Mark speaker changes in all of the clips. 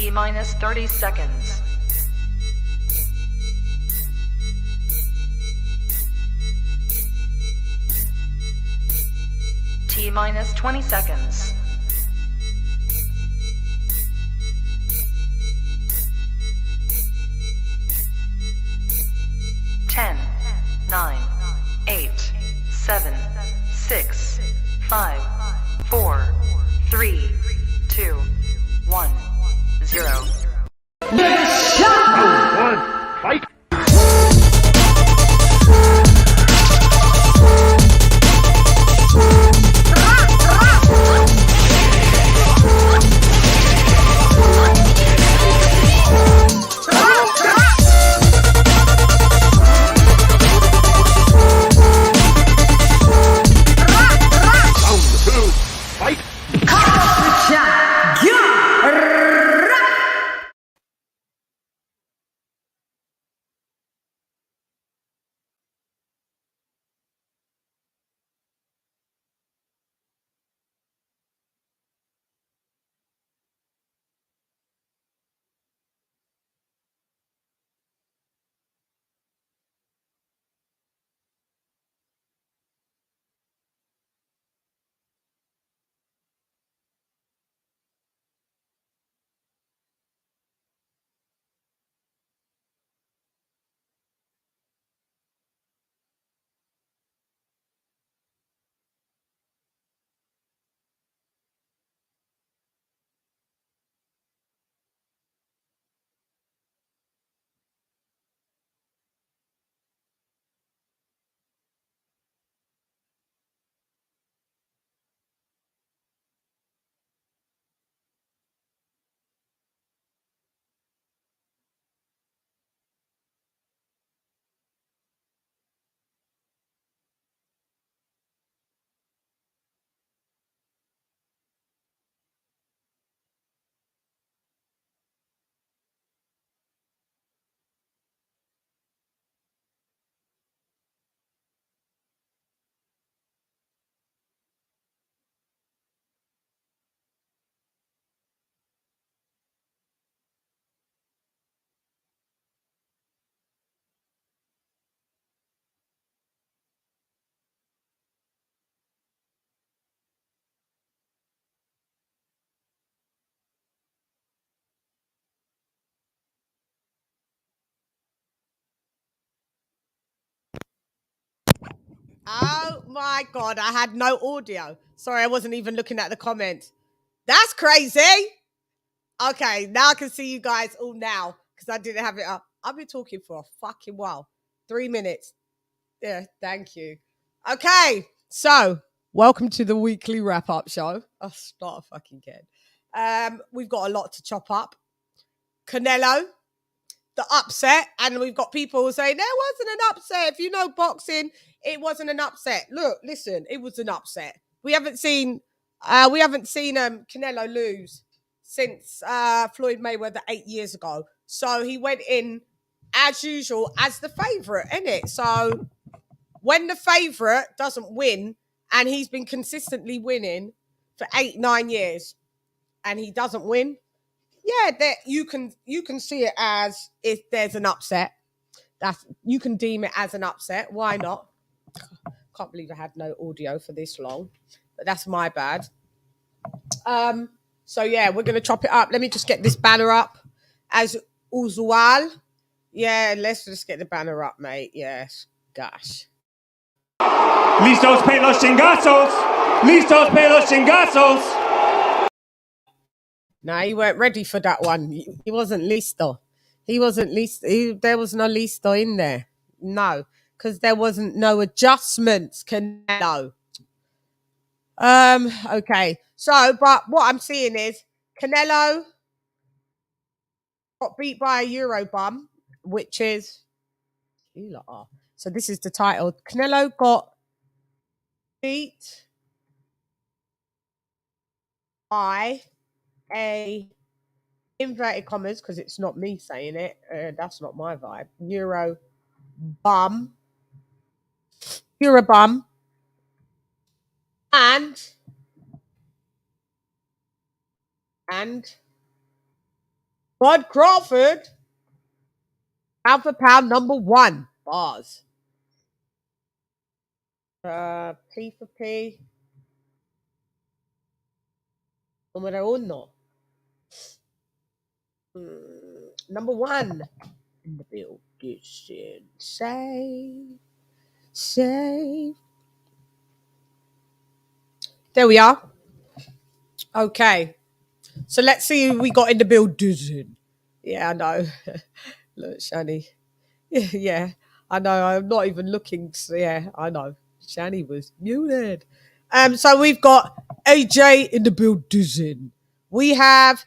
Speaker 1: T-minus 30 seconds. T-minus 20 seconds. 10, 9, 8, 7, 6, 5, 4, 3, 2, 1, 0.
Speaker 2: Fight!
Speaker 3: Oh my God, I had no audio. Sorry, I wasn't even looking at the comments. That's crazy. Okay, now I can see you guys all now because I didn't have it up. I've been talking for a fucking while. 3 minutes. Yeah, thank you. Okay, so welcome to the weekly wrap-up show. I'll start fucking again. We've got a lot to chop up. Canelo, the upset, and we've got people saying there wasn't an upset. If you know boxing, it wasn't an upset. Look, listen, it was an upset. We haven't seen Canelo lose since Floyd Mayweather 8 years ago. So he went in as usual as the favorite, innit? So when the favorite doesn't win, and he's been consistently winning for 8-9 years, and he doesn't win, yeah, that you can see it as if there's an upset. You can deem it as an upset. Why not? Can't believe I had no audio for this long, but that's my bad. So yeah, we're gonna chop it up. Let me just get this banner up as usual. Yeah, let's just get the banner up, mate. Yes, gosh.
Speaker 2: Listos para los chingazos! Listos para los chingazos!
Speaker 3: No, he weren't ready for that one. He wasn't listo. There was no listo in there. No, because there wasn't no adjustments, Canelo. Okay. So, but what I'm seeing is Canelo got beat by a Euro bum, which is so this is the title. Canelo got beat by a inverted commas because it's not me saying it. That's not my vibe. Euro bum, and Bud Crawford. Pound for pound number 1. Bars. P4P. Numero 1. Number 1 in the building. Save. There we are. Okay. So let's see who we got in the building. Yeah, I know. Look, Shani. Yeah, I know. I'm not even looking. So yeah, I know. Shani was muted. So we've got AJ in the building. We have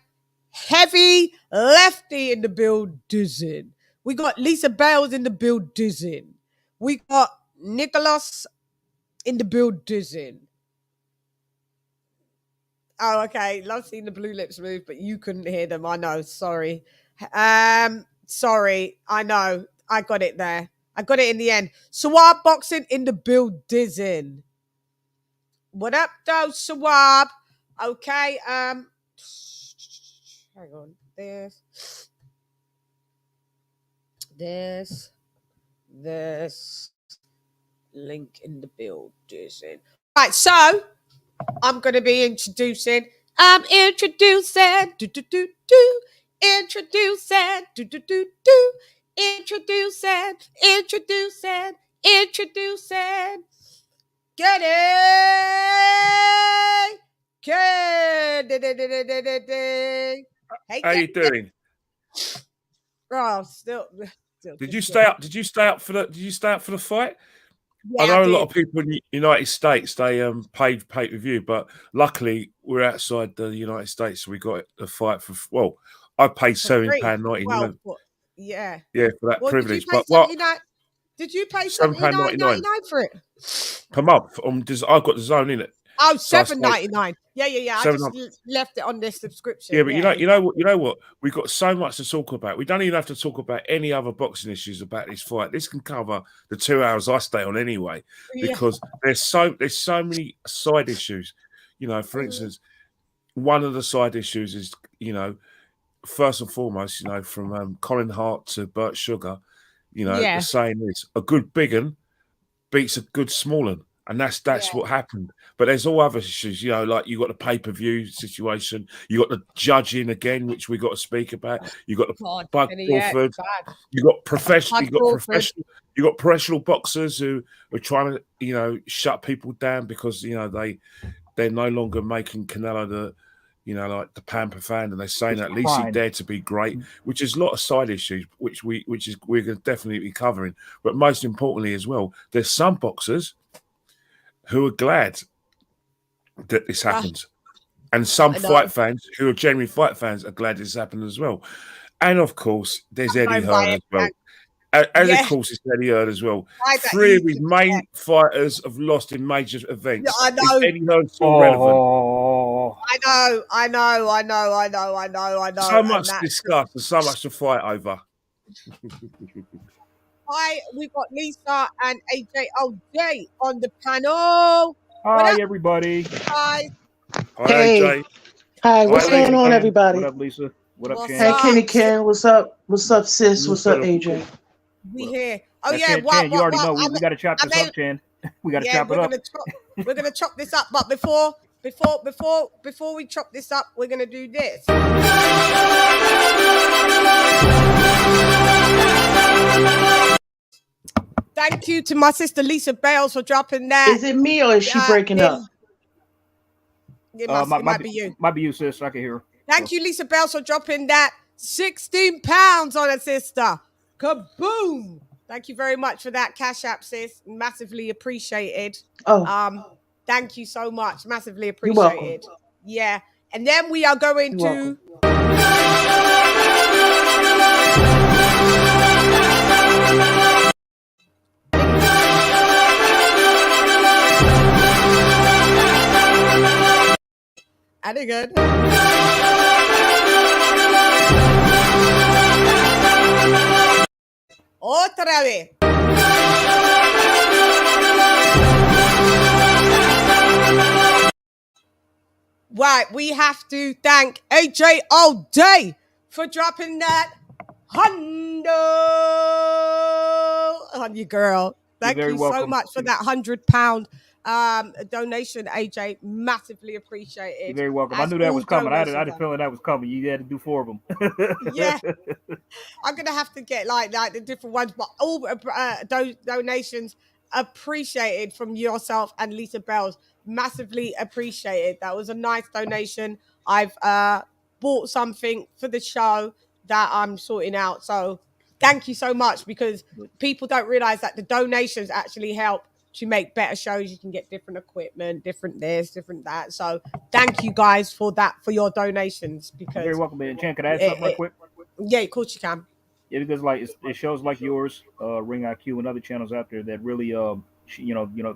Speaker 3: Heavy Lefty in the building. We got Lisa Bales in the building. We got Nicholas in the building. Oh, okay. Love seeing the blue lips move, but you couldn't hear them. I know. Sorry. Sorry. I know. I got it there. I got it in the end. Swab Boxing in the building. What up, though, Swab? Okay. Hang on. This link in the building. Right. So I'm going to be introducing. Introducing. Get it.
Speaker 4: How you doing?
Speaker 3: Oh, still.
Speaker 4: Did you stay up? Did you stay up for the fight?
Speaker 3: Yeah,
Speaker 4: I know
Speaker 3: a
Speaker 4: lot of people in the United States they paid pay-per-view, but luckily we're outside the United States, so we got the fight for. Well, I paid £7.99.
Speaker 3: Well, yeah,
Speaker 4: for that privilege.
Speaker 3: Did you pay £79.99 for it
Speaker 4: per month? I got the zone in it.
Speaker 3: Oh, $7.99. Yeah. I just left it on this subscription.
Speaker 4: Yeah, but you know what? We've got so much to talk about. We don't even have to talk about any other boxing issues about this fight. This can cover the 2 hours I stay on anyway, because there's so many side issues. For instance, one of the side issues is, first and foremost, from Colin Hart to Bert Sugar, the saying is a good big un beats a good small un. And that's what happened. But there's all other issues, like you got the pay-per-view situation, you got the judging again, which we got to speak about. You got the Bud Crawford, you got professional boxers who are trying to, shut people down because they're no longer making Canelo the Pamper fan, and they're saying that at least he dared to be great, which is a lot of side issues, which we're going to definitely be covering. But most importantly as well, there's some boxers who are glad that this happens. And some fight fans who are genuine fight fans are glad this happened as well. And of course, there's Eddie Hearn as well. And of course, it's Eddie Hearn as well. 3 of his main fighters have lost in major events.
Speaker 3: Yeah, I know.
Speaker 4: Is Eddie Hearn still relevant?
Speaker 3: I know.
Speaker 4: So much to discuss and so much to fight over.
Speaker 3: Hi, we've got Lisa and AJ O'Day on the panel.
Speaker 5: Hi, everybody.
Speaker 3: Hi.
Speaker 4: Hey. AJ.
Speaker 6: Hi, what's going on, everybody?
Speaker 5: What up, Lisa? What up, Ken?
Speaker 6: Hey, Kenny Ken, what's up? What's up, sis? What's up, AJ?
Speaker 3: We here. Oh,
Speaker 5: That's
Speaker 3: yeah.
Speaker 5: Chan, you already know. We got to chop this up, Chan. We got to chop it up.
Speaker 3: We're going to chop this up. But before we chop this up, we're going to do this. Thank you to my sister Lisa Bales for dropping that.
Speaker 6: Is it me or is she breaking up?
Speaker 3: It might be you.
Speaker 5: Might be you, sis. I can hear her.
Speaker 3: Thank you, Lisa Bales, for dropping that 16 pounds on it, sister. Kaboom! Thank you very much for that cash app, sis. Massively appreciated. Thank you so much. Massively appreciated. Yeah. And then we are going to... And again. Otra vez. Right, we have to thank AJ all day for dropping that hundo on you, girl. Thank
Speaker 5: very
Speaker 3: you so
Speaker 5: welcome.
Speaker 3: much for that £100 donation, AJ. Massively appreciated.
Speaker 5: You're very welcome. I
Speaker 3: As
Speaker 5: knew that
Speaker 3: all
Speaker 5: was coming. I had
Speaker 3: donations
Speaker 5: a
Speaker 3: are.
Speaker 5: feeling that was coming. You had to do 4 of them.
Speaker 3: Yeah. I'm gonna have to get like the different ones, but all donations appreciated from yourself and Lisa Bells. Massively appreciated. That was a nice donation. I've bought something for the show that I'm sorting out. So thank you so much, because people don't realize that the donations actually help to make better shows. You can get different equipment, different this, different that. So thank you guys for that, for your donations. Because
Speaker 5: You're very welcome, man. Chan, can I add something real quick?
Speaker 3: Yeah, of course you can.
Speaker 5: Yeah, because like it shows like yours, Ring IQ, and other channels out there that really,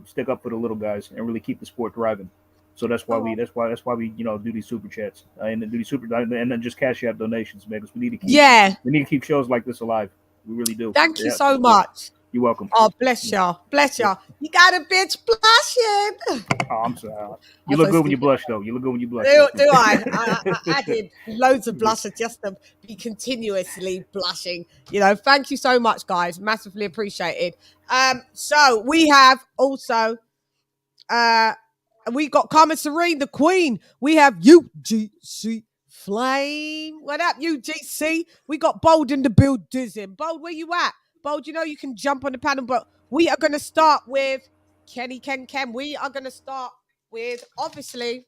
Speaker 5: stick up for the little guys and really keep the sport thriving. So that's why we do these super chats and do these and then just cash out donations, man, because we need to keep shows like this alive. We really do.
Speaker 3: Thank you so much.
Speaker 5: You're welcome.
Speaker 3: Oh, bless y'all. Bless y'all. You got a bitch blushing.
Speaker 5: Oh, I'm sorry. You look good when you blush, though. You look good when you blush.
Speaker 3: Do I? I did loads of blushes just to be continuously blushing. Thank you so much, guys. Massively appreciated. So we have also we got Carmen Serene, the Queen. We have UGC Flame. What up, UGC? We got Bold in the building. Bold, where you at? Bold, you can jump on the panel, but we are going to start with Ken. We are going to start with, obviously,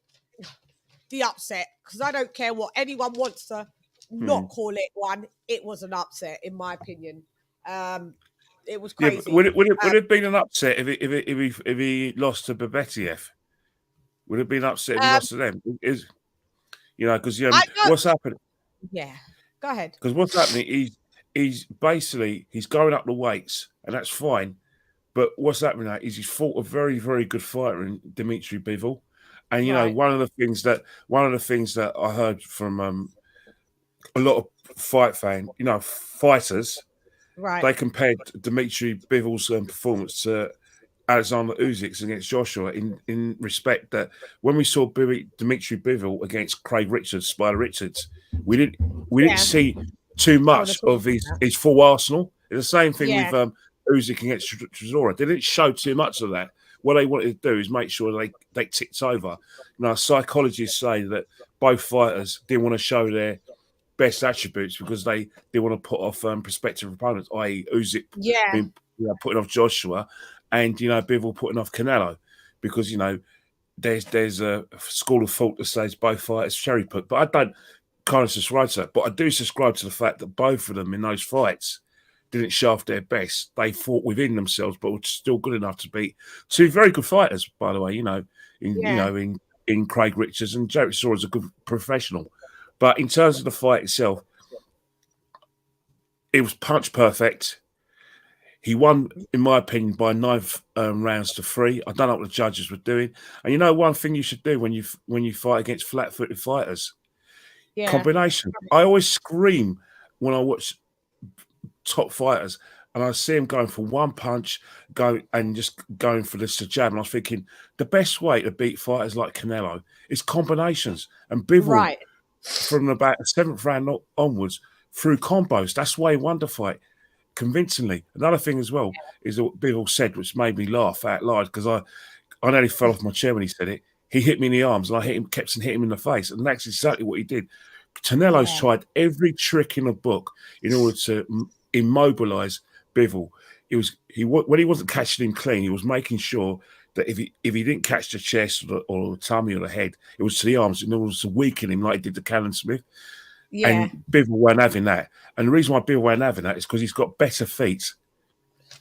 Speaker 3: the upset, because I don't care what anyone wants to not call it one. It was an upset, in my opinion. It was crazy.
Speaker 4: Yeah, would it have been an upset if he lost to Babetiev? Would it have been upset if he lost to them? Because what's happening?
Speaker 3: Yeah, go ahead.
Speaker 4: Because what's happening? He's going up the weights, and that's fine. But what's happening now is he's fought a very, very good fighter in Dimitri Bivol. And one of the things that I heard from a lot of fighters,
Speaker 3: right?
Speaker 4: They compared Dimitri Bivol's performance to Alexander Usyk's against Joshua in respect that when we saw Dimitri Bivol against Craig Richards, Spider Richards, we didn't see too much of his full arsenal. It's the same thing with Usyk against Chisora. They didn't show too much of that. What they wanted to do is make sure they ticked over. Psychologists say that both fighters didn't want to show their best attributes because they want to put off prospective opponents, i.e. Usyk putting off Joshua and, Bivol putting off Canelo, because, there's a school of thought that says both fighters cherry pick. But I don't kind of subscribe to that. But I do subscribe to the fact that both of them in those fights didn't show off their best. They fought within themselves, but were still good enough to beat two very good fighters, by the way, in Craig Richards, and Jarrett Saw is a good professional. But in terms of the fight itself, it was punch perfect. He won, in my opinion, by 9 rounds to 3. I don't know what the judges were doing. And one thing you should do when you fight against flat-footed fighters, combination. I always scream when I watch top fighters and I see him going for one punch, going for the jab. And I was thinking the best way to beat fighters like Canelo is combinations. And Bivol, from about the 7th round onwards, through combos. That's why he won the fight convincingly. Another thing as well is what Bivol said, which made me laugh out loud, because I nearly fell off my chair when he said it. He hit me in the arms, and I kept hitting him in the face, and that's exactly what he did. Canelo's tried every trick in the book in order to immobilize Bivol. When he wasn't catching him clean, he was making sure that if he didn't catch the chest or the tummy or the head, it was to the arms, in order to weaken him like he did to Callum Smith. Yeah. And Bivol weren't having that. And the reason why Bivol weren't having that is because he's got better feet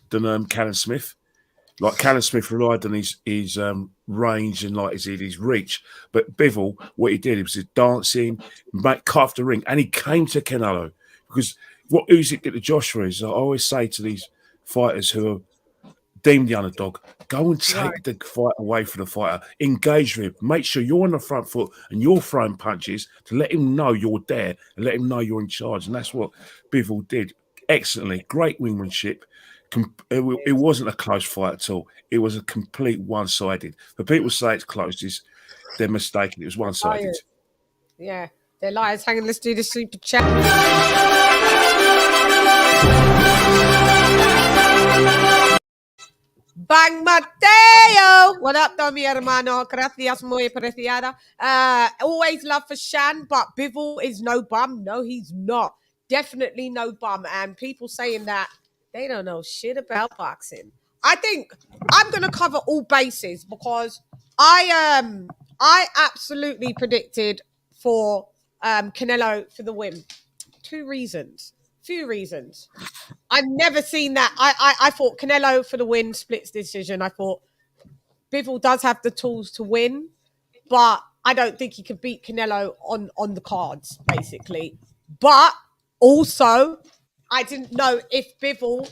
Speaker 4: than Callum Smith. Like Callum Smith relied on his range and like his reach. But Bivol, what he did was his dancing, cut off the ring, and he came to Canelo. Because what Usyk did to Joshua is, I always say to these fighters who are deemed the underdog, go and take the fight away from the fighter. Engage with him. Make sure you're on the front foot and you're throwing punches to let him know you're there and let him know you're in charge. And that's what Bivol did excellently. Great wingmanship. It wasn't a close fight at all. It was a complete one-sided. For people say it's close, they're mistaken. It was one-sided.
Speaker 3: Yeah. They're liars hanging. Let's do the super chat. Bang Mateo! What up, Tommy hermano? Gracias, muy apreciada. Always love for CHANN, but Bivol is no bum. No, he's not. Definitely no bum. And people saying that they don't know shit about boxing. I think I'm gonna cover all bases because I absolutely predicted for Canelo for the win. Few reasons. I've never seen that. I thought Canelo for the win, splits decision. I thought Bivol does have the tools to win, but I don't think he could beat Canelo on the cards, basically. But also, I didn't know if Bivol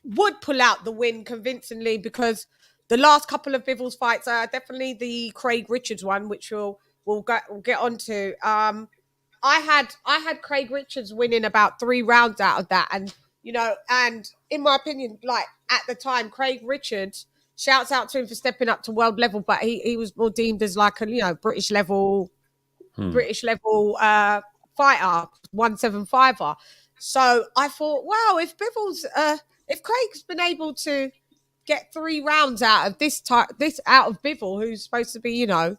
Speaker 3: would pull out the win convincingly because the last couple of Bivol's fights are definitely the Craig Richards one, which we'll get onto. I had Craig Richards winning about 3 rounds out of that. And, and in my opinion, like at the time, Craig Richards, shouts out to him for stepping up to world level, but he was more deemed as like a, British level fighter, 175er. So I thought, wow, if Craig's been able to get 3 rounds out of out of Bivol, who's supposed to be, at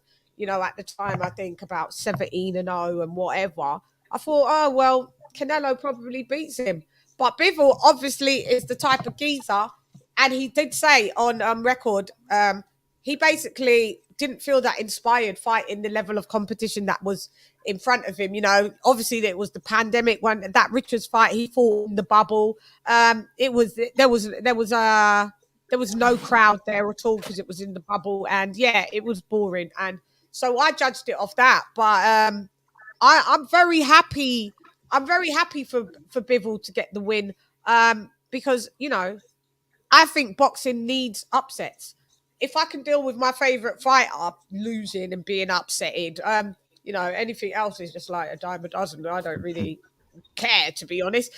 Speaker 3: the time, I think about 17-0 and whatever. I thought, oh, well, Canelo probably beats him. But Bivol obviously is the type of geezer. And he did say on record, he basically didn't feel that inspired fighting the level of competition that was in front of him. Obviously there was the pandemic one. That Richards fight, he fought in the bubble. There was no crowd there at all because it was in the bubble. And yeah, it was boring. And so I judged it off that, but I'm very happy. I'm very happy for Bivol to get the win because, I think boxing needs upsets. If I can deal with my favorite fighter losing and being upsetted, anything else is just like a dime a dozen. I don't really care, to be honest.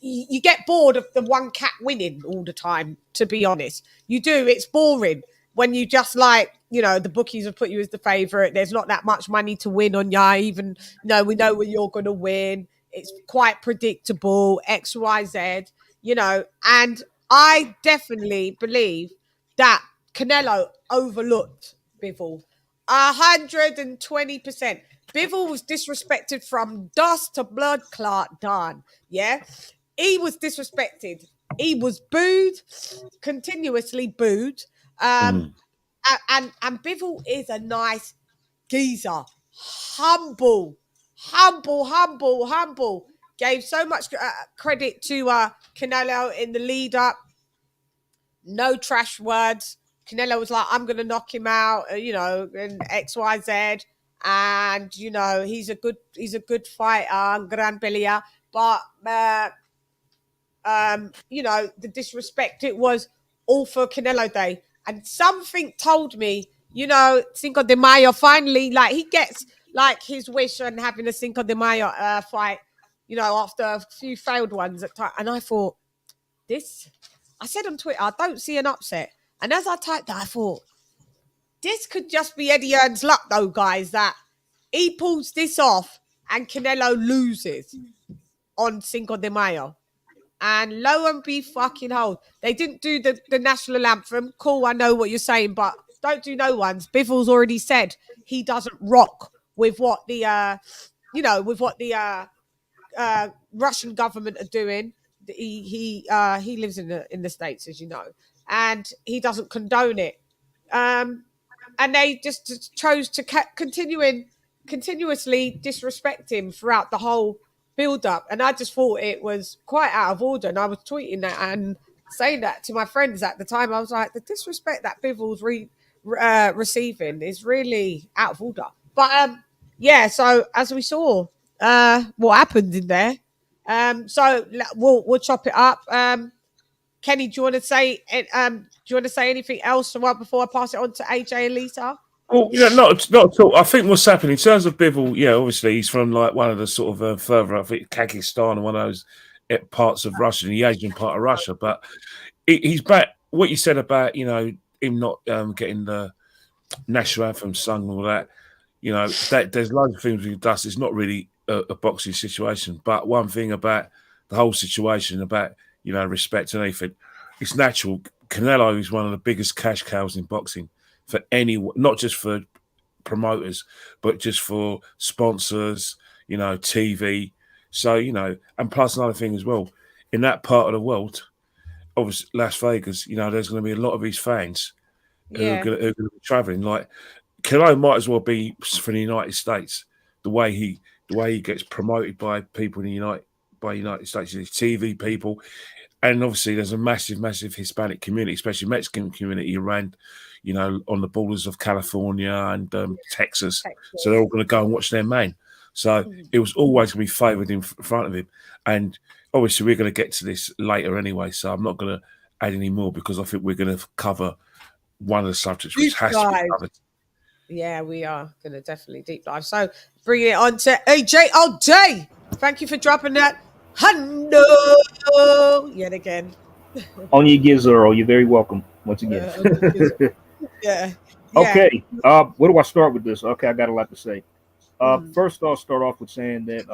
Speaker 3: You get bored of the one cat winning all the time, to be honest. You do. It's boring. When you just the bookies have put you as the favorite. There's not that much money to win on you. Even we know where you're going to win. It's quite predictable, X, Y, Z, and I definitely believe that Canelo overlooked Bivol 120%. Bivol was disrespected from dust to blood clot done. Yeah, he was disrespected. He was booed, continuously booed. And Bivol is a nice geezer, humble. Gave so much credit to Canelo in the lead up. No trash words. Canelo was like, I'm going to knock him out, and X, Y, Z. And, he's a good fighter, gran pelea. But, the disrespect, it was all for Canelo Day. And something told me, Cinco de Mayo, finally, he gets, his wish on having a Cinco de Mayo fight, after a few failed ones at time. And I thought, I said on Twitter, I don't see an upset. And as I typed that, I thought, this could just be Eddie Hearn's luck, though, guys, that he pulls this off and Canelo loses on Cinco de Mayo. And lo and be fucking hold. They didn't do the national anthem. Cool, I know what you're saying, but don't do no ones. Bivol's already said he doesn't rock with what the Russian government are doing. He lives in the States, as you know, and he doesn't condone it. And they just chose to continuously disrespect him throughout the whole build up. And I just thought it was quite out of order. And I was tweeting that and saying that to my friends at the time. I was like, the disrespect that Bivol's receiving is really out of order. But so as we saw, what happened in there. So we'll chop it up. Kenny, do you want to say anything else before I pass it on to AJ and Lisa?
Speaker 4: Well, not at all. I think what's happening in terms of Bivol, obviously he's from one of the sort of further, I think, Kyrgyzstan and one of those parts of Russia, the Asian part of Russia. But he's back. What you said about him not getting the national anthem sung and all that. you know, that there's loads of things we can discuss. It's not really a boxing situation, but one thing about the whole situation about, you know, respect and anything, it's natural. Canelo is one of the biggest cash cows in boxing for anyone, not just for promoters, but just for sponsors, you know, TV. So, you know, and plus another thing as well, in that part of the world, obviously Las Vegas, you know, there's going to be a lot of his fans who are going to be traveling. Like, Canelo might as well be for the United States. The way he gets promoted by people in the United States, his TV people, and obviously there's a massive Hispanic community, especially Mexican community around, you know, on the borders of California and Texas. So they're all going to go and watch their man. So it was always going to be favoured in front of him. And obviously we're going to get to this later anyway, so I'm not going to add any more because I think we're going to cover one of the subjects which has to be covered.
Speaker 3: Yeah, we are going to definitely deep dive. So bring it on to AJ all day. Thank you for dropping that. Hundo yet again.
Speaker 5: On your Gizero, you're very welcome once again.
Speaker 3: Yeah.
Speaker 5: Okay. Where do I start with this? Okay, I got a lot to say. First, I'll start off with saying that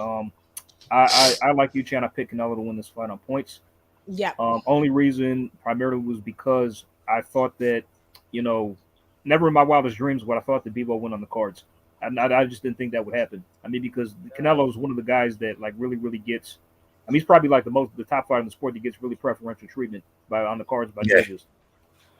Speaker 5: I like you, Chan. I picked Canelo to win this fight on points.
Speaker 3: Yeah.
Speaker 5: Only reason primarily was because I thought that, you know, never in my wildest dreams would I thought that Bivol win on the cards. I just didn't think that would happen. I mean, because Canelo is one of the guys that like really gets. I mean, he's probably like the top fighter in the sport that gets really preferential treatment on the cards by judges.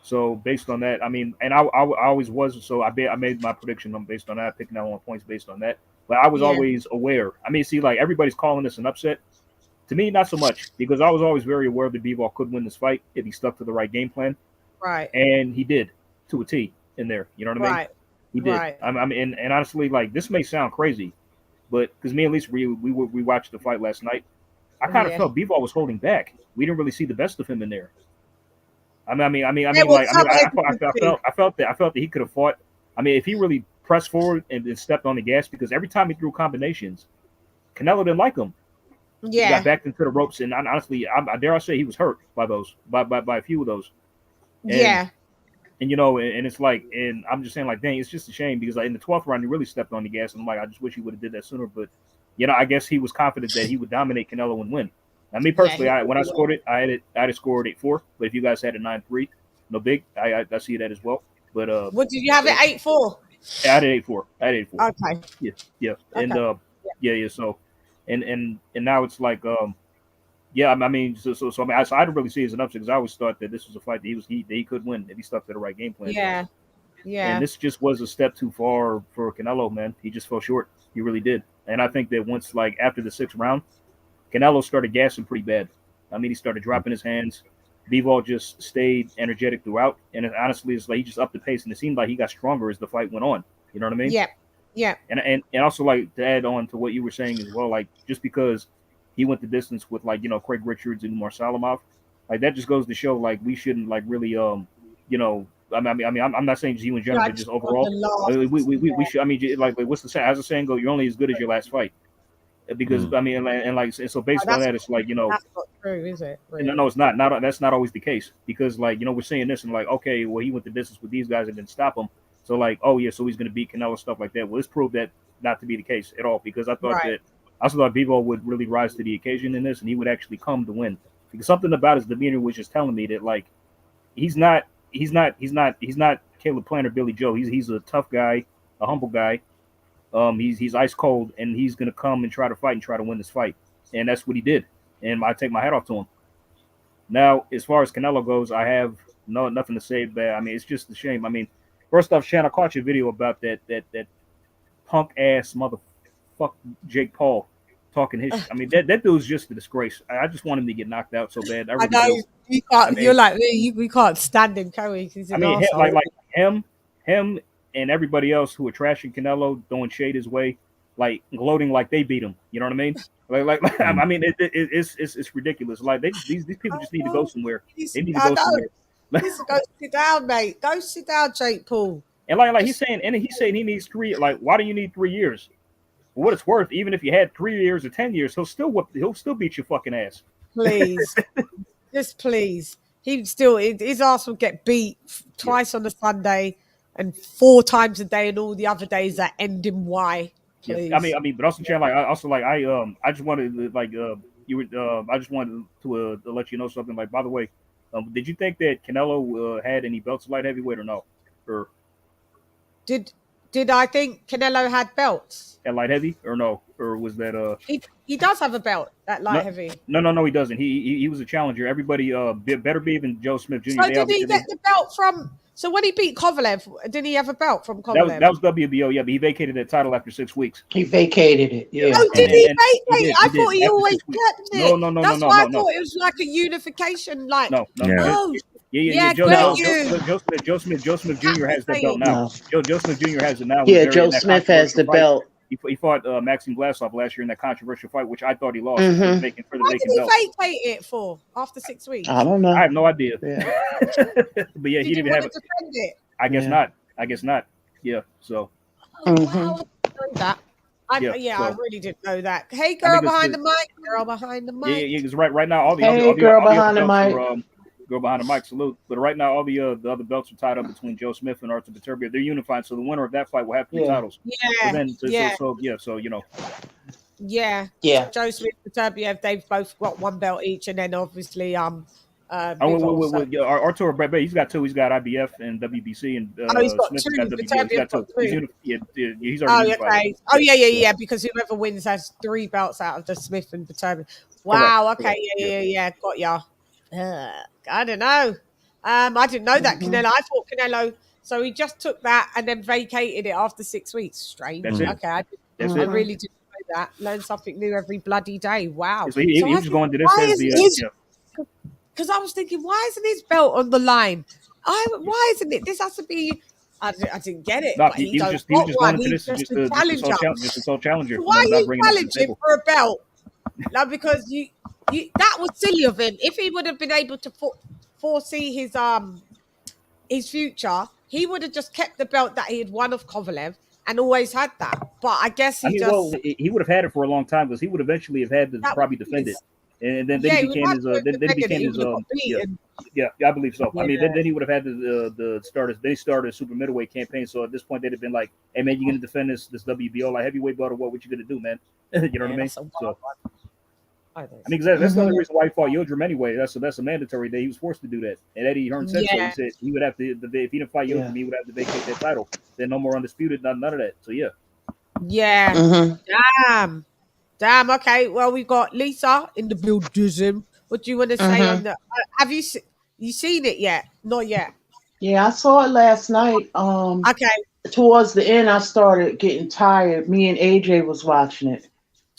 Speaker 5: So based on that, I mean, and I always was. So I made my prediction based on that. I picked Canelo on points based on that. But I was always aware. I mean, see, like everybody's calling this an upset. To me, not so much, because I was always very aware that Bivol could win this fight if he stuck to the right game plan.
Speaker 3: Right.
Speaker 5: And he did to a T in there. You know what I mean?
Speaker 3: Right.
Speaker 5: He did.
Speaker 3: Right.
Speaker 5: I mean, and honestly, like this may sound crazy, but because me and Lisa, we watched the fight last night. I kind of felt Bivol was holding back. We didn't really see the best of him in there. I felt that he could have fought. I mean, if he really pressed forward and stepped on the gas, because every time he threw combinations, Canelo didn't like him.
Speaker 3: Yeah.
Speaker 5: He got backed into the ropes, and honestly, I dare I say he was hurt by those, by a few of those. And, and you know, and it's like, and I'm just saying, like, dang, it's just a shame because like in the 12th round, he really stepped on the gas, and I'm like, I just wish he would have did that sooner. But you know, I guess he was confident that he would dominate Canelo and win. Now, me personally, when I scored it, I had scored 8-4. But if you guys had it 9-3, no big. I see that as well. But
Speaker 3: what did you have it 8-4?
Speaker 5: I had it 8-4. I had 8-4.
Speaker 3: Okay.
Speaker 5: Yeah.
Speaker 3: Okay.
Speaker 5: And yeah. So, and now it's like, yeah. I mean, so I mean, I didn't really see it as an upset because I always thought that this was a fight that he could win if he stuck to the right game plan.
Speaker 3: Yeah.
Speaker 5: And this just was a step too far for Canelo, man. He just fell short. He really did. And I think that once, like, after the 6th round, Canelo started gassing pretty bad. I mean, he started dropping his hands. Bivol just stayed energetic throughout. And honestly, it's like he just upped the pace. And it seemed like he got stronger as the fight went on. You know what I mean?
Speaker 3: Yeah. Yeah.
Speaker 5: And also, like, to add on to what you were saying as well, like, just because he went the distance with, like, you know, Craig Richards and Marsalimov, like, that just goes to show, like, we shouldn't, like, really, you know, I mean, I'm not saying just you in general, but just overall, we should. I mean, like what's the saying? As the saying go, you're only as good as your last fight. Because I mean, and so based on that, it's like, you know,
Speaker 3: that's not true, is it? Really?
Speaker 5: No, it's not. That's not always the case because, like, you know, we're saying this and like, okay, well, he went the distance with these guys and didn't stop them. So like, oh yeah, so he's going to beat Canelo, stuff like that. Well, this proved that not to be the case at all because I thought Bivol would really rise to the occasion in this and he would actually come to win because something about his demeanor was just telling me that like he's not Caleb Plant or Billy Joe. He's a tough guy, a humble guy. He's ice cold, and he's gonna come and try to fight and try to win this fight, and that's what he did. And I take my hat off to him. Now, as far as Canelo goes, I have nothing to say bad. I mean, it's just a shame. I mean, first off, Shannon, I caught your video about that punk ass motherfucker Jake Paul talking his. I mean, that dude's just a disgrace. I just want him to get knocked out so bad. I really
Speaker 3: know
Speaker 5: do.
Speaker 3: you can't. I mean, you're like me. We can't stand him, can we?
Speaker 5: I mean, like him, and everybody else who are trashing Canelo, throwing shade his way, like gloating like they beat him. You know what I mean? Like I mean, it's ridiculous. Like these people just need to go somewhere. They need to go somewhere.
Speaker 3: Go sit down, mate. Go sit down, Jake Paul.
Speaker 5: And like he's saying he needs 3. Like, why do you need 3 years? For what it's worth, even if you had 3 years or 10 years, he'll still beat your fucking ass.
Speaker 3: Please, just please. His ass will get beat twice on the Sunday. and 4 times a day, and all the other days that end in Y. Please.
Speaker 5: Yeah, I mean, but also, Chan, like, I just wanted to, like, I just wanted to let you know something. Like, by the way, did you think that Canelo had any belts at light heavyweight or no? Or
Speaker 3: did I think Canelo had belts
Speaker 5: at light heavy or no? Or was that
Speaker 3: he does have a belt at light heavy?
Speaker 5: No, he doesn't. He was a challenger. Everybody better be even Joe Smith Jr.
Speaker 3: So did he get the belt from? So when he beat Kovalev, didn't he have a belt from Kovalev?
Speaker 5: That was WBO, yeah, but he vacated that title after 6 weeks.
Speaker 6: He vacated it, yeah.
Speaker 3: Oh, did he vacate it? I thought he always kept it.
Speaker 5: No.
Speaker 3: That's why I thought it was like a unification. Like,
Speaker 5: no.
Speaker 3: Oh,
Speaker 5: yeah. Joe Smith Jr. has that belt now. Joe Smith Jr. has it now.
Speaker 6: Yeah, Joe Smith has the belt.
Speaker 5: He fought Maxime Glasov last year in that controversial fight, which I thought he lost.
Speaker 3: Why did he vacate it for after 6 weeks?
Speaker 6: I don't know.
Speaker 5: I have no idea.
Speaker 6: Yeah.
Speaker 5: But yeah, he didn't have it.
Speaker 3: Defend it.
Speaker 5: I guess not. Yeah. So.
Speaker 3: Wow, I didn't know that. I really didn't know that. Hey, girl behind the mic. Girl behind the mic.
Speaker 5: Yeah. Because right now, all the
Speaker 6: girl behind the mic.
Speaker 5: Girl behind the mic, salute. But right now, all the other belts are tied up between Joe Smith and Artur Beterbiev. They're unified, so the winner of that fight will have 3 titles.
Speaker 3: Yeah.
Speaker 5: So you know.
Speaker 3: Yeah. Joe Smith, Beterbiev, they've both got 1 belt each, and then obviously
Speaker 5: Artur, he's got 2. He's got IBF and WBC, and
Speaker 3: he's got
Speaker 5: Smith
Speaker 3: 2.
Speaker 5: got WBO. He's got 2. He's already unified.
Speaker 3: Okay. Yeah. Because whoever wins has 3 belts out of the Smith and Beterbiev. Wow.
Speaker 5: Correct.
Speaker 3: Okay. Yeah. Got ya. I don't know. I didn't know that Canelo. I thought Canelo. So he just took that and then vacated it after 6 weeks. Strange.
Speaker 5: That's it.
Speaker 3: Okay. I really didn't know that. Learn something new every bloody day. Wow.
Speaker 5: So he was going to this as the.
Speaker 3: Because I was thinking, why isn't his belt on the line? Why isn't it? This has to be. I didn't get it.
Speaker 5: No, he was just going into this just a sole challenger.
Speaker 3: So why are you challenging for a belt? No, because you that was silly of him. If he would have been able to foresee his future, he would have just kept the belt that he had won of Kovalev and always had that. But I guess he
Speaker 5: would have had it for a long time because he would eventually have had to probably defend it. And then he became his I believe so. I mean, then he would have had the start. They started a super middleweight campaign. So at this point, they'd have been like, "Hey man, you're gonna defend this WBO like heavyweight belt or what? What you gonna do, man?" You know what I mean? So, I mean, that's the only reason why he fought Yildirim anyway. That's a mandatory day. He was forced to do that. And Eddie Hearn said so. He said he would have to if he didn't fight Yildirim, he would have to vacate that title. Then no more undisputed, none of that. So
Speaker 3: yeah. Damn. Okay. Well, we've got Lisa in the building. What do you want to say on that? Have you seen it yet? Not yet.
Speaker 6: Yeah, I saw it last night.
Speaker 3: Okay.
Speaker 6: Towards the end, I started getting tired. Me and AJ was watching it.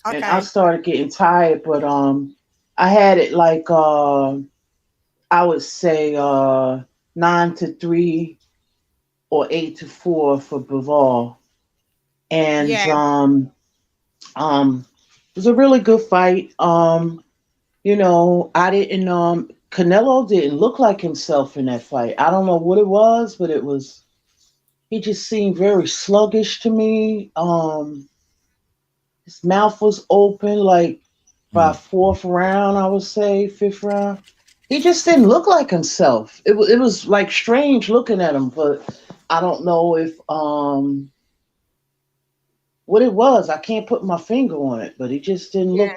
Speaker 6: Okay. And I started getting tired, but I had it like I would say 9-3 or 8-4 for Bivol. And it was a really good fight. You know, I didn't Canelo didn't look like himself in that fight. I don't know what it was, but he just seemed very sluggish to me. His mouth was open like by 4th round, I would say, 5th round. He just didn't look like himself. It was like strange looking at him, but I don't know if what it was. I can't put my finger on it, but he just didn't look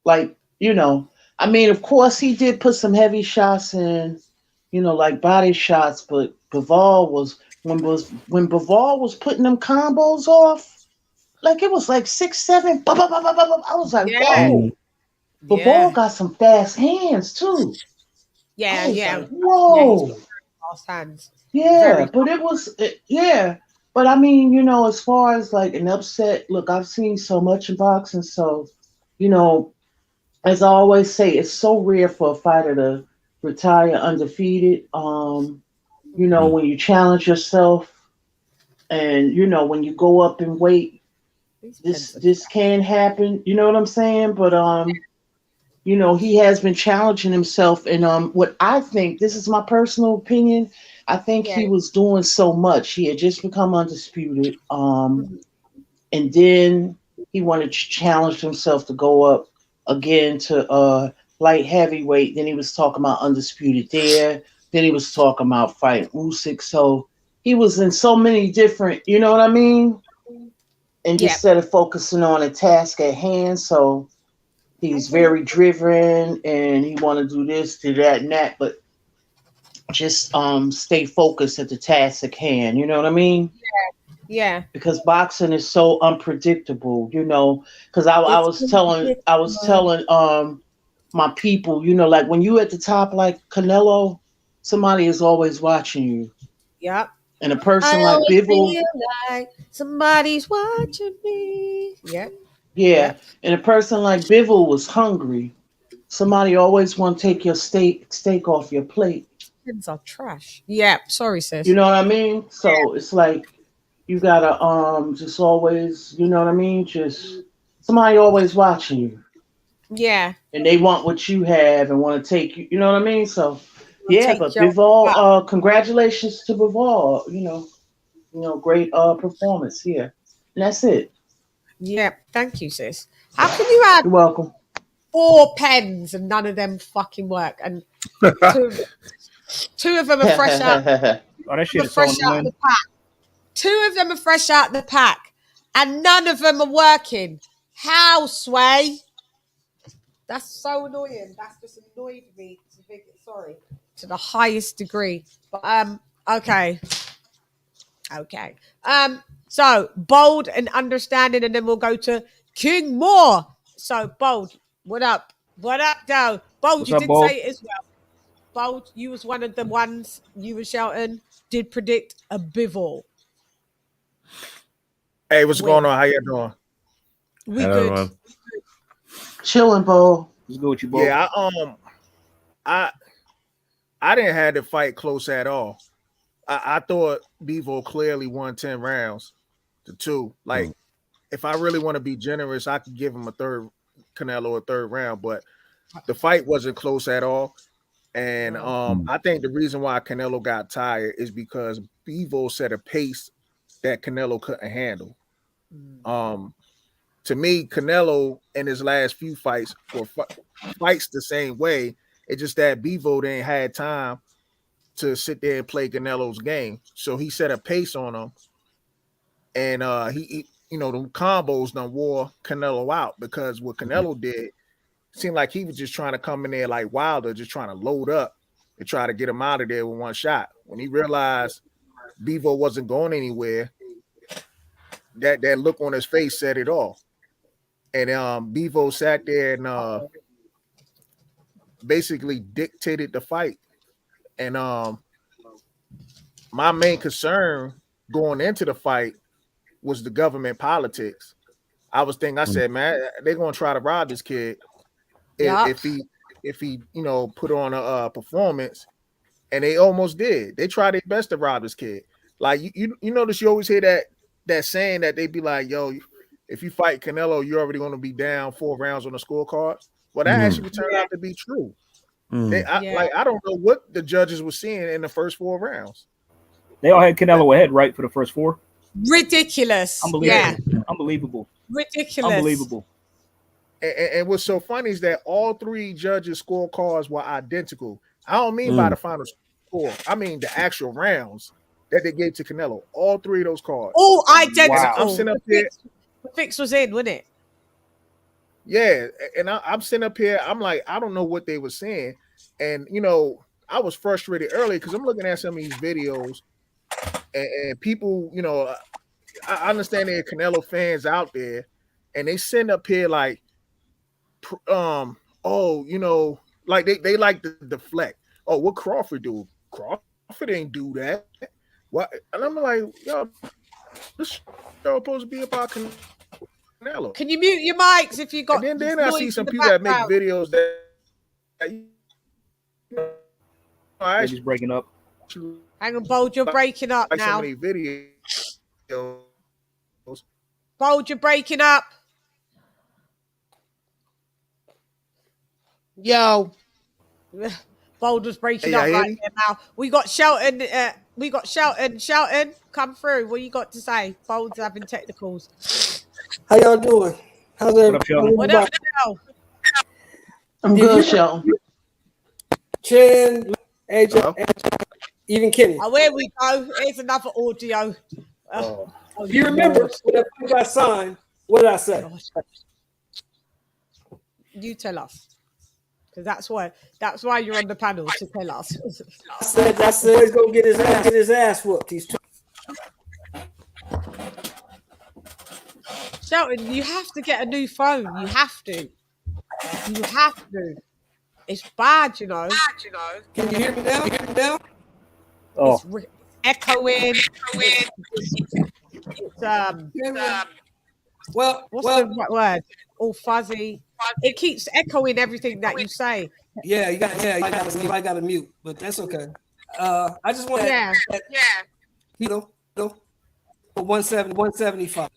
Speaker 6: like, you know. I mean, of course, he did put some heavy shots in, you know, like body shots, but Bivol was when Bivol was putting them combos off, like it was like 6, 7. I was like, whoa. Bivol got some fast hands too.
Speaker 3: Like,
Speaker 6: whoa.
Speaker 3: Fast hands.
Speaker 6: Yeah, but it was But I mean, you know, as far as like an upset, look, I've seen so much in boxing, so you know, as I always say, it's so rare for a fighter to retire undefeated. You know, when you challenge yourself and, you know, when you go up in weight, this can happen. You know what I'm saying? But, you know, he has been challenging himself. And what I think, this is my personal opinion, I think he was doing so much. He had just become undisputed. And then he wanted to challenge himself to go up again to light heavyweight. Then he was talking about undisputed there. Then he was talking about fighting Usyk. So he was in so many different, you know what I mean? And just instead of focusing on a task at hand, so he's very driven and he want to do this, do that, and that, but just stay focused at the task at hand. You know what I mean?
Speaker 3: Yeah.
Speaker 6: Because boxing is so unpredictable, you know. Because I was telling my people, you know, like when you at the top like Canelo, somebody is always watching you.
Speaker 3: Yep.
Speaker 6: And a person like Bivol,
Speaker 3: feel like somebody's watching me. Yep.
Speaker 6: Yeah. And a person like Bivol was hungry. Somebody always want to take your steak off your plate.
Speaker 3: Kids are trash. Yeah, sorry, sis.
Speaker 6: You know what I mean? So it's like you gotta just always, you know what I mean? Just somebody always watching you.
Speaker 3: Yeah.
Speaker 6: And they want what you have and want to take you, you know what I mean? So yeah, but Bivol, congratulations to Bivol, you know, great performance here. And that's it.
Speaker 3: Yeah, thank you, sis. How can you have
Speaker 6: You're welcome.
Speaker 3: 4 pens and none of them fucking work? And two of them are fresh out.
Speaker 5: Oh, that shit is so annoying.
Speaker 3: The pack. 2 of them are fresh out the pack, and none of them are working. How, Sway? That's so annoying. That's just annoyed me to the highest degree. But okay. So Bold and Understanding, and then we'll go to King Moore. So Bold, what up? What up, though? Bold,
Speaker 5: What's
Speaker 3: you
Speaker 5: up,
Speaker 3: did
Speaker 5: Bold?
Speaker 3: say it as well. Bold, you was one of the ones you were shouting did predict a Bivol.
Speaker 7: Hey, what's going on? How you doing?
Speaker 3: We good.
Speaker 6: Chilling, Bo.
Speaker 5: Let's go with you, Bo.
Speaker 7: Yeah, I didn't have the fight close at all. I thought Bivol clearly won 10 rounds to 2. Like, if I really want to be generous, I could give him Canelo a third round, but the fight wasn't close at all. And I think the reason why Canelo got tired is because Bivol set a pace that Canelo couldn't handle. To me, Canelo in his last few fights were fights the same way. It's just that Bivol didn't have time to sit there and play Canelo's game. So he set a pace on him. And he you know, the combos done wore Canelo out, because what Canelo did seemed like he was just trying to come in there like Wilder, just trying to load up and try to get him out of there with one shot. When he realized Bivol wasn't going anywhere, that look on his face said it all. And Bivol sat there and basically dictated the fight. And my main concern going into the fight was the government politics. I said, man, they're gonna try to rob this kid if he you know, put on a performance. And they almost did. They tried their best to rob this kid. Like you notice you always hear that saying that they be like, yo, if you fight Canelo, you're already going to be down 4 rounds on the scorecard. Well, that actually turned out to be true. I don't know what the judges were seeing in the first 4 rounds.
Speaker 5: They all had Canelo ahead, right, for the first 4?
Speaker 3: Ridiculous.
Speaker 5: Unbelievable. Yeah. Unbelievable.
Speaker 3: Ridiculous.
Speaker 5: Unbelievable.
Speaker 7: And what's so funny is that all 3 judges' scorecards were identical. I don't mean by the final score. I mean the actual rounds that they gave to Canelo. All 3 of those cards.
Speaker 3: All identical.
Speaker 7: Wow. I'm sitting up here.
Speaker 3: The fix was in, wasn't it?
Speaker 7: Yeah, and I'm sitting up here. I'm like, I don't know what they were saying. And, you know, I was frustrated early because I'm looking at some of these videos and people, you know, I understand there are Canelo fans out there and they send up here like, oh, you know, like they like to deflect. Oh, what Crawford do? Crawford ain't do that. What? And I'm like, yo, this show supposed to be about Canelo.
Speaker 3: Can you mute your mics if you got?
Speaker 7: And then I see some people that make videos that you know,
Speaker 5: He's breaking up.
Speaker 3: Hang on, Bold, you're breaking up
Speaker 7: like
Speaker 3: now.
Speaker 7: So many videos.
Speaker 3: Bold, you're breaking up.
Speaker 6: Yo.
Speaker 3: Bold was breaking up right there now. We got Shelton. Shelton, come through. What you got to say? Bold's having technicals.
Speaker 8: How y'all doing? How's everybody?
Speaker 3: What up, Shelton?
Speaker 6: I'm good, Shelton.
Speaker 8: Chan, AJ, Even Kenny.
Speaker 3: Oh, here we go. Here's another audio.
Speaker 8: You remember when that fight got signed? What did I say?
Speaker 3: Gosh. You tell us, because that's why you're on the panel, to tell us.
Speaker 8: I said he's gonna get his ass whooped. He's
Speaker 3: Shelton, you have to get a new phone. You have to. You have to. It's bad, you know.
Speaker 8: Can you hear me now?
Speaker 5: Oh,
Speaker 3: It's echoing.
Speaker 8: Well,
Speaker 3: what's the right word? All fuzzy. It keeps echoing everything that you say.
Speaker 8: Yeah, I got to mute, but that's okay. I just want to, you know, 175,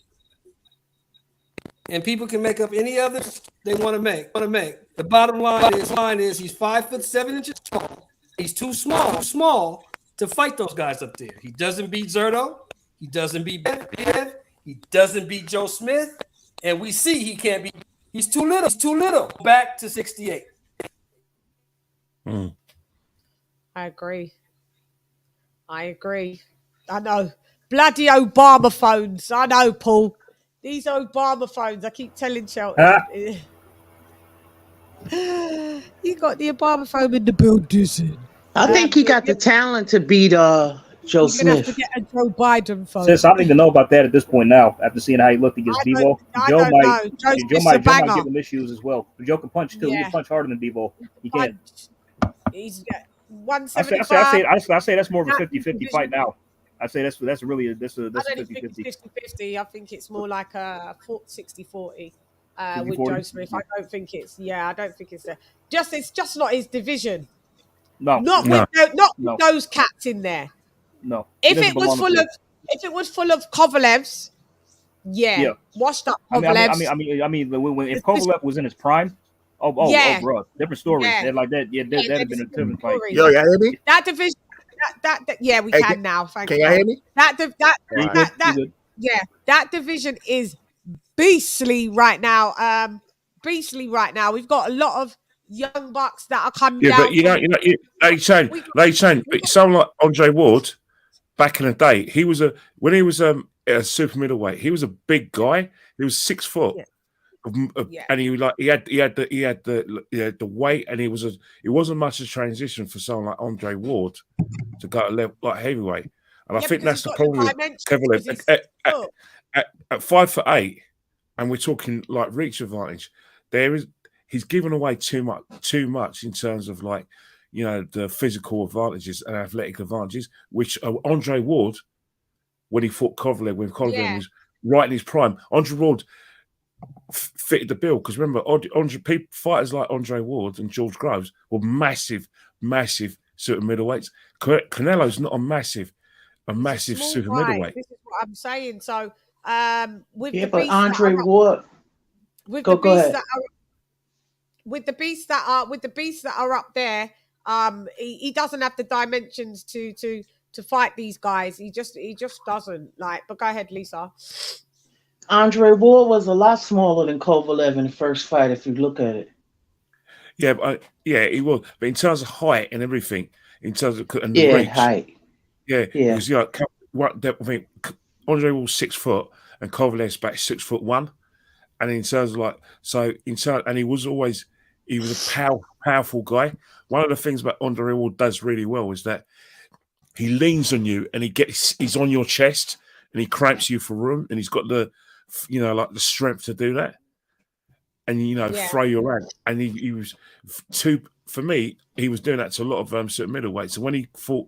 Speaker 8: and people can make up any others they want to make. The bottom line is he's 5'7" tall. He's too small to fight those guys up there. He doesn't beat Zerto. He doesn't beat Ben. He doesn't beat Joe Smith, and we see he can't beat. He's too little. Back to 68.
Speaker 3: I agree. I know. Bloody Obama phones. I know, Paul. These Obama phones. I keep telling Shelton. You got the Obama phone in the building.
Speaker 6: I think he got the talent to beat Joe Smith.
Speaker 3: Have to get a Joe Biden phone.
Speaker 5: Sis, I don't even know about that at this point now. After seeing how he looked against Bivol, Joe might give him issues as well. Joe can punch too. He can punch harder than Bivol. He can.
Speaker 3: He's 175.
Speaker 5: I say that's more of a 50-50 fight now. I say that's really a 50-50.
Speaker 3: I think it's more like a 60-40 with Joe Smith. I don't think it's it's just not his division. Not with those cats in there.
Speaker 5: No.
Speaker 3: If it was full of Kovalevs, washed up Kovalevs.
Speaker 5: I mean, if Kovalev was in his prime, bro, different story. Like that, that'd have been a different fight.
Speaker 7: Yo, y'all hear me?
Speaker 3: That division, we can now. Thank you.
Speaker 7: Can y'all hear me?
Speaker 3: That division is beastly right now. We've got a lot of young bucks that are coming down.
Speaker 4: But LadyChann, someone like Andre Ward back in the day, when he was a super middleweight, he was a big guy. He was 6 foot. And he had the weight, and it wasn't much of a transition for someone like Andre Ward to go to level like heavyweight. And I think that's the problem with Kovalev at 5'8", and we're talking like reach advantage. He's given away too much in terms of the physical advantages and athletic advantages, which Andre Ward, when he fought Kovalev, was right in his prime, Andre Ward fitted the bill, because remember, fighters like Andre Ward and George Groves were massive super middleweights. Canelo's not a massive super middleweight.
Speaker 3: This is what I'm saying. So
Speaker 6: but Andre Ward, with
Speaker 3: the beasts that are up there, he doesn't have the dimensions to fight these guys. He just doesn't. But go ahead, Lisa.
Speaker 6: Andre Ward was a lot smaller than Kovalev in the first fight, if you look at it.
Speaker 4: He was. But in terms of height and everything, in terms of the reach,
Speaker 6: height.
Speaker 4: Because I think Andre was 6 foot and Kovalev's about 6'1", and in terms of and he was a powerful guy. One of the things about Andre Ward does really well is that he leans on you and he's on your chest and he cramps you for room, and he's got the the strength to do that, and throw you around. And he was for me, he was doing that to a lot of certain middleweights. So when he fought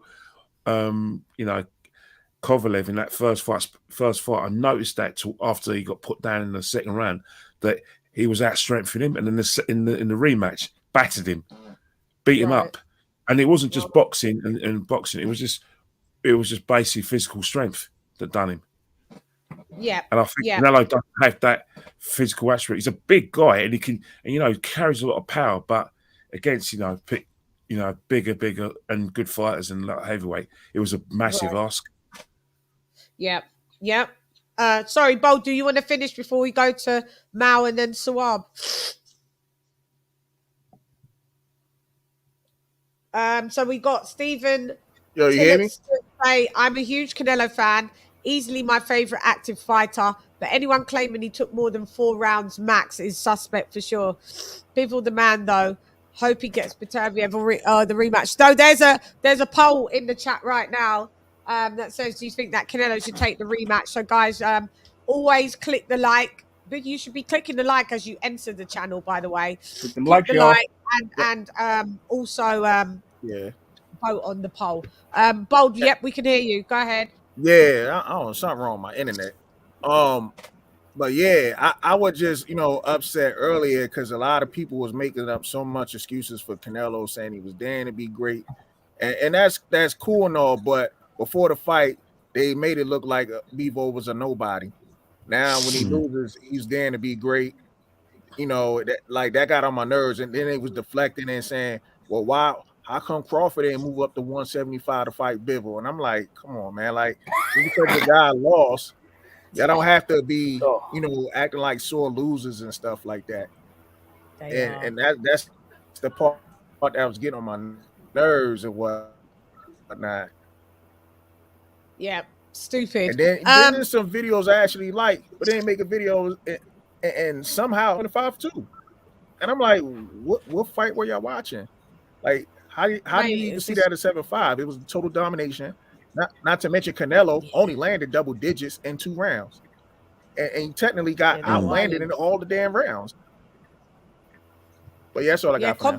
Speaker 4: Kovalev in that first fight, I noticed that after he got put down in the second round, that he was out-strengthening him, and then in the rematch, battered him, beat him up. And it wasn't just boxing and boxing; it was just basic physical strength that done him.
Speaker 3: Yeah,
Speaker 4: and I think Canelo doesn't have that physical aspect. He's a big guy, and he carries a lot of power, but against bigger and good fighters and heavyweight, it was a massive ask.
Speaker 3: Yeah. Sorry, Bo, do you want to finish before we go to Mao and then Suab? So we got Stephen
Speaker 7: Yo, you hear me?
Speaker 3: Say, I'm a huge Canelo fan. Easily my favorite active fighter. But anyone claiming he took more than 4 rounds max is suspect for sure. Bivol the man though. Hope he gets Batavia the rematch. So there's a poll in the chat right now that says, do you think that Canelo should take the rematch? So guys, always click the like. But you should be clicking the like as you enter the channel, by the way.
Speaker 5: Click them
Speaker 3: Click
Speaker 5: likes,
Speaker 3: the
Speaker 5: y'all.
Speaker 3: like and also
Speaker 7: Yeah.
Speaker 3: vote on the poll. Bold, yep, we can hear you. Go ahead.
Speaker 7: Yeah, I don't know, something wrong with my internet. But yeah, I was just, upset earlier because a lot of people was making up so much excuses for Canelo, saying he was damned to be great, and that's cool and all. But before the fight, they made it look like Bivol was a nobody. Now when he loses, he's damned to be great. That got on my nerves, and then it was deflecting and saying, "Well, why? How come Crawford didn't move up to 175 to fight Bivol?" And I'm like, "Come on, man! Like just because the guy lost." Y'all don't have to be, acting like sore losers and stuff like that. And that's the part that was getting on my nerves and whatnot.
Speaker 3: Yeah, stupid.
Speaker 7: And then there's some videos I actually like, but they didn't make a video and somehow in the 5-2. And I'm like, what fight were y'all watching? Like, how do you even see that at 7-5? It was total domination. Not to mention Canelo only landed double digits in 2 rounds. And he technically got outlanded in all the damn rounds. But yeah, that's all I got.
Speaker 3: So,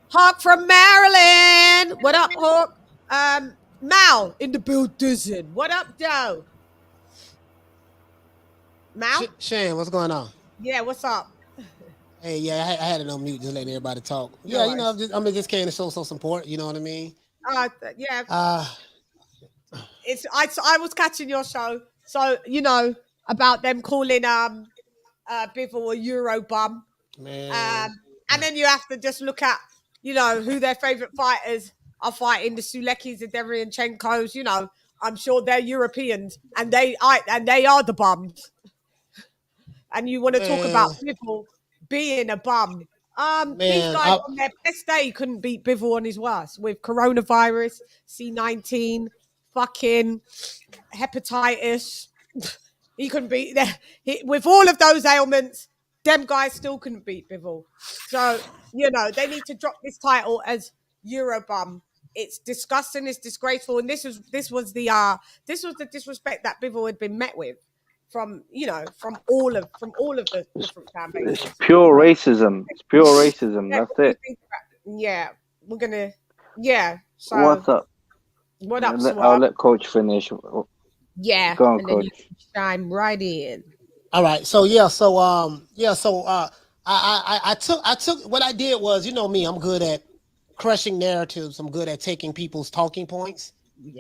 Speaker 3: Hawk from Maryland. What up, Hawk? Mal in the building. What up, Joe? Mal?
Speaker 9: Shan, what's going on?
Speaker 3: Yeah, what's up?
Speaker 9: Hey, yeah, I had it on mute, just letting everybody talk. Yeah, I'm just came to show some support. You know what I mean?
Speaker 3: Yeah. I was catching your show. So, about them calling Bivol a Euro bum.
Speaker 9: Man.
Speaker 3: And then you have to just look at, who their favorite fighters are fighting, the Sulekis, the Derevyanchenko's, I'm sure they're Europeans and they are the bums. And you want to talk about Bivol being a bum. These guys on their best day couldn't beat Bivol on his worst with coronavirus, C19, fucking hepatitis. He couldn't beat with all of those ailments. Them guys still couldn't beat Bivol. So they need to drop this title as Eurobum. It's disgusting. It's disgraceful. And this was the disrespect that Bivol had been met with from all of the different fan bases.
Speaker 10: It's pure racism. It's pure racism. That's it.
Speaker 3: Yeah, we're gonna. Yeah. So
Speaker 10: what's up?
Speaker 3: What up?
Speaker 10: I'll let Coach finish.
Speaker 3: Yeah.
Speaker 10: Go on,
Speaker 3: and
Speaker 10: Coach.
Speaker 3: then you can chime right in.
Speaker 9: All right. I took what I did was, me, I'm good at crushing narratives. I'm good at taking people's talking points,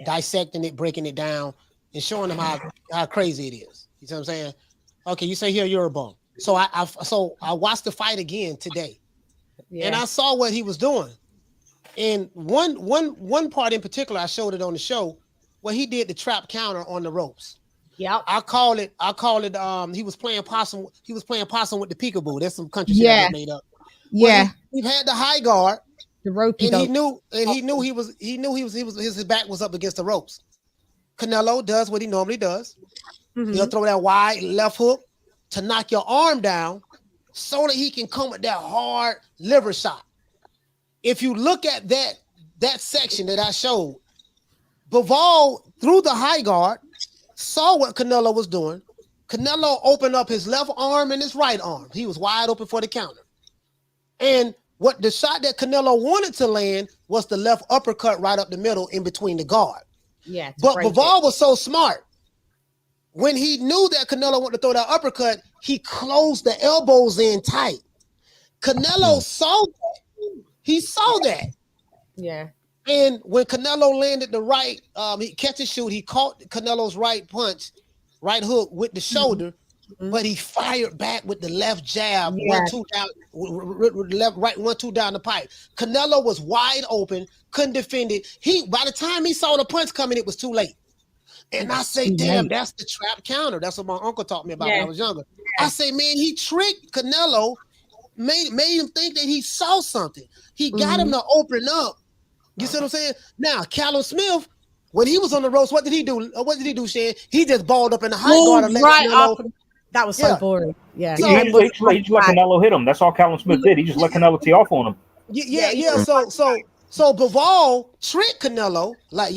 Speaker 9: dissecting it, breaking it down, and showing them how crazy it is. You see what I'm saying? Okay, you say here you're a bum. So I watched the fight again today, and I saw what he was doing. And one part in particular, I showed it on the show where he did the trap counter on the ropes.
Speaker 3: Yeah,
Speaker 9: I call it. He was playing possum. He was playing possum with the peekaboo. That's some country shit I made up.
Speaker 3: Yeah,
Speaker 9: he had the high guard,
Speaker 3: the rope,
Speaker 9: and he knew his back was up against the ropes. Canelo does what he normally does. Mm-hmm. He'll throw that wide left hook to knock your arm down, so that he can come with that hard liver shot. If you look at that section that I showed, Bivol threw the high guard, saw what Canelo was doing. Canelo opened up his left arm and his right arm. He was wide open for the counter. And what the shot that Canelo wanted to land was the left uppercut right up the middle in between the guard.
Speaker 3: Yeah.
Speaker 9: But Bivol was so smart. When he knew that Canelo wanted to throw that uppercut, he closed the elbows in tight. Canelo saw that. He saw that.
Speaker 3: Yeah.
Speaker 9: And when Canelo landed the right, he catch and shoot, he caught Canelo's right punch, right hook with the shoulder, but he fired back with the left jab, 1-2 down, left, right, 1-2 down the pipe. Canelo was wide open, couldn't defend it. By the time he saw the punch coming, it was too late. And I say, damn, that's the trap counter. That's what my uncle taught me about when I was younger. I say, man, he tricked Canelo, made him think that he saw something. He got him to open up You see what I'm saying? Now, Callum Smith, when he was on the ropes, what did he do? What did he do, Shan? He just balled up in the high guard and let Canelo.
Speaker 3: That was so boring. Yeah.
Speaker 5: He just let Canelo hit him. That's all Callum Smith did. He just let Canelo tee off on him.
Speaker 9: Yeah. So Bivol tricked Canelo. Like,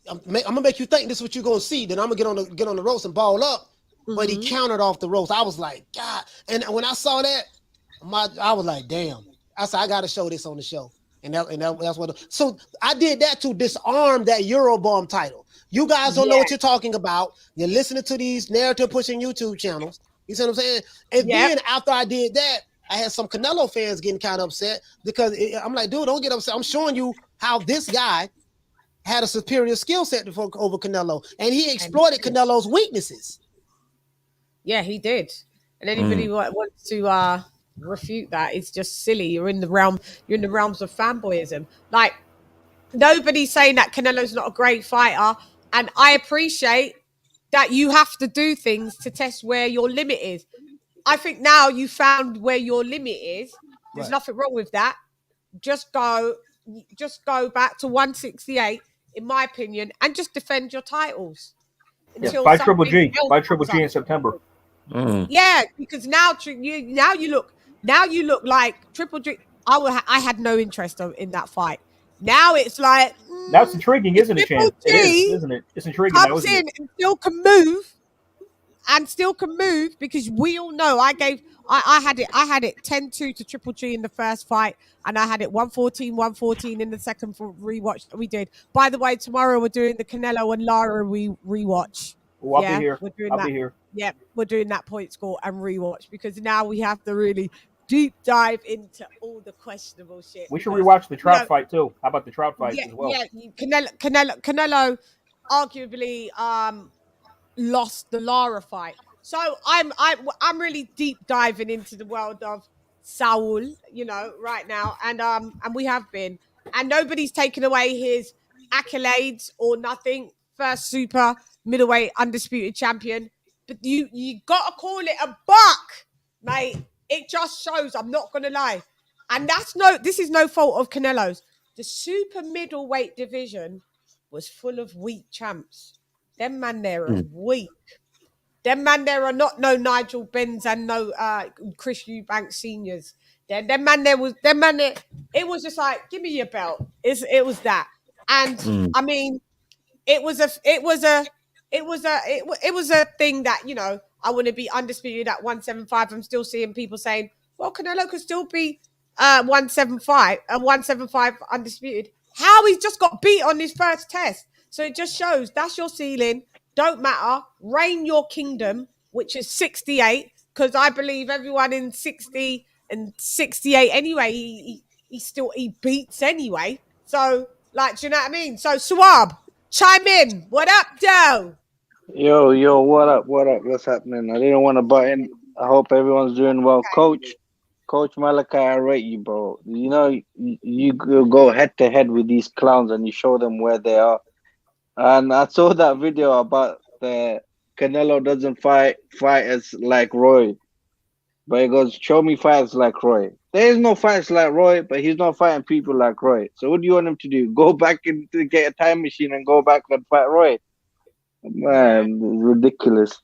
Speaker 9: I'm gonna make you think this is what you're gonna see. Then I'm gonna get on the ropes and ball up. But he countered off the ropes. I was like, God. And when I saw that, I was like, damn. I said, I gotta show this on the show. And that's what. So I did that to disarm that Eurobomb title. You guys don't know what you're talking about. You're listening to these narrative pushing YouTube channels. You see what I'm saying? And then after I did that, I had some Canelo fans getting kind of upset because I'm like, dude, don't get upset. I'm showing you how this guy had a superior skill set over Canelo, and he exploited Canelo's weaknesses.
Speaker 3: Yeah, he did. And anybody who wants to refute that, it's just silly. You're in the realms of fanboyism. Like, nobody's saying that Canelo's not a great fighter, and I appreciate that you have to do things to test where your limit is. I think now you found where your limit is. There's nothing wrong with that. Just go back to 168, in my opinion, and just defend your titles.
Speaker 5: By Triple G in September.
Speaker 3: Yeah, because now you look like Triple G. I had no interest in that fight. Now it's like
Speaker 5: now it's intriguing, isn't it, Chan? It is, isn't it? It's intriguing now, isn't it?
Speaker 3: And still can move because we all know I had it 10-2 to Triple G in the first fight, and I had it 114 in the second for rewatch that we did. By the way, tomorrow we're doing the Canelo and Lara rewatch.
Speaker 5: Well, I'll be here. I'll be here.
Speaker 3: Yeah, we're doing that point score and rewatch because now we have to really deep dive into all the questionable shit.
Speaker 5: We should rewatch the Trout fight too. How about the Trout fight as well?
Speaker 3: Yeah, Canelo arguably lost the Lara fight. So I'm really deep diving into the world of Saul, right now, and we have been, and nobody's taken away his accolades or nothing. First super middleweight undisputed champion, but you gotta call it a buck, mate. It just shows. I'm not gonna lie, and this is no fault of Canelo's. The super middleweight division was full of weak champs. Them man there are weak. Them man there are not no Nigel Benz and no Chris Eubanks seniors. Them man there. It was just like, give me your belt. It was that, and I mean, it was a thing that, I want to be undisputed at 175. I'm still seeing people saying, well, Canelo could still be 175 undisputed. How he's just got beat on his first test. So it just shows that's your ceiling. Don't matter. Reign your kingdom, which is 68, because I believe everyone in 60 and 68 anyway, he beats anyway. So, like, do you know what I mean? So, Swab, chime in. What up, Joe?
Speaker 10: Yo, what up? What's happening? I didn't want to butt in. I hope everyone's doing well. Okay. Coach Malachi, I rate you, bro. You go head to head with these clowns and you show them where they are. And I saw that video about the Canelo doesn't fight as like Roy. But he goes, show me fights like Roy. There is no fights like Roy, but he's not fighting people like Roy. So what do you want him to do? Go back and get a time machine and go back and fight Roy? Man, ridiculous.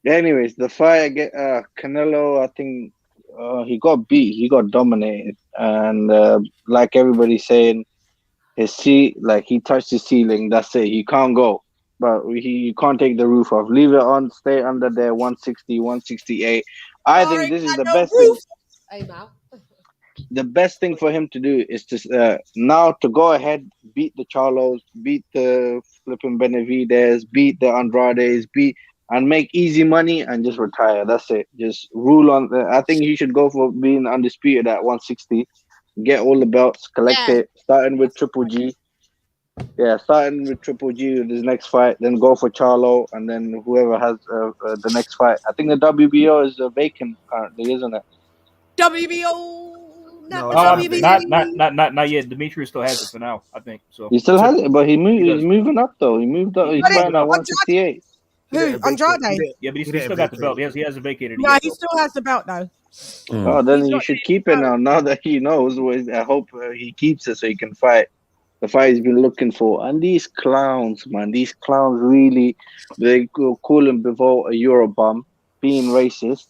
Speaker 10: Anyways, the fight against Canelo, I think he got beat. He got dominated. And like everybody's saying, he touched the ceiling. That's it. He can't go. But you can't take the roof off. Leave it on. Stay under there. 160, 168. I think this is the best thing. The best thing for him to do is to now to go ahead, beat the Charlos, beat the flipping Benavides, beat the Andrades, and make easy money and just retire. That's it. Just rule on. I think he should go for being undisputed at 160. Get all the belts, collect it, starting with Triple G. Yeah, starting with Triple G with his next fight, then go for Charlo, and then whoever has the next fight. I think the WBO is vacant currently, isn't it?
Speaker 3: WBO.
Speaker 5: Not yet. Demetrius still has it for now, I think. So
Speaker 10: he still has it, but he's moving up though. He moved up. He's fighting at 168.
Speaker 3: Who? Andrade?
Speaker 5: Yeah, but he still got the belt. He hasn't vacated it.
Speaker 3: No, he still has the belt though.
Speaker 10: Oh, then you should keep it now. Now that he knows, I hope he keeps it so he can fight the fight he's been looking for. And these clowns, man, these clowns really, they call him Bivol a Eurobum, being racist.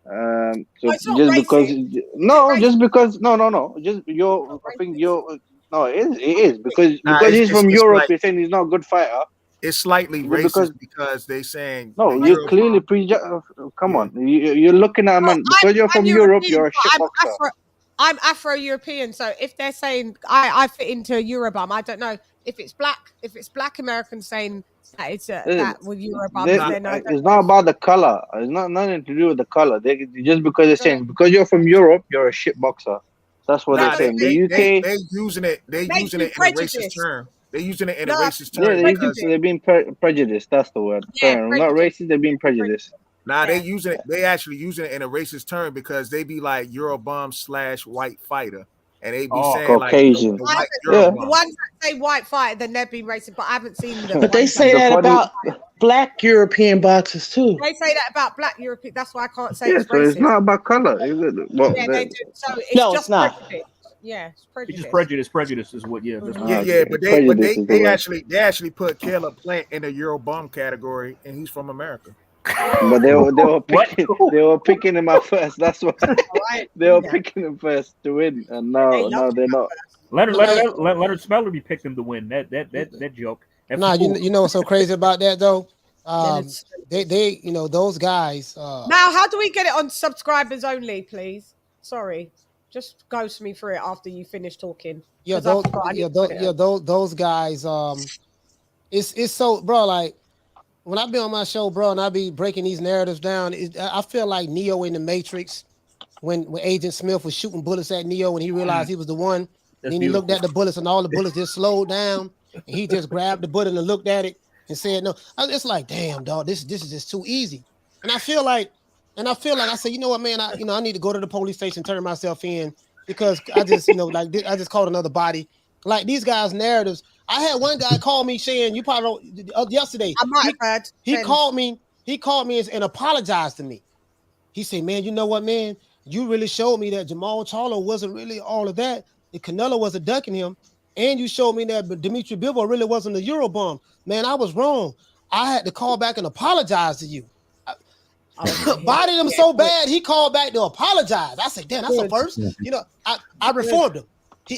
Speaker 10: So
Speaker 3: it's not
Speaker 10: just because
Speaker 3: racist.
Speaker 10: no,
Speaker 3: It's
Speaker 10: just because no, just you're. I think you're. No, it is because
Speaker 7: Nah,
Speaker 10: he's from
Speaker 7: it's
Speaker 10: Europe.
Speaker 7: like
Speaker 10: You're saying he's not a good fighter.
Speaker 7: it's slightly
Speaker 10: Yeah, because
Speaker 7: racist because they saying
Speaker 10: no,
Speaker 7: the
Speaker 10: you're
Speaker 7: Euro.
Speaker 10: clearly come
Speaker 7: Yeah.
Speaker 10: on, you're looking at a
Speaker 3: Well,
Speaker 10: man because you're
Speaker 3: I'm
Speaker 10: from Europe.
Speaker 3: European,
Speaker 10: You're a
Speaker 3: but
Speaker 10: shit boxer.
Speaker 3: I'm Afro-European. So if they're saying I fit into Eurobum, I don't know if it's black Americans saying that it's that with Eurobums, then I don't
Speaker 10: It's
Speaker 3: know.
Speaker 10: not about the color. It's not nothing to do with the color. They just because they're saying because you're from Europe, you're a shit boxer. That's what they're
Speaker 7: Nah,
Speaker 10: saying.
Speaker 3: Basically,
Speaker 10: The UK,
Speaker 7: they using it. They
Speaker 3: makes
Speaker 7: using
Speaker 3: you
Speaker 7: it in a racist
Speaker 3: prejudiced.
Speaker 7: term. They're using it in a
Speaker 3: No,
Speaker 7: racist
Speaker 10: yeah,
Speaker 7: term because
Speaker 10: they're being prejudiced. That's the word.
Speaker 3: yeah,
Speaker 10: Fair enough. Not
Speaker 3: prejudice.
Speaker 10: racist. They're being prejudiced.
Speaker 7: nah, they
Speaker 3: Yeah.
Speaker 7: using it. They actually using it in a racist term because they be like Eurobum / white fighter, and they be saying like
Speaker 10: Caucasian.
Speaker 7: the
Speaker 3: I
Speaker 7: white
Speaker 10: Yeah.
Speaker 3: the
Speaker 7: Eurobum.
Speaker 3: ones that say white fight, then they're being racist, but I haven't seen the
Speaker 6: But they
Speaker 3: ones that
Speaker 6: say
Speaker 10: The
Speaker 6: that
Speaker 10: funny,
Speaker 6: about black European boxers too.
Speaker 3: they say that about black European. That's why I can't say
Speaker 10: yeah.
Speaker 3: it's
Speaker 10: So it's
Speaker 3: racist.
Speaker 10: not about color. Is it? Well,
Speaker 3: Yeah, they do. So it's
Speaker 6: No,
Speaker 3: just
Speaker 6: it's not.
Speaker 3: prejudice. Yeah, it's
Speaker 5: It's just
Speaker 3: prejudice.
Speaker 5: prejudice is what. Yeah, that's what.
Speaker 7: Yeah,
Speaker 10: okay.
Speaker 7: but
Speaker 10: Prejudice is the
Speaker 7: they
Speaker 10: word.
Speaker 7: actually put Caleb Plant in the Eurobum category, and he's from America.
Speaker 10: But they were
Speaker 5: What?
Speaker 10: picking him up first. That's why
Speaker 3: All right.
Speaker 10: they were
Speaker 3: Yeah.
Speaker 10: picking him first to win, and
Speaker 3: They
Speaker 10: now
Speaker 3: love
Speaker 10: they're
Speaker 3: him.
Speaker 10: not.
Speaker 5: Leonard Smeller be picked him to win. That joke. That
Speaker 9: Nah,
Speaker 5: fool.
Speaker 9: you know what's so crazy about that though?
Speaker 3: Then it's-
Speaker 9: They those guys.
Speaker 3: Now, how do we get it on subscribers only, please? Sorry, just ghost me through it after you finish talking.
Speaker 9: Yeah,
Speaker 3: 'Cause I
Speaker 9: those,
Speaker 3: forgot I need to put it up.
Speaker 9: those guys. It's so, bro. Like when I be on my show, bro, and I be breaking these narratives down. I feel like Neo in the Matrix when Agent Smith was shooting bullets at Neo and he realized he was the one.
Speaker 5: That's
Speaker 9: Then he looked at
Speaker 5: beautiful.
Speaker 9: the bullets and all the bullets just slowed down, and he just grabbed the bullet and looked at it and said, "No." It's like, damn, dog, this is just too easy. And I feel like I said, you know what, man, I need to go to the police station, turn myself in because I just, I just caught another body. Like these guys' narratives. I had one guy call me saying, you probably don't, yesterday.
Speaker 3: I might have heard.
Speaker 9: He
Speaker 3: Then-
Speaker 9: called me and apologized to me. He said, man, you know what, man? You really showed me that Jamal Charlo wasn't really all of that. The Canelo wasn't ducking him. And you showed me that Dimitri Bivol really wasn't a Eurobomb. Man, I was wrong. I had to call back and apologize to you. Bodied him so bad, he called back to apologize. I said, damn, that's a first. I reformed him.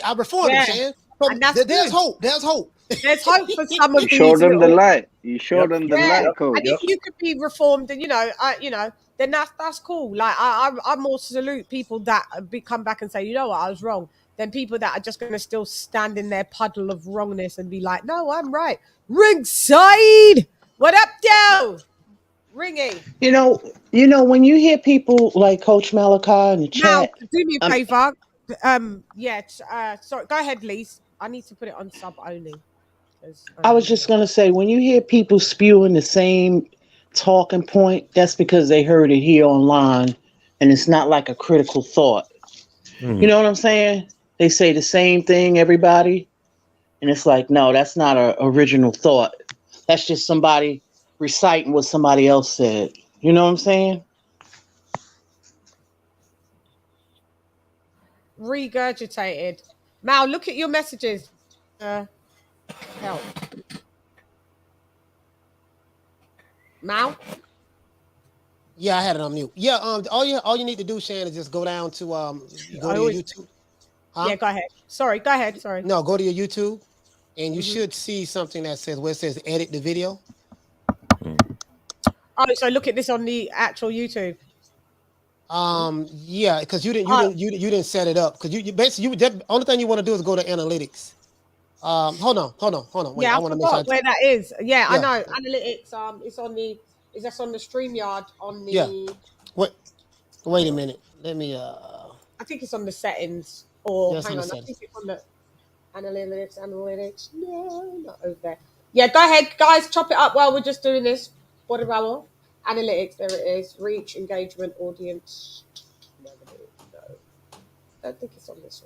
Speaker 9: I reformed him, Shan. So
Speaker 3: And that's
Speaker 9: there's
Speaker 3: good.
Speaker 9: hope. There's hope.
Speaker 3: There's hope for some of
Speaker 10: You
Speaker 3: these.
Speaker 10: showed them the
Speaker 3: little-
Speaker 10: light. You showed them the
Speaker 3: Yeah,
Speaker 10: light, coach.
Speaker 3: and if you could be reformed, and then that's cool. Like I more salute people that come back and say, you know what, I was wrong, than people that are just going to still stand in their puddle of wrongness and be like, no, I'm right. Ringside, what up, Joe? Ringy.
Speaker 6: You know, when you hear people like Coach Malachi in the
Speaker 3: Now,
Speaker 6: chat,
Speaker 3: do me a favor. Sorry, go ahead, Lise. I need to put it on sub only.
Speaker 6: I was just gonna say, when you hear people spewing the same talking point, that's because they heard it here online, and it's not like a critical thought. You know what I'm saying? They say the same thing, everybody, and it's like, no, that's not an original thought. That's just somebody reciting what somebody else said. You know what I'm saying?
Speaker 3: Regurgitated. Mal, look at your messages. Help. Mal?
Speaker 9: Yeah, I had it on mute. Yeah, all you need to do, Shan, is just go down to go to your YouTube. Huh?
Speaker 3: Yeah, go ahead. Sorry, go ahead. Sorry.
Speaker 9: No, go to your YouTube, and you should see something that says where it says edit the video.
Speaker 3: Oh, so look at this on the actual YouTube.
Speaker 9: Yeah, because you didn't set it up because you basically the only thing you want to do is go to analytics. Hold on. Wait,
Speaker 3: Yeah, I
Speaker 9: want to
Speaker 3: forgot where that is. Yeah, I
Speaker 9: Yeah.
Speaker 3: know. Analytics. Is that on the StreamYard on the?
Speaker 9: Yeah. Wait a minute. Let me.
Speaker 3: I think it's on the settings. Or
Speaker 9: Yes,
Speaker 3: hang
Speaker 9: on
Speaker 3: on,
Speaker 9: the
Speaker 3: I think it's on the analytics. No, not over there. Yeah, go ahead, guys. Chop it up while we're just doing this. What about analytics? There it is. Reach, engagement, audience. No, I don't think it's on this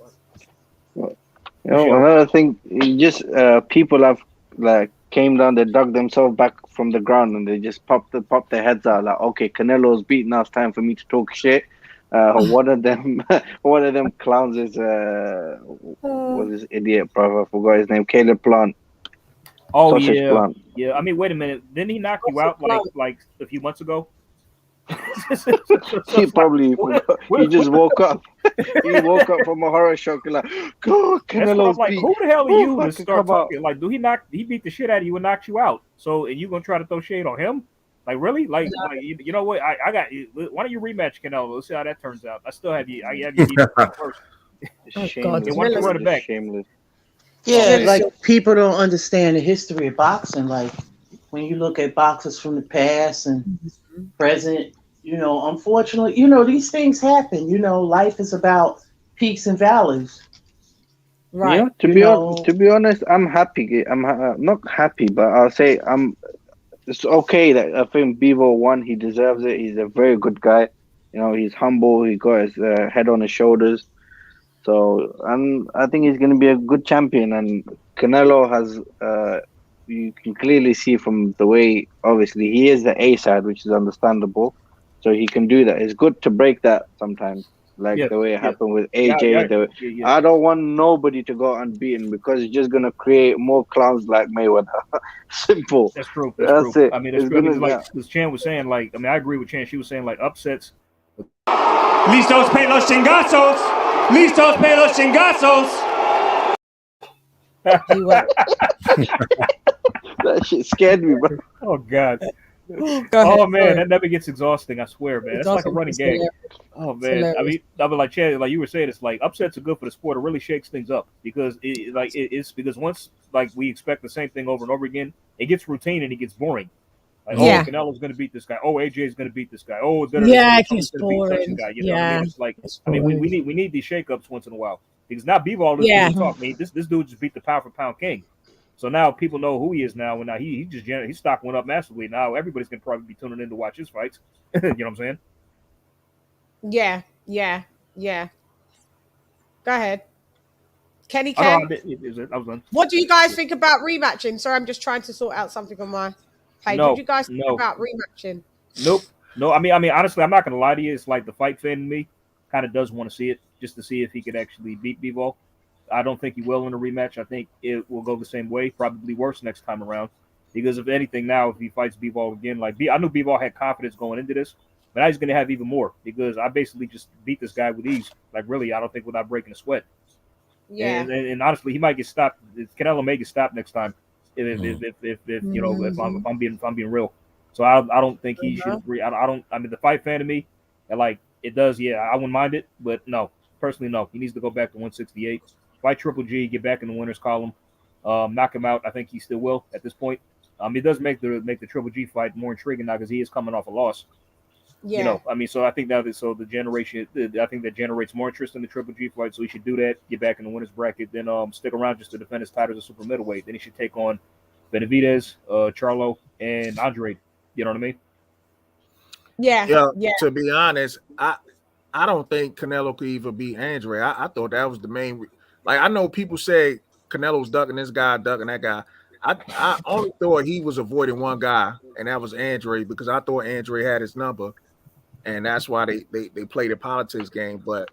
Speaker 3: one.
Speaker 10: Another thing, people have came down, they dug themselves back from the ground, and they just popped their heads out like, okay, Canelo's beat, now it's time for me to talk shit. One of them, one of them clowns is was this idiot, brother? I forgot his name. Caleb Plant.
Speaker 5: Oh
Speaker 10: Sausage
Speaker 5: yeah,
Speaker 10: Plant.
Speaker 5: yeah. I mean, wait a minute. Didn't he knock you out like a few months ago? So
Speaker 10: He
Speaker 5: it's like,
Speaker 10: probably forgot. He just woke up. He woke up from a horror shock and like, God,
Speaker 5: that's what I'm
Speaker 10: Canelo's
Speaker 5: like.
Speaker 10: beat.
Speaker 5: Who the hell are
Speaker 10: Who
Speaker 5: you to
Speaker 10: fucking
Speaker 5: start
Speaker 10: come out?
Speaker 5: talking? Like, he beat the shit out of you and knocked you out. So, and you gonna try to throw shade on him? Like, really? Like you know what? I got you. Why don't you rematch Canelo? Let's see how that turns out. I still have you. I have you beat him first.
Speaker 10: Shameless.
Speaker 5: Why don't you run it back?
Speaker 10: Shameless.
Speaker 6: Yeah, like people don't understand the history of boxing. Like when you look at boxers from the past and present, you know, unfortunately, you know, these things happen. You know, life is about peaks and valleys.
Speaker 3: Right.
Speaker 10: You know, to be honest, I'm happy. I'm not happy, but I'll say it's okay that I think Bivol won. He deserves it. He's a very good guy. You know, he's humble. He got his head on his shoulders. So I think he's going to be a good champion. And Canelo has, you can clearly see from the way, obviously, he is the A side, which is understandable. So he can do that. It's good to break that sometimes, like the way it happened with AJ. I don't want nobody to go unbeaten because it's just going to create more clowns like Mayweather. Simple.
Speaker 5: That's true.
Speaker 10: That's
Speaker 5: true.
Speaker 10: it.
Speaker 5: I mean, it's true. I mean, like as Chan was saying, like I mean, I agree with Chan. She was saying like upsets.
Speaker 2: Listos pe los chingazos. Listos pe los chingazos.
Speaker 10: That shit scared me, bro.
Speaker 5: Oh God. Oh man, that never gets exhausting. I swear, man. It's like a running gag. Oh man, I mean, like Chad, like you were saying, it's like upsets are good for the sport. It really shakes things up because it's because once like we expect the same thing over and over again, it gets routine and it gets boring. Like, oh, Canelo's going to beat this guy. Oh, AJ is going to beat this guy. Oh,
Speaker 3: it gets boring.
Speaker 5: Guy. You know what I mean? It's like I mean, we need these shakeups once in a while because now Bivol is talk. I mean, this dude just beat the pound for pound king. So now people know who he is now, and now his stock went up massively. Now everybody's gonna probably be tuning in to watch his fights. You know what I'm saying?
Speaker 3: Yeah. Go ahead, Kenny.
Speaker 5: I was done.
Speaker 3: What do you guys think about rematching? Sorry, I'm just trying to sort out something on my page. What do you guys think about rematching?
Speaker 5: Nope. No, I mean, honestly, I'm not gonna lie to you. It's like the fight fan in me kind of does want to see it, just to see if he could actually beat Bivol. I don't think he will in a rematch. I think it will go the same way, probably worse next time around. Because if anything, now if he fights Bivol again, like I knew Bivol had confidence going into this, but now he's going to have even more because I basically just beat this guy with ease. Like really, I don't think without breaking a sweat.
Speaker 3: Yeah.
Speaker 5: And honestly, he might get stopped. Canelo may get stopped next time. If you know if I'm being real. So I don't think he should. I mean, the fight fan of me, and like it does. Yeah, I wouldn't mind it, but no, personally, no. He needs to go back to 168. Fight Triple G, get back in the winners column, knock him out. I think he still will at this point. It does make the Triple G fight more intriguing now because he is coming off a loss.
Speaker 3: Yeah.
Speaker 5: You know, I mean, so I think the generation, I think that generates more interest in the Triple G fight. So he should do that, get back in the winners bracket, then stick around just to defend his title as a super middleweight. Then he should take on Benavidez, Charlo, and Andre. You know what I mean?
Speaker 3: Yeah.
Speaker 7: To be honest, I don't think Canelo could even beat Andre. I thought that was the main. Like I know people say Canelo's ducking this guy, ducking that guy. I only thought he was avoiding one guy, and that was Andre, because I thought Andre had his number, and that's why they played a politics game. But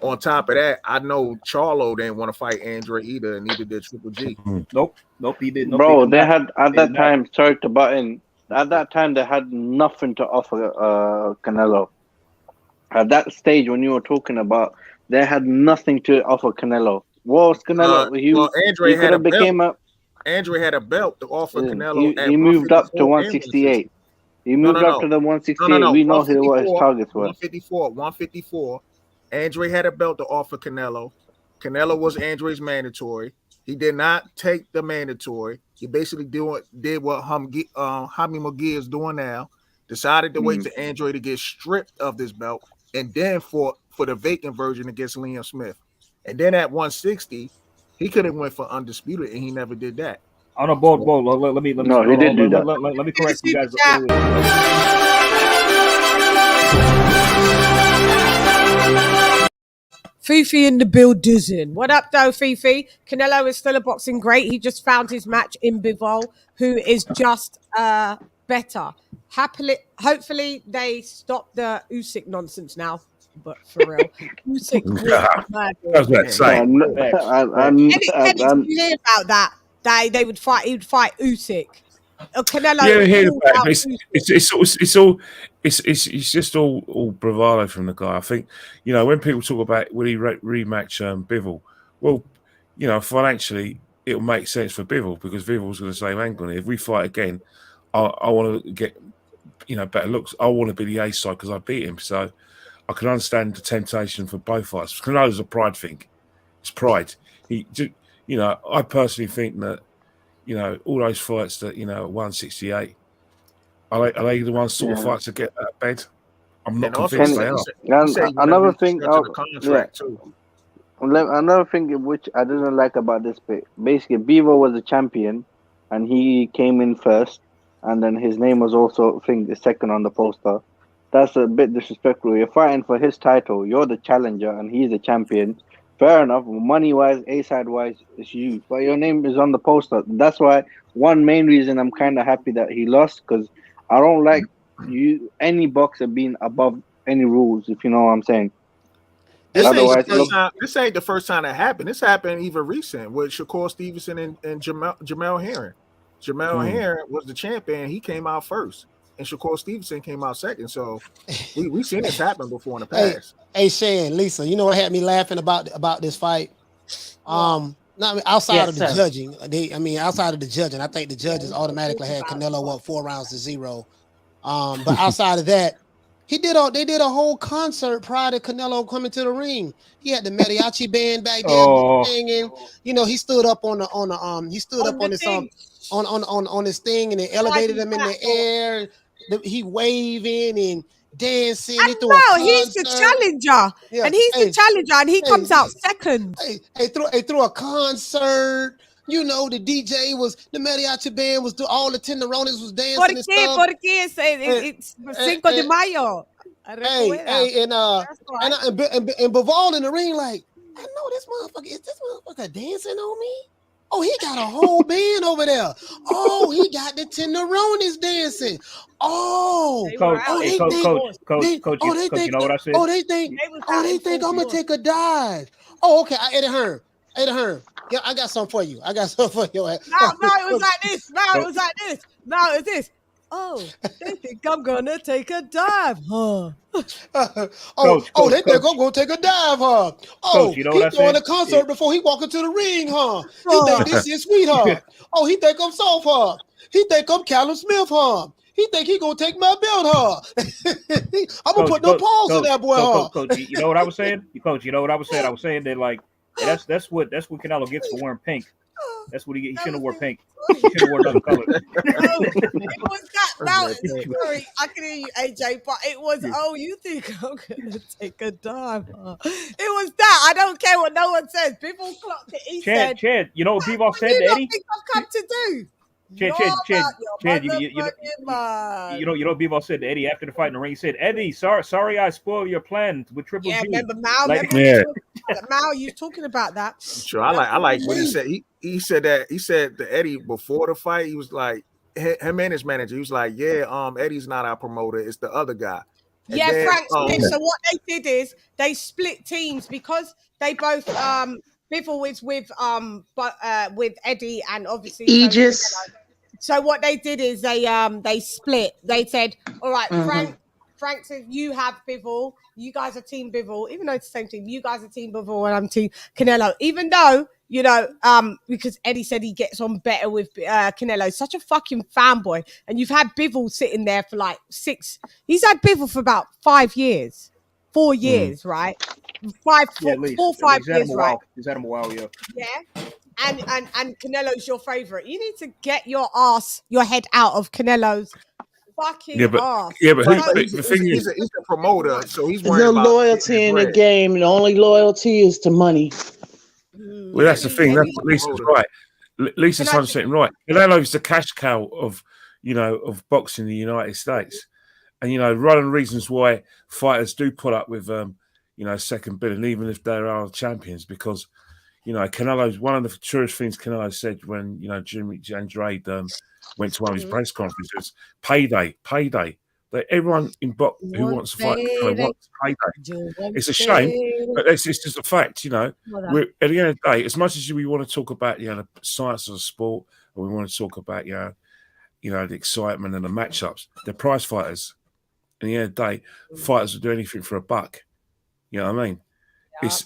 Speaker 7: on top of that, I know Charlo didn't want to fight Andre either, and neither did Triple G.
Speaker 5: Nope, he didn't.
Speaker 10: Bro, they had at that time. Sorry to butt in. At that time, they had nothing to offer Canelo. At that stage, when you were talking about, they had nothing to offer Canelo. What was Canelo?
Speaker 7: Andre had a belt. Andre had a belt to offer Canelo.
Speaker 10: He moved up to 168. He moved up to the 168.
Speaker 7: No.
Speaker 10: We know what his targets were.
Speaker 7: 154. Andre had a belt to offer Canelo. Canelo was Andre's mandatory. He did not take the mandatory. He basically did what Hamid McGee is doing now. Decided to wait to Andre to get stripped of this belt, and then for the vacant version against Liam Smith. And then at 160, he could have went for undisputed, and he never did that.
Speaker 5: Oh no, Bo. Let me.
Speaker 10: No, he did do that.
Speaker 5: Let me correct you guys.
Speaker 3: Fifi in the building. What up, though, Fifi? Canelo is still a boxing great. He just found his match in Bivol, who is just better. Hopefully, they stop the Usyk nonsense now. but for real, Usyk was mad.
Speaker 4: I was about to say.
Speaker 3: Did you hear about that? They would fight. He would fight Usyk. Canelo.
Speaker 4: Yeah, I hear
Speaker 3: pulled
Speaker 4: about
Speaker 3: out
Speaker 4: it. It's just all bravado from the guy. I think, you know, when people talk about will he rematch Bivol, well, you know, financially it'll make sense for Bivol because Bivol's going to say, hang on, if we fight again, I want to get, you know, better looks. I want to be the A side because I beat him. So I can understand the temptation for both fights. Canelo's a pride thing. It's pride. You know, I personally think that, you know, all those fights that, you know, at 168, are they the ones sort of fights to get that bed? I'm not convinced they are.
Speaker 10: Another thing, another thing which I didn't like about this bit, basically, Bivol was a champion, and he came in first, and then his name was also, I think, the second on the poster. That's a bit disrespectful. You're fighting for his title. You're the challenger, and he's the champion. Fair enough. Money-wise, A-side-wise, it's you. But your name is on the poster. That's why one main reason I'm kind of happy that he lost, because I don't like any boxer being above any rules, if you know what I'm saying.
Speaker 7: This ain't the first time that happened. This happened even recent with Shakur Stevenson and Jamel Herring. Jamel Herring was the champion. He came out first. And Shakur Stevenson came out second. So we've seen this happen before in the past.
Speaker 9: Hey, Shan, Lisa, you know what had me laughing about this fight? Outside of the judging, outside of the judging, I think the judges automatically had Canelo up 4 rounds to 0. But outside of that, they did a whole concert prior to Canelo coming to the ring. He had the mariachi band back there singing. You know, he stood up on this thing and they elevated him in the air. He waving and dancing.
Speaker 3: He's the challenger, and he's the challenger, and he comes out second.
Speaker 9: Threw a concert. You know, the DJ was the mariachi band was all the tenderones was dancing and stuff.
Speaker 3: Porque it's Cinco de Mayo.
Speaker 9: And Bivol in the ring like, I know this motherfucker. Is this motherfucker dancing on me? Oh, he got a whole band over there. Oh, he got the tenderones dancing. Oh,
Speaker 5: Coach, you know what I said?
Speaker 9: They think I'm gonna take a dive. Oh, okay. Eddie Hearn. Yeah, I got something for you. No, it
Speaker 3: was like this. No, it's this. Oh, they think I'm gonna take a dive, huh?
Speaker 9: They think I'm gonna take a dive, huh? Oh,
Speaker 5: Coach, you know what I
Speaker 9: he's doing
Speaker 5: said?
Speaker 9: a concert before he walk into the ring, huh? He think this is sweetheart. Oh, he think I'm soft, huh? He think I'm Callum Smith, huh? He think he gonna take my belt, huh? I'm gonna put no pause in that boy, huh?
Speaker 5: Coach, you know what I was saying? Coach, you know what I was saying? I was saying that like that's what Canelo gets for wearing pink. That's what he shouldn't have worn pink. He should have worn another color.
Speaker 3: It was that. Sorry, I can hear you, AJ, but it was, you think I'm gonna take a dive? It was that. I don't care what no one says. People clocked it. He said,
Speaker 5: Chad, you know what Bivol said to Eddie?
Speaker 3: Think I've come to do?
Speaker 5: Chad, you know what Bivol said to Eddie after the fight in the ring? He said, Eddie, sorry I spoiled your plan with Triple G.
Speaker 3: Remember Mal? Mal, you talking about that?
Speaker 7: Sure, I like what he said. He said to Eddie before the fight, he was like, him and his manager, he was like, Eddie's not our promoter, it's the other guy. And then,
Speaker 3: Frank Smith. So what they did is they split teams because they both Bivol is with Eddie and obviously
Speaker 6: Aegis.
Speaker 3: So what they did is they split. They said, all right, Frank says you have Bivol, you guys are team Bivol, even though it's the same team, you guys are team Bivol and I'm team Canelo. Even though, you know, because Eddie said he gets on better with Canelo, such a fucking fanboy. And you've had Bivol sitting there for like he's had Bivol for about 5 years. 4 years, right? 5 years, right?
Speaker 5: He's had him a while, yeah.
Speaker 3: Yeah. And Canelo's your favorite. You need to get your head out of Canelo's fucking ass.
Speaker 7: Yeah, but the thing is, he's a promoter, so he's worried about
Speaker 6: loyalty in the game. The only loyalty is to money.
Speaker 4: Well, that's the thing. That's what Lisa's right. Lisa's something right. Canelo's the cash cow of boxing in the United States. And, one of the reasons why fighters do put up with, second bidding, even if they are champions, because, Canelo's one of the truest things Canelo said when, Jimmy Andrade went to one of his press conferences, payday. They That everyone in box who wants to fight Canelo wants payday. It's a shame, but it's just a fact. You know, we're at the end of the day, as much as we want to talk about the science of the sport, and we want to talk about the excitement and the matchups, they're prize fighters. At the end of the day, fighters will do anything for a buck. You know what I mean? It's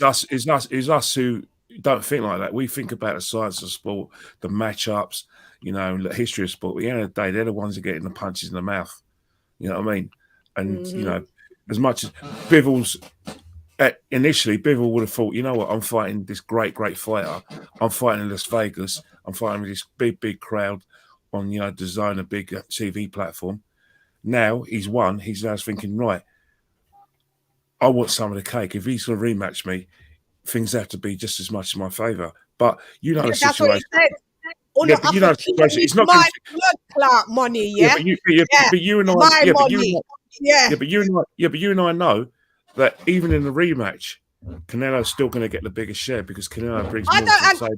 Speaker 4: us who don't think like that. We think about the science of sport, the matchups, the history of sport. But at the end of the day, they're the ones that get the punches in the mouth. You know what I mean? And as much as Bivol's initially, Bivol would have thought, you know what, I'm fighting this great fighter. I'm fighting in Las Vegas. I'm fighting with this big crowd on DAZN, a big TV platform. Now he's won. He's now thinking, right, I want some of the cake. If he's going to rematch me, things have to be just as much in my favour. But the
Speaker 3: That's
Speaker 4: situation.
Speaker 3: what he said.
Speaker 4: The situation. It's not
Speaker 3: my blood clot money, yeah.
Speaker 4: But you and I, but you and I know that even in the rematch, Canelo's still going to get the biggest share because Canelo brings more to the table.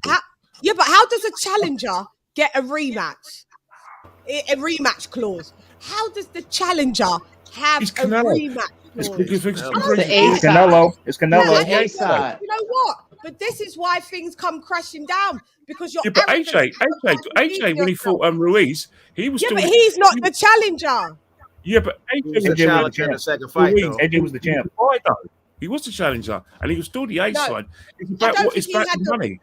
Speaker 3: But how does a challenger get a rematch? A rematch clause. How does the challenger have a rematch clause?
Speaker 5: It's Canelo. It's Canelo.
Speaker 3: Yeah, you know what? But this is why things come crashing down because you're.
Speaker 4: Yeah, but AJ, when he fought Ruiz, he was.
Speaker 3: Yeah, but he's not the challenger.
Speaker 4: Yeah, but
Speaker 7: AJ was the challenger in the second fight.
Speaker 5: AJ was the champ.
Speaker 4: He was the challenger, and he was still the A side. It's about the money.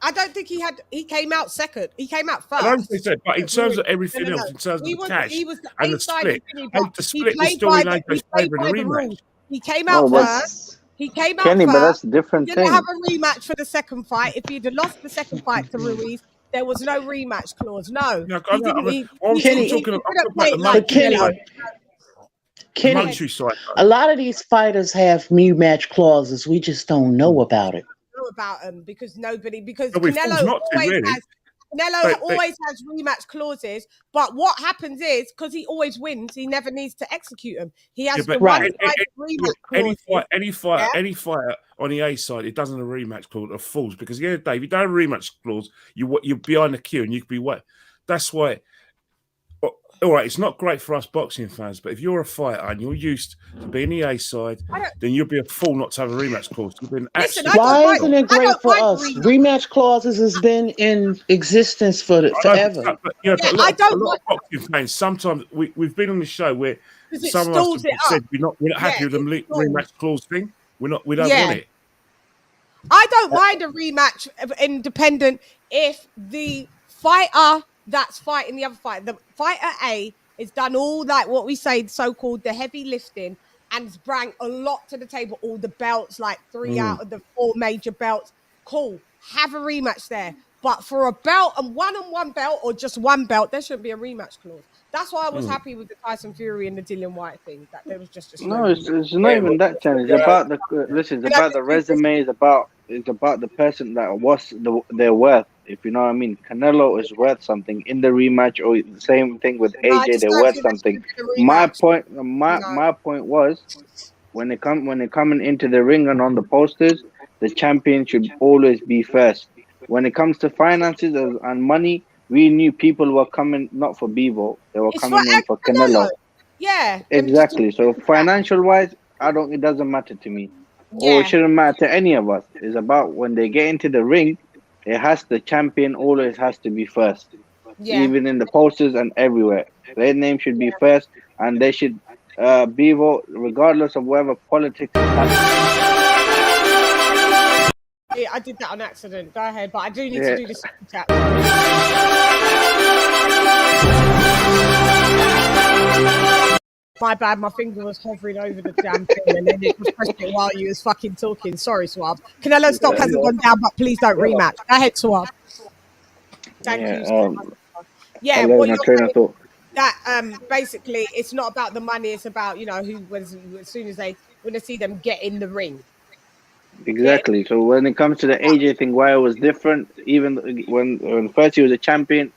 Speaker 3: I don't think he came out second. He came out first.
Speaker 4: I don't think so, but in terms of everything else, in terms of the cash and the split was still in AJ's favour in the rematch.
Speaker 3: He came out first. He came out
Speaker 10: Kenny,
Speaker 3: first.
Speaker 10: but that's a different
Speaker 3: didn't
Speaker 10: thing.
Speaker 3: Have a rematch for the second fight. If he'd have lost the second fight to Ruiz, there was no rematch clause. No.
Speaker 10: Kenny, a lot of these fighters have rematch clauses. We just don't know about it.
Speaker 3: About them because Canelo always has rematch clauses, but what happens is because he always wins, he never needs to execute them. He has the rematch clause.
Speaker 4: Any fighter on the A side, it doesn't have a rematch clause of fools because at the end of the day, if you don't have a rematch clause, you're behind the queue and you could be wet. That's why. All right, it's not great for us boxing fans, but if you're a fighter and you're used to being the A side, then you'll be a fool not to have a rematch clause.
Speaker 6: Why isn't it great for us? Rematch clauses has been in existence forever.
Speaker 4: A lot of boxing fans, sometimes we've been on the show where some of us have said we're not happy with the rematch clause thing. We don't want it.
Speaker 3: I don't mind a rematch independent if the fighter that's fighting the other fighter. The fighter A is done all like what we say, so-called the heavy lifting, and has brought a lot to the table. All the belts, like 3 out of the 4 major belts. Cool. Have a rematch there. But for a belt and one-on-one belt or just one belt, there shouldn't be a rematch clause. That's why I was happy with the Tyson Fury and the Dillian White thing. That there was just a
Speaker 10: no, it's not even that challenge. It's about it's about the resume. It's about the person that what's their worth. If you know what I mean, Canelo is worth something in the rematch, or the same thing with AJ. They're worth something. My point was when they coming into the ring and on the posters, the champion should always be first. When it comes to finances and money, we knew people were coming not for Bivol, they were coming in for Canelo.
Speaker 3: Yeah,
Speaker 10: exactly. So financial wise, it doesn't matter to me, or it shouldn't matter to any of us. It's about when they get into the ring. The champion always has to be first, even in the posters and everywhere. Their name should be first, and they should Bivol, regardless of whatever politics is happening.
Speaker 3: Yeah, I did that on accident. Go ahead, but I do need to do this chat. My bad, my finger was hovering over the damn thing and then it was pressing while you was fucking talking. Sorry, Swab. Canelo stock hasn't gone down, but please don't rematch. Go ahead, Swab. Thank you so much. Yeah, what you're saying, that basically it's not about the money, it's about, as soon as they want to see them get in the ring.
Speaker 10: Exactly. Yeah. So when it comes to the AJ thing, why it was different, even when first he was a champion,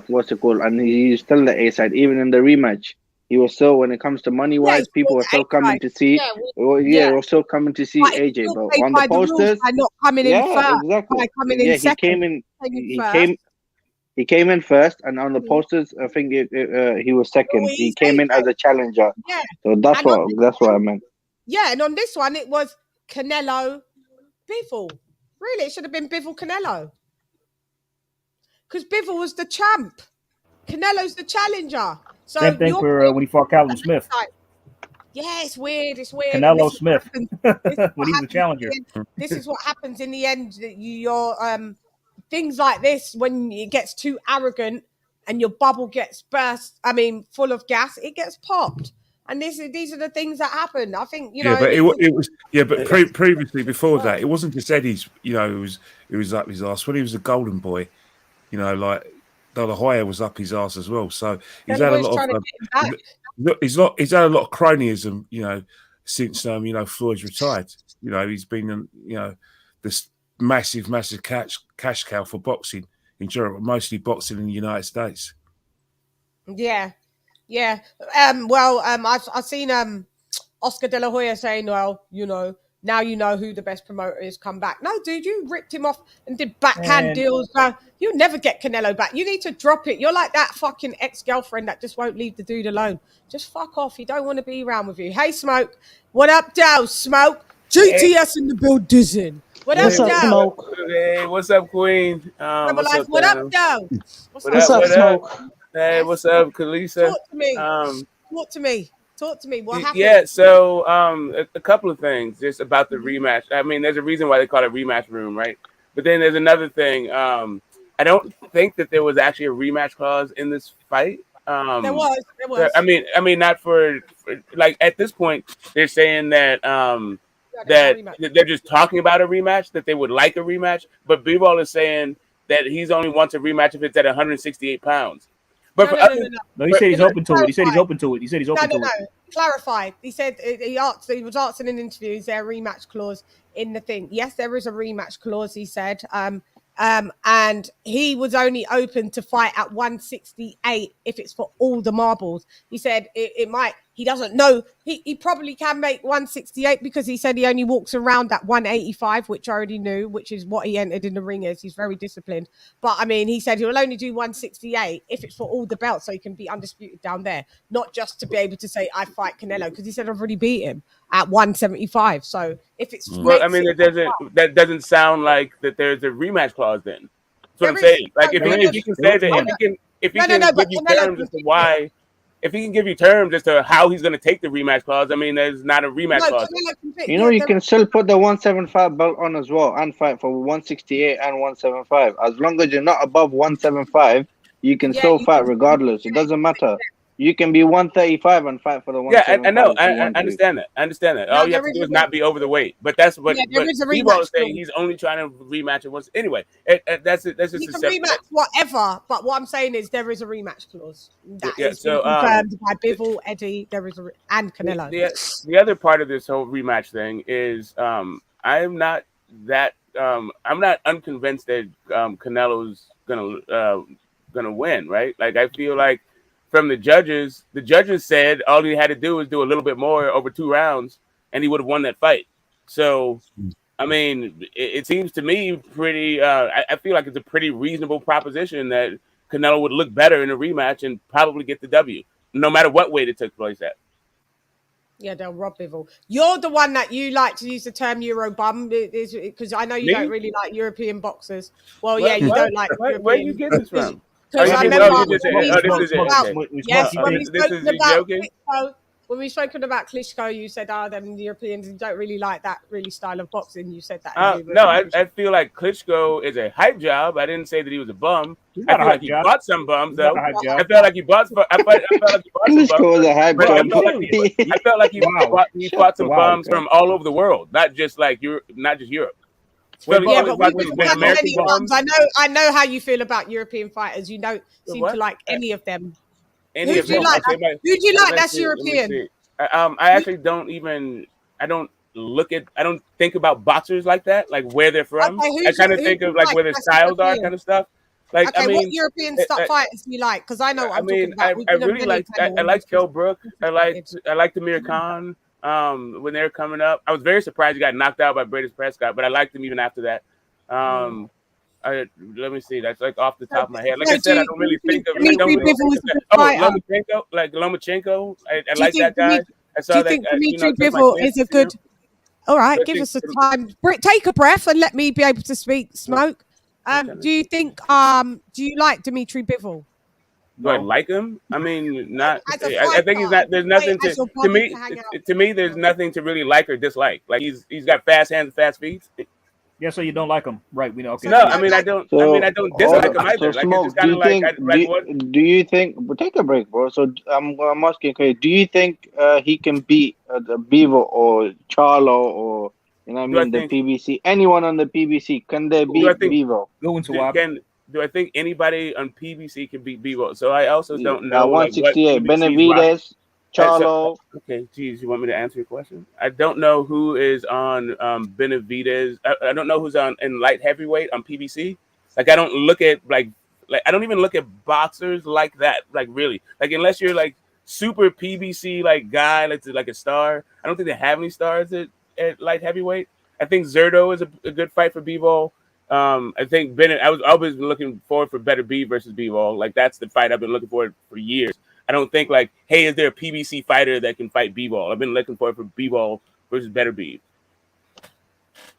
Speaker 10: what's it called, and he's still the A side, even in the rematch. He was so, when it comes to money wise, people were still coming to see. We're still coming to see AJ, but on the posters,
Speaker 3: by not coming in first,
Speaker 10: exactly.
Speaker 3: By coming in second,
Speaker 10: He came in first, and on the posters, I think he was second. He came in as a challenger.
Speaker 3: Yeah.
Speaker 10: So that's what I meant.
Speaker 3: Yeah, and on this one, it was Canelo Bivol. Really, it should have been Bivol Canelo. Because Bivol was the champ. Canelo's the challenger. So
Speaker 5: Same thing for when he fought Callum Smith.
Speaker 3: Yeah, it's weird. It's weird.
Speaker 5: Canelo Smith when he was a challenger.
Speaker 3: This is what happens in the end. That your things like this, when it gets too arrogant and your bubble gets burst, full of gas, it gets popped. And these are the things that happen. I think, you know.
Speaker 4: But previously, before that, it wasn't just Eddie's, it was up his ass. When he was a golden boy, like De La Hoya was up his ass as well. So he's had a lot of he's had a lot of cronyism, since Floyd's retired. He's been this massive cash cow for boxing in Europe, mostly boxing in the United States.
Speaker 3: Yeah. I've seen Oscar De La Hoya saying, well, now you know who the best promoter is. Come back. No, dude, you ripped him off and did backhand deals. You'll never get Canelo back. You need to drop it. You're like that fucking ex-girlfriend that just won't leave the dude alone. Just fuck off. He don't want to be around with you. Hey, Smoke. What up, Dow? Smoke. GTS in the building. What up, Dow?
Speaker 11: Hey, what's up, Queen?
Speaker 3: What up, Dow?
Speaker 11: What's up, Smoke? Hey, what's up, Kalisa?
Speaker 3: Talk to me. Talk to me. What happened?
Speaker 11: Yeah, so a couple of things just about the rematch. There's a reason why they call it rematch room, right? But then there's another thing. I don't think that there was actually a rematch clause in this fight.
Speaker 3: There was.
Speaker 11: Not for like at this point they're saying that they're just talking about a rematch, that they would like a rematch, but Bivol is saying that he's only wants a rematch if it's at 168 pounds. But
Speaker 5: no, he said he's open to it. He said he's open to it.
Speaker 3: No. Clarified. He said he was asked in an interview, is there a rematch clause in the thing? Yes, there is a rematch clause, he said. And he was only open to fight at 168 if it's for all the marbles. He said it might. He doesn't know. He probably can make 168 because he said he only walks around at 185, which I already knew, which is what he entered in the ring as. He's very disciplined. But he said he'll only do 168 if it's for all the belts, so he can be undisputed down there, not just to be able to say I fight Canelo, because he said I've already beat him at 175. So if it's
Speaker 11: that doesn't sound like that there's a rematch clause then. That's what I'm saying. Like if he can say that if he can give you terms as to why. If he can give you terms as to how he's going to take the rematch clause, there's not a rematch clause.
Speaker 10: You can still put the 175 belt on as well and fight for 168 and 175. As long as you're not above 175, you can still fight regardless. It doesn't matter. You can be 135 and fight for the 175.
Speaker 11: Yeah, I know. I understand that. All you have to do is not be over the weight. But that's what Bivol is saying. He's only trying to rematch it once. Anyway, that's it. That's just
Speaker 3: you can rematch whatever. But what I'm saying is there is a rematch clause. That is confirmed by Bivol, Eddie. There is and Canelo.
Speaker 11: The other part of this whole rematch thing is I'm not unconvinced that Canelo's gonna win. Right? Like I feel like. From the judges said all he had to do was do a little bit more over 2 rounds, and he would have won that fight. So, it seems to me pretty. I feel like it's a pretty reasonable proposition that Canelo would look better in a rematch and probably get the W, no matter what weight it took place at.
Speaker 3: Yeah, they'll rob Bivol. You're the one that you like to use the term Euro bum, because I know you don't really like European boxers. Well, you don't like.
Speaker 11: Where you get this from?
Speaker 3: Because I remember when we spoken about Klitschko, you said, them Europeans don't really like that style of boxing. You said that.
Speaker 11: I feel like Klitschko is a hype job. I didn't say that he was a bum. I feel like he bought some bums, though. I felt like he bought some bums.
Speaker 10: Klitschko was a hype job.
Speaker 11: I felt like he bought some bums from all over the world, not just Europe.
Speaker 3: But I know how you feel about European fighters. You don't seem to like any of them. Who do you like? Who do you like that's European?
Speaker 11: I actually don't even. I don't think about boxers like that, like where they're from. I kind of think of where their styles are, kind of stuff. Like,
Speaker 3: what European fighters do you like? Because I know what I'm talking about.
Speaker 11: I really like. I like Kell Brook. I like Amir Khan. When they were coming up, I was very surprised he got knocked out by British Prescott, but I liked him even after that. Let me see. That's like off the top of my head. Like
Speaker 3: So
Speaker 11: I said, I
Speaker 3: do
Speaker 11: don't really
Speaker 3: you
Speaker 11: think of. I
Speaker 3: Dmitry
Speaker 11: don't really
Speaker 3: Bivol
Speaker 11: think
Speaker 3: is a
Speaker 11: of.
Speaker 3: good
Speaker 11: Oh,
Speaker 3: fighter?
Speaker 11: Lomachenko. I
Speaker 3: Do you
Speaker 11: like that
Speaker 3: think
Speaker 11: guy. I saw
Speaker 3: Do you
Speaker 11: that.
Speaker 3: think
Speaker 11: You know,
Speaker 3: Dmitry
Speaker 11: took my
Speaker 3: Bivol
Speaker 11: kids
Speaker 3: is a
Speaker 11: to see him.
Speaker 3: good? All right,
Speaker 11: Do I
Speaker 3: give
Speaker 11: think?
Speaker 3: us a time. Take a breath and let me be able to speak. Smoke. Do you think? Do you like Dmitry Bivol
Speaker 11: Do I like him? I mean, not.
Speaker 3: as a
Speaker 11: I think he's
Speaker 3: fighter?
Speaker 11: not. There's nothing
Speaker 3: As
Speaker 11: to.
Speaker 3: your
Speaker 11: To
Speaker 3: body
Speaker 11: me,
Speaker 3: to hang out.
Speaker 11: to me, there's nothing to really like or dislike. Like he's got fast hands, and fast feet.
Speaker 5: Yeah, so you don't like him, right? We know. Okay.
Speaker 11: No, I mean I don't. I mean I
Speaker 10: So,
Speaker 11: don't
Speaker 10: hold
Speaker 11: dislike
Speaker 10: on.
Speaker 11: him either.
Speaker 10: So,
Speaker 11: Like it's
Speaker 10: Smoke,
Speaker 11: just
Speaker 10: do
Speaker 11: kind
Speaker 10: you
Speaker 11: of like
Speaker 10: think,
Speaker 11: like what?
Speaker 10: do you think, but take a break, bro. So, I'm asking, okay, do you think he can beat the Beaver or Charlo or, you know what I
Speaker 11: Do I
Speaker 10: mean, the
Speaker 11: think?
Speaker 10: PBC? Anyone on the PBC, can they
Speaker 11: Do I
Speaker 10: beat
Speaker 11: think?
Speaker 10: Beaver?
Speaker 5: Go into
Speaker 11: Do I think anybody on PBC can beat Bivol? So I also don't know like what
Speaker 10: 168,
Speaker 11: PBC's roster.
Speaker 10: Benavidez, Charlo.
Speaker 11: Okay, geez, you want me to answer your question? I don't know who is on Benavidez. I don't know who's on in light heavyweight on PBC. Like I don't look at like I don't even look at boxers like that. Like really, like unless you're like super PBC like guy, like a star. I don't think they have any stars at light heavyweight. I think Zerto is a good fight for Bivol. I think Bennett. I was always looking forward for Better B versus Bivol. Like that's the fight I've been looking for years. I don't think like, hey, is there a PBC fighter that can fight Bivol? I've been looking for Bivol versus Better B.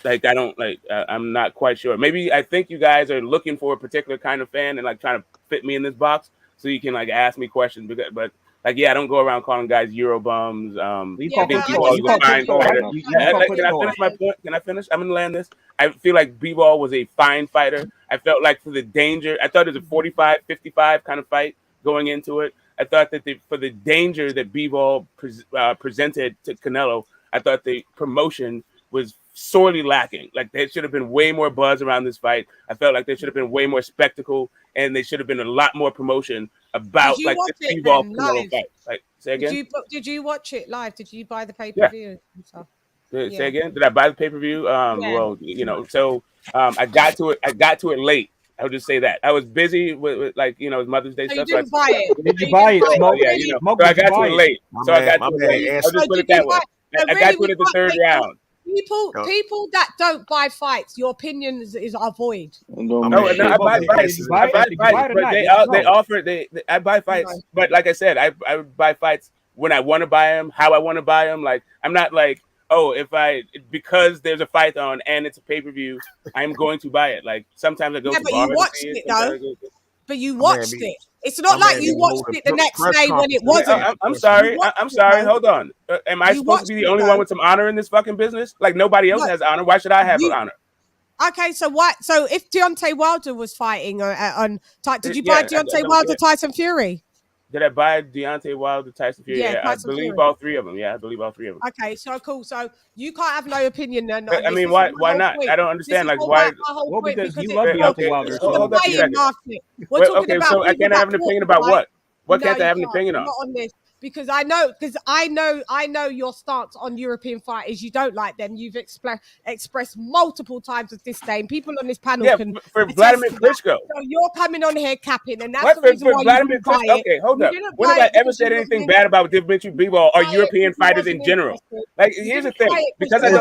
Speaker 11: Like I don't like. I'm not quite sure. Maybe I think you guys are looking for a particular kind of fan and like trying to fit me in this box so you can like ask me questions. But like, yeah, I don't go around calling guys Euro bums. I think Bivol is a fine fighter. Can I finish my point? Can I finish? I'm gonna land this. I feel like Bivol was a fine fighter. I felt like for the danger, I thought it was a 45-55 kind of fight going into it. I thought that for the danger that Bivol presented to Canelo, I thought the promotion was sorely lacking. Like there should have been way more buzz around this fight. I felt like there should have been way more spectacle, and there should have been a lot more promotion about like this Bivol Canelo fight. Like say again.
Speaker 3: Did you watch it live? Did you buy the pay-per-view and stuff?
Speaker 11: Say again. Did I buy the pay-per-view? Well, you know, so I got to it late. I would just say that I was busy with like you know Mother's Day
Speaker 3: So
Speaker 11: stuff.
Speaker 3: you didn't buy it.
Speaker 5: Did you buy it? Smoke?
Speaker 11: Yeah, you know. So I got to it late. So I got to it late. I'll just put it that way. I got to it at the third round.
Speaker 3: People that don't buy fights, your opinion is avoid.
Speaker 11: No, I buy fights. I buy fights, but they offer I buy fights, but like I said, I buy fights when I want to buy them, how I want to buy them. Like I'm not like, oh, because there's a fight on and it's a pay-per-view, I'm going to buy it. Like sometimes I go.
Speaker 3: Yeah, but you watched it though. But you watched it. It's not like you watched it the next day when it wasn't.
Speaker 11: I'm sorry. I'm sorry. Hold on. Am I supposed to be the only one with some honor in this fucking business? Like nobody else has honor. Why should I have honor?
Speaker 3: Okay, so what? So if Deontay Wilder was fighting on, did you buy Deontay Wilder Tyson Fury?
Speaker 11: Did I buy Deontay Wilder Tyson Fury?
Speaker 3: Yeah,
Speaker 11: I believe all three of them. Yeah, I believe all three of them.
Speaker 3: Okay, so cool. So you can't have no opinion then.
Speaker 11: I mean, why not? I don't understand. Like why?
Speaker 5: Well, because you love Deontay Wilder.
Speaker 11: Hold up a second. Okay, so I can't have an opinion about what? What can't I have an opinion on?
Speaker 3: Not on this. Because I know your stance on European fighters. You don't like them. You've expressed multiple times of disdain. People on this panel can
Speaker 11: for Vladimir Klitschko.
Speaker 3: So you're coming on here capping, and that's the reason why
Speaker 11: Vladimir
Speaker 3: you buy it.
Speaker 11: Okay, hold up. When have I ever said anything bad about Dmitry Bivol or European fighters in general? Like here's the thing: because I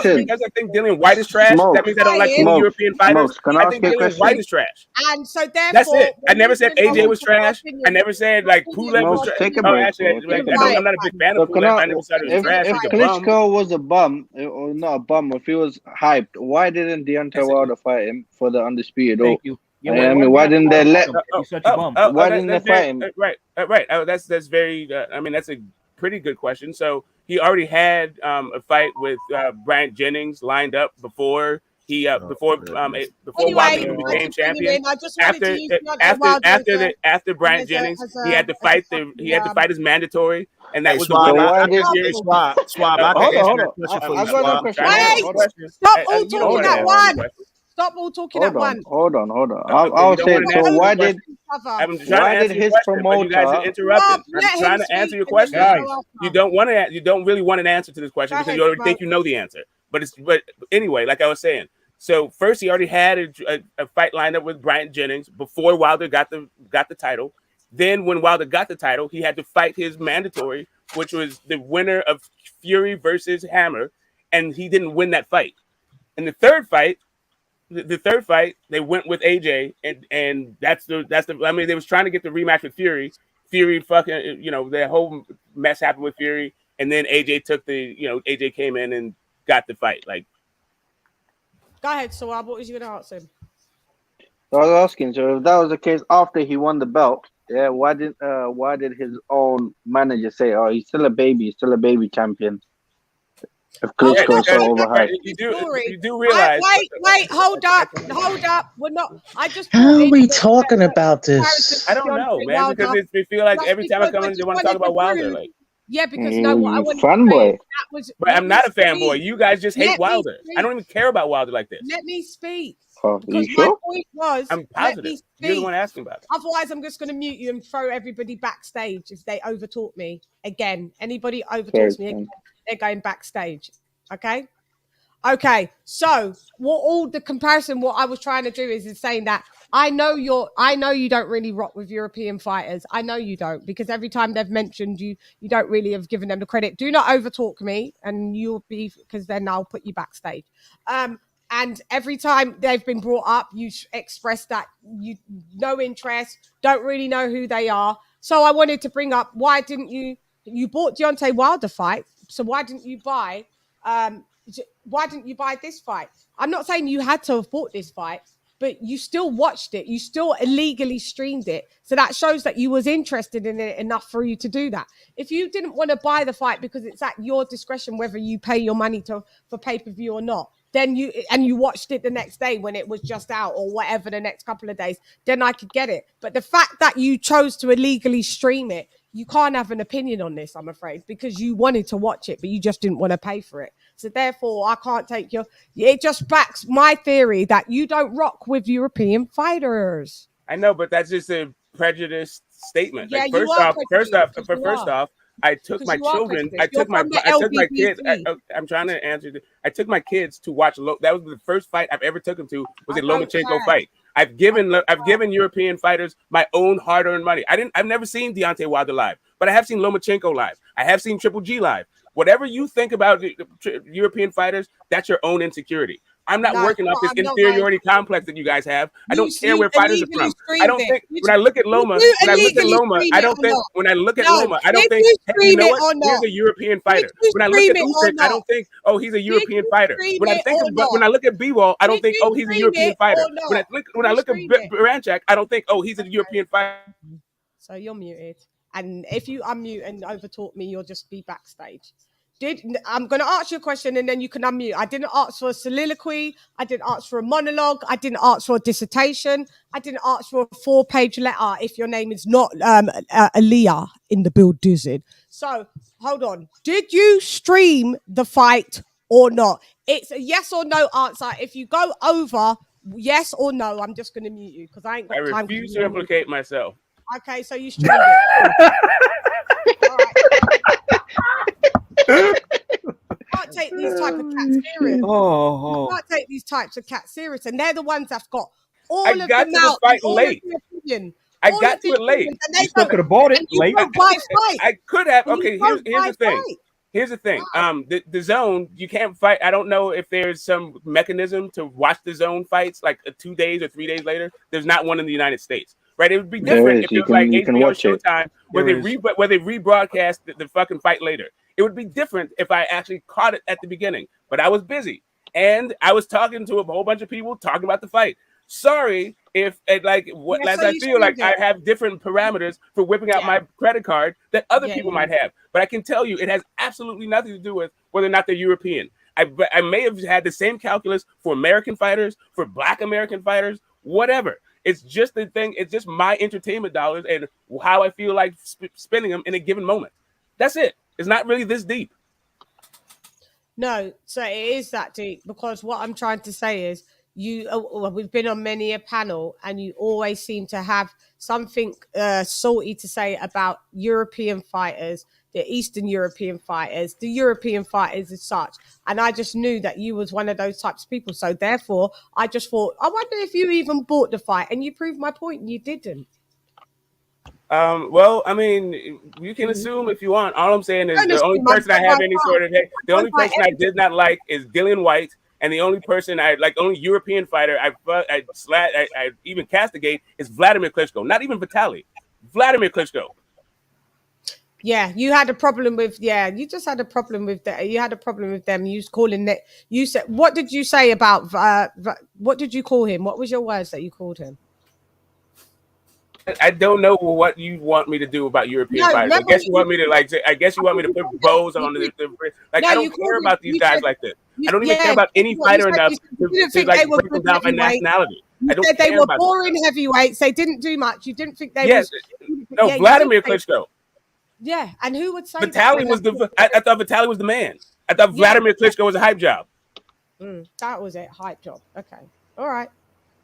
Speaker 11: think Dillian White is trash, that means I don't like any European fighters. I think Dillian White is trash.
Speaker 3: And so therefore,
Speaker 11: that's it. I never said AJ was trash. I never said like Pulev was trash.
Speaker 10: Take a break.
Speaker 11: I'm not a big fan of Pulev. I never said it was trash.
Speaker 10: If Klitschko was a bum, or not a bum, if he was hyped, why didn't Deontay Wilder fight him for the undisputed?
Speaker 5: Thank you.
Speaker 10: I mean, why didn't they let?
Speaker 5: Why
Speaker 10: didn't they fight him?
Speaker 11: Right. That's very. I mean, that's a pretty good question. So he already had a fight with Bryant Jennings lined up before. Before Wilder became champion. After Bryant Jennings, he had to fight his mandatory, and that was
Speaker 7: Swab.
Speaker 10: Hold on.
Speaker 3: Stop all talking at once. Stop all talking at once.
Speaker 10: Hold on. I'll say so. Why did his promoter?
Speaker 11: You guys are interrupting. I'm trying to answer your question. You don't really want an answer to this question because you already think you know the answer. But anyway, like I was saying. So first, he already had a fight lined up with Bryant Jennings before Wilder got the title. Then, when Wilder got the title, he had to fight his mandatory, which was the winner of Fury versus Hammer, and he didn't win that fight. In the third fight, the third fight, they went with AJ, and that's the. I mean, they was trying to get the rematch with Fury. Fury fucking, that whole mess happened with Fury, and then AJ took AJ came in and got the fight. Like,
Speaker 3: go ahead. So, what was you gonna ask him?
Speaker 10: I was asking, so if that was the case after he won the belt, yeah, why did his own manager say, "Oh, he's still a baby champion"? If Klitschko is so overhyped,
Speaker 11: you do realize.
Speaker 3: Wait, hold up. We're not. I just.
Speaker 6: How are we talking about this?
Speaker 11: I don't know, man, because we feel like every time I come in, they want to talk about Wilder. Like,
Speaker 3: yeah, because no, what I want
Speaker 10: fanboy.
Speaker 11: But I'm not a fanboy. You guys just hate Wilder. I don't even care about Wilder like this.
Speaker 3: Let me speak.
Speaker 10: Because
Speaker 3: my point was,
Speaker 11: I'm positive. You're the one asking about it.
Speaker 3: Otherwise, I'm just going to mute you and throw everybody backstage if they overtalk me again. Anybody overtalks me again, they're going backstage. Okay. So what I was trying to do is saying that I know you don't really rock with European fighters. I know you don't, because every time they've mentioned you don't really have given them the credit. Do not overtalk me, and you'll be, because then I'll put you backstage. And every time they've been brought up, you express that you no interest, don't really know who they are. So I wanted to bring up, why didn't you bought Deontay Wilder fight? So why didn't you buy this fight? I'm not saying you had to have bought this fight, but you still watched it. You still illegally streamed it. So that shows that you was interested in it enough for you to do that. If you didn't want to buy the fight because it's at your discretion whether you pay your money for pay-per-view or not, then you watched it the next day when it was just out, or whatever, the next couple of days, then I could get it. But the fact that you chose to illegally stream it, you can't have an opinion on this, I'm afraid, because you wanted to watch it, but you just didn't want to pay for it. So therefore, I can't take it just backs my theory that you don't rock with European fighters.
Speaker 11: I know, but that's just a prejudiced statement.
Speaker 3: Yeah,
Speaker 11: like, first off, I took my children. I took my kids. I'm trying to answer. I took my kids to watch. That was the first fight I've ever took them to. Was a Lomachenko fight. I've given European fighters my own hard-earned money. I've never seen Deontay Wilder live, but I have seen Lomachenko live. I have seen Triple G live. Whatever you think about European fighters, that's your own insecurity. I'm not working off this inferiority complex that you guys have. I don't care where fighters are from. I don't think when I look at Loma, I don't think hey, you know what? He's a European fighter. When I look at Usyk, I don't think, oh, he's a European fighter. When I look at Bivol, I don't think, oh, he's a European fighter. When I look at Baranchak, I don't think, oh, he's a European fighter.
Speaker 3: So you're muted, and if you unmute and overtalk me, you'll just be backstage. I'm going to ask you a question and then you can unmute. I didn't ask for a soliloquy. I didn't ask for a monologue. I didn't ask for a dissertation. I didn't ask for a 4-page letter if your name is not Aaliyah in the build dizzy. So hold on. Did you stream the fight or not? It's a yes or no answer. If you go over yes or no, I'm just going to mute you because I ain't got time.
Speaker 11: I refuse to implicate myself.
Speaker 3: Okay, so you streamed it. All right. Can't take these type of cats serious. Can't take these types of cats serious, and they're the ones that's got all of them out.
Speaker 11: I got to it late.
Speaker 5: You still could have bought it late.
Speaker 11: I could have. Okay, here's the thing. Here's the thing. The zone, you can't fight. I don't know if there's some mechanism to watch the zone fights like 2 days or 3 days later. There's not one in the United States. Right, it would be different if it was like HBO Showtime where they rebroadcast the fucking fight later. It would be different if I actually caught it at the beginning, but I was busy and I was talking to a whole bunch of people talking about the fight. Sorry if I feel like I have different parameters for whipping out my credit card that other people might have, but I can tell you it has absolutely nothing to do with whether or not they're European. I may have had the same calculus for American fighters, for Black American fighters, whatever. It's just the thing. It's just my entertainment dollars and how I feel like spending them in a given moment. That's it. It's not really this deep.
Speaker 3: No, so it is that deep because what I'm trying to say is we've been on many a panel and you always seem to have something salty to say about European fighters, the Eastern European fighters, the European fighters as such. And I just knew that you was one of those types of people. So therefore, I just thought, I wonder if you even bought the fight. And you proved my point and you didn't.
Speaker 11: Well, I mean, you can assume if you want. All I'm saying is the only person I have any sort of the only person I did not like is Dillian White And the only person only European fighter I even castigate is Vladimir Klitschko. Not even Vitaly. Vladimir Klitschko.
Speaker 3: Yeah, you had a problem with. Yeah, you just had a problem with that. You had a problem with them. You was calling it. You said, what did you say about? What did you call him? What was your words that you called him?
Speaker 11: I don't know what you want me to do about European
Speaker 3: No,
Speaker 11: fighters. I guess you want me to I guess you want me to put bows on the I don't care about these guys like this. I don't even care about any fighter enough to break them down by nationality. I don't
Speaker 3: care they were
Speaker 11: about
Speaker 3: boring heavyweights. They didn't do much. You didn't think they
Speaker 11: Yes. No,
Speaker 3: yeah,
Speaker 11: Vladimir Klitschko.
Speaker 3: Yeah, and who would say
Speaker 11: Vitaly was I thought Vitaly was the man. I thought Vladimir Klitschko was a hype job.
Speaker 3: That was it, hype job. Okay. All right.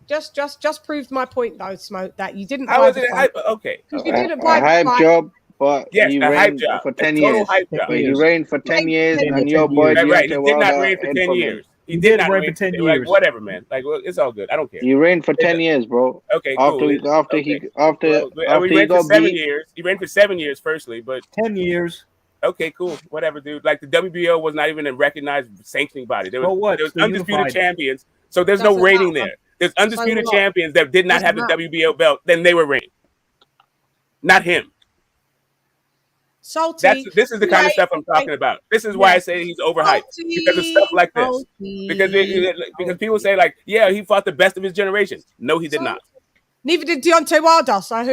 Speaker 3: Just proved my point though, Smoke, that you didn't.
Speaker 11: How was it a hype? Okay.
Speaker 3: You didn't
Speaker 10: a hype job, but
Speaker 11: yes,
Speaker 10: he
Speaker 11: a hype
Speaker 10: reigned
Speaker 11: job.
Speaker 10: for 10 years.
Speaker 11: But
Speaker 10: he reigned for 10 years, and your boy
Speaker 11: right. He
Speaker 10: Deontay
Speaker 11: did not
Speaker 10: Wilder
Speaker 11: reign for 10 years. He
Speaker 5: did
Speaker 11: did not
Speaker 5: reign for 10 years.
Speaker 11: Like, whatever, man. Like, well, it's all good. I don't care.
Speaker 10: He reigned for 10 years, bro.
Speaker 11: Okay, cool.
Speaker 10: After he
Speaker 11: reigned for
Speaker 10: got
Speaker 11: 7
Speaker 10: beat.
Speaker 11: years. He reigned for 7 years, firstly, but
Speaker 5: 10 years.
Speaker 11: Okay, cool. Whatever, dude. Like the WBO was not even a recognized sanctioning body. There was undisputed champions, so there's no reigning there. There's undisputed champions that did not have the WBO belt. Then they were reigning. Not him.
Speaker 3: Salty.
Speaker 11: This is the kind of stuff I'm talking about. This is why I say he's overhyped because of stuff like this. Because people say like, yeah, he fought the best of his generation. No, he did not.
Speaker 3: Neither did Deontay Wilder. So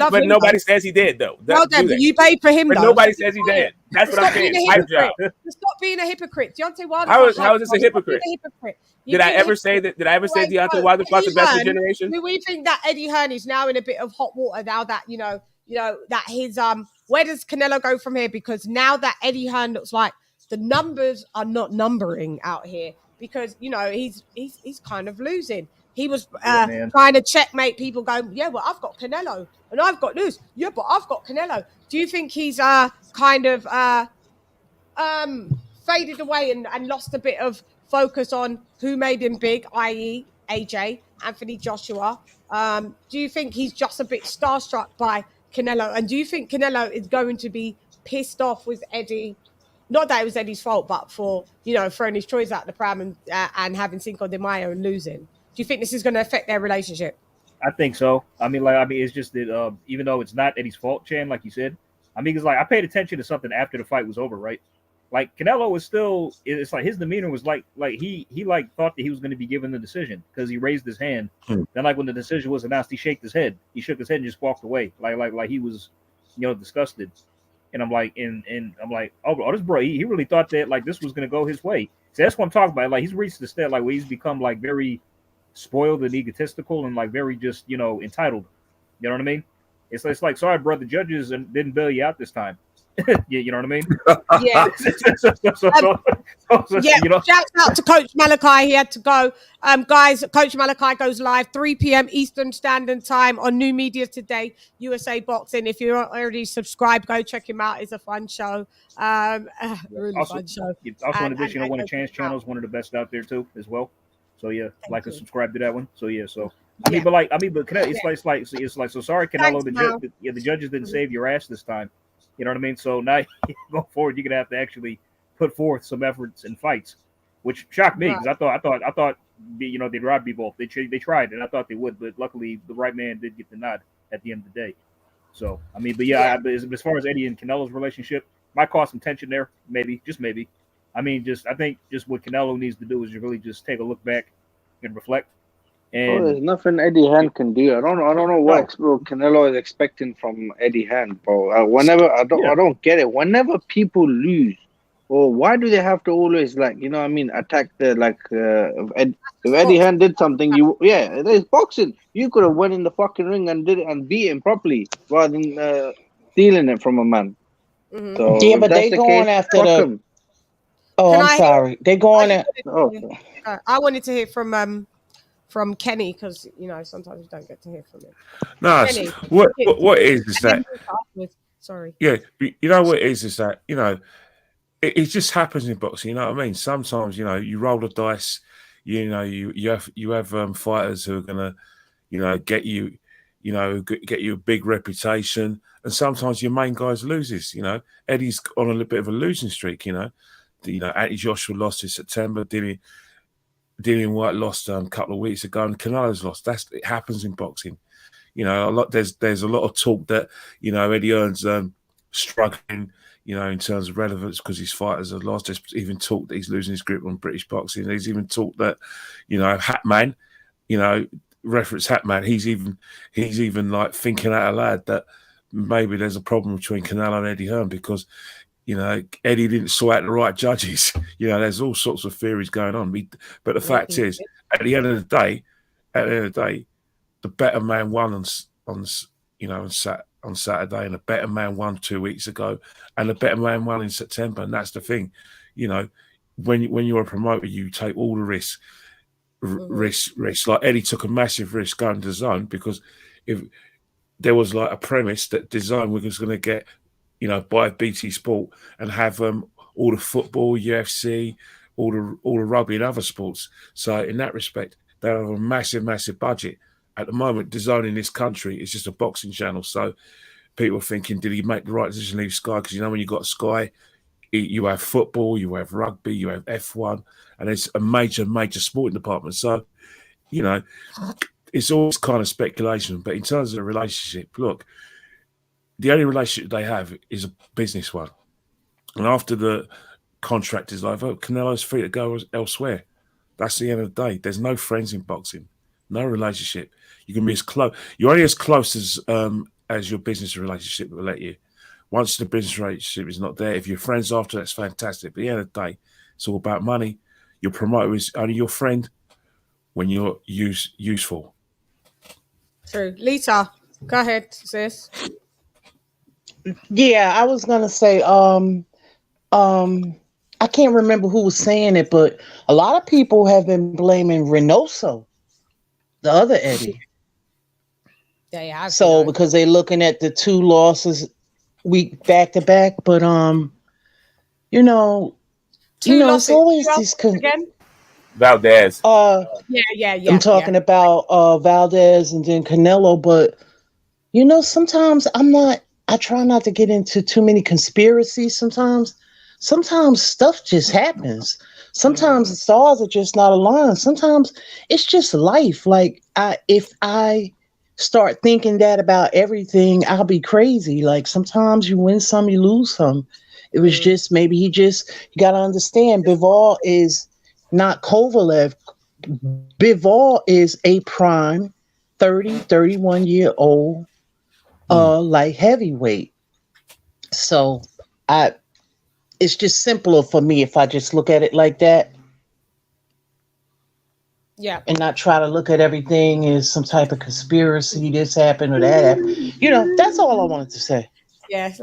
Speaker 11: but nobody says he did though.
Speaker 3: Well done, but you paid for him.
Speaker 11: But
Speaker 3: though.
Speaker 11: Nobody says he did. That's what I'm saying. Hype job.
Speaker 3: Stop being a hypocrite. Deontay Wilder.
Speaker 11: How is this a hypocrite? Did I ever say that? Did I ever say Deontay Wilder fought the best of the generation?
Speaker 3: Do we think that Eddie Hearn is now in a bit of hot water now that you know that his where does Canelo go from here? Because now that Eddie Hearn looks like the numbers are not numbering out here because he's kind of losing. He was trying to checkmate people going, yeah, well, I've got Canelo and I've got this. Yeah, but I've got Canelo. Do you think he's kind of faded away and lost a bit of focus on who made him big, i.e. AJ, Anthony Joshua? Do you think he's just a bit starstruck by Canelo? And do you think Canelo is going to be pissed off with Eddie? Not that it was Eddie's fault, but for, throwing his choice out the pram and having Cinco de Mayo and losing. Do you think this is going to affect their relationship?
Speaker 5: I think so. It's just that even though it's not Eddie's fault, Chan, like you said, it's like I paid attention to something after the fight was over, right? Like Canelo was still, it's like his demeanor was like he thought that he was going to be given the decision because he raised his hand. Then like when the decision was announced, he shook his head and just walked away, like he was, disgusted. And I'm like, oh, this bro, he really thought that like this was going to go his way. So that's what I'm talking about. Like he's reached the state like where he's become like very spoiled and egotistical and like very just entitled. You know what I mean? It's like sorry, bro, the judges didn't bail you out this time. You know what I mean?
Speaker 3: Yeah. Shout out to Coach Malachi. He had to go. Guys, Coach Malachi goes live 3 p.m. Eastern Standard Time on New Media Today, USA Boxing. If you're not already subscribed, go check him out. It's a fun show. Really fun show.
Speaker 5: Also, in addition, one of Chann's channels, one of the best out there too, as well. So yeah, and subscribe to that one. So yeah, so but it's like so sorry, Canelo. The judges didn't save your ass this time. You know what I mean? So now going forward, you're gonna have to actually put forth some efforts and fights, which shocked me because I thought they'd rob Bivol. They tried, and I thought they would, but luckily the right man did get the nod at the end of the day. So but as far as Eddie and Canelo's relationship, might cause some tension there, just maybe. I think what Canelo needs to do is really just take a look back and reflect. And
Speaker 10: there's nothing Eddie Hearn can do. I don't know what Canelo is expecting from Eddie Hearn, bro. I don't get it. Whenever people lose, or why do they have to always attack if Eddie Hearn did something, there's boxing. You could have went in the fucking ring and did it and beat him properly rather than stealing it from a man.
Speaker 6: Mm-hmm. So yeah, but they going after the. Oh, I'm sorry. They're going at.
Speaker 3: I wanted to hear from Kenny because sometimes you don't get to hear from him.
Speaker 4: No,
Speaker 3: Kenny,
Speaker 4: what is that?
Speaker 3: Sorry.
Speaker 4: Yeah, you know what is that it just happens in boxing. You know what I mean? Sometimes you roll the dice. You have fighters who are gonna get you a big reputation, and sometimes your main guys loses. Eddie's on a little bit of a losing streak. Anthony Joshua lost in September, didn't he? Dillian White lost a couple of weeks ago, and Canelo's lost. It happens in boxing. You know, there's a lot of talk that, you know, Eddie Hearn's struggling, you know, in terms of relevance because his fighters have lost. There's even talk that he's losing his grip on British boxing. There's even talk that, you know, Hatman, you know, reference Hatman, he's even like thinking out loud that maybe there's a problem between Canelo and Eddie Hearn because, you know, Eddie didn't sort out the right judges. You know, there's all sorts of theories going on. But the fact is, at the end of the day, the better man won on Saturday, and the better man won 2 weeks ago, and the better man won in September. And that's the thing, you know, when you're a promoter, you take all the risks. Like Eddie took a massive risk going to DAZN because if there was like a premise that DAZN was going to get, you know, buy BT Sport and have all the football, UFC, all the rugby and other sports. So in that respect, they have a massive budget. At the moment, DAZN in this country is just a boxing channel. So people are thinking, did he make the right decision to leave Sky? Because, you know, when you got Sky, you have football, you have rugby, you have F1, and it's a major sporting department. So, you know, it's always kind of speculation. But in terms of the relationship, look, the only relationship they have is a business one. And after the contract is over, Canelo's free to go elsewhere. That's the end of the day. There's no friends in boxing, no relationship. You can be as close. You're only as close as your business relationship will let you. Once the business relationship is not there, if you're friends after, that's fantastic. But at the end of the day, it's all about money. Your promoter is only your friend when you're useful.
Speaker 3: True. Lita, go ahead, sis.
Speaker 6: Yeah, I was gonna say, I can't remember who was saying it, but a lot of people have been blaming Reynoso, the other Eddie.
Speaker 3: Yeah.
Speaker 6: So because they're looking at the 2 losses week back to back, but you know, it's always this
Speaker 3: again.
Speaker 11: Valdez.
Speaker 3: Yeah.
Speaker 6: I'm talking about Valdez and then Canelo, but you know, sometimes I try not to get into too many conspiracies. Sometimes stuff just happens. Sometimes the stars are just not aligned. Sometimes it's just life. Like if I start thinking that about everything, I'll be crazy. Like sometimes you win some, you lose some. It was just maybe you got to understand Bivol is not Kovalev. Bivol is a prime 30, 31-year-old light heavyweight. So it's just simpler for me if I just look at it like that.
Speaker 3: Yeah.
Speaker 6: And not try to look at everything as some type of conspiracy, this happened or that happened. You know, that's all I wanted to say.
Speaker 3: Yeah.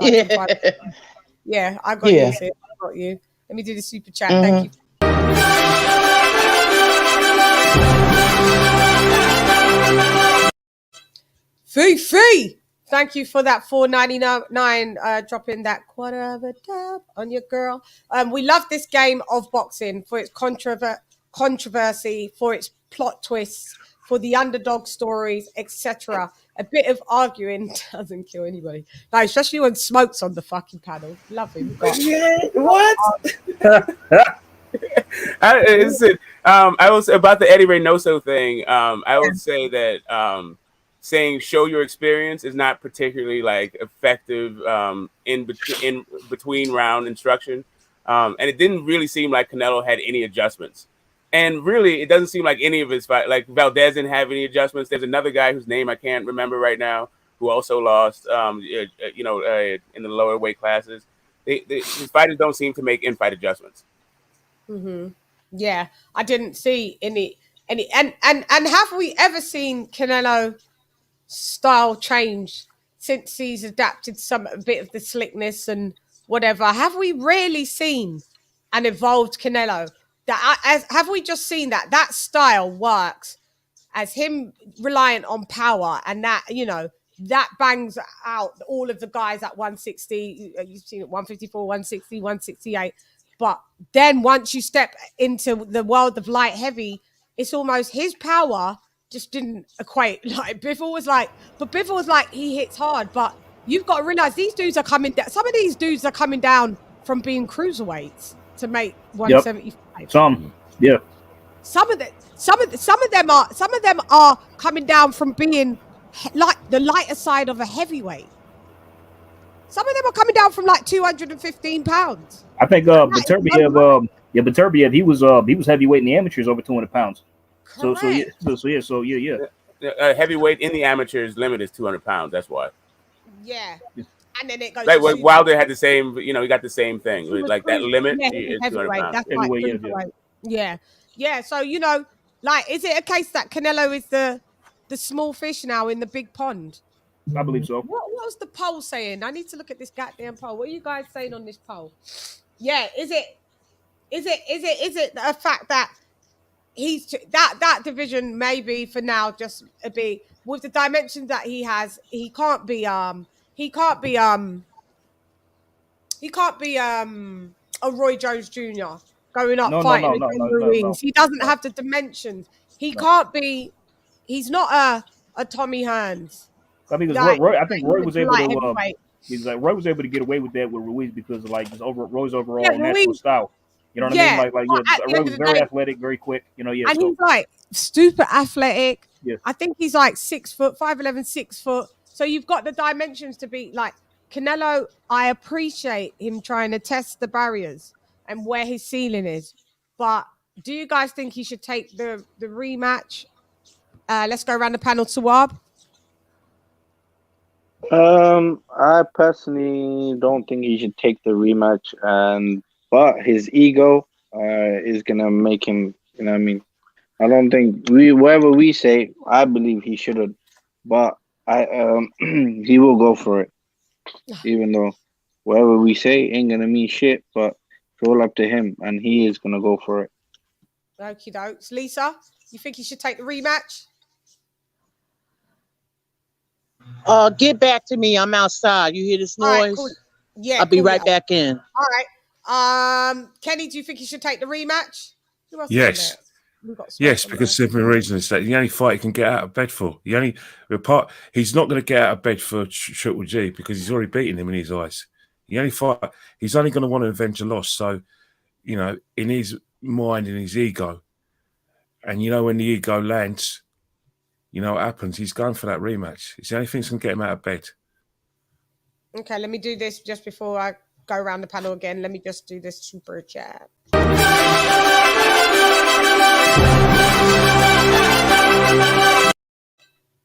Speaker 3: Yeah, I got you, sis. I got you. Let me do the super chat. Thank you. Fee. Thank you for that $4.99 dropping that quarter of a dab on your girl. We love this game of boxing for its controversy, for its plot twists, for the underdog stories, etc. A bit of arguing doesn't kill anybody. No, especially when Smoke's on the fucking panel. Love him.
Speaker 11: What? I was about the Eddie Reynoso thing. I would say that saying show your experience is not particularly like effective in between round instruction, and it didn't really seem like Canelo had any adjustments. And really, it doesn't seem like any of his fight, like Valdez didn't have any adjustments. There's another guy whose name I can't remember right now who also lost, in the lower weight classes. His fighters don't seem to make in-fight adjustments.
Speaker 3: Mm-hmm. Yeah, I didn't see any, and have we ever seen Canelo style change since he's adapted a bit of the slickness and whatever? Have we really seen an evolved Canelo? Have we just seen that style works as him reliant on power, and that, you know, that bangs out all of the guys at 160, you've seen it 154, 160, 168, but then once you step into the world of light heavy, it's almost his power just didn't equate. Like Bivol was like, he hits hard, but you've got to realize these dudes are coming down. Some of these dudes are coming down from being cruiserweights to make 175.
Speaker 5: Some, yeah.
Speaker 3: some of them are coming down from being like the lighter side of a heavyweight. Some of them are coming down from like 215 pounds.
Speaker 5: I think Beterbiev, Beterbiev, he was heavyweight in the amateurs over 200 pounds. So yeah.
Speaker 11: Heavyweight in the amateurs limit is 200 pounds. That's why.
Speaker 3: Yeah. And then it goes
Speaker 11: like Wilder had the same, he got the same thing. Like that limit is 200 pounds.
Speaker 3: That's yeah. So like, is it a case that Canelo is the small fish now in the big pond?
Speaker 5: I believe so.
Speaker 3: What was the poll saying? I need to look at this goddamn poll. What are you guys saying on this poll? Yeah, is it a fact that he's that division maybe for now just be with the dimensions that he has, he can't be a Roy Jones Jr. going up fighting against Ruiz. He doesn't have the dimensions. He can't be. He's not a Tommy Hearns.
Speaker 5: I mean, because Roy was able to. Roy was able to get away with that with Ruiz because of like just Roy's overall natural style. You know what I mean? Roy was very athletic, very quick. And
Speaker 3: he's like super athletic.
Speaker 5: Yeah.
Speaker 3: I think he's like 6 foot, 5'11", 6 foot. So you've got the dimensions to be like Canelo. I appreciate him trying to test the barriers and where his ceiling is. But do you guys think he should take the rematch? Let's go around the panel. Tawab.
Speaker 10: I personally don't think he should take the rematch, but his ego is gonna make him. You know what I mean? I don't think whatever we say, I believe he should have, but he will go for it, even though whatever we say ain't gonna mean shit. But it's all up to him, and he is gonna go for it.
Speaker 3: Okie dokes. Lisa, you think he should take the rematch?
Speaker 6: Get back to me. I'm outside. You hear this noise?
Speaker 3: Right, cool. Yeah,
Speaker 6: I'll be right back in.
Speaker 3: All right. Kenny, do you think he should take the rematch?
Speaker 4: Yes. Yes, because simple reason is that the only fight he can get out of bed for. He's not going to get out of bed for Triple G because he's already beaten him in his eyes. The only fight, he's only going to want to avenge a loss. So, in his mind, in his ego, and when the ego lands, what happens? He's going for that rematch. It's the only thing that's going to get him out of bed.
Speaker 3: Okay, let me do this just before I go around the panel again. Let me just do this super chat.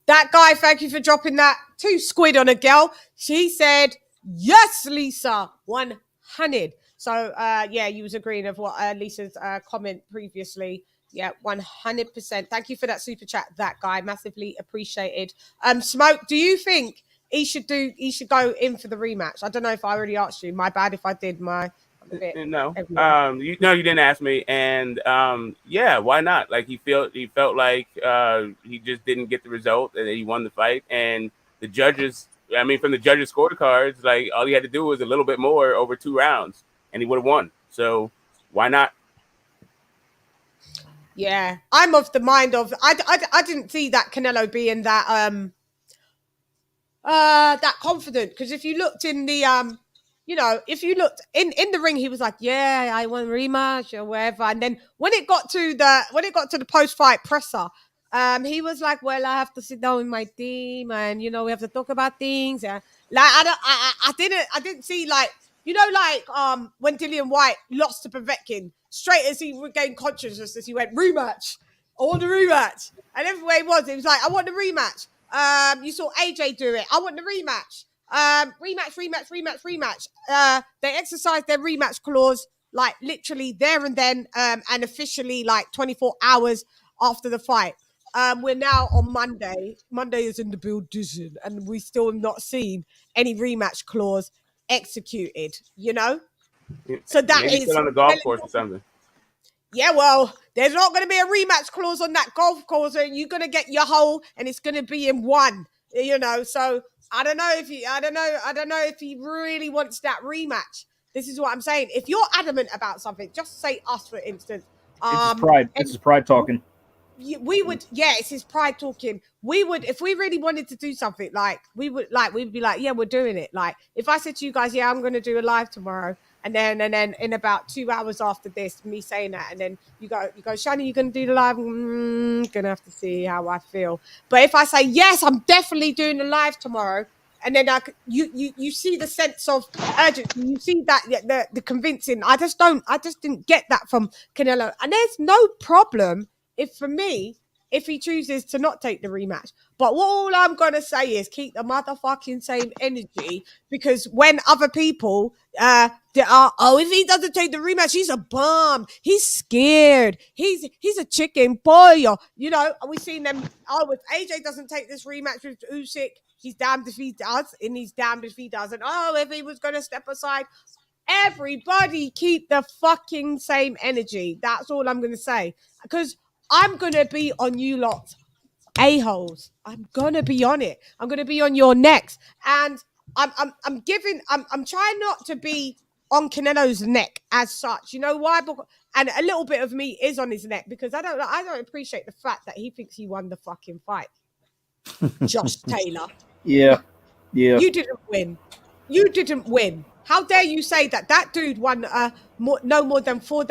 Speaker 3: That guy, thank you for dropping that 2 squid on a girl. She said, yes, Lisa, 100. So, you was agreeing of what Lisa's comment previously. Yeah, 100%. Thank you for that super chat, that guy. Massively appreciated. Smoke, do you think he should go in for the rematch? I don't know if I already asked you. My bad if I did. No.
Speaker 11: You didn't ask me, and why not? Like he felt like he just didn't get the result, and he won the fight. And the judges, from the judges' scorecards, like all he had to do was a little bit more over 2 rounds, and he would have won. So why not?
Speaker 3: Yeah, I'm of the mind of I didn't see that Canelo being that that confident, because if you looked in the if you looked in the ring, he was like, yeah, I want a rematch or whatever. And then when it got to the post-fight presser, he was like, well, I have to sit down with my team and we have to talk about things. And like I didn't see like when Dillian White lost to Povetkin, straight as he regained consciousness, he went, rematch. I want the rematch. And everywhere he was like, I want the rematch. You saw AJ do it. I want the rematch. Rematch. They exercised their rematch clause like literally there and then, and officially like 24 hours after the fight. We're now on Monday. Monday is in the building, and we still have not seen any rematch clause executed. So that
Speaker 11: Maybe
Speaker 3: is
Speaker 11: still on the golf course or something.
Speaker 3: Yeah, well, there's not going to be a rematch clause on that golf course, and you're going to get your hole, and it's going to be in one. So I don't know if he really wants that rematch. This is what I'm saying. If you're adamant about something, just say us, for instance.
Speaker 5: It's his pride. It's his pride talking.
Speaker 3: We would, it's his pride talking. We would, if we really wanted to do something, we'd be like, yeah, we're doing it. Like, if I said to you guys, yeah, I'm going to do a live tomorrow, And then in about 2 hours after this, me saying that, and then you go, Shannon, you gonna do the live? Gonna have to see how I feel. But if I say yes, I'm definitely doing the live tomorrow, and then you see the sense of urgency, you see that the convincing. I just didn't get that from Canelo, and there's no problem if he chooses to not take the rematch. But all I'm going to say is keep the motherfucking same energy, because when other people if he doesn't take the rematch, he's a bum, he's scared, he's a chicken boy, or, we've seen them, if AJ doesn't take this rematch with Usyk, he's damned if he does, and he's damned if he doesn't. If he was going to step aside. Everybody keep the fucking same energy. That's all I'm going to say, because I'm going to be on you lot a-holes. I'm going to be on it. I'm going to be on your necks. And I'm trying not to be on Canelo's neck as such. You know why? And a little bit of me is on his neck, because I don't appreciate the fact that he thinks he won the fucking fight. Josh Taylor.
Speaker 5: Yeah.
Speaker 3: You didn't win. How dare you say that? That dude won no more than 4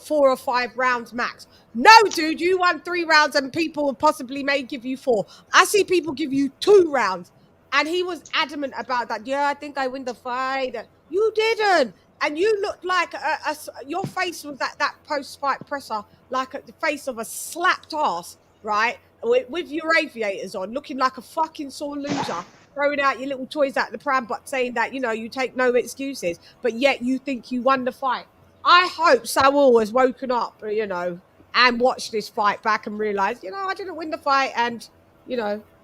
Speaker 3: or 5 rounds max. No, dude, you won 3 rounds, and people possibly may give you 4. I see people give you 2 rounds, and he was adamant about that. Yeah, I think I win the fight. You didn't, and you looked like your face was that post-fight presser, like the face of a slapped ass, right? With your aviators on, looking like a fucking sore loser. Throwing out your little toys at the pram, but saying that, you take no excuses, but yet you think you won the fight. I hope Saul has woken up, and watched this fight back and realized, I didn't win the fight, and,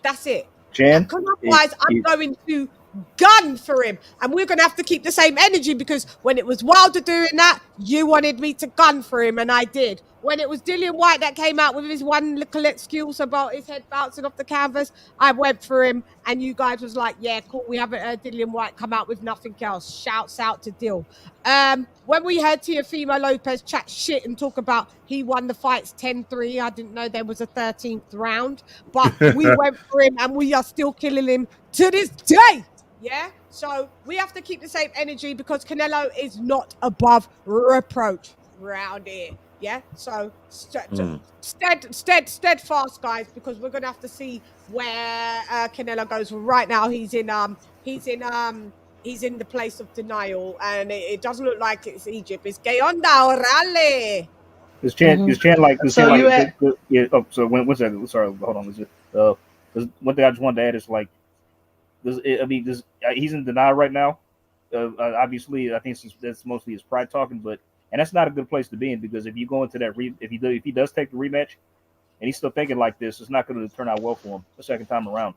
Speaker 3: that's it.
Speaker 5: Chan,
Speaker 3: otherwise, I'm going to gun for him, and we're going to have to keep the same energy, because when it was Wilder doing that, you wanted me to gun for him, and I did. When it was Dillian White that came out with his one little excuse about his head bouncing off the canvas, I went for him, and you guys was like, yeah, cool, we haven't heard Dillian White come out with nothing else. Shouts out to Dill. When we heard Teofimo Lopez chat shit and talk about he won the fights 10-3, I didn't know there was a 13th round, but we went for him, and we are still killing him to this day. Yeah, so we have to keep the same energy, because Canelo is not above reproach round here. Yeah, so steadfast, guys, because we're gonna have to see where Canelo goes. Right now, he's in the place of denial, and it doesn't look like it's Egypt. It's que onda, orale.
Speaker 5: Is Chan like? So one second. Sorry, hold on. One thing I just wanted to add is like, he's in denial right now. Obviously, I think that's mostly his pride talking, and that's not a good place to be in, because if you go into that if he does take the rematch, and he's still thinking like this, it's not going to turn out well for him the second time around.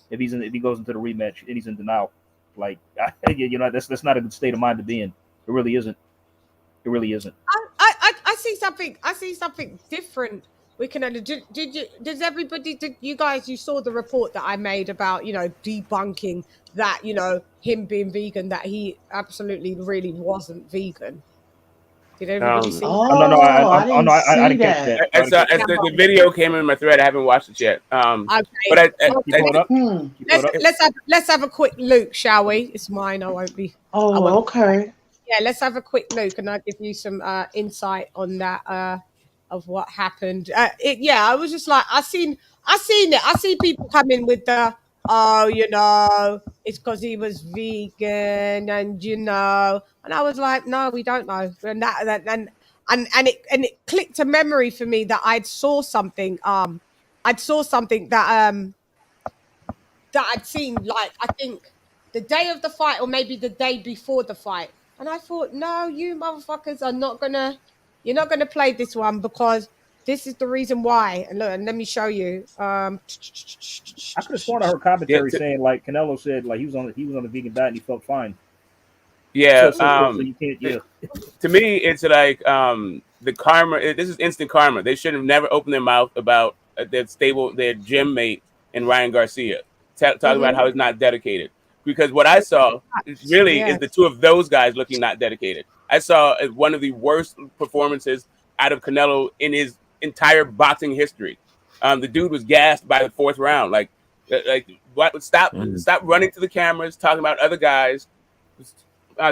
Speaker 5: If he goes into the rematch and he's in denial, like that's not a good state of mind to be in. It really isn't. It really isn't.
Speaker 3: I see something. I see something different. We can. Did you guys? You saw the report that I made about debunking that him being vegan, that he absolutely really wasn't vegan. Did everybody see?
Speaker 5: I didn't catch that.
Speaker 11: As the video came in my thread, I haven't watched it yet.
Speaker 3: Okay. But let's have a quick look, shall we? It's mine. I won't be.
Speaker 6: Okay.
Speaker 3: Yeah, let's have a quick look, and I'll give you some insight on that of what happened. I was just like, I seen it. I see people come in with the it's because he was vegan, and and I was like, no, we don't know, and it clicked a memory for me that I'd saw something that I'd seen, like, I think the day of the fight, or maybe the day before the fight, and I thought, no, you motherfuckers are you're not gonna play this one, because this is the reason why. And look, and let me show you. I
Speaker 5: could have sworn I heard commentary saying, like, Canelo said, like, he was on the vegan diet and he felt fine.
Speaker 11: Yeah.
Speaker 5: So you can't.
Speaker 11: To me, it's like the karma. This is instant karma. They should have never opened their mouth about their gym mate and Ryan Garcia, talking about how he's not dedicated. Because what I saw is the two of those guys looking not dedicated. I saw one of the worst performances out of Canelo in his entire boxing history. The dude was gassed by the 4th round. Stop running to the cameras, talking about other guys.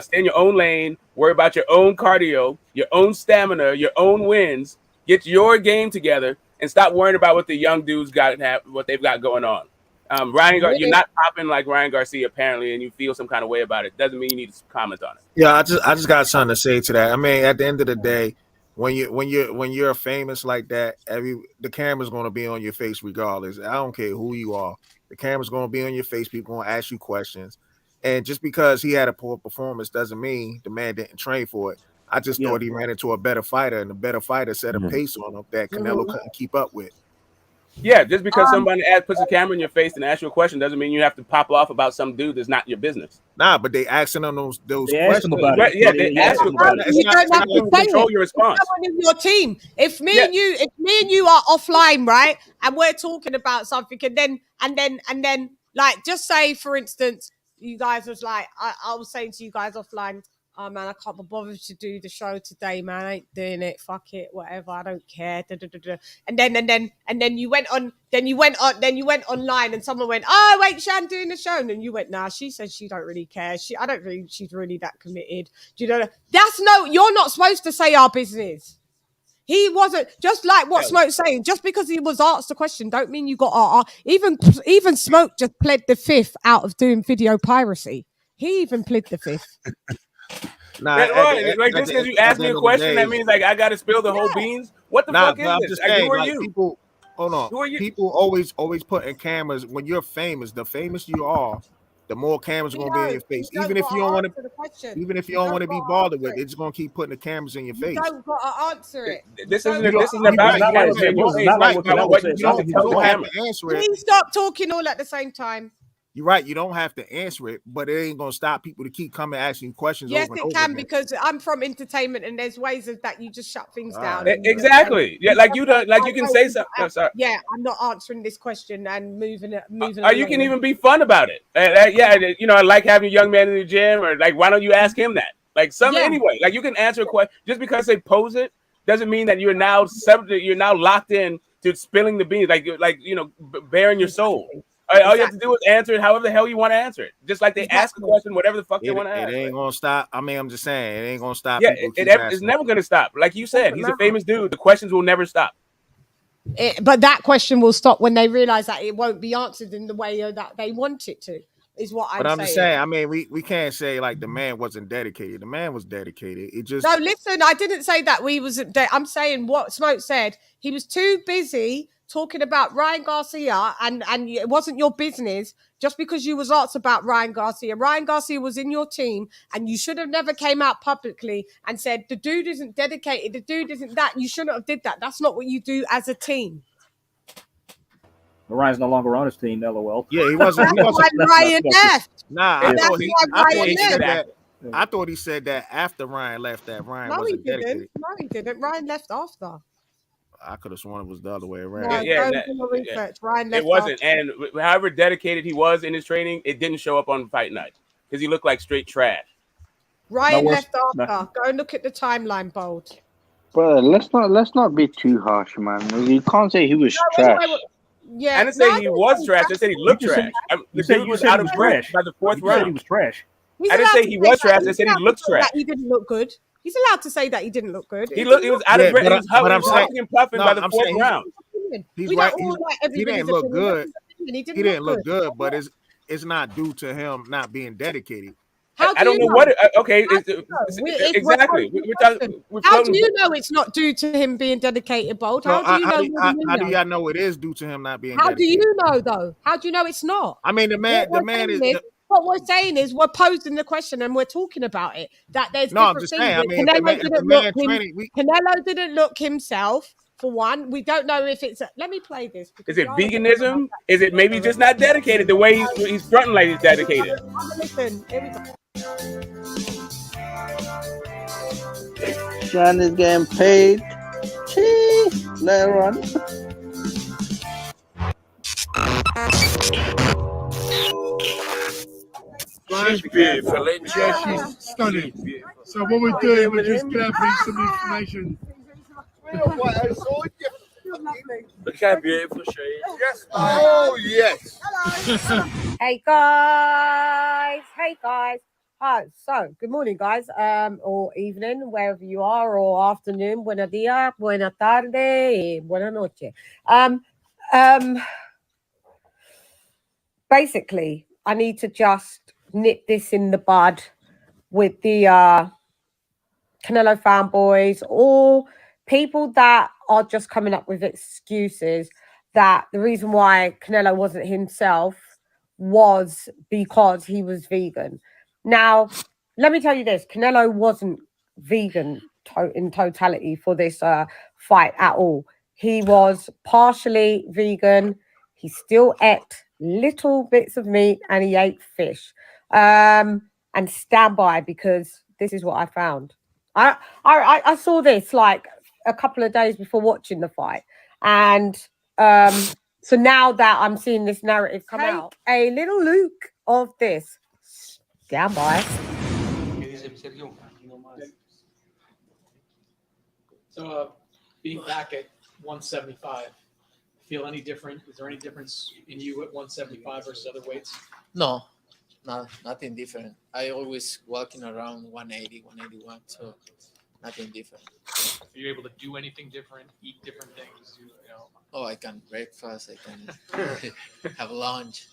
Speaker 11: stay in your own lane, worry about your own cardio, your own stamina, your own wins, get your game together, and stop worrying about what the young dudes what they've got going on. You're not popping like Ryan Garcia apparently, and you feel some kind of way about it. Doesn't mean you need to comment on it.
Speaker 7: Yeah, I just got something to say to that. I mean, at the end of the day, when you're famous like that, the camera's going to be on your face regardless. I don't care who you are. The camera's going to be on your face. People going to ask you questions, and just because he had a poor performance doesn't mean the man didn't train for it. I just thought he ran into a better fighter, and the better fighter set a pace on him that Canelo couldn't keep up with.
Speaker 11: Yeah, just because somebody puts a camera in your face and asks you a question doesn't mean you have to pop off about some dude that's not your business.
Speaker 7: Nah, but they asking them those
Speaker 5: They
Speaker 7: questions.
Speaker 5: asked him about it.
Speaker 11: Yeah, they ask you about it.
Speaker 3: You don't have to
Speaker 11: Control your response.
Speaker 3: Someone in your team. If me and you are offline, right, and we're talking about something, and then, like, just say for instance, you guys was like, I was saying to you guys offline, oh man, I can't be bothered to do the show today, man. I ain't doing it. Fuck it, whatever. I don't care. And then you went online, and someone went, oh wait, Shan doing the show, and then you went, nah. She said she don't really care. I don't think she's really that committed. Do you know? You're not supposed to say our business. He wasn't, just like what Smoke's saying. Just because he was asked a question, don't mean you got even Smoke just pled the fifth out of doing video piracy. He even pled the fifth.
Speaker 11: Nah, like just because you ask me a question, that means like I got to spill the whole beans. What the fuck is this?
Speaker 7: Just
Speaker 11: like,
Speaker 7: saying,
Speaker 11: who are
Speaker 7: like,
Speaker 11: you?
Speaker 7: People, hold on.
Speaker 11: Who are you?
Speaker 7: People always put in cameras when you're famous. The famous you are, the more cameras are gonna be in your face. Even if you don't want to be bothered with it, it's gonna keep putting the cameras in your face.
Speaker 3: You don't got to answer it.
Speaker 11: This isn't about what you don't have to
Speaker 7: answer it.
Speaker 3: Please stop talking all at the same time.
Speaker 7: You're right. You don't have to answer it, but it ain't gonna stop people to keep coming asking questions.
Speaker 3: Yes,
Speaker 7: over and
Speaker 3: it
Speaker 7: over
Speaker 3: can,
Speaker 7: again.
Speaker 3: because I'm from entertainment, and there's ways of that you just shut things down.
Speaker 11: Exactly. Yeah, like you don't, like you can say something. Sorry.
Speaker 3: Yeah, I'm not answering this question and moving.
Speaker 11: Or you can even be fun about it. I like having a young man in the gym, or like, why don't you ask him that? Like anyway, like you can answer a question just because they pose it doesn't mean that you're now locked in to spilling the beans, bearing your soul. All you have to do is answer it however the hell you want to answer it. Just like they ask a question, whatever the fuck they want to ask.
Speaker 7: It ain't gonna stop. I mean, I'm just saying, it ain't gonna stop.
Speaker 11: Yeah, it's never gonna stop. Like you said, he's a famous dude. The questions will never stop.
Speaker 3: But that question will stop when they realize that it won't be answered in the way that they want it to. Is what I'm saying.
Speaker 7: But I'm just saying. I mean, we can't say like the man wasn't dedicated. The man was dedicated. It just
Speaker 3: no. Listen, I didn't say that we wasn't. I'm saying what Smoke said. He was too busy talking about Ryan Garcia, and it wasn't your business just because you was asked about Ryan Garcia. Ryan Garcia was in your team, and you should have never came out publicly and said the dude isn't dedicated, the dude isn't that. You shouldn't have did that. That's not what you do as a team.
Speaker 5: Ryan's no longer on his team, LOL.
Speaker 7: Yeah, he wasn't.
Speaker 3: Ryan left.
Speaker 7: Nah, I thought he said that after Ryan left, that Ryan wasn't dedicated.
Speaker 3: No, he didn't. Ryan left after.
Speaker 7: I could have sworn it was the other way around.
Speaker 3: Ryan left.
Speaker 11: It wasn't. And however dedicated he was in his training, it didn't show up on fight night because he looked like straight trash.
Speaker 3: Ryan left after. Go and look at the timeline, Bold.
Speaker 10: Brother, let's not be too harsh, man. You can't say he was trash.
Speaker 3: Yeah,
Speaker 11: I didn't say he was trash. I said he looked trash. The dude was out of breath by the fourth round.
Speaker 5: He was trash.
Speaker 11: I didn't say he was trash. I said he looked trash.
Speaker 3: He didn't look good. He's allowed to say that he didn't look good.
Speaker 11: He was out of breath. He was huffing and puffing by the fourth round.
Speaker 7: He's right. He didn't look good. He didn't look good, but it's not due to him not being dedicated.
Speaker 11: I don't know what. Okay, exactly.
Speaker 3: How do you know it's not due to him being dedicated, Bold? How do you know?
Speaker 7: How do y'all know it is due to him not being?
Speaker 3: How do you know though? How do you know it's not?
Speaker 7: I mean, the man is.
Speaker 3: What we're saying is we're posing the question and we're talking about it. That there's
Speaker 7: I'm just saying. I mean,
Speaker 3: Canelo didn't look himself. For one, we don't know if it's. Let me play this.
Speaker 11: Is it veganism? Is it maybe just not dedicated the way he's fronting like he's dedicated?
Speaker 3: Listen, here we go.
Speaker 10: CHANN is getting paid. Let her run.
Speaker 12: She's beautiful, isn't she? Yeah, she's stunning. So what we're doing, we're just gathering some information.
Speaker 13: Look how beautiful she is.
Speaker 12: Yes. Oh, yes.
Speaker 14: Hello. Hey guys.
Speaker 3: Hi, so good morning, guys, or evening, wherever you are, or afternoon. Buenos dias, buena tarde, buena noche. Um, basically, I need to just nip this in the bud with the Canelo fanboys or people that are just coming up with excuses that the reason why Canelo wasn't himself was because he was vegan. Now, let me tell you this, Canelo wasn't vegan in totality for this fight at all. He was partially vegan. He still ate little bits of meat and he ate fish. And stand by, because this is what I found. I saw this like a couple of days before watching the fight, and so now that I'm seeing this narrative come out, a little look of this. Stand by.
Speaker 14: So, being back at 175, feel any different? Is there any difference in you at 175 versus other weights?
Speaker 15: No, nothing different. I always walking around 180, 181, so nothing different.
Speaker 14: Are you able to do anything different, eat different things? You know?
Speaker 15: Oh, I can breakfast, I can have lunch.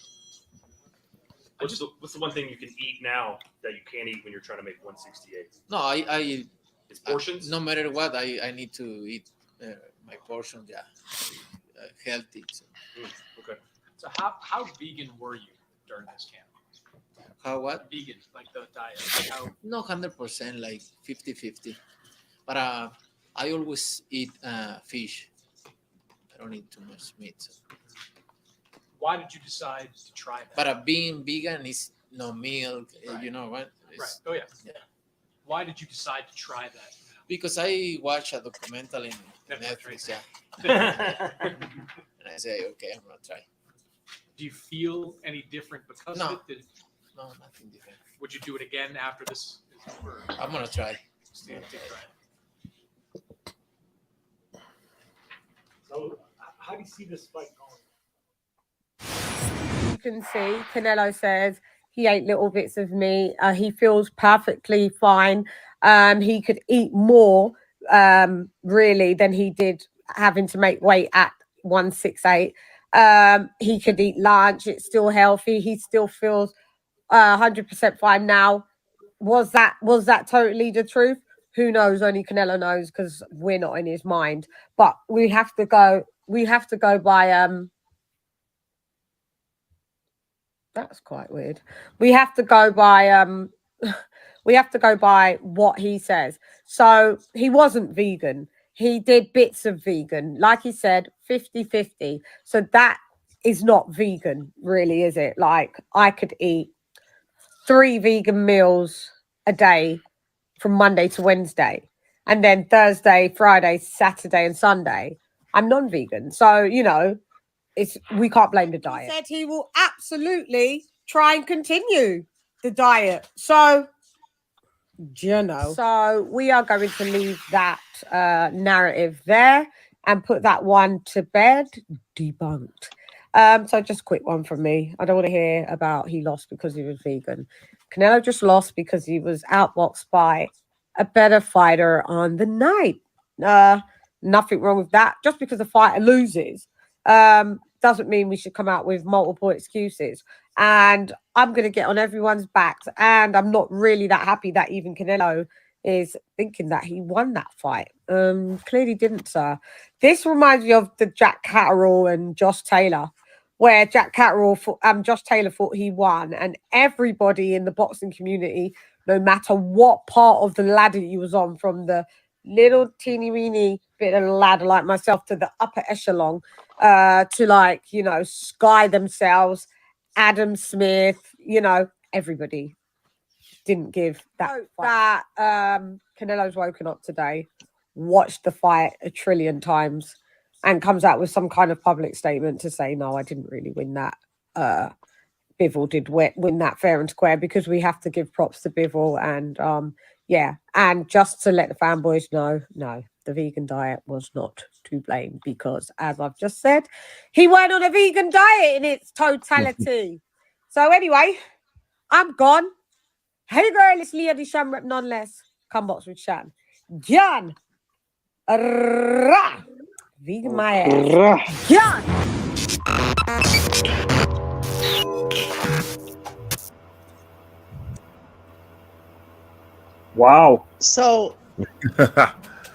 Speaker 16: What's the one thing you can eat now that you can't eat when you're trying to make 168?
Speaker 15: No, I
Speaker 16: it's portions.
Speaker 15: No matter what, I need to eat my portion. Yeah, healthy. So.
Speaker 16: Okay.
Speaker 14: So how vegan were you during this camp?
Speaker 15: How what?
Speaker 14: Vegan, like the diet. Like how...
Speaker 15: No, 100%, like 50-50. But I always eat fish. I don't eat too much meat. So.
Speaker 14: Why did you decide to try that?
Speaker 15: But being vegan is no milk. Right. You know what?
Speaker 14: Right. Oh yeah. Yeah. Why did you decide to try that?
Speaker 15: Because I watched a documentary in Netflix. Yeah. And I say, okay, I'm gonna try.
Speaker 14: Do you feel any different because
Speaker 15: no.
Speaker 14: of it?
Speaker 15: No, nothing different.
Speaker 14: Would you do it again after this is over?
Speaker 15: I'm gonna try.
Speaker 14: Yeah.
Speaker 16: So, how do you see this fight going?
Speaker 3: You can see Canelo says he ate little bits of meat. He feels perfectly fine. He could eat more, really, than he did having to make weight at 168. He could eat lunch. It's still healthy. He still feels 100% fine now. Was that totally the truth? Who knows? Only Canelo knows, because we're not in his mind. But we have to go by that's quite weird. We have to go by what he says. So he wasn't vegan. He did bits of vegan. Like he said, 50-50. So that is not vegan, really, is it? Like, I could eat 3 vegan meals a day from Monday to Wednesday. And then Thursday, Friday, Saturday, and Sunday, I'm non-vegan. So, you know, we can't blame the diet. He said he will absolutely try and continue the diet. So, you know. So we are going to leave that narrative there and put that one to bed. Debunked. So just a quick one from me. I don't want to hear about he lost because he was vegan. Canelo just lost because he was outboxed by a better fighter on the night. Nothing wrong with that. Just because the fighter loses doesn't mean we should come out with multiple excuses. And I'm going to get on everyone's backs. And I'm not really that happy that even Canelo is thinking that he won that fight. Clearly didn't, sir. This reminds me of the Jack Catterall and Josh Taylor, where Jack Catterall, Josh Taylor thought he won. And everybody in the boxing community, no matter what part of the ladder you was on, from the little teeny weeny bit of a ladder like myself to the upper echelon, to, like, you know, Sky themselves, Adam Smith, you know, everybody didn't give that fight. Canelo's woken up today, watched the fight a trillion times, and comes out with some kind of public statement to say, no, I didn't really win that. Bivol did win that fair and square, because we have to give props to Bivol. And yeah, and just to let the fanboys know, no, the vegan diet was not to blame, because, as I've just said, he went on a vegan diet in its totality. So anyway, I'm gone. Hey girl, it's LadyChann rep nonetheless. Come box with Chan. Jan. Vegan my ass. Jan.
Speaker 5: Wow.
Speaker 6: So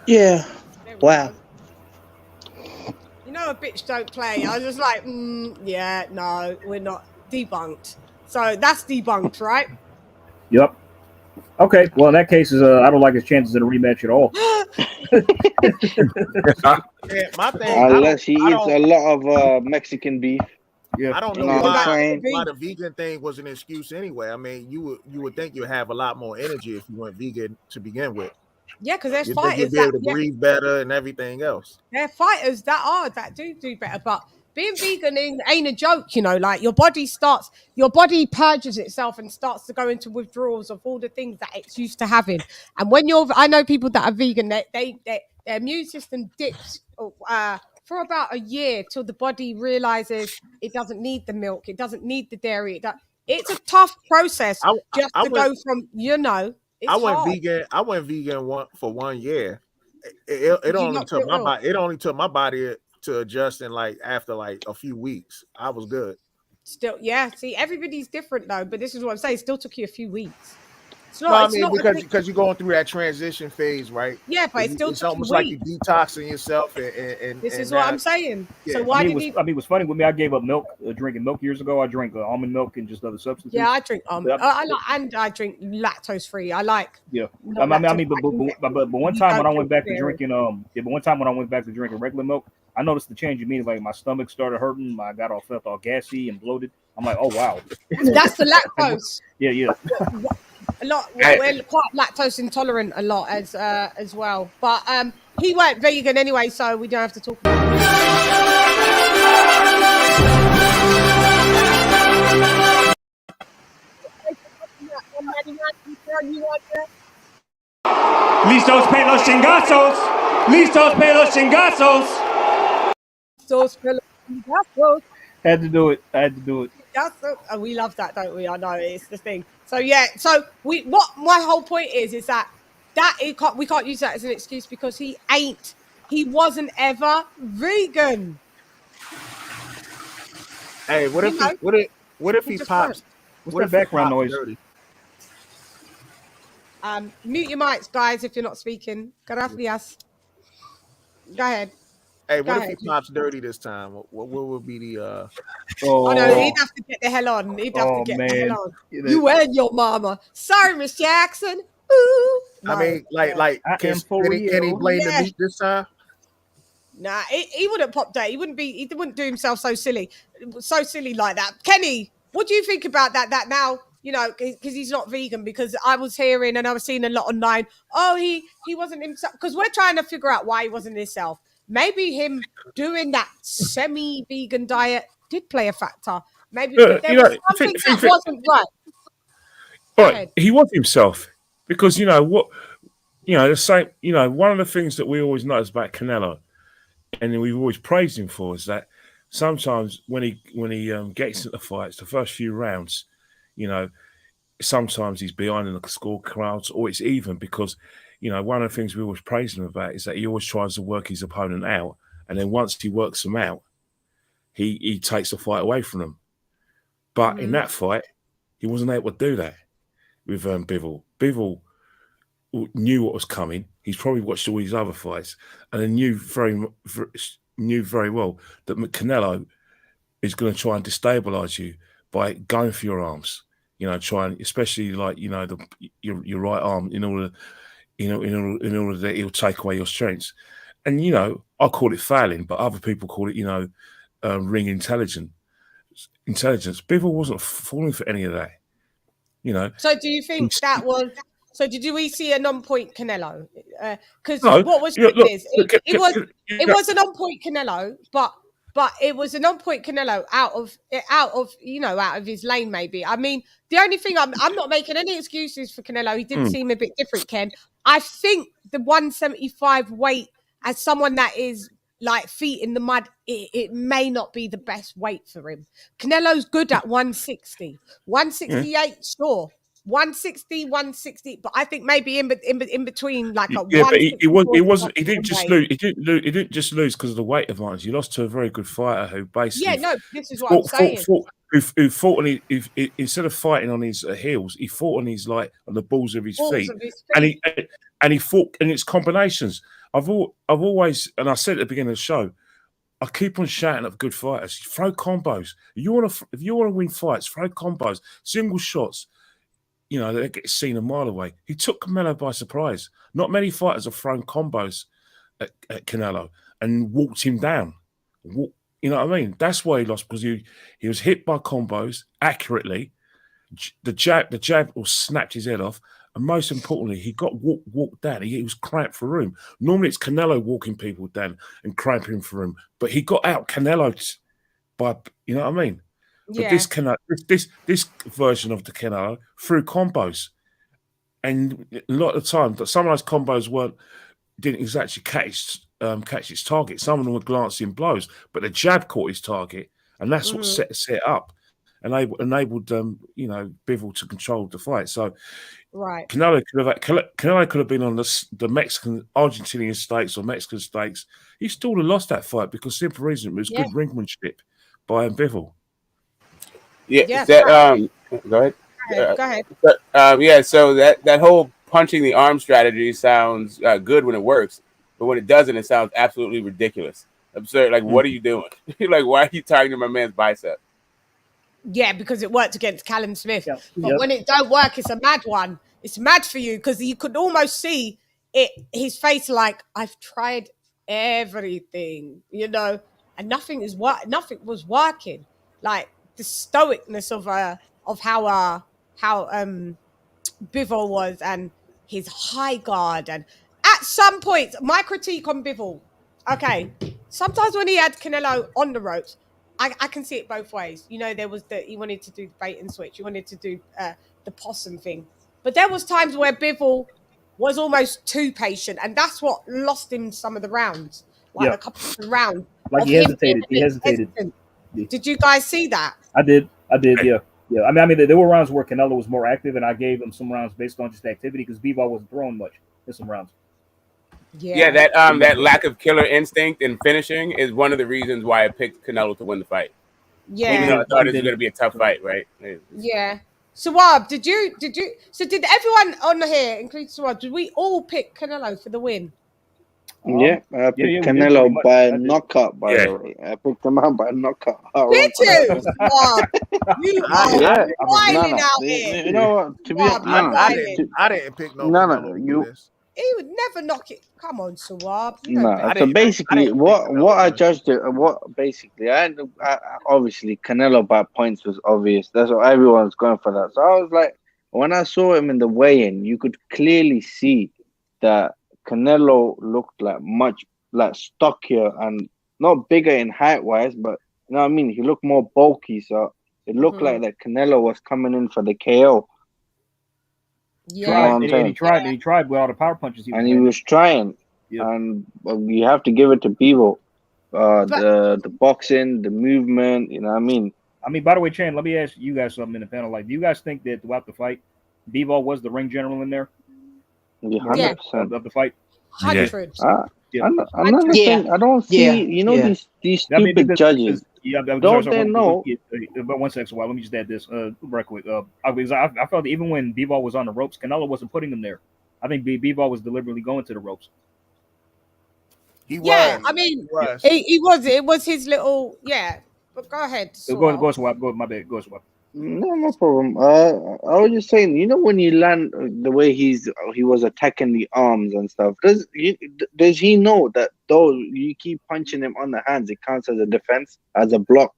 Speaker 6: yeah. Wow.
Speaker 3: You know, a bitch don't play. I was just like, yeah, no, we're not debunked. So that's debunked, right?
Speaker 5: Yep. Okay. Well, in that case, I don't like his chances at a rematch at all.
Speaker 7: Yeah, my thing,
Speaker 10: Unless he eats a lot of Mexican beef.
Speaker 5: Yeah.
Speaker 7: I don't
Speaker 10: You
Speaker 7: know
Speaker 10: know what I'm saying?
Speaker 7: why the vegan thing was an excuse anyway. I mean, you would think you'd have a lot more energy if you went vegan to begin with.
Speaker 3: Yeah, because there's
Speaker 7: You'd think you'd
Speaker 3: fighters
Speaker 7: be
Speaker 3: that
Speaker 7: able to breathe better and everything else.
Speaker 3: there are fighters that do better, but being vegan ain't a joke, you know. Like your body purges itself and starts to go into withdrawals of all the things that it's used to having. And when I know people that are vegan, their immune system dips for about a year till the body realizes it doesn't need the milk, it doesn't need the dairy. It's a tough process
Speaker 7: I
Speaker 3: go from, you know. It's hard.
Speaker 7: I went vegan for 1 year. It only took my body. It only took my body to adjust in after a few weeks. I was good.
Speaker 3: Still, yeah. See, everybody's different though, but this is what I'm saying. It still took you a few weeks. It's
Speaker 7: No,
Speaker 3: not.
Speaker 7: I
Speaker 3: It's
Speaker 7: mean
Speaker 3: not
Speaker 7: because you're going through that transition phase, right?
Speaker 3: Yeah, but it still
Speaker 7: It's
Speaker 3: took you
Speaker 7: almost like
Speaker 3: weeks.
Speaker 7: you're detoxing yourself, and
Speaker 3: This
Speaker 7: and
Speaker 3: is what
Speaker 7: now,
Speaker 3: I'm saying.
Speaker 7: yeah.
Speaker 3: So why did he?
Speaker 5: I mean, what's funny with me? I gave up milk, drinking milk years ago. I drank almond milk and just other substances.
Speaker 3: Yeah, I drink I drink lactose free. I like.
Speaker 5: Yeah,
Speaker 3: no
Speaker 5: I mean,
Speaker 3: lactose.
Speaker 5: but one time when I went back to drinking, but one time when I went back to drinking regular milk, I noticed the change in me. Like my stomach started hurting. I felt all gassy and bloated. I'm like, oh wow.
Speaker 3: That's the lactose.
Speaker 5: Yeah.
Speaker 3: A lot. We're quite lactose intolerant a lot as well. But he weren't vegan anyway, so we don't have to talk about it.
Speaker 2: Listos pe los chingazos. Listos pe los chingazos.
Speaker 5: Had to do it. I had to do it.
Speaker 3: We love that, don't we? I know it's the thing. So yeah. So what my whole point is that we can't use that as an excuse because he wasn't ever vegan.
Speaker 7: Hey, what if he pops?
Speaker 5: What's that background noise?
Speaker 7: Dirty?
Speaker 3: Mute your mics, guys, if you're not speaking. Gracias. Go ahead.
Speaker 7: Hey, what if he pops dirty this time? What would be the
Speaker 3: Oh no, he'd have to get the hell on. He'd have to get the hell on. You and your mama. Sorry, Miss Jackson. Ooh.
Speaker 7: I mean, can he blame the meat this time?
Speaker 3: Nah, he wouldn't pop dirty. He wouldn't do himself so silly like that. Kenny, what do you think about that? That now, you know, because he's not vegan. Because I was hearing and I was seeing a lot online. Oh, he wasn't himself. Because we're trying to figure out why he wasn't himself. Maybe him doing that semi-vegan diet did play a factor. Maybe there was something that wasn't right.
Speaker 4: Right, he was himself because the same. One of the things that we always notice about Canelo, and we've always praised him for, is that sometimes when he gets into fights, the first few rounds, sometimes he's behind in the score crowds, or it's even because. One of the things we always praise him about is that he always tries to work his opponent out. And then once he works them out, he takes the fight away from them. But in that fight, he wasn't able to do that with Bivol. Bivol knew what was coming. He's probably watched all these other fights and then knew very well that Canelo is going to try and destabilize you by going for your arms. Trying, especially your right arm in order that he'll take away your strengths. And, I call it fouling, but other people call it, ring intelligence. Bivol wasn't falling for any of that,
Speaker 3: So do you think that was... So did we see an on-point Canelo? Because what was it was an on-point Canelo, but it was an on-point Canelo out of his lane, maybe. I mean, the only thing I'm not making any excuses for Canelo. He did seem a bit different, Ken. I think the 175 weight, as someone that is like feet in the mud, it may not be the best weight for him. Canelo's good at 160. 168, sure. 160, 160, but I think maybe in between, like a
Speaker 4: yeah, but he
Speaker 3: 164
Speaker 4: wasn't. He
Speaker 3: to
Speaker 4: didn't just
Speaker 3: weight.
Speaker 4: lose. He didn't just lose because of the weight advantage. He lost to a very good fighter who basically
Speaker 3: Yeah, no, this is what I'm saying.
Speaker 4: who fought on instead of fighting on his heels, he fought on his on the balls of his feet, and he fought in its combinations. I've always, and I said at the beginning of the show, I keep on shouting at good fighters. Throw combos. If you want to win fights, throw combos, single shots. You know, they get seen a mile away. He took Canelo by surprise. Not many fighters have thrown combos at Canelo and walked him down. You know what I mean? That's why he lost, because he was hit by combos accurately. The jab or snapped his head off. And most importantly, he got walked down. He was cramped for room. Normally it's Canelo walking people down and cramping for room. But he got out Canelo by, you know what I mean? But this version of the Canelo through combos, and a lot of the time, some of those combos didn't exactly catch its target. Some of them were glancing blows, but the jab caught his target, and that's what set up, and enabled Bivol to control the fight. So,
Speaker 3: right,
Speaker 4: Canelo could have been on the Mexican Argentinian stakes or Mexican stakes. He still would have lost that fight because simple reason it was good ringmanship by Bivol.
Speaker 11: Yeah,
Speaker 3: go
Speaker 11: ahead.
Speaker 3: Go ahead.
Speaker 11: Yeah, so that whole punching the arm strategy sounds good when it works, but when it doesn't, it sounds absolutely ridiculous, absurd. Like, what are you doing? Like, why are you targeting my man's bicep?
Speaker 3: Yeah, because it worked against Callum Smith. But when it don't work, it's a mad one. It's mad for you because you could almost see his face like, I've tried everything, and nothing was working. Like the stoicness of how Bivol was, and his high guard. And at some point, my critique on Bivol, okay, sometimes when he had Canelo on the ropes, I can see it both ways. There was he wanted to do the bait and switch. He wanted to do the possum thing. But there was times where Bivol was almost too patient, and that's what lost him some of the rounds. A couple of rounds.
Speaker 5: Like he hesitated. Hesitant.
Speaker 3: Did you guys see that?
Speaker 5: I did. Yeah. I mean, there were rounds where Canelo was more active, and I gave him some rounds based on just activity because Bivol wasn't throwing much in some rounds.
Speaker 11: Yeah, that lack of killer instinct and finishing is one of the reasons why I picked Canelo to win the fight.
Speaker 3: Yeah,
Speaker 11: even though I thought it was going to be a tough fight, right?
Speaker 3: Yeah. Sawab, did everyone on here, including Sawab, did we all pick Canelo for the win?
Speaker 10: Yeah, I picked Canelo by knockout, by the way. I picked him out by knockout.
Speaker 3: Did you? Wow. You are whining out here.
Speaker 10: You know what? To be honest,
Speaker 7: I didn't pick no.
Speaker 3: He would never knock it. Come on, Sawab.
Speaker 10: No. So basically, what I judged it, I obviously Canelo by points was obvious. That's what everyone's going for that. So I was like, when I saw him in the weigh-in, you could clearly see that Canelo looked much stockier and not bigger in height wise, but you know what I mean. He looked more bulky, so it looked like that Canelo was coming in for the KO.
Speaker 3: Yeah,
Speaker 5: he tried with all the power punches.
Speaker 10: He was trying, and you have to give it to Bivol. The boxing, the movement, you know what I mean.
Speaker 5: By the way, Chan, let me ask you guys something in the panel. Do you guys think that throughout the fight, Bivol was the ring general in there?
Speaker 10: Yeah, 100%
Speaker 5: of the fight.
Speaker 3: 100.
Speaker 10: Another thing, I don't see. These stupid judges. Don't they know?
Speaker 5: But 1 second, let me just add this real quick. I felt even when Bivol was on the ropes, Canelo wasn't putting him there. I think Bivol was deliberately going to the ropes.
Speaker 3: He was. It was his little But go ahead.
Speaker 5: Go Swap. Go my bad. Go Swap.
Speaker 10: No problem. I was just saying, when you land the way he was attacking the arms and stuff, does he know that though you keep punching him on the hands, it counts as a defense, as a block?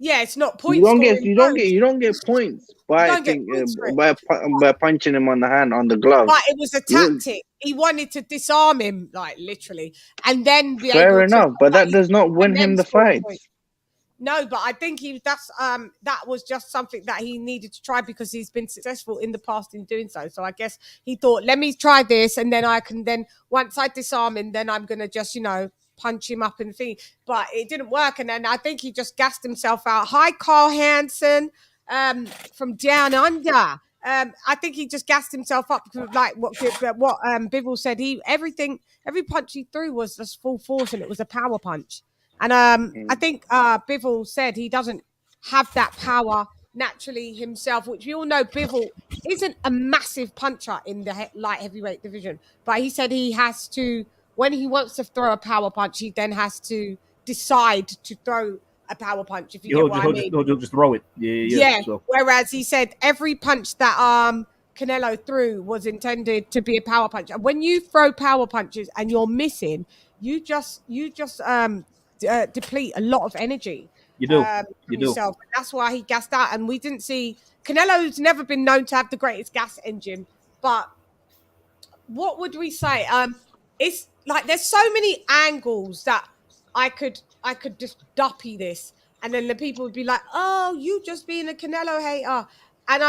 Speaker 3: Yeah, it's not points.
Speaker 10: You don't get points by punching him on the hand, on the glove.
Speaker 3: But it was a tactic. He wanted to disarm him, literally, and then be
Speaker 10: fair enough. But that does not win him the fight.
Speaker 3: No, but I think that was just something that he needed to try because he's been successful in the past in doing so. So I guess he thought, let me try this, and then once I disarm him, then I'm gonna just punch him up and thing. But it didn't work, and then I think he just gassed himself out. Hi, Carl Hansen, from down under. I think he just gassed himself up because, like what Bivol said. Every punch he threw was just full force, and it was a power punch. And I think Bivol said he doesn't have that power naturally himself, which we all know Bivol isn't a massive puncher in the light heavyweight division. But he said he has to, when he wants to throw a power punch, he then has to decide to throw a power punch, if you get what I mean.
Speaker 5: He'll just throw it. Yeah. So.
Speaker 3: Whereas he said every punch that Canelo threw was intended to be a power punch. And when you throw power punches and you're missing, you just deplete a lot of energy.
Speaker 5: You do.
Speaker 3: You do. Yourself. That's why he gassed out. And we didn't see Canelo's never been known to have the greatest gas engine. But what would we say? It's like there's so many angles that I could just duppy this, and then the people would be like, "Oh, you just being a Canelo hater," and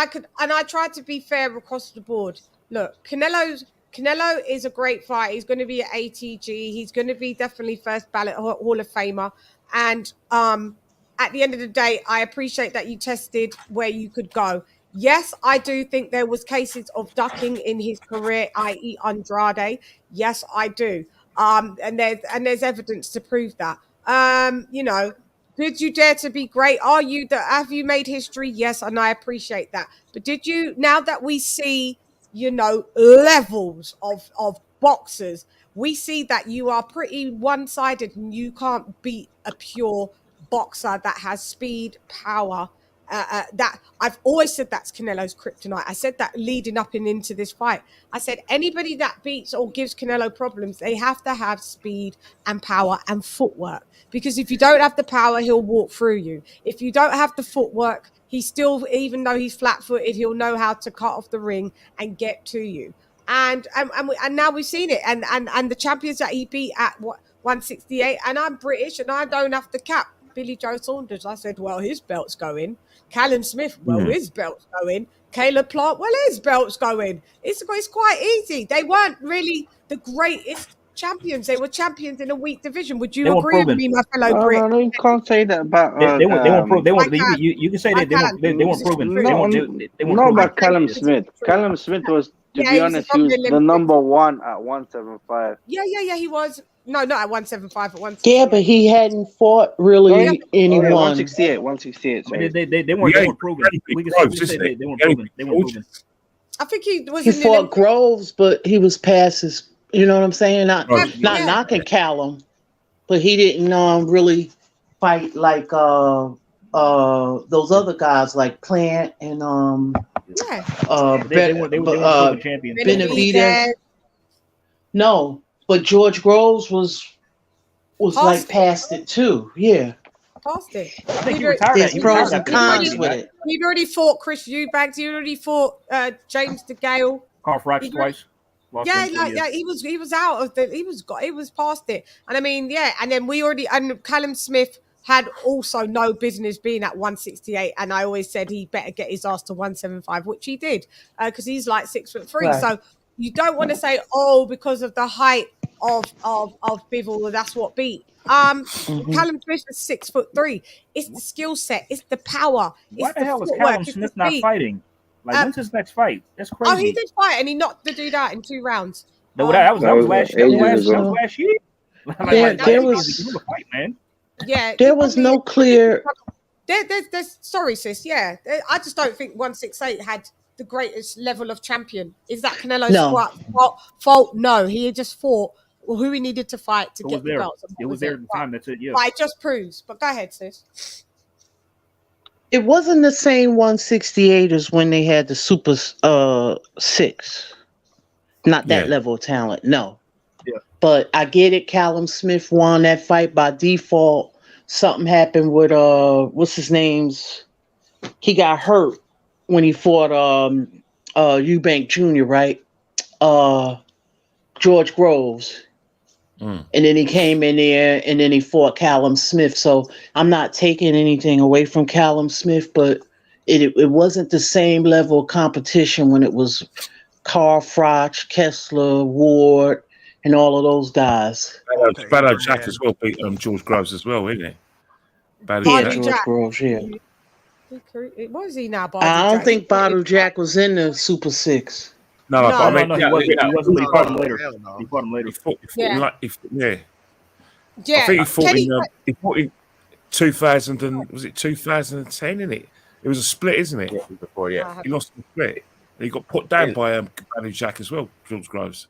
Speaker 3: I tried to be fair across the board. Look, Canelo is a great fighter. He's going to be at ATG. He's going to be definitely first ballot Hall of Famer. And at the end of the day, I appreciate that you tested where you could go. Yes, I do think there was cases of ducking in his career, i.e. Andrade. Yes, I do. And there's evidence to prove that. Did you dare to be great? Have you made history? Yes, and I appreciate that. But did you, now that we see, levels of boxers, we see that you are pretty one-sided and you can't beat a pure boxer that has speed, power. That I've always said that's Canelo's kryptonite. I said that leading up and into this fight. I said anybody that beats or gives Canelo problems, they have to have speed and power and footwork. Because if you don't have the power, he'll walk through you. If you don't have the footwork, he still, even though he's flat-footed, he'll know how to cut off the ring and get to you. And now we've seen it. And the champions that he beat at 168, and I'm British and I don't have to cap Billy Joe Saunders. I said, well, his belt's going. Callum Smith, well, his belt's going. Caleb Plant, well, his belt's going. It's quite easy. They weren't really the greatest champions. They were champions in a weak division. Would you agree with me, my fellow Brit?
Speaker 10: No, you can't say that about.
Speaker 5: They weren't proven. You can say that they weren't proven.
Speaker 10: Not about Callum Smith. Callum Smith was, to be honest, he was the number one at 175.
Speaker 3: Yeah, he was. No, not at 175, at 168.
Speaker 6: Yeah, but he hadn't fought really anyone.
Speaker 10: 168. Sorry.
Speaker 5: They weren't proven. We can say they weren't proven. They weren't proven.
Speaker 3: I think he was.
Speaker 6: He fought Groves, but he was past his. You know what I'm saying? Not knocking Callum, but he didn't really fight like those other guys like Plant and
Speaker 5: they were champions.
Speaker 6: Benavidez. No. But George Groves was like past it too. Yeah.
Speaker 3: Past it.
Speaker 5: I think he retired.
Speaker 6: There's pros and cons with it.
Speaker 3: He'd already fought Chris Eubanks. He'd already fought James DeGale.
Speaker 5: Carl Frax twice.
Speaker 3: He was out of the. He was past it. And I mean, and then and Callum Smith had also no business being at 168. And I always said he better get his ass to 175, which he did, because he's like 6'3". Right. So you don't want to say, because of the height of Bivol, that's what beat. Callum Smith was 6'3". It's the skill set. It's the power.
Speaker 5: Why the hell is Callum Smith not fighting? Like, when's his next fight? That's crazy.
Speaker 3: Oh, he did fight, and he knocked the dude out in 2 rounds.
Speaker 5: No, that was last year.
Speaker 6: There was
Speaker 5: fight, man.
Speaker 3: Yeah,
Speaker 6: there was no clear.
Speaker 3: There's sorry, sis. Yeah, I just don't think 168 had the greatest level of champion. Is that Canelo's fault? No, he just fought who he needed to fight to get the belts.
Speaker 5: It was there at the time. That's it. Yeah.
Speaker 3: But it just proves. But go ahead, sis.
Speaker 6: It wasn't the same 168 as when they had the Super 6. Not that level of talent, no.
Speaker 5: Yeah.
Speaker 6: But I get it. Callum Smith won that fight by default. Something happened with what's his name's? He got hurt when he fought Eubank Jr., right? George Groves. And then he came in there and then he fought Callum Smith. So I'm not taking anything away from Callum Smith, but it wasn't the same level of competition when it was Carl Froch, Kessler, Ward, and all of those guys.
Speaker 4: Bado Jack as well beat George Groves as well, isn't it?
Speaker 6: George Groves, yeah.
Speaker 3: What is he now?
Speaker 6: I don't think Bottle Jack was in the Super Six.
Speaker 4: No,
Speaker 3: No.
Speaker 4: but I mean,
Speaker 5: No, he wasn't. He wasn't. But he fought him later. He fought him later.
Speaker 4: He fought
Speaker 3: Yeah.
Speaker 4: yeah.
Speaker 3: Yeah,
Speaker 4: I think he fought
Speaker 3: Kenny,
Speaker 4: he fought in 2000 and was it 2010? In it was a split, isn't it?
Speaker 11: Yeah, before, yeah.
Speaker 4: He lost the split. And he got put down by Bottle Jack as well. George Groves,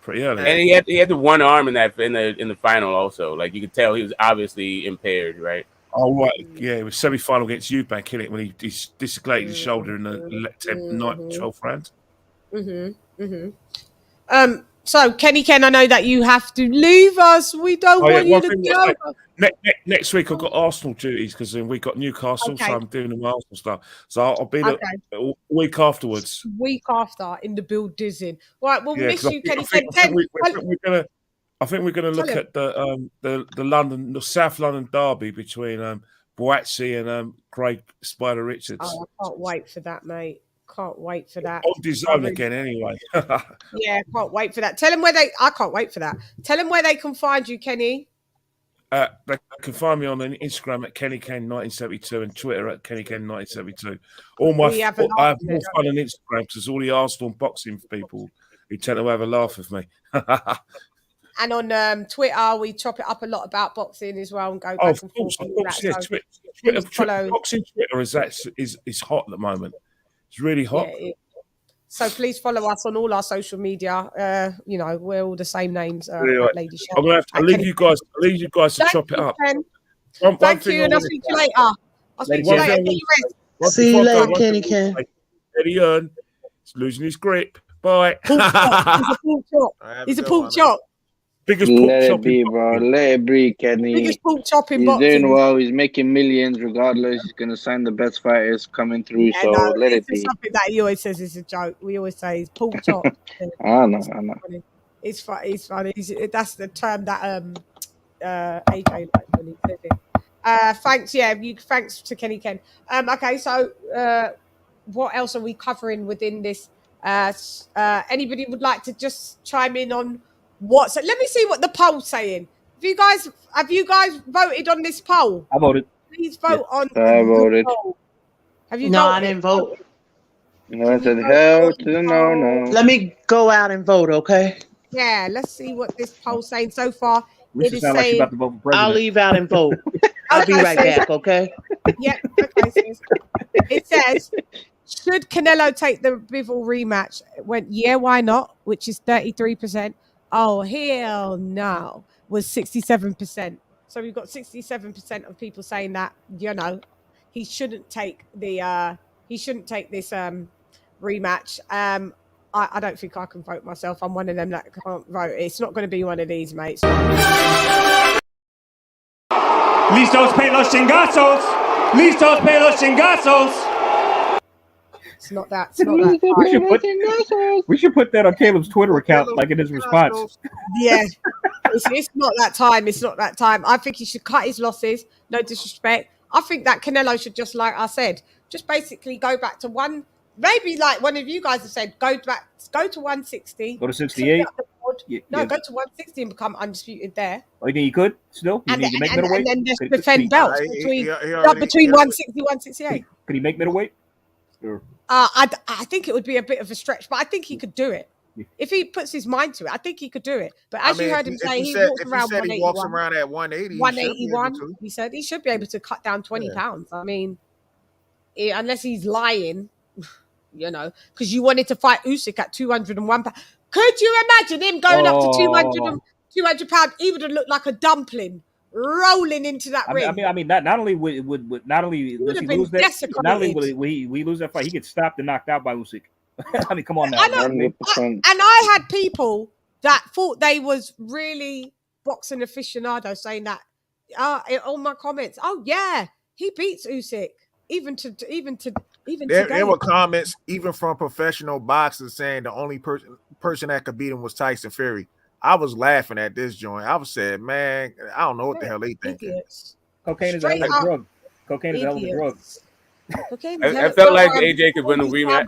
Speaker 4: pretty early.
Speaker 11: And he had the one arm in the final also. Like you could tell he was obviously impaired, right?
Speaker 4: Oh right, yeah, it was semi-final against Eubank, innit? When he dislocated his shoulder in the 12th round.
Speaker 3: So Kenny Ken, I know that you have to leave us. We don't want you to go.
Speaker 4: Next week I've got Arsenal duties because we got Newcastle, so I'm doing the Arsenal stuff. So I'll be a week afterwards.
Speaker 3: Week after in the build dizzying. Right, we'll miss you, Kenny Ken.
Speaker 4: I think we're going to look at the South London derby between Boazzi and Craig Spider Richards.
Speaker 3: Oh, I can't wait for that, mate. Can't wait for that.
Speaker 4: On his own again, anyway.
Speaker 3: Yeah, can't wait for that. Tell them where I can't wait for that. Tell them where they can find you, Kenny.
Speaker 4: They can find me on Instagram at KennyKen1972 and Twitter at KennyKen1972. I have more fun on Instagram because all the Arsenal and boxing people who tend to have a laugh with me.
Speaker 3: And on Twitter, we chop it up a lot about boxing as well and go back and forth.
Speaker 4: Boxing Twitter is hot at the moment. It's really hot.
Speaker 3: Yeah, so please follow us on all our social media. We're all the same names. At LadyChann.
Speaker 4: I'm gonna have to leave you guys to chop it up.
Speaker 3: Thank you, and I'll speak to you later. I'll speak to you later.
Speaker 6: See you later, Kenny Ken.
Speaker 4: Eddie Earn is losing his grip. Bye.
Speaker 3: He's a pork chop. He's a pork chop.
Speaker 4: Biggest pork
Speaker 10: Let
Speaker 4: chop
Speaker 10: it be, bro. Let it be, Kenny.
Speaker 3: Biggest pork chop in
Speaker 10: He's
Speaker 3: boxing.
Speaker 10: doing well. He's making millions regardless. He's going to sign the best fighters coming through. So let it be.
Speaker 3: Something that he always says is a joke. We always say he's pork chop.
Speaker 10: I know.
Speaker 3: It's funny. That's the term that AJ liked when he said it. Thanks. Yeah, thanks to Kenny Ken. Okay, so what else are we covering within this? Anybody would like to just chime in on what? So let me see what the poll's saying. Have you guys voted on this poll?
Speaker 5: I voted.
Speaker 3: Please vote on.
Speaker 10: I voted.
Speaker 3: Poll. Have you?
Speaker 6: No,
Speaker 3: voted?
Speaker 6: I didn't vote.
Speaker 10: No, I said hell to the no.
Speaker 6: Let me go out and vote, okay?
Speaker 3: Yeah, let's see what this poll's saying so far.
Speaker 5: It is saying like about to vote for president.
Speaker 6: I'll leave out and vote. I'll be right back, okay?
Speaker 3: Yeah. Okay. So it says, should Canelo take the Bivol rematch? It went, yeah, why not? Which is 33%. Oh, hell no, was 67%. So we've got 67% of people saying that, he shouldn't take this rematch. I don't think I can vote myself. I'm one of them that can't vote. It's not going to be one of these, mates.
Speaker 2: Listos pe los chingazos. Listos pe los chingazos.
Speaker 3: It's not that. It's not that.
Speaker 5: We should put that on Caleb's Twitter account, like in his response.
Speaker 3: Yeah, it's not that time. It's not that time. I think he should cut his losses. No disrespect. I think that Canelo should just, like I said, just basically go back to one. Maybe like one of you guys have said, go to 160.
Speaker 5: Go to 68.
Speaker 3: Go to 160 and become undisputed there.
Speaker 5: Oh, you think you could still? You think you make middleweight?
Speaker 3: And then just defend belts between 160 and 168.
Speaker 5: Could he make middleweight? Or?
Speaker 3: I think it would be a bit of a stretch, but I think he could do it. If he puts his mind to it, I think he could do it. But as you heard him say, he walks around at
Speaker 7: 180.
Speaker 3: 181. He said he should be able to cut down 20 pounds. I mean, unless he's lying, because you wanted to fight Usyk at 201 pounds. Could you imagine him going up to 200 pounds? He would have looked like a dumpling rolling into that ring.
Speaker 5: I mean, not only will he lose that fight, he gets stopped and knocked out by Usyk. I mean, come on now.
Speaker 3: And I had people that thought they was really boxing aficionados saying that on my comments. Oh yeah, he beats Usyk. Even
Speaker 7: there were comments even from professional boxers saying the only person that could beat him was Tyson Fury. I was laughing at this joint. I was saying, man, I don't know what the hell they thinking.
Speaker 5: Cocaine is a hell of a drug. Cocaine is a hell of a drug.
Speaker 11: I felt like AJ could win the rematch.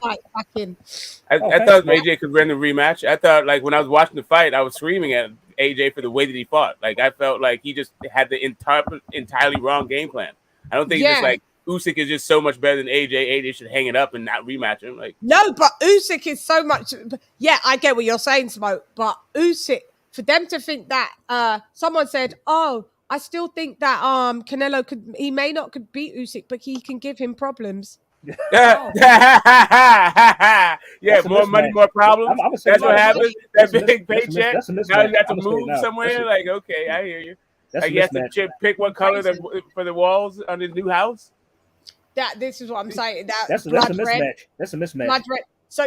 Speaker 11: I thought AJ could win the rematch. I thought, like, when I was watching the fight, I was screaming at AJ for the way that he fought. Like, I felt like he just had the entirely wrong game plan. I don't think he just, like, Usyk is just so much better than AJ. AJ should hang it up and not rematch him. Like,
Speaker 3: no, but Usyk is so much. Yeah, I get what you're saying, Smoke. But Usyk, for them to think that, someone said, "Oh, I still think that Canelo he may not could beat Usyk, but he can give him problems."
Speaker 11: yeah, more money, more problems. That's what happens. That big paycheck. Now you got to move somewhere. Like, okay, I hear you. Like, you have to pick what color for the walls on his new house.
Speaker 3: This is what I'm saying.
Speaker 5: That's a mismatch. That's a mismatch.
Speaker 3: Blood red. So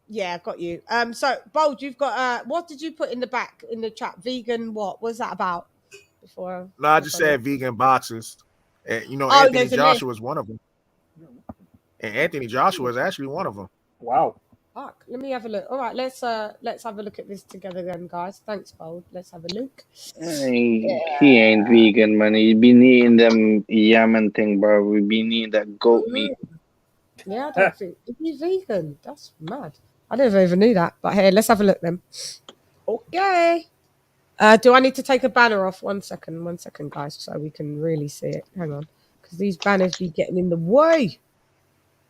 Speaker 3: yeah, got you. So Bold, you've got what did you put in the back in the chat? Vegan, what was that about? Before
Speaker 7: No, I just said vegan boxes. And
Speaker 3: Oh,
Speaker 7: Anthony
Speaker 3: there's a
Speaker 7: Joshua is one of them. And Anthony Joshua is actually one of them.
Speaker 5: Wow.
Speaker 3: Fuck. Let me have a look. All right, let's have a look at this together then, guys. Thanks, Bold. Let's have a look.
Speaker 10: He ain't vegan, man. He been eating them Yemen thing, bro. We been eating that goat meat.
Speaker 3: Yeah, I don't think he's vegan. That's mad. I never even knew that. But hey, let's have a look then. Okay. Do I need to take a banner off? 1 second, guys, so we can really see it. Hang on, because these banners be getting in the way.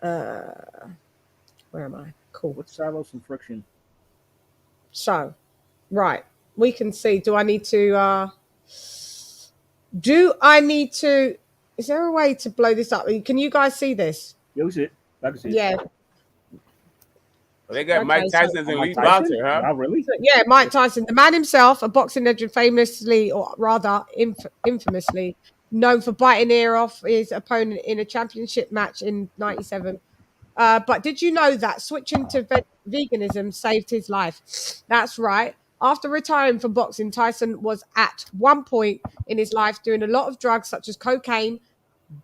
Speaker 3: Where am I? Cool.
Speaker 5: Let's silo some friction.
Speaker 3: So, right, we can see. Do I need to? Is there a way to blow this up? Can you guys see this?
Speaker 5: Yeah, we see it. I can see it.
Speaker 3: Yeah.
Speaker 11: Well, they got Mike Tyson's elite boxer, huh?
Speaker 5: Wow, really?
Speaker 3: Yeah, Mike Tyson, the man himself, a boxing legend, famously, or rather infamously, known for biting ear off his opponent in a championship match in '97. But did you know that switching to veganism saved his life? That's right. After retiring from boxing, Tyson was at one point in his life doing a lot of drugs such as cocaine.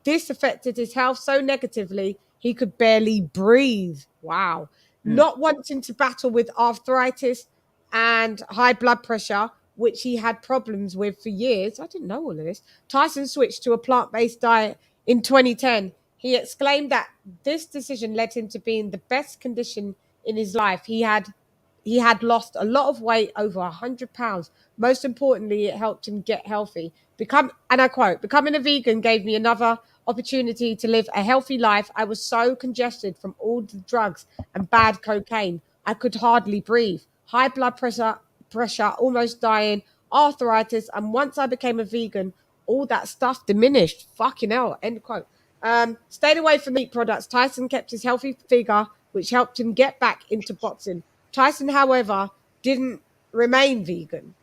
Speaker 3: This affected his health so negatively he could barely breathe. Wow. Not wanting to battle with arthritis and high blood pressure, which he had problems with for years. I didn't know all of this. Tyson switched to a plant-based diet in 2010. He exclaimed that this decision led him to be in the best condition in his life. He had lost a lot of weight, over 100 pounds. Most importantly, it helped him get healthy. And I quote, "Becoming a vegan gave me another opportunity to live a healthy life. I was so congested from all the drugs and bad cocaine. I could hardly breathe. High blood pressure, almost dying, arthritis. And once I became a vegan, all that stuff diminished." Fucking hell. End quote. Stayed away from meat products. Tyson kept his healthy figure, which helped him get back into boxing. Tyson, however, didn't remain vegan.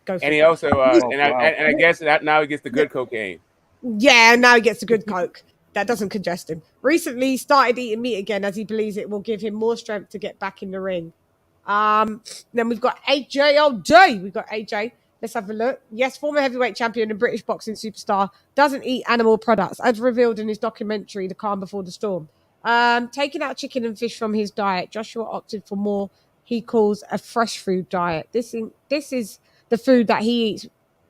Speaker 11: And he also, I guess that now he gets the good cocaine.
Speaker 3: Yeah, now he gets a good coke. That doesn't congest him. Recently, he started eating meat again as he believes it will give him more strength to get back in the ring. Then we've got AJ all day. We've got AJ. Let's have a look. Yes, former heavyweight champion and British boxing superstar doesn't eat animal products, as revealed in his documentary, The Calm Before the Storm. Taking out chicken and fish from his diet, Joshua opted for more he calls a fresh food diet. This is the food that he eats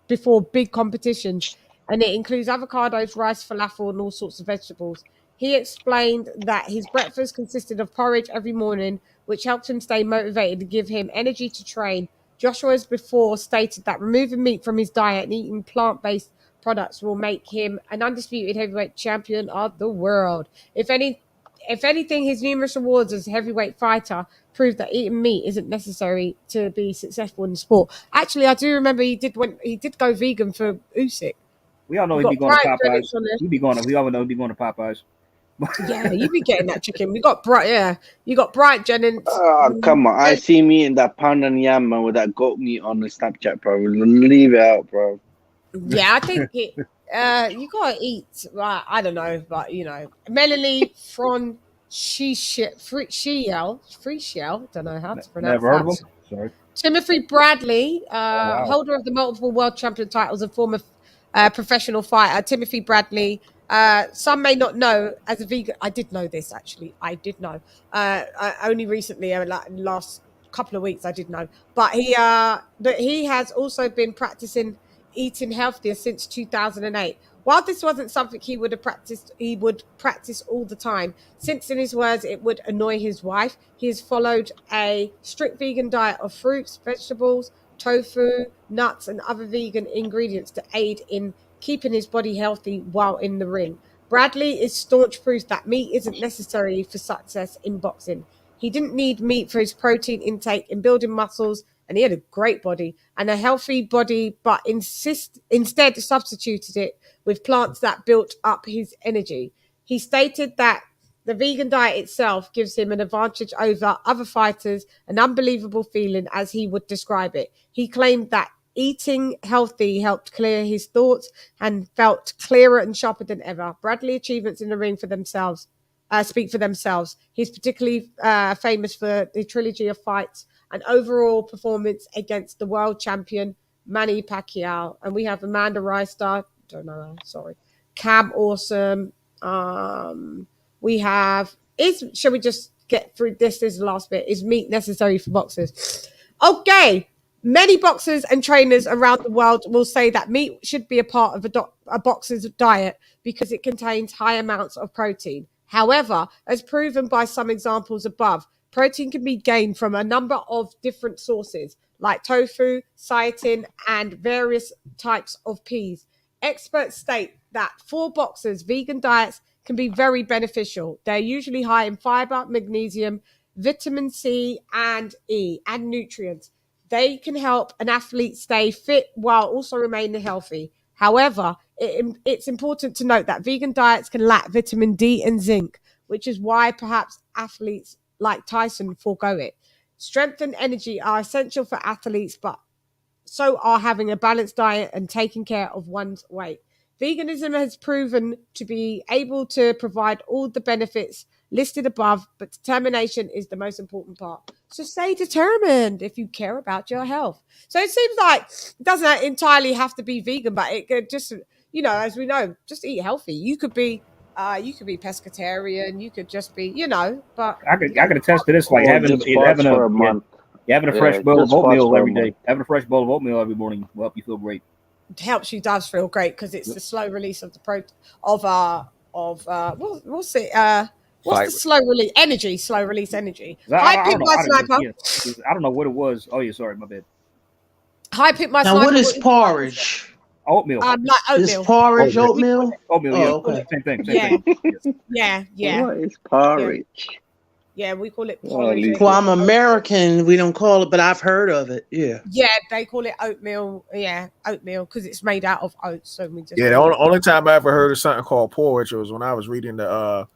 Speaker 3: before big competitions, and it includes avocados, rice, falafel, and all sorts of vegetables. He explained that his breakfast consisted of porridge every morning, which helped him stay motivated and give him energy to train. Joshua has before stated that removing meat from his diet and eating plant-based products will make him an undisputed heavyweight champion of the world. If anything, his numerous awards as a heavyweight fighter prove that eating meat isn't necessary to be successful in the sport. Actually, I do remember he did go vegan for Usyk.
Speaker 5: We all know he'd be going to Popeyes. We all know he'd be going to Popeyes.
Speaker 3: Yeah, you be getting that chicken. You got Bright Jennings.
Speaker 10: Oh, come on. I see me in that pound and yam, man, with that goat meat on the Snapchat, bro. Leave it out, bro.
Speaker 3: Yeah, I think you gotta eat. Right, I don't know, but Melanie from Freeshell. Don't know how to pronounce
Speaker 5: Never heard of
Speaker 3: that.
Speaker 5: him. Sorry.
Speaker 3: Timothy Bradley, holder of the multiple world champion titles and former professional fighter. Timothy Bradley. Some may not know as a vegan. I did know this actually. I did know. Only recently, like last couple of weeks, I did know. But he has also been practicing eating healthier since 2008. While this wasn't something he would practice all the time, since in his words it would annoy his wife, he has followed a strict vegan diet of fruits, vegetables, tofu, nuts, and other vegan ingredients to aid in keeping his body healthy while in the ring. Bradley is staunch proof that meat isn't necessary for success in boxing. He didn't need meat for his protein intake in building muscles, and he had a great body and a healthy body, but instead substituted it with plants that built up his energy. He stated that the vegan diet itself gives him an advantage over other fighters, an unbelievable feeling as he would describe it. He claimed that eating healthy helped clear his thoughts and felt clearer and sharper than ever. Bradley's achievements in the ring for themselves speak for themselves. He's particularly famous for the trilogy of fights and overall performance against the world champion Manny Pacquiao. And we have Amanda Rystar, don't know her, sorry, Cam Awesome. We have, shall we just get through this? This is the last bit. Is meat necessary for boxers? Okay. Many boxers and trainers around the world will say that meat should be a part of a boxer's diet because it contains high amounts of protein. However, as proven by some examples above, protein can be gained from a number of different sources like tofu, seitan, and various types of peas. Experts state that for boxers, vegan diets can be very beneficial. They're usually high in fiber, magnesium, vitamin C, and E, and nutrients. They can help an athlete stay fit while also remaining healthy. However, it's important to note that vegan diets can lack vitamin D and zinc, which is why perhaps athletes like Tyson forego it. Strength and energy are essential for athletes, but so are having a balanced diet and taking care of one's weight. Veganism has proven to be able to provide all the benefits listed above, but determination is the most important part. So stay determined if you care about your health. So it seems like it doesn't entirely have to be vegan, but it could just, as we know, just eat healthy. You could be pescatarian. You could just be, but
Speaker 5: I could attest to this, like having a fresh bowl of oatmeal every day, having a fresh bowl of oatmeal every morning will help you feel great.
Speaker 3: It helps you does feel great because it's the slow release of the what's the slow release energy? Slow release energy.
Speaker 5: I don't know what it was. Oh yeah, sorry, my bad.
Speaker 3: Hi, Pit My
Speaker 6: Sniper. Now what is porridge?
Speaker 5: Oatmeal.
Speaker 3: Like oatmeal.
Speaker 6: Is porridge oatmeal?
Speaker 5: Oatmeal.
Speaker 6: Oh, okay.
Speaker 5: Same thing.
Speaker 3: Yeah.
Speaker 10: What is porridge?
Speaker 3: Yeah, we call it porridge.
Speaker 6: Well, I'm American. We don't call it, but I've heard of it. Yeah.
Speaker 3: Yeah, they call it oatmeal. Yeah, oatmeal because it's made out of oats. So we just
Speaker 7: the only time I ever heard of something called porridge was when I was reading the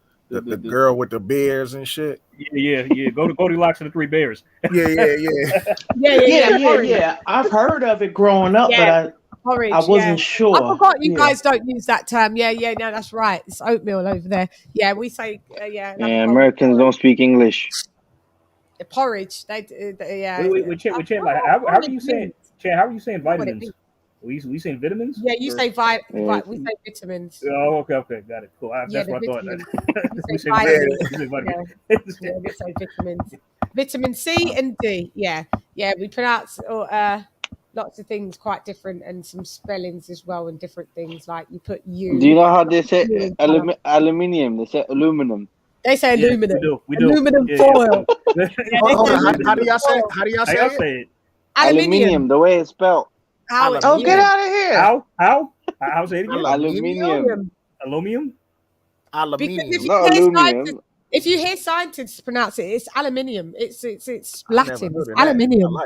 Speaker 7: girl with the bears and shit.
Speaker 5: Yeah. Go to Goldilocks and the Three Bears.
Speaker 6: Yeah. I've heard of it growing up, but
Speaker 3: porridge,
Speaker 6: I wasn't sure.
Speaker 3: I forgot you guys don't use that term. Yeah, no, that's right. It's oatmeal over there. Yeah, we say
Speaker 10: Americans don't speak English.
Speaker 3: Porridge. Wait,
Speaker 5: Chan, like, how are you saying? Chan, how are you saying vitamins? We saying vitamins?
Speaker 3: Yeah, you say we say vitamins.
Speaker 5: Oh, okay, got it. Cool. That's what I thought.
Speaker 3: We say vitamins. We say vitamins. Vitamin C and D. Yeah. We pronounce lots of things quite different, and some spellings as well, and different things like you put you.
Speaker 10: Do you know how they say aluminium? They say aluminum.
Speaker 3: They say aluminum.
Speaker 5: We do.
Speaker 3: Aluminum foil.
Speaker 7: How do y'all say it?
Speaker 10: Aluminium. The way it's spelled.
Speaker 6: Get out of here.
Speaker 5: How say it again?
Speaker 10: Aluminium.
Speaker 5: Aluminium.
Speaker 3: If you hear scientists pronounce it, it's aluminium. It's Latin. It's aluminium.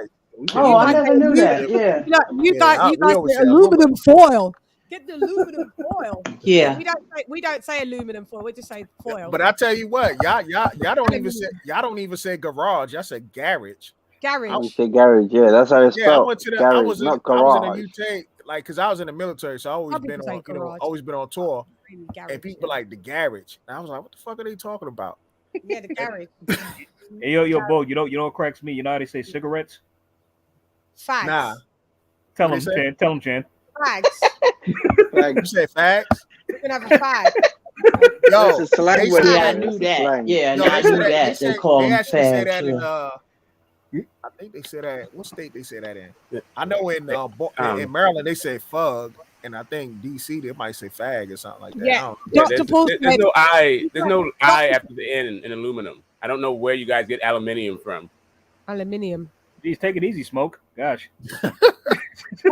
Speaker 6: I never knew that. Yeah.
Speaker 3: You guys say aluminum foil. Get the aluminum foil.
Speaker 6: Yeah.
Speaker 3: We don't say aluminum foil. We just say foil.
Speaker 7: But I tell you what, y'all don't even say garage. Y'all say garage.
Speaker 3: Garage.
Speaker 10: You say garage. Yeah, that's how it's spelled.
Speaker 7: I was in the UT, like, because I was in the military, so I always been on tour. And people like the garage. And I was like, what the fuck are they talking about?
Speaker 3: Yeah, the garage.
Speaker 5: Hey, yo, Bo, you know what cracks me? You know how they say cigarettes?
Speaker 3: Fags.
Speaker 7: Nah.
Speaker 5: Tell them, Chan.
Speaker 3: Fags.
Speaker 7: You say fags?
Speaker 3: You can have a fag.
Speaker 10: Yo, it's a slang word.
Speaker 6: Yeah, I knew that. Yeah, I knew that. They call them fags.
Speaker 7: I think they say that. What state they say that in? I know in Maryland they say fug, and I think DC they might say fag or something like that.
Speaker 3: Yeah,
Speaker 11: there's no I. There's no I after the N in aluminum. I don't know where you guys get aluminium from.
Speaker 3: Aluminium.
Speaker 5: Geez, take it easy, Smoke. Gosh.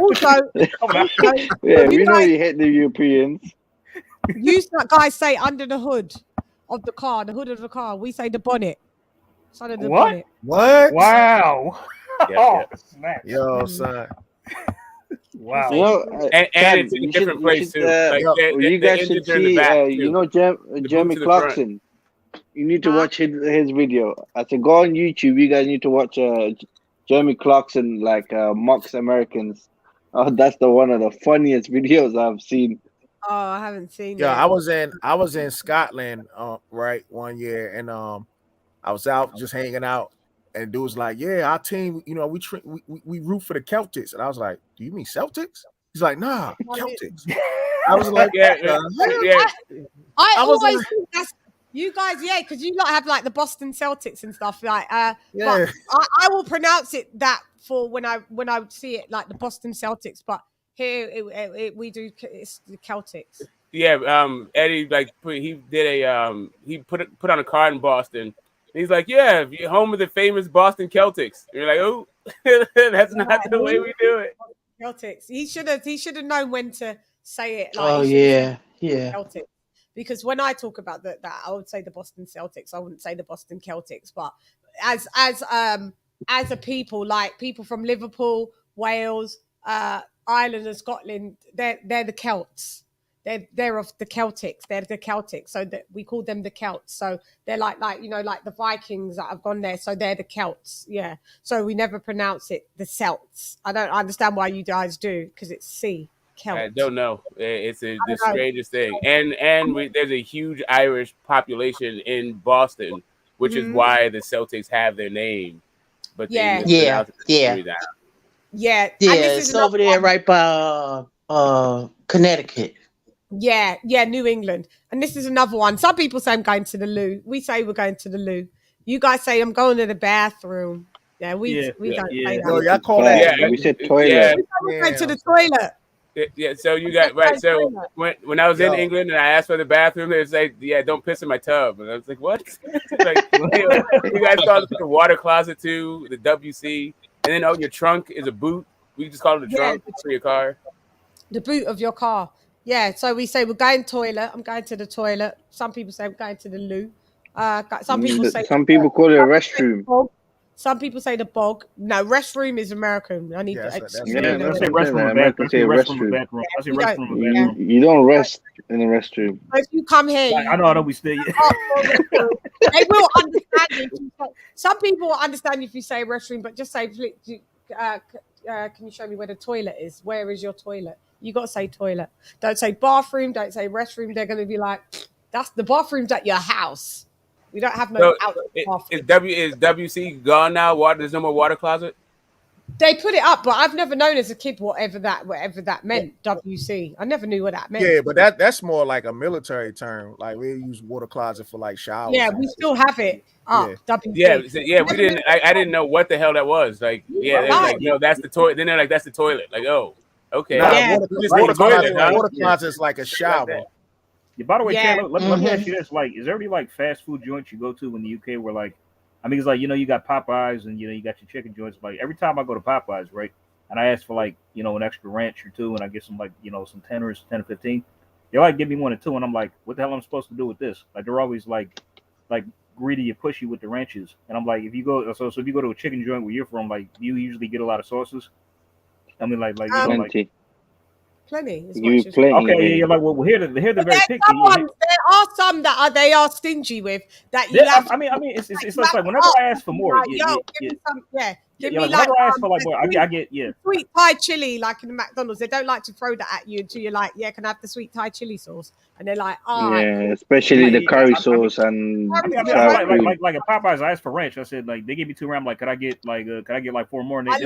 Speaker 3: Also,
Speaker 10: Yeah, we know you hate the Europeans.
Speaker 3: you guys say under the hood of the car, the hood of the car. We say the bonnet. It's under the bonnet.
Speaker 7: What?
Speaker 5: Wow.
Speaker 11: Yeah,
Speaker 5: Snap.
Speaker 7: Yo, son.
Speaker 5: Wow.
Speaker 10: You know,
Speaker 11: and
Speaker 10: Ken,
Speaker 11: it's in a
Speaker 10: you
Speaker 11: different
Speaker 10: should-
Speaker 11: place
Speaker 10: you
Speaker 11: too.
Speaker 10: should,
Speaker 11: Like
Speaker 10: you
Speaker 11: the
Speaker 10: guys should
Speaker 11: engines are in the
Speaker 10: see,
Speaker 11: back too.
Speaker 10: you know,
Speaker 11: The
Speaker 10: Jeremy
Speaker 11: boots in the front.
Speaker 10: Clarkson. You need to watch his video. I said, go on YouTube. You guys need to watch Jeremy Clarkson mocks Americans. Oh, that's one of the funniest videos I've seen.
Speaker 3: Oh, I haven't seen
Speaker 7: Yeah,
Speaker 3: that.
Speaker 7: I was in Scotland, right, one year, and I was out just hanging out, and dude was like, "Yeah, our team, you know, we root for the Celtics," and I was like, "Do you mean Celtics?" He's like, "Nah, Celtics." I was like,
Speaker 11: yeah.
Speaker 3: I
Speaker 7: I was
Speaker 3: always
Speaker 7: like-
Speaker 3: think that's you guys, yeah, because you lot have like the Boston Celtics and stuff. Like,
Speaker 7: Yeah.
Speaker 3: but I will pronounce it that for when I see it like the Boston Celtics. But here we do it's the Celtics.
Speaker 11: Yeah, Eddie he did he put on a card in Boston. And he's like, yeah, you're home of the famous Boston Celtics. And you're like, oh, that's not the way we do it.
Speaker 3: Celtics. He should have known when to say it. Like,
Speaker 10: Oh,
Speaker 3: he should have
Speaker 10: yeah,
Speaker 3: said
Speaker 10: yeah.
Speaker 3: Celtics. Because when I talk about that, I would say the Boston Celtics. I wouldn't say the Boston Celtics. But as a people, like people from Liverpool, Wales, Ireland, and Scotland, they're the Celts. They're of the Celtics. They're the Celtics. So that we call them the Celts. So they're like the Vikings that have gone there. So they're the Celts. Yeah. So we never pronounce it the Celts. I don't understand why you guys do, because it's C. Celt.
Speaker 11: I don't know. It's the
Speaker 3: don't know.
Speaker 11: strangest thing. And there's a huge Irish population in Boston, which is why the Celtics have their name. But
Speaker 6: Yeah.
Speaker 3: Yeah.
Speaker 6: It's over there right by Connecticut.
Speaker 3: Yeah, New England. And this is another one. Some people say I'm going to the loo. We say we're going to the loo. You guys say I'm going to the bathroom. Yeah, we don't say that.
Speaker 7: No, y'all call that.
Speaker 10: We said toilet.
Speaker 11: Yeah.
Speaker 3: We're going to the toilet.
Speaker 11: Yeah, so you got right. So when I was in England and I asked for the bathroom, they say, "Yeah, don't piss in my tub." And I was like, "What?" Like, you guys call it the water closet too, the WC, and then your trunk is a boot. We just call it the trunk for your car.
Speaker 3: The boot of your car. Yeah, so we say we're going toilet. I'm going to the toilet. Some people say I'm going to the loo. Some people
Speaker 10: call it a restroom.
Speaker 3: Some people say the bog. No, restroom is American. I need to explain.
Speaker 5: I say restroom.
Speaker 10: American say
Speaker 5: restroom. I say restroom.
Speaker 10: You don't rest in the restroom.
Speaker 3: If you come here,
Speaker 5: I know we still.
Speaker 3: they will understand you. Some people will understand if you say restroom, but just say, can you show me where the toilet is? Where is your toilet? You got to say toilet. Don't say bathroom. Don't say restroom. They're going to be like, that's the bathroom's at your house. We don't have no outlet bathroom.
Speaker 11: Is WC gone now? There's no more water closet.
Speaker 3: They put it up, but I've never known as a kid whatever that meant. WC. I never knew what that meant.
Speaker 7: Yeah, but that's more like a military term. Like we use water closet for like showers.
Speaker 3: Yeah, we still have it. WC.
Speaker 11: Yeah, we didn't. I didn't know what the hell that was. Like, they're like, no, that's the toilet. Then they're like, that's the toilet. Like, oh, okay.
Speaker 7: Nah, water closet is like a shower.
Speaker 5: Yeah, by the way, Chan, let me ask you this: like, is there any like fast food joints you go to in the UK where like, I mean, it's like you got Popeyes and you got your chicken joints. Like every time I go to Popeyes, right, and I ask for like an extra ranch or two, and I get some like some 10 or 15, they like give me 1 or 2, and I'm like, what the hell am I supposed to do with this? Like they're always like greedy and pushy with the ranches, and I'm like, if you go to a chicken joint where you're from, like, do you usually get a lot of sauces? I mean,
Speaker 3: plenty.
Speaker 5: Okay, yeah, like here they're very picky.
Speaker 3: There are some that they are stingy with that you have.
Speaker 5: I mean, it's like whenever I ask for more,
Speaker 3: give me some. Give me
Speaker 5: whenever I ask for like more, I get
Speaker 3: sweet Thai chili, like in the McDonald's. They don't like to throw that at you until you're like, can I have the sweet Thai chili sauce? And they're like,
Speaker 10: especially the curry sauce and
Speaker 5: like at Popeyes, I asked for ranch. I said like they gave me 2 rounds. Like, could I get like 4 more? And they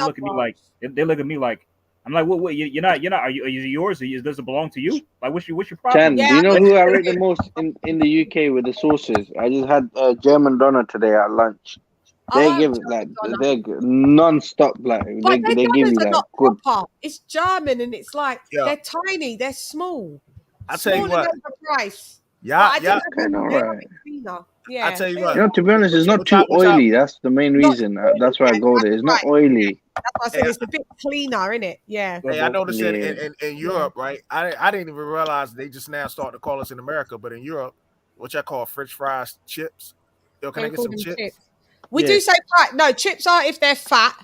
Speaker 5: look at me like. I'm like, what? You're not. Are you yours? Does it belong to you? Like, what's your problem?
Speaker 10: Chan, do you know who I rate the most in the UK with the sauces? I just had German doner today at lunch. They give it like they're non-stop. Like they give you like good.
Speaker 3: Proper. It's German and it's like they're tiny, they're small.
Speaker 7: I tell you what,
Speaker 3: price.
Speaker 7: yeah.
Speaker 3: cleaner. Yeah.
Speaker 7: I tell you
Speaker 10: You
Speaker 7: what.
Speaker 10: know, to be honest, it's not too oily. That's the main reason. That's why I go there. It's not oily.
Speaker 3: That's what I said. It's a bit cleaner, isn't it? Yeah.
Speaker 7: Hey, I noticed
Speaker 10: Yeah.
Speaker 7: in Europe, right? I didn't even realize they just now starting to call us in America, but in Europe, what I call French fries chips. Yo, can I get
Speaker 3: call
Speaker 7: some
Speaker 3: them
Speaker 7: chips?
Speaker 3: We do say no, chips are if they're fat.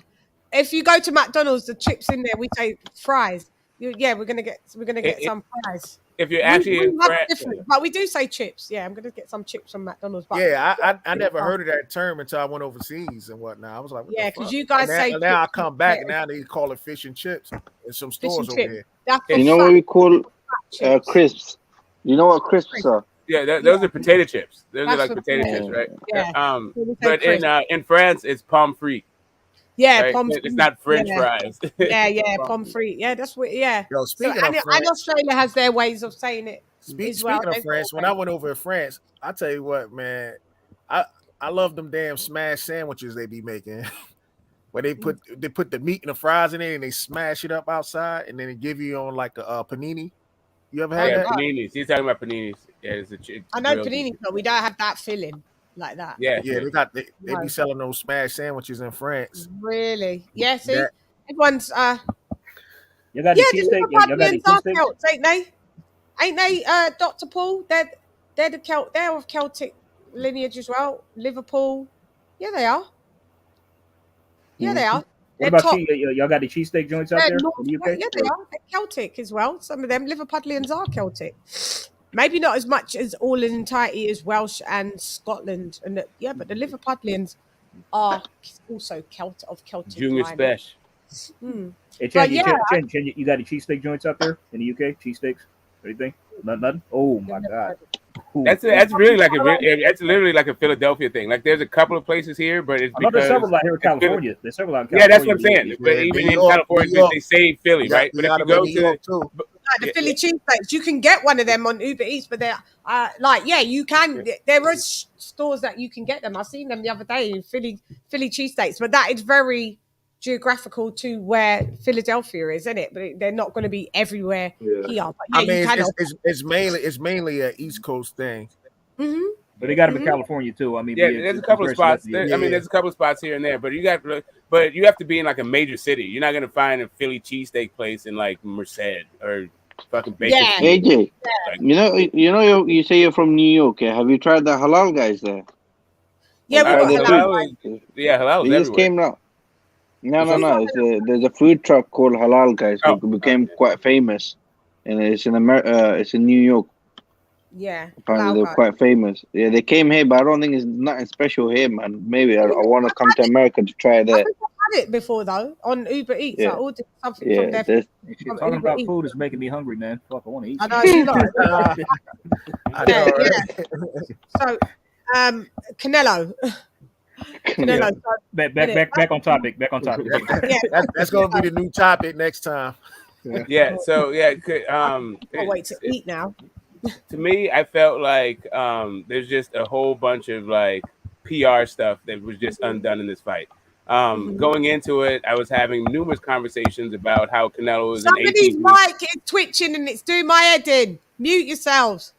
Speaker 3: If you go to McDonald's, the chips in there, we say fries. Yeah, we're gonna get some fries.
Speaker 11: If you're actually
Speaker 3: we
Speaker 11: in
Speaker 3: have
Speaker 11: France,
Speaker 3: different, but we do say chips. Yeah, I'm gonna get some chips from McDonald's. But
Speaker 7: Yeah, I never heard of that term until I went overseas and whatnot. I was like, what the
Speaker 3: because
Speaker 7: fuck?
Speaker 3: you guys say
Speaker 7: and now I
Speaker 3: chips.
Speaker 7: come back and now they call it fish and chips in some stores over
Speaker 3: chips.
Speaker 7: here.
Speaker 3: That's
Speaker 10: You know what we call crisps? You know what crisps are?
Speaker 11: yeah, those are potato chips. Those
Speaker 3: That's
Speaker 11: are like
Speaker 3: what-
Speaker 11: potato
Speaker 3: yeah.
Speaker 11: chips, right?
Speaker 3: Yeah. We say
Speaker 11: But in France, it's pomme frite.
Speaker 3: Yeah,
Speaker 11: right?
Speaker 3: pommes
Speaker 11: It's
Speaker 3: frites.
Speaker 11: not French
Speaker 3: Yeah.
Speaker 11: fries.
Speaker 3: Yeah, pommes frites. Yeah, that's what. Yeah.
Speaker 7: Yo, speaking of
Speaker 3: and
Speaker 7: France,
Speaker 3: Australia has their ways of saying it as well.
Speaker 7: speaking of France, when I went over to France, I tell you what, man, I love them damn smash sandwiches they be making. Where they put the meat and the fries in it and they smash it up outside and then they give you on like a panini. You ever had that?
Speaker 11: Paninis. He's talking about paninis. Yeah, it's
Speaker 3: I know panini, but we don't have that filling like that.
Speaker 11: Yeah,
Speaker 7: they be selling those smash sandwiches in France.
Speaker 3: Really? Yeah. See,
Speaker 7: That-
Speaker 3: everyone's
Speaker 5: You got
Speaker 3: yeah,
Speaker 5: the
Speaker 3: the
Speaker 5: cheesesteak? Y'all got the
Speaker 3: Liverpudlians are
Speaker 5: cheesesteak?
Speaker 3: Celts, ain't they? Ain't they, Dr. Paul? They're the Celt. They're of Celtic lineage as well. Liverpool. Yeah, they are. Yeah, they are.
Speaker 5: What
Speaker 3: They're
Speaker 5: about
Speaker 3: top.
Speaker 5: y'all got the cheesesteak joints out
Speaker 3: They're
Speaker 5: there
Speaker 3: North-
Speaker 5: in the UK?
Speaker 3: Yeah, they are. They're Celtic as well. Some of them Liverpudlians are Celtic. Maybe not as much as all in entirety as Welsh and Scotland. And but the Liverpudlians are also of Celtic.
Speaker 11: Junior
Speaker 3: line.
Speaker 11: Special.
Speaker 5: Hey,
Speaker 3: But
Speaker 5: Chen, you got the cheesesteak joints out there in the UK? Cheesesteaks? Anything? Nothing? Oh my god. Ooh.
Speaker 11: That's really like that's literally like a Philadelphia thing. Like there's a couple of places here, but it's
Speaker 5: I know
Speaker 11: because
Speaker 5: there's several out here in California. There's several out in
Speaker 11: Yeah,
Speaker 5: California.
Speaker 11: that's what I'm saying. But even
Speaker 7: New
Speaker 11: in
Speaker 7: York,
Speaker 11: California,
Speaker 7: New York.
Speaker 11: they say Philly,
Speaker 7: You got-
Speaker 11: right?
Speaker 7: you
Speaker 11: But if
Speaker 7: got
Speaker 11: you
Speaker 7: them in
Speaker 11: go
Speaker 7: New
Speaker 11: to
Speaker 7: York, too.
Speaker 3: Like the Philly cheesesteaks, you can get one of them on Uber Eats, but they're you can. There are stores that you can get them. I seen them the other day, Philly cheesesteaks, but that is very geographical to where Philadelphia is, isn't it? But they're not going to be everywhere here. But yeah,
Speaker 7: I mean,
Speaker 3: you can.
Speaker 7: it's mainly an East Coast thing.
Speaker 5: But they got them in California too. I mean,
Speaker 11: yeah, there's a couple of spots. There's a couple of spots here and there, but you have to be in like a major city. You're not gonna find a Philly cheesesteak place in like Merced or fucking Bakersfield.
Speaker 10: AJ,
Speaker 11: Like,
Speaker 10: you say you're from New York. Yeah? Have you tried the halal guys there?
Speaker 3: Yeah, we got halal.
Speaker 11: Halal.
Speaker 10: They just came out. No. There's a food truck called Halal Guys who became quite famous, and it's in it's in New York.
Speaker 3: Yeah,
Speaker 10: apparently they're quite famous. Yeah, they came here, but I don't think it's nothing special here, man. Maybe I want to come to America to try that.
Speaker 3: I've had it before though on Uber Eats.
Speaker 10: Yeah.
Speaker 3: I ordered something from there.
Speaker 5: Shit, talking about food is making me hungry, man. Fuck, I want to eat.
Speaker 3: I know you got it. So, Canelo.
Speaker 5: Yeah. Back on topic. Back on topic.
Speaker 7: That's gonna be the new topic next time.
Speaker 11: Yeah. So yeah.
Speaker 3: I'll wait to eat now.
Speaker 11: To me, I felt like there's just a whole bunch of like PR stuff that was just undone in this fight. Going into it, I was having numerous conversations about how Canelo is
Speaker 3: Somebody's
Speaker 11: an
Speaker 3: mic is twitching and it's doing my head in. Mute yourselves.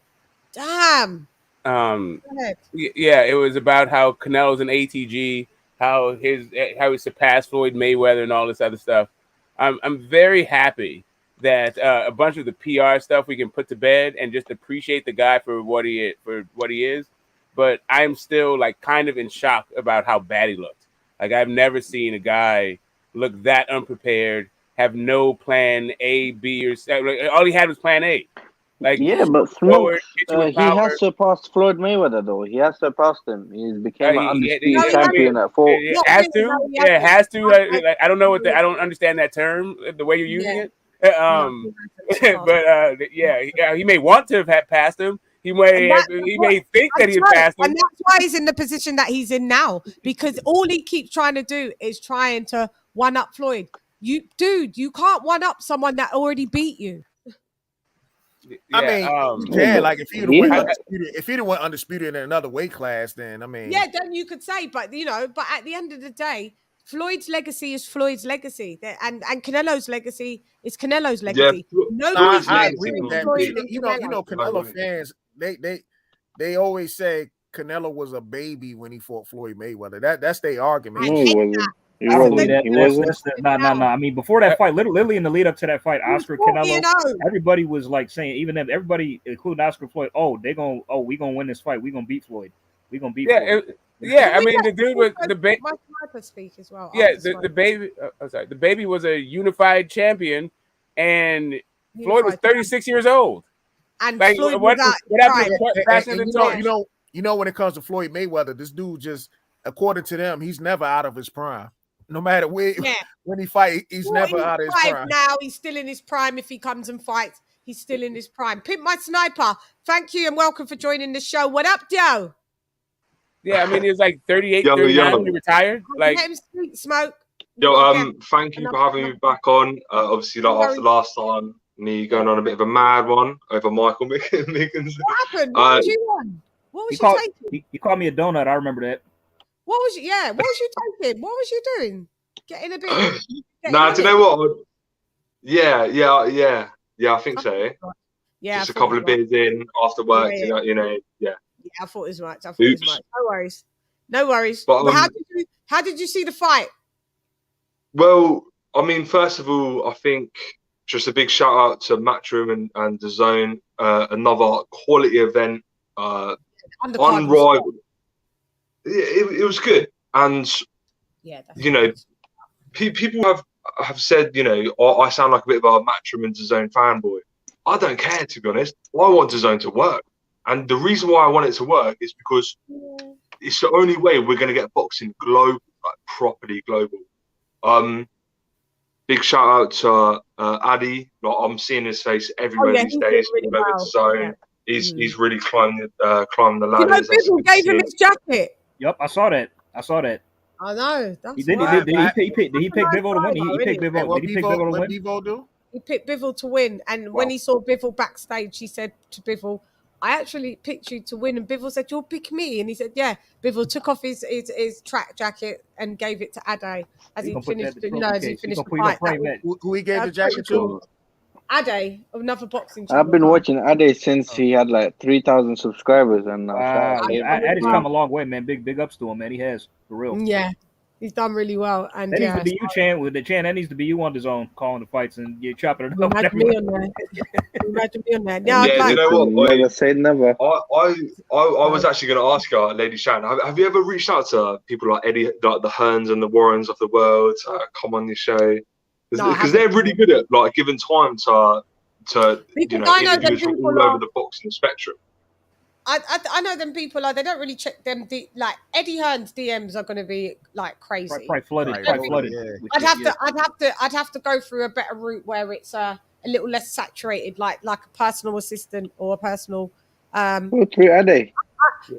Speaker 3: Damn.
Speaker 11: Yeah, it was about how Canelo's an ATG, how he surpassed Floyd Mayweather and all this other stuff. I'm very happy that a bunch of the PR stuff we can put to bed and just appreciate the guy for what he is. But I'm still like kind of in shock about how bad he looked. Like I've never seen a guy look that unprepared, have no plan A, B, or C. Like, all he had was plan A. Like
Speaker 10: yeah, but he has surpassed Floyd Mayweather though. He has surpassed him. He's became an undisputed champion at 4.
Speaker 11: It has to. Yeah, it has to. Like, I don't know I don't understand that term, the way you're using it. But he may want to have passed him. He may think that he had passed him.
Speaker 3: And that's why he's in the position that he's in now, because all he keeps trying to do is trying to one up Floyd. You can't one up someone that already beat you.
Speaker 7: I mean, like if he'd have went undisputed in another weight class, then I mean,
Speaker 3: yeah, then you could say, but but at the end of the day, Floyd's legacy is Floyd's legacy, and Canelo's legacy is Canelo's legacy. Nobody's
Speaker 7: I agree with that. You know, Canelo fans, they always say Canelo was a baby when he fought Floyd Mayweather. That's their argument.
Speaker 10: No, he wasn't. He
Speaker 8: I don't believe
Speaker 10: wasn't.
Speaker 8: that.
Speaker 10: He wasn't.
Speaker 8: No. I mean, before that fight, literally in the lead up to that fight, Oscar Canelo,
Speaker 3: 40-0.
Speaker 8: everybody was like saying, even them, everybody, including Oscar Floyd, we gonna win this fight. We gonna beat Floyd. We gonna beat Floyd.
Speaker 11: I mean, the dude was the
Speaker 3: My sniper speak as well.
Speaker 11: yeah, the baby. Sorry, the baby was a unified champion, and Floyd was 36 years old.
Speaker 3: And
Speaker 11: like,
Speaker 3: Floyd
Speaker 11: what
Speaker 3: was
Speaker 11: happened?
Speaker 7: You know, when it comes to Floyd Mayweather, this dude just, according to them, he's never out of his prime. No matter where when he fight, he's never out of his prime.
Speaker 3: Now he's still in his prime. If he comes and fights, he's still in his prime. Pimp my sniper. Thank you and welcome for joining the show. What up, Joe?
Speaker 11: Yeah, I mean, he was like 38, 39 when he retired. Like,
Speaker 3: Let him speak, Smoke.
Speaker 17: Thank you for having me back on. Obviously, like after last time, me going on a bit of a mad one over Michael Mickens.
Speaker 3: What happened? What was you on? What was you taking?
Speaker 8: He called me a donut. I remember that.
Speaker 3: What was you? Yeah, what was you taking? What was you doing? Getting a bit.
Speaker 17: Nah, do you know what? Yeah. I think so.
Speaker 3: Yeah,
Speaker 17: just a couple of beers in after work.
Speaker 3: Yeah.
Speaker 17: You know. Yeah,
Speaker 3: I thought as much. No worries.
Speaker 17: But,
Speaker 3: how did you see the fight?
Speaker 17: Well, I mean, first of all, I think just a big shout out to Matchroom and the Zone. Another quality event. Unrivaled. It was good, and you know, people have said, you know, I sound like a bit of a Matchroom and DAZN fanboy. I don't care, to be honest. I want DAZN to work, and the reason why I want it to work is because it's the only way we're going to get boxing global, like properly global. Big shout out to Addy. Like, I'm seeing his face everywhere these days.
Speaker 3: Really
Speaker 17: DAZN. He's really climbing the ladders.
Speaker 3: You know, gave him his jacket.
Speaker 8: Yep, I saw that.
Speaker 3: I know.
Speaker 8: Did he pick Bivol to win? He picked Bivol. Did he pick Bivol to win?
Speaker 7: What Bivol do?
Speaker 3: He picked Bivol to win, and when he saw Bivol backstage, he said to Bivol, "I actually picked you to win." And Bivol said, "You'll pick me," and he said, "Yeah." Bivol took off his track jacket and gave it to Ade as he finished. As he finished the fight.
Speaker 7: Who he gave the jacket to?
Speaker 3: Ade, another boxing.
Speaker 10: I've been watching Ade since he had like 3,000 subscribers, and
Speaker 8: Ade's come a long way, man. Big ups to him, man. He has, for real.
Speaker 3: Yeah, he's done really well. And
Speaker 8: that needs to be you, Chan. With the Chan, that needs to be you on DAZN, calling the fights and you're chopping it up.
Speaker 3: Imagine me on there.
Speaker 17: Yeah, you know what?
Speaker 10: Never say never.
Speaker 17: I was actually going to ask you, LadyChann, have you ever reached out to people like Eddie, like the Hearns and the Warrens of the world, come on your show? Because they're really good at like giving time to you know, individuals from all over the boxing spectrum.
Speaker 3: I know them people they don't really check them. Like Eddie Hearn's DMs are going to be like crazy.
Speaker 8: Probably flooded.
Speaker 3: Yeah. I'd have to go through a better route where it's a little less saturated, like a personal assistant or a personal.
Speaker 10: Through Ade.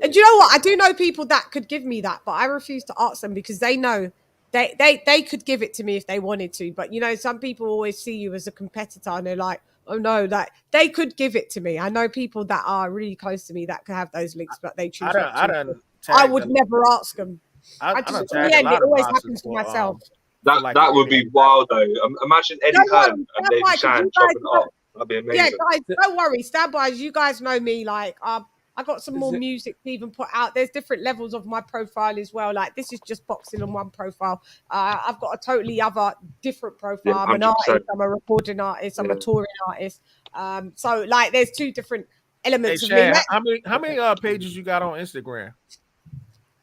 Speaker 3: And you know what? I do know people that could give me that, but I refuse to ask them because they know they could give it to me if they wanted to. But you know, some people always see you as a competitor and they're like, oh no, like they could give it to me. I know people that are really close to me that could have those links, but they choose not to. I would never ask them. I just, in the end, it always happens to myself.
Speaker 17: That would be wild though. Imagine Eddie Hearn and LadyChann chopping up. That'd be amazing.
Speaker 3: Yeah, guys, don't worry. Stand by. You guys know me. Like, I got some more music to even put out. There's different levels of my profile as well. Like, this is just boxing on one profile. I've got a totally other different profile. I'm an artist. I'm a recording artist. I'm a touring artist. So like, there's two different elements of me.
Speaker 7: How many pages you got on Instagram?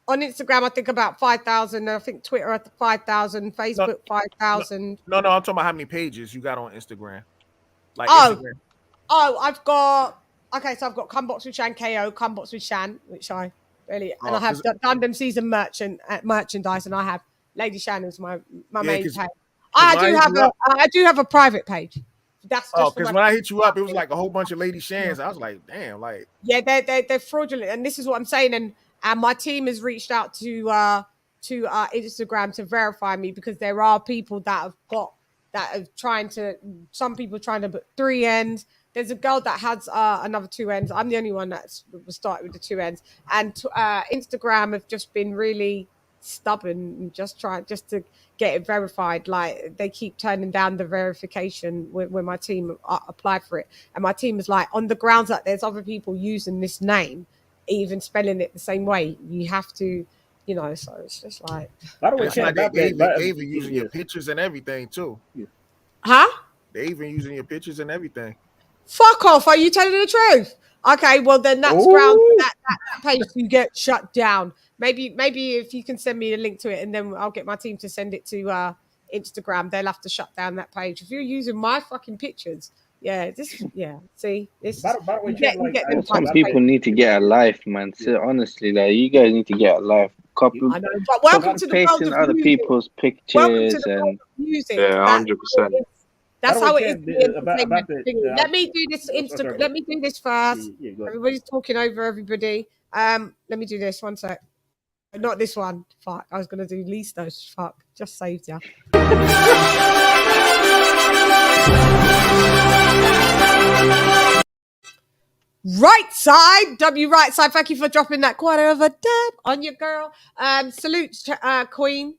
Speaker 3: On Instagram, I think about 5,000. I think Twitter at 5,000. Facebook 5,000.
Speaker 7: No, I'm talking about how many pages you got on Instagram. Like
Speaker 3: Instagram. I've got. Okay, so I've got Come Box with Chan KO, Come Box with Chan, which I really, and I have Gundam Season merchandise, and I have LadyChann is my main page. I do have a private page. That's just
Speaker 7: because when I hit you up, it was like a whole bunch of LadyChanns. I was like, damn, like
Speaker 3: they're fraudulent, and this is what I'm saying. And my team has reached out to Instagram to verify me because there are people that are trying to. Some people trying to put 3 ends. There's a girl that has another 2 ends. I'm the only one that was started with the 2 ends. And Instagram have just been really stubborn and just to get it verified. Like, they keep turning down the verification when my team applied for it. And my team is like, on the grounds that there's other people using this name, even spelling it the same way. You have to, you know. So it's just like.
Speaker 8: By the way,
Speaker 7: It's
Speaker 8: Chan,
Speaker 7: like
Speaker 8: about
Speaker 7: they
Speaker 8: that,
Speaker 7: even using your pictures and everything too.
Speaker 3: Huh?
Speaker 7: They even using your pictures and everything.
Speaker 3: Fuck off! Are you telling the truth? Okay, well then that's ground that page to get shut down. Maybe if you can send me a link to it, and then I'll get my team to send it to Instagram. They'll have to shut down that page if you're using my fucking pictures. Yeah, See, this.
Speaker 8: By the way,
Speaker 3: You get them
Speaker 10: Some
Speaker 3: types of
Speaker 10: people
Speaker 3: pages.
Speaker 10: need to get a life, man. So honestly, like you guys need to get a life.
Speaker 3: I know, but welcome to the world
Speaker 10: Pasting
Speaker 3: of
Speaker 10: other
Speaker 3: music.
Speaker 10: people's
Speaker 3: Welcome to
Speaker 10: pictures
Speaker 3: the world
Speaker 10: and
Speaker 3: of music.
Speaker 17: Yeah, 100%.
Speaker 3: That's
Speaker 8: By the
Speaker 3: how
Speaker 8: way,
Speaker 3: it is.
Speaker 8: Chan,
Speaker 3: To be
Speaker 8: about
Speaker 3: entertainment
Speaker 8: the
Speaker 3: thingy. Let me do this
Speaker 8: sorry,
Speaker 3: Let me do this first.
Speaker 8: Yeah, go ahead.
Speaker 3: Everybody's talking over everybody. Let me do this. One sec. Not this one. Fuck. I was gonna do Listos. Fuck. Just saved ya. Right side, right side. Thank you for dropping that quarter of a dab on your girl. Salute, Queen.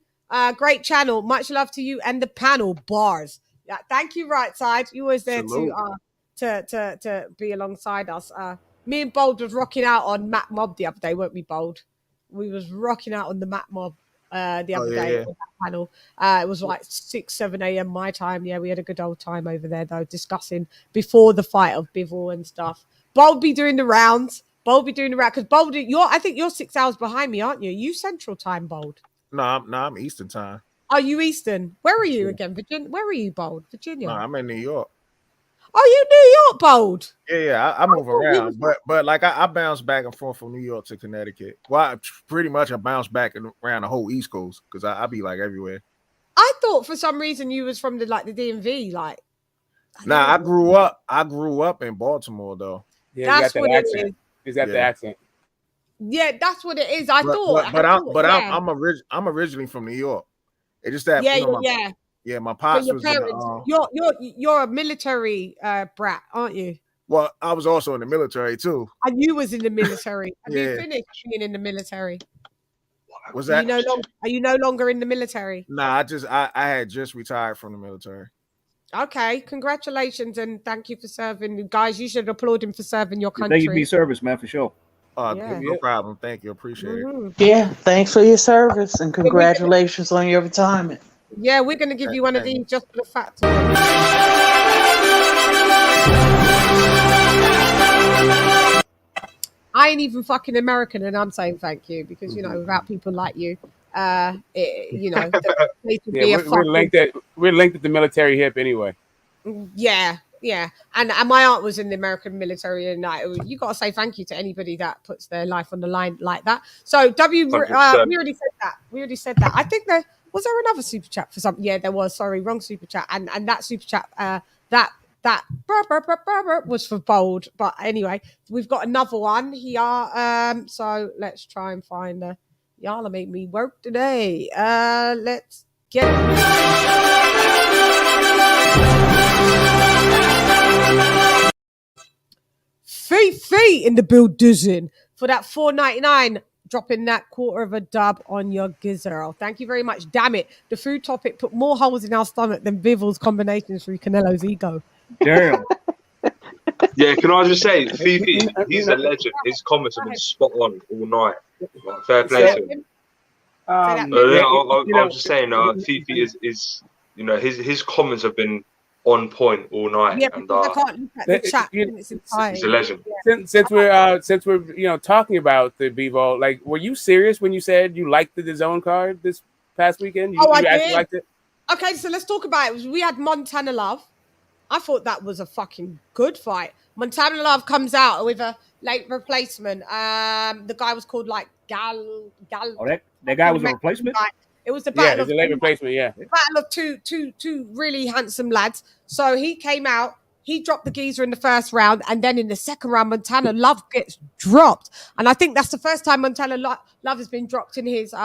Speaker 3: Great channel. Much love to you and the panel. Bars. Yeah, thank you, right side. You always there to be alongside us. Me and Bold was rocking out on Matt Mob the other day, weren't we, Bold? We was rocking out on the Matt Mob the other day on that panel. It was like 6-7 a.m. my time. Yeah, we had a good old time over there though, discussing before the fight of Bivol and stuff. Bold be doing the rounds. Because Bold, I think you're 6 hours behind me, aren't you? You Central Time, Bold.
Speaker 7: No, I'm Eastern Time.
Speaker 3: Are you Eastern? Where are you again? Virginia? Where are you, Bold? Virginia?
Speaker 7: No, I'm in New York.
Speaker 3: Oh, you New York, Bold?
Speaker 7: Yeah, I move around, but like I bounce back and forth from New York to Connecticut. Well, pretty much I bounce back around the whole East Coast because I be like everywhere.
Speaker 3: I thought for some reason you was from the DMV, like.
Speaker 7: Nah, I grew up in Baltimore though.
Speaker 11: Yeah,
Speaker 3: that's what it is.
Speaker 11: He's got the accent.
Speaker 3: Yeah, that's what it is.
Speaker 7: I'm originally from New York. It's just that my pops
Speaker 3: your
Speaker 7: was
Speaker 3: parents. You're a military brat, aren't you?
Speaker 7: Well, I was also in the military too.
Speaker 3: And you was in the military. Have you finished being in the military?
Speaker 7: Was that?
Speaker 3: Are you no longer in the military?
Speaker 7: Nah, I had just retired from the military.
Speaker 3: Okay, congratulations and thank you for serving, guys. You should applaud him for serving your country.
Speaker 5: Thank you for your service, man, for sure.
Speaker 7: No problem. Thank you. Appreciate it.
Speaker 6: Yeah, thanks for your service and congratulations on your retirement.
Speaker 3: Yeah, we're going to give you one of these just for the fact. I ain't even fucking American and I'm saying thank you because, you know, without people like you, we're
Speaker 11: linked at the military hip anyway.
Speaker 3: Yeah. And my aunt was in the American military, and you got to say thank you to anybody that puts their life on the line like that. So we already said that. I think was there another super chat for something? Yeah, there was. Sorry, wrong super chat. And that super chat that was for Bold. But anyway, we've got another one here. So let's try and find y'all make me work today. Let's get it. Fee in the building for that $4.99. Dropping that quarter of a dub on your gizzard. Thank you very much. Damn it. The food topic put more holes in our stomach than Bivol's combinations through Canelo's ego.
Speaker 5: Damn.
Speaker 17: Yeah, can I just say, Fifi, he's a legend. His comments have been spot on all night. Like, fair play to him. I was just saying, Fifi is you know, his comments have been on point all night.
Speaker 3: Yeah,
Speaker 17: and
Speaker 3: I can't look at the chat.
Speaker 17: He's a legend.
Speaker 11: Since we're talking about the Bivol, like, were you serious when you said you liked the DAZN card this past weekend?
Speaker 3: I
Speaker 11: actually
Speaker 3: did.
Speaker 11: Liked it?
Speaker 3: Okay, so let's talk about it. We had Montana Love. I thought that was a fucking good fight. Montana Love comes out with a late replacement. The guy was called like Gal.
Speaker 5: Oh, that guy was a replacement.
Speaker 3: It was the battle
Speaker 11: of a late replacement. Yeah,
Speaker 3: battle of two really handsome lads. So he came out. He dropped the geezer in the first round, and then in the second round, Montana Love gets dropped. And I think that's the first time Montana Love has been dropped in his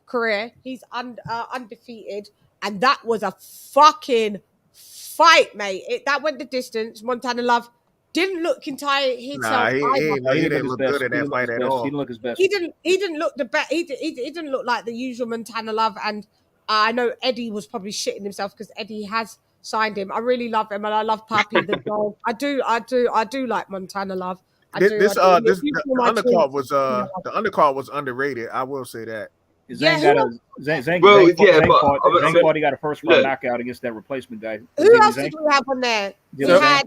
Speaker 3: career. He's undefeated, and that was a fucking fight, mate. That went the distance. Montana Love didn't look entire himself.
Speaker 7: He didn't look good in that fight at all.
Speaker 5: He didn't look his best.
Speaker 3: He didn't look the best. He didn't look like the usual Montana Love. And I know Eddie was probably shitting himself because Eddie has signed him. I really love him, and I love Papi the dog. I do like Montana Love.
Speaker 7: This the undercard was underrated. I will say that.
Speaker 5: Zhang fought. He got a first round knockout against that replacement guy.
Speaker 3: Who else did we have on there? We had.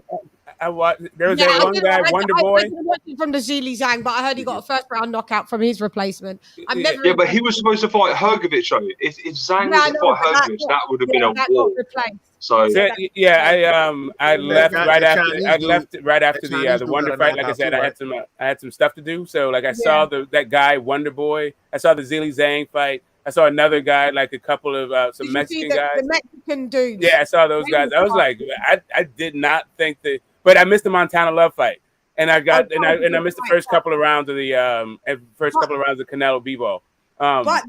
Speaker 11: There was that one guy, Wonder Boy.
Speaker 3: I didn't watch it from the Zhili Zhang, but I heard he got a first round knockout from his replacement.
Speaker 17: Yeah, but he was supposed to fight Hergovich, though. If Zhang was to fight Hergovich, that would have been a war. So
Speaker 11: I left right after. I left right after the Wonder fight. Like I said, I had some stuff to do. So like I saw that guy, Wonder Boy. I saw the Zhili Zhang fight. I saw another guy, like a couple of some Mexican guys.
Speaker 3: The Mexican dudes.
Speaker 11: Yeah, I saw those guys. I was like, I did not think that, but I missed the Montana Love fight, and I missed the first couple of rounds of the CaneloBivol. But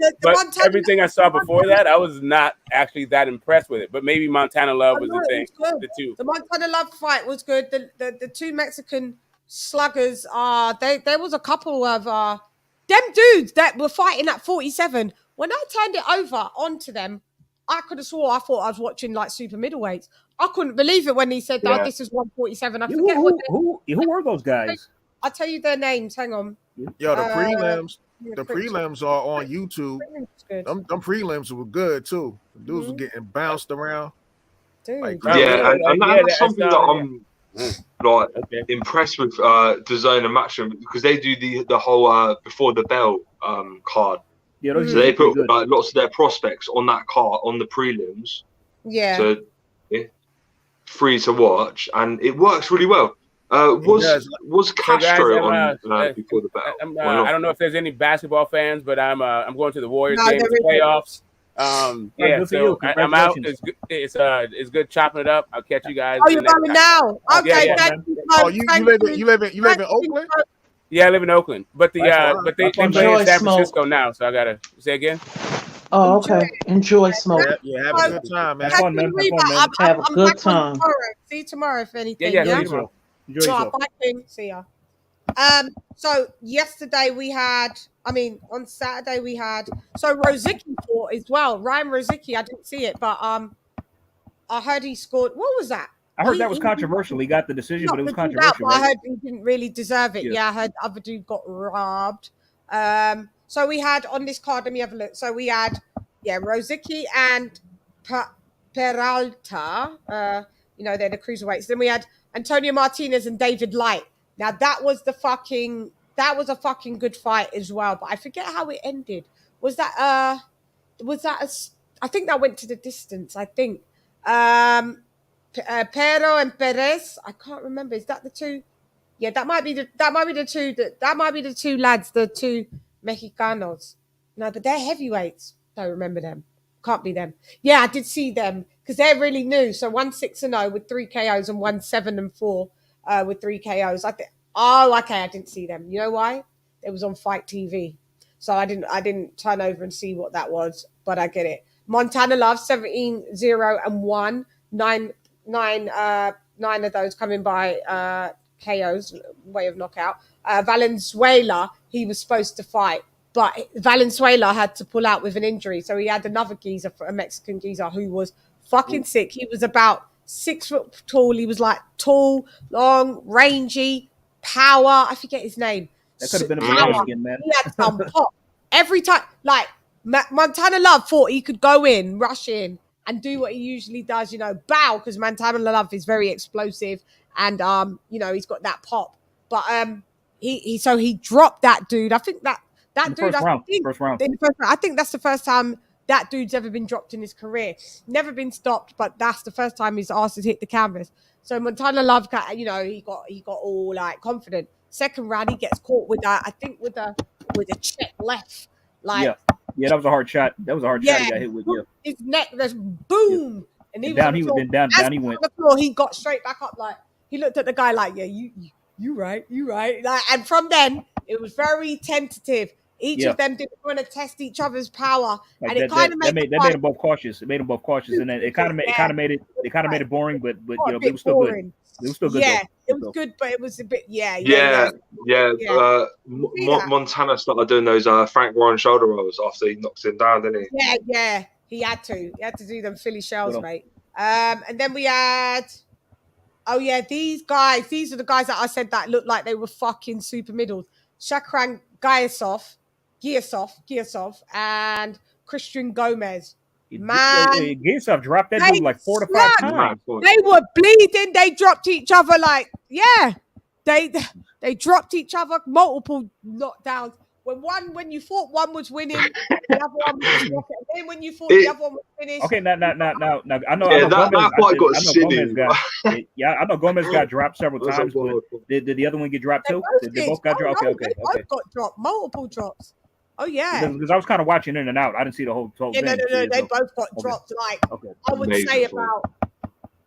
Speaker 11: everything I saw before that, I was not actually that impressed with it. But maybe Montana Love was the thing. The two.
Speaker 3: The Montana Love fight was good. The two Mexican sluggers. There was a couple of them dudes that were fighting at 47. When I turned it over onto them, I could have swore I thought I was watching like super middleweights. I couldn't believe it when he said that this is 147. I forget
Speaker 5: who were those guys.
Speaker 3: I'll tell you their names. Hang on.
Speaker 7: Yo, the prelims. The prelims are on YouTube. Them prelims were good too. The dudes were getting bounced around.
Speaker 3: Dude.
Speaker 17: And that's something that I'm impressed with DAZN and Matchroom, because they do the whole before the bell card.
Speaker 5: Yeah,
Speaker 17: so they put lots of their prospects on that card on the prelims.
Speaker 3: Yeah.
Speaker 17: So free to watch, and it works really well. Was Castro on before the bell?
Speaker 11: I don't know if there's any basketball fans, but I'm going to the Warriors game, the playoffs. So I'm out. It's good chopping it up. I'll catch you guys.
Speaker 3: Oh, you're coming now? Okay,
Speaker 7: you live in Oakland?
Speaker 11: Yeah, I live in Oakland, but they play in San Francisco now. So I gotta say again.
Speaker 6: Oh, okay. Enjoy smoke.
Speaker 7: Yeah, have a good time, man.
Speaker 6: Have a good time.
Speaker 3: See you tomorrow if anything.
Speaker 11: Yeah.
Speaker 5: Enjoy yourself.
Speaker 3: See ya. So yesterday we had, on Saturday we had, so Rosicky fought as well. Ryan Rosicky, I didn't see it, but I heard he scored. What was that?
Speaker 5: I heard that was controversial. He got the decision, but it was controversial.
Speaker 3: I heard he didn't really deserve it. Yeah, I heard the other dude got robbed. So we had on this card, let me have a look. So we had, Rosicky and Peralta. They're the cruiserweights. Then we had Antonio Martinez and David Light. Now that was a fucking good fight as well. But I forget how it ended. I think that went to the distance. I think. Pero and Perez, I can't remember. Is that the two? Yeah, that might be the two lads, the two Mexicanos. No, but they're heavyweights. Don't remember them. Can't be them. Yeah, I did see them because they're really new. So 1-6-0 with 3 KOs and 1-7-4 with 3 KOs. I didn't see them. You know why? It was on Fight TV, so I didn't turn over and see what that was. But I get it. Montana Love 17-0-1. 9 of those coming by KOs, way of knockout. Valenzuela, he was supposed to fight, but Valenzuela had to pull out with an injury. So he had another geezer, a Mexican geezer, who was fucking sick. He was about 6 foot tall. He was like tall, long, rangy, power. I forget his name.
Speaker 5: That could have been a Mexican, man.
Speaker 3: He had some pop. Every time, like Montana Love thought he could go in, rush in, and do what he usually does, bow, because Montana Love is very explosive and he's got that pop. But he dropped that dude. I think that dude
Speaker 5: first round.
Speaker 3: I think that's the first time that dude's ever been dropped in his career. Never been stopped, but that's the first time his ass has hit the canvas. So Montana Love, he got all like confident. Second round, he gets caught with a check left.
Speaker 5: Yeah, that was a hard shot. That was a hard shot he got hit with. Yeah.
Speaker 3: His neck, there's boom, and he
Speaker 5: down.
Speaker 3: He
Speaker 5: went down. He went.
Speaker 3: On the floor, he got straight back up. Like he looked at the guy like, yeah, you right. Like, and from then it was very tentative. Each of them didn't want to test each other's power, and it kind of made
Speaker 5: them both cautious. It made them both cautious, and then it kind of made it boring, but it was still good. It was still good.
Speaker 3: Yeah, it was good, but it was a bit.
Speaker 17: Montana started doing those Frank Warren shoulder rolls after he knocks him down, didn't he?
Speaker 3: Yeah. He had to do them Philly shells, mate. And then we had Oh yeah, these guys. These are the guys that I said that looked like they were fucking super middles. Shakran Gyasov, and Christian Gomez. Man,
Speaker 5: Gisov dropped that
Speaker 3: they
Speaker 5: dude like 4 to 5 times.
Speaker 3: They were bleeding. They dropped each other like, yeah. They dropped each other multiple knockdowns. When you thought one was winning, the other one was just knocking. And then when you thought the other one was finished.
Speaker 5: Okay, now I know
Speaker 17: Yeah,
Speaker 5: Gomez.
Speaker 17: that fight got silly.
Speaker 5: I know Gomez got dropped several times, but did the other one get dropped too? They both got dropped.
Speaker 3: They
Speaker 5: Okay.
Speaker 3: both got dropped, multiple drops. Oh yeah,
Speaker 5: because I was kind of watching in and out. I didn't see the whole
Speaker 3: yeah,
Speaker 5: thing.
Speaker 3: no. They both got dropped. Like I would say about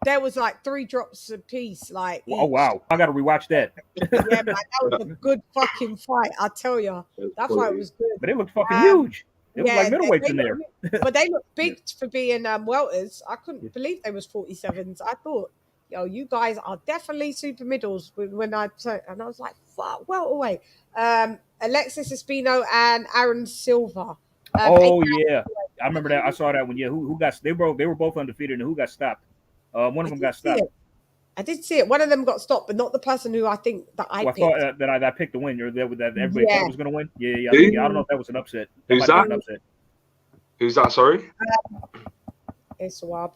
Speaker 3: there was like 3 drops a piece. Like
Speaker 5: oh wow, I got to rewatch that.
Speaker 3: Yeah, man, that was a good fucking fight. I tell you, that fight was good.
Speaker 5: But it looked fucking huge. It was like middleweights in there.
Speaker 3: But they looked big for being welters. I couldn't believe they was 47s. I thought, yo, you guys are definitely super middles. When I was like, fuck, welterweight. Alexis Espino and Aaron Silva.
Speaker 5: Yeah, I remember that. I saw that one. Yeah, who got? They were both undefeated, and who got stopped? One of them got stopped.
Speaker 3: I did see it. One of them got stopped, but not the person who I think that I picked.
Speaker 5: Thought that I picked the win, or that everybody thought was going to win. Yeah. I don't know if that was an upset.
Speaker 17: Who's that? Who's that? Sorry.
Speaker 3: It's Swab.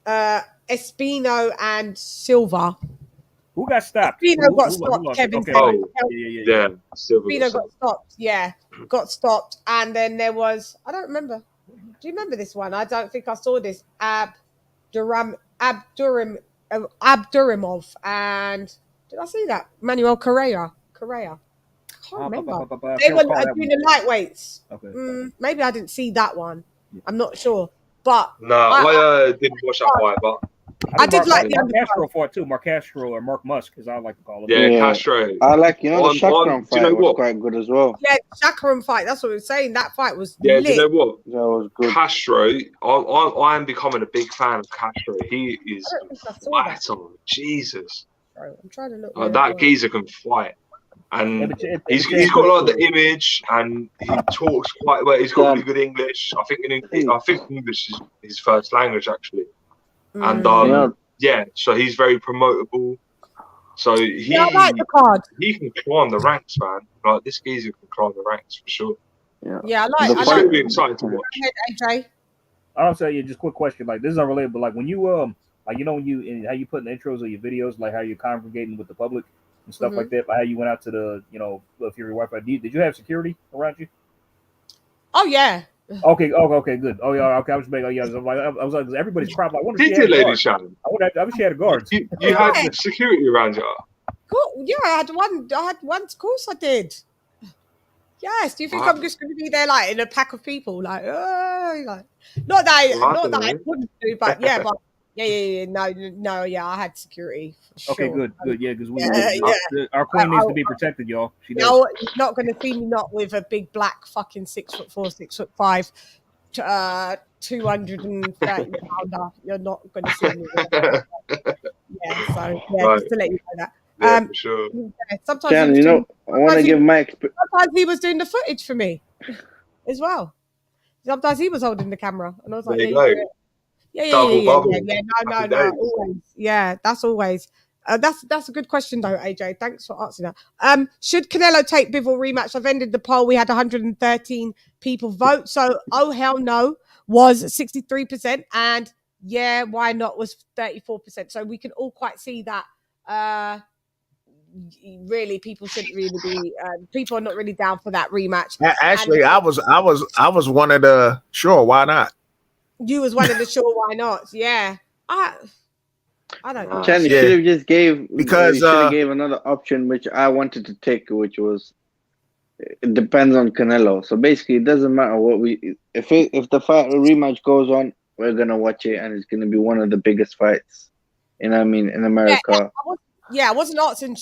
Speaker 3: Espino and Silva.
Speaker 5: Who got stopped?
Speaker 3: Espino got stopped. Kevin.
Speaker 17: Yeah.
Speaker 3: Espino got stopped. Yeah, got stopped. And then there was, I don't remember. Do you remember this one? I don't think I saw this. Abdurimov and did I see that? Manuel Correa. I can't remember. They were doing the lightweights.
Speaker 5: Okay.
Speaker 3: Maybe I didn't see that one. I'm not sure. But
Speaker 17: no, I didn't watch that fight, but
Speaker 3: I did like the
Speaker 5: Mark Castro fought too. Mark Castro or Mark Musk, as I like to call him.
Speaker 17: Yeah, Castro.
Speaker 10: I like the Chakram fight. Was quite good as well.
Speaker 3: Yeah, Chakram fight. That's what we were saying. That fight was
Speaker 17: lit.
Speaker 3: Do
Speaker 17: you know what?
Speaker 10: That was good.
Speaker 17: Castro. I am becoming a big fan of Castro. He is fight on. Jesus.
Speaker 3: Sorry, I'm trying to look.
Speaker 17: That geezer can fight. And he's got like the image, and he talks quite well. He's got really good English. I think English is his first language actually. And so he's very promotable. So
Speaker 3: I like the card.
Speaker 17: He can climb the ranks, man. Like this geezer can climb the ranks for sure.
Speaker 3: Yeah, I like.
Speaker 17: It's really exciting to watch.
Speaker 3: AJ.
Speaker 5: I'll say you just quick question. Like this is unrelated, but like when you like when you how you put in the intros of your videos, like how you're congregating with the public and stuff like that, like how you went out to the Fury Wi-Fi. Did you have security around you?
Speaker 3: Oh yeah.
Speaker 5: Okay, good. Oh yeah, okay. I was making. I was like, everybody's probably. I wonder if
Speaker 17: Did you, LadyChann?
Speaker 5: I wish she had a guard.
Speaker 17: You had security around you.
Speaker 3: Cool. Yeah, I had one. Of course, I did. Yes. Do you think I'm just going to be there like in a pack of people, like not that I wouldn't do, but yeah, but yeah. No, yeah. I had security. For
Speaker 5: okay,
Speaker 3: sure.
Speaker 5: good. Yeah, because our queen needs to be protected, y'all. She does.
Speaker 3: No, you're not going to see me not with a big black fucking 6'4", 6'5", 230 pounder. You're not going to see me. Yeah, so just to let you know that.
Speaker 10: Yeah,
Speaker 17: for sure.
Speaker 3: Yeah, sometimes
Speaker 10: CHANN, I want to give my
Speaker 3: sometimes he was doing the footage for me as well. Sometimes he was holding the camera, and I was like, yeah. No, always. Yeah, that's always. That's a good question though, AJ. Thanks for answering that. Should Canelo take Bivol rematch? I've ended the poll. We had 113 people vote. So, oh hell no was 63%, and yeah, why not was 34%. So we can all quite see that. Really, people shouldn't really be. People are not really down for that rematch.
Speaker 7: Actually, I was one of the sure. Why not?
Speaker 3: You was one of the sure. Why not? Yeah, I don't know.
Speaker 10: CHANN, you should have just gave another option, which I wanted to take, which was it depends on Canelo. So basically, it doesn't matter what if the fight rematch goes on, we're gonna watch it, and it's gonna be one of the biggest fights. You know what I mean, in America.
Speaker 3: Yeah, I wasn't asking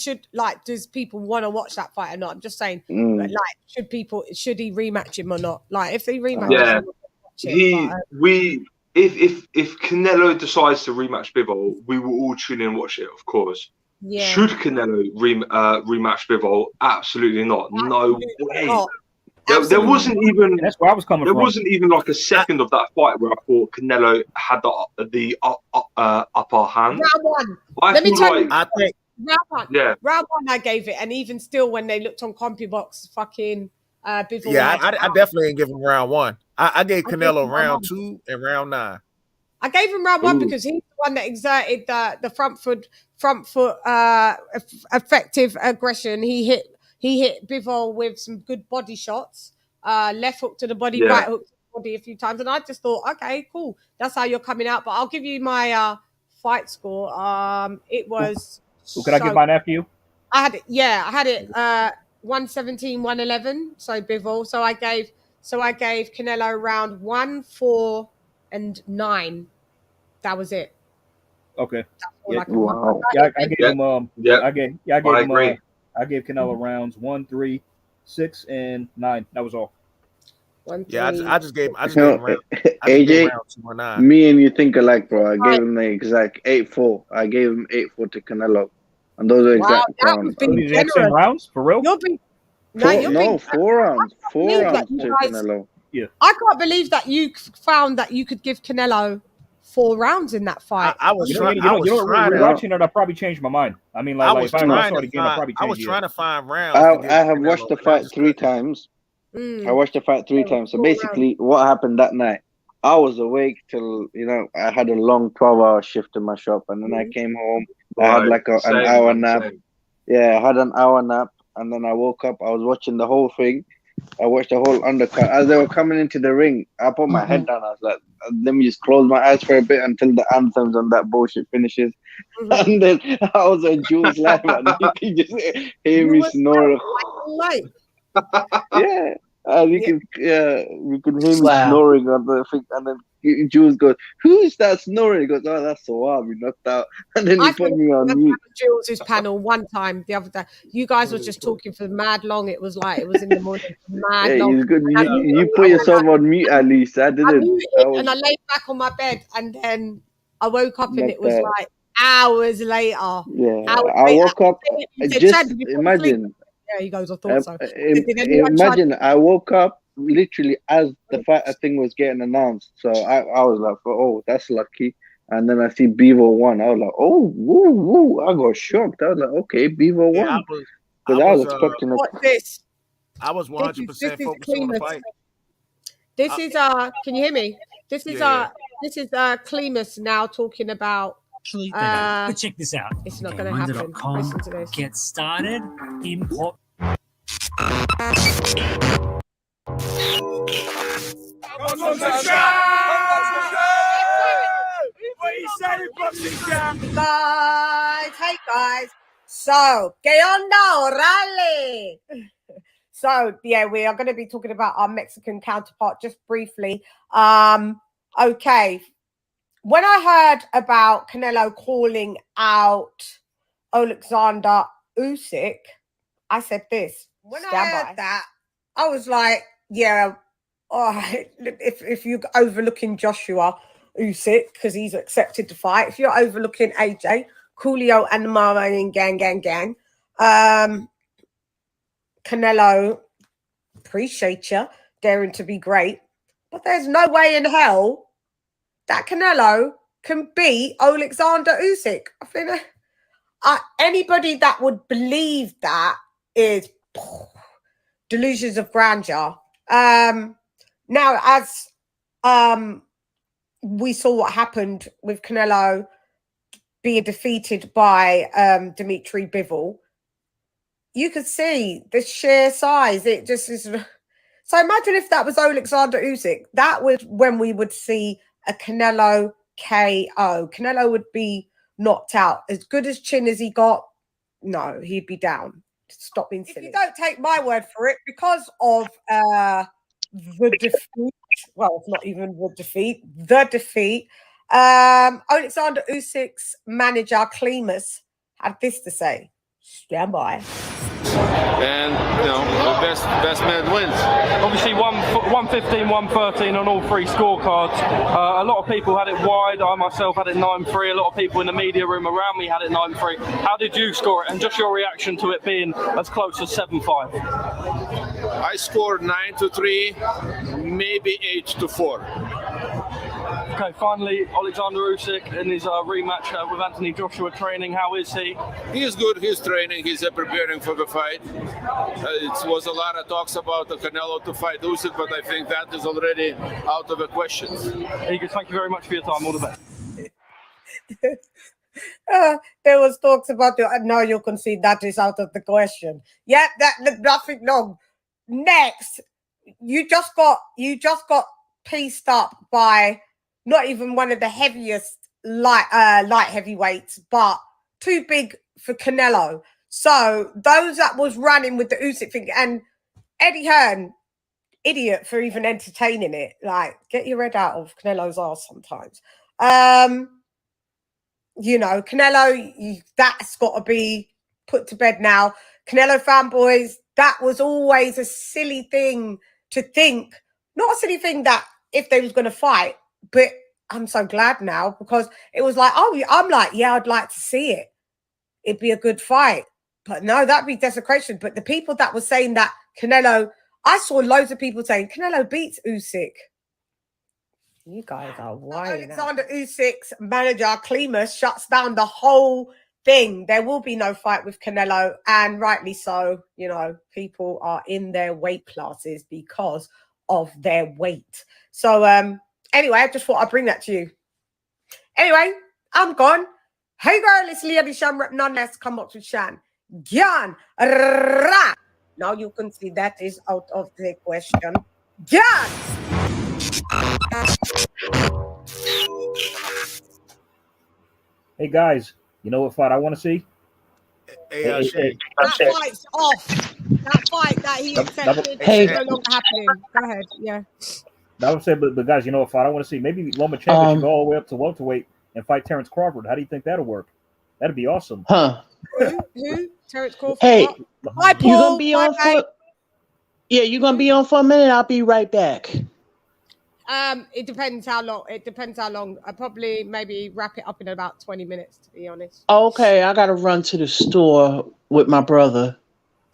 Speaker 3: does people want to watch that fight or not? I'm just saying, should he rematch him or not? Like, if they rematch him,
Speaker 17: if Canelo decides to rematch Bivol, we will all tune in and watch it, of course.
Speaker 3: Yeah.
Speaker 17: Should Canelo rematch Bivol? Absolutely not. No way. There wasn't even.
Speaker 5: That's where I was coming
Speaker 17: There
Speaker 5: from.
Speaker 17: wasn't even like a second of that fight where I thought Canelo had the upper hand.
Speaker 3: Round one.
Speaker 17: I
Speaker 3: Let me
Speaker 17: feel
Speaker 3: tell
Speaker 17: like
Speaker 3: you.
Speaker 7: I think
Speaker 3: Round one.
Speaker 17: Yeah.
Speaker 3: Round one, I gave it, and even still, when they looked on CompuBox, fucking Bivol.
Speaker 7: Yeah,
Speaker 3: had
Speaker 7: I definitely ain't give him round one. I gave
Speaker 3: I gave
Speaker 7: Canelo
Speaker 3: him round
Speaker 7: round
Speaker 3: one.
Speaker 7: 2 and round 9.
Speaker 3: I gave him round one
Speaker 17: Ooh.
Speaker 3: because he's the one that exerted the front foot effective aggression. He hit Bivol with some good body shots. Left hook to the body,
Speaker 17: Yeah.
Speaker 3: right hook to the body a few times, and I just thought, okay, cool, that's how you're coming out. But I'll give you my fight score. It was.
Speaker 5: Could I get mine after you?
Speaker 3: I had it. Yeah, I had it. 117, 111. So Bivol. So I gave Canelo round 1, 4, and 9. That was it.
Speaker 5: Okay.
Speaker 3: all I can
Speaker 10: Wow.
Speaker 5: Yeah, I gave him.
Speaker 17: Yeah.
Speaker 5: I gave
Speaker 17: I
Speaker 5: him.
Speaker 17: agree.
Speaker 5: I gave Canelo rounds 1, 3, 6, and 9. That was all.
Speaker 7: Yeah, I just gave him round
Speaker 10: AJ,
Speaker 7: 2 or 9.
Speaker 10: me and you think alike, bro. I gave him the exact 8-4. I gave him 8-4 to Canelo, and those are exact rounds.
Speaker 5: These exact same rounds for real?
Speaker 10: Four rounds. Four
Speaker 3: believe
Speaker 10: rounds
Speaker 3: that
Speaker 10: to
Speaker 3: you guys-
Speaker 10: Canelo.
Speaker 5: Yeah.
Speaker 3: I can't believe that you found that you could give Canelo 4 rounds in that fight.
Speaker 7: I was trying.
Speaker 5: Rewatching it, I probably changed my mind. I mean, like,
Speaker 7: I was
Speaker 5: if I
Speaker 7: trying
Speaker 5: saw it
Speaker 7: to
Speaker 5: again, I probably
Speaker 7: find. I was
Speaker 5: changed
Speaker 7: trying
Speaker 5: it.
Speaker 7: to find rounds.
Speaker 10: I have watched the fight 3 times. I watched the fight 3 times. So basically, what happened that night? I was awake till I had a long 12-hour shift in my shop, and then I came home. I had like an hour nap. Yeah, I had an hour nap, and then I woke up. I was watching the whole thing. I watched the whole undercut. As they were coming into the ring, I put my head down. I was like, let me just close my eyes for a bit until the anthems and that bullshit finishes. And then I was on Jules live, and you can just hear me snoring. Yeah. We can hear me snoring on the thing, and then Jules goes, "Who's that snoring?" He goes, "Oh, that's so hard. We knocked out." And then he put me on mute.
Speaker 3: Jules' panel one time the other day. You guys were just talking for mad long. It was like it was in the morning. Mad
Speaker 10: Yeah,
Speaker 3: long.
Speaker 10: he's good.
Speaker 3: And
Speaker 10: You put yourself on mute at least. I didn't.
Speaker 3: and I laid back on my bed, and then I woke up, and
Speaker 10: Like
Speaker 3: it was
Speaker 10: that.
Speaker 3: like hours later.
Speaker 10: Yeah,
Speaker 3: Hours
Speaker 10: I
Speaker 3: later.
Speaker 10: woke up.
Speaker 3: He said,
Speaker 10: Just
Speaker 3: "Chad, did you fall asleep?"
Speaker 10: imagine.
Speaker 3: Yeah, he goes, "I thought so." Did anyone try-
Speaker 10: Imagine I woke up literally as the fight thing was getting announced. So I was like, oh, that's lucky. And then I see Bivol won. I was like, oh, woo, woo. I got shocked. I was like, okay, Bivol won. Because I was expecting
Speaker 3: What's this?
Speaker 7: I was 100% focused on the fight.
Speaker 3: This is can you hear me? This is Clemus now talking about
Speaker 18: But check this out.
Speaker 3: It's not gonna happen. Listen to this.
Speaker 18: Get started. Import.
Speaker 3: Guys, hey guys. So, ¿qué onda, orale? So, yeah, we are going to be talking about our Mexican counterpart just briefly. Okay. When I heard about Canelo calling out Alexander Usyk, I said this. When I heard that, I was like, yeah, all right. If you're overlooking Joshua Usyk because he's accepted to fight, if you're overlooking AJ, Coolio and the Marine gang, Canelo, appreciate you daring to be great, but there's no way in hell that Canelo can beat Alexander Usyk. I think anybody that would believe that is delusions of grandeur. Now, as we saw what happened with Canelo being defeated by Dimitri Bivol, you could see the sheer size. It just is. So imagine if that was Alexander Usyk. That was when we would see a Canelo KO. Canelo would be knocked out. As good as chin as he got, no, he'd be down. Stop being silly. If you don't take my word for it, because of the defeat, well, it's not even the defeat, Alexander Usyk's manager, Clemus, had this to say. Stand by.
Speaker 19: And, the best man wins.
Speaker 20: Obviously, 115, 113 on all 3 scorecards. A lot of people had it wide. I myself had it 9-3. A lot of people in the media room around me had it 9-3. How did you score it? And just your reaction to it being as close as 7-5?
Speaker 19: I scored 9-3, maybe 8-4.
Speaker 20: Okay, finally, Alexander Usyk in his rematch with Anthony Joshua training. How is he?
Speaker 19: He is good. He's training. He's preparing for the fight. It was a lot of talks about the Canelo to fight Usyk, but I think that is already out of the question.
Speaker 20: Eagles, thank you very much for your time. All the best.
Speaker 3: There was talks about the now you can see that is out of the question. Yeah, that nothing long. Next, you just got pieced up by not even one of the heaviest light heavyweights, but too big for Canelo. So those that was running with the Usyk thing, and Eddie Hearn, idiot for even entertaining it. Like, get your head out of Canelo's ass sometimes. You know, Canelo, that's got to be put to bed now. Canelo fanboys, that was always a silly thing to think. Not a silly thing that if they was going to fight, but I'm so glad now because it was like, oh, I'm like, yeah, I'd like to see it. It'd be a good fight. But no, that'd be desecration. But the people that were saying that Canelo, I saw loads of people saying Canelo beats Usyk. You guys are wild. Alexander Usyk's manager, Klimas, shuts down the whole thing. There will be no fight with Canelo, and rightly so. You know, people are in their weight classes because of their weight. So, anyway, I just thought I'd bring that to you. Anyway, I'm gone. Hey, girl, it's LadyChann rep none less. Come up to CHANN. Gyan. Ra. Now you can see that is out of the question. Gyan.
Speaker 5: Hey guys, you know what fight I want to see?
Speaker 3: That fight's off. That fight that he accepted is no longer happening. Go ahead. Yeah.
Speaker 5: I would say, but guys, you know what fight I want to see? Maybe Lomachenko should go all the way up to welterweight and fight Terrence Crawford. How do you think that'll work? That'd be awesome.
Speaker 6: Huh?
Speaker 3: Who? Terrence Crawford.
Speaker 6: Hey,
Speaker 3: hi Paul.
Speaker 6: You gonna be on for? Yeah, you're gonna be on for a minute. I'll be right back.
Speaker 3: It depends how long. I probably maybe wrap it up in about 20 minutes, to be honest.
Speaker 6: Okay, I gotta run to the store with my brother.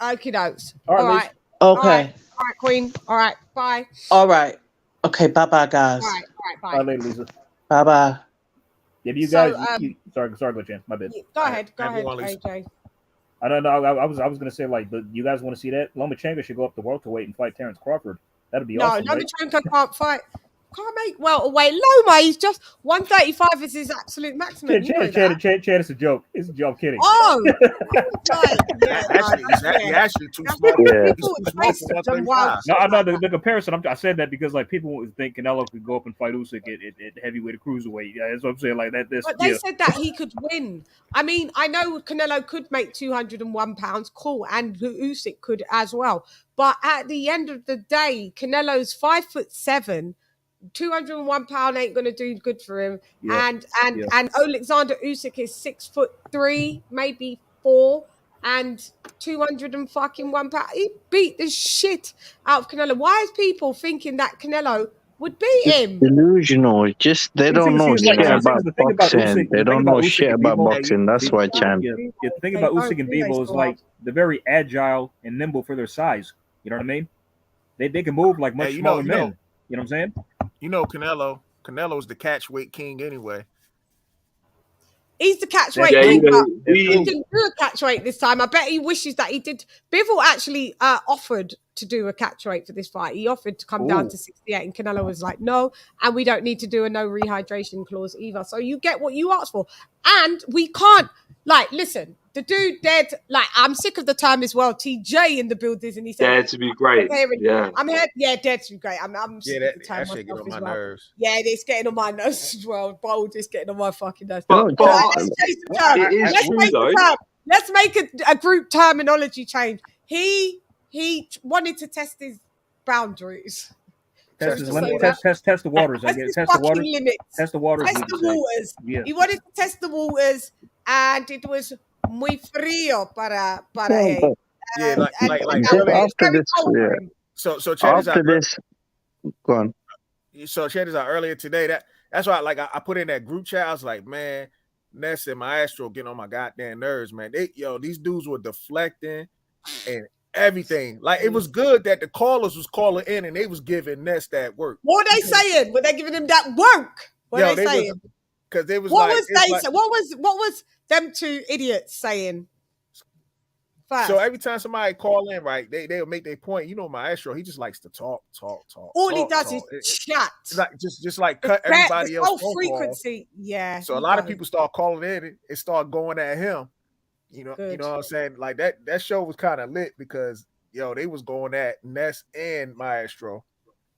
Speaker 3: Okie dokes.
Speaker 5: All
Speaker 3: right.
Speaker 6: Okay.
Speaker 3: All right, Queen. All right. Bye.
Speaker 6: All right. Okay. Bye, guys.
Speaker 3: All right. Bye.
Speaker 5: Bye, later, Lisa.
Speaker 6: Bye.
Speaker 5: Yeah, you
Speaker 3: So,
Speaker 5: guys. Sorry, LadyChann. My bad.
Speaker 3: Go ahead, AJ.
Speaker 5: I don't know. I was gonna say like, but you guys want to see that Lomachenko should go up to welterweight and fight Terrence Crawford. That'd be awesome. No,
Speaker 3: Lomachenko can't fight. Can't make welterweight. Loma, he's just 135 is his absolute maximum.
Speaker 5: Chad, it's a joke. It's a joke. I'm kidding.
Speaker 3: Oh,
Speaker 7: He's actually too small. He's too small for 135.
Speaker 5: No, I'm not the comparison. I said that because like people would think Canelo could go up and fight Usyk at heavyweight or cruiserweight. Yeah, that's what I'm saying. Like that.
Speaker 3: But they said that he could win. I mean, I know Canelo could make 201 pounds. Cool, and Usyk could as well. But at the end of the day, Canelo's 5'7". 201 pound ain't gonna do good for him. And Alexander Usyk is 6'3", maybe 4, and 201 pound. He beat the shit out of Canelo. Why is people thinking that Canelo would beat him?
Speaker 10: Delusional. Just they don't know shit about boxing. They don't know shit about boxing. That's why, Chan.
Speaker 5: The thing about Usyk and Bivol is like they're very agile and nimble for their size. You know what I mean? They can move like much smaller men. You know what I'm saying?
Speaker 7: You know, Canelo's the catch weight king anyway.
Speaker 3: He's the catch weight king, but he didn't do a catch weight this time. I bet he wishes that he did. Bivol actually offered to do a catch weight for this fight. He offered to come down to 68, and Canelo was like, no, and we don't need to do a no rehydration clause either. So you get what you asked for. And we can't, like, listen, the dude dead, like, I'm sick of the term as well. TJ in the buildings, and he said,
Speaker 17: Dare to be great.
Speaker 3: I'm here. Yeah, dare to be great. I'm sick of the term.
Speaker 7: That shit get on my nerves.
Speaker 3: Yeah, it's getting on my nerves as well. Bold is getting on my fucking nerves.
Speaker 17: But
Speaker 3: let's change the term. Let's make a group terminology change. He wanted to test his boundaries.
Speaker 5: Test the waters. I guess. Test the waters. Test the waters.
Speaker 3: Test the waters. Yeah. He wanted to test the waters, and it was muy frío para él.
Speaker 10: Yeah, like
Speaker 7: after
Speaker 10: this. Yeah.
Speaker 7: So Chad
Speaker 10: after this, go on.
Speaker 7: So Chad is out earlier today. That's why I put in that group chat. I was like, man, Ness and Maestro getting on my goddamn nerves, man. These dudes were deflecting and everything. Like it was good that the callers was calling in and they was giving Ness that work.
Speaker 3: What are they saying? Were they giving him that work? What are they saying?
Speaker 7: Because they was
Speaker 3: what
Speaker 7: like,
Speaker 3: was they? Like, what was them two idiots saying? First.
Speaker 7: So every time somebody call in, right, they'll make their point. You know, Maestro, he just likes to talk.
Speaker 3: All he does is chat.
Speaker 7: Like just like cut everybody else.
Speaker 3: Whole frequency, yeah.
Speaker 7: So a lot of people start calling in and start going at him. You know what I'm saying? Like that show was kind of lit because they was going at Ness and Maestro.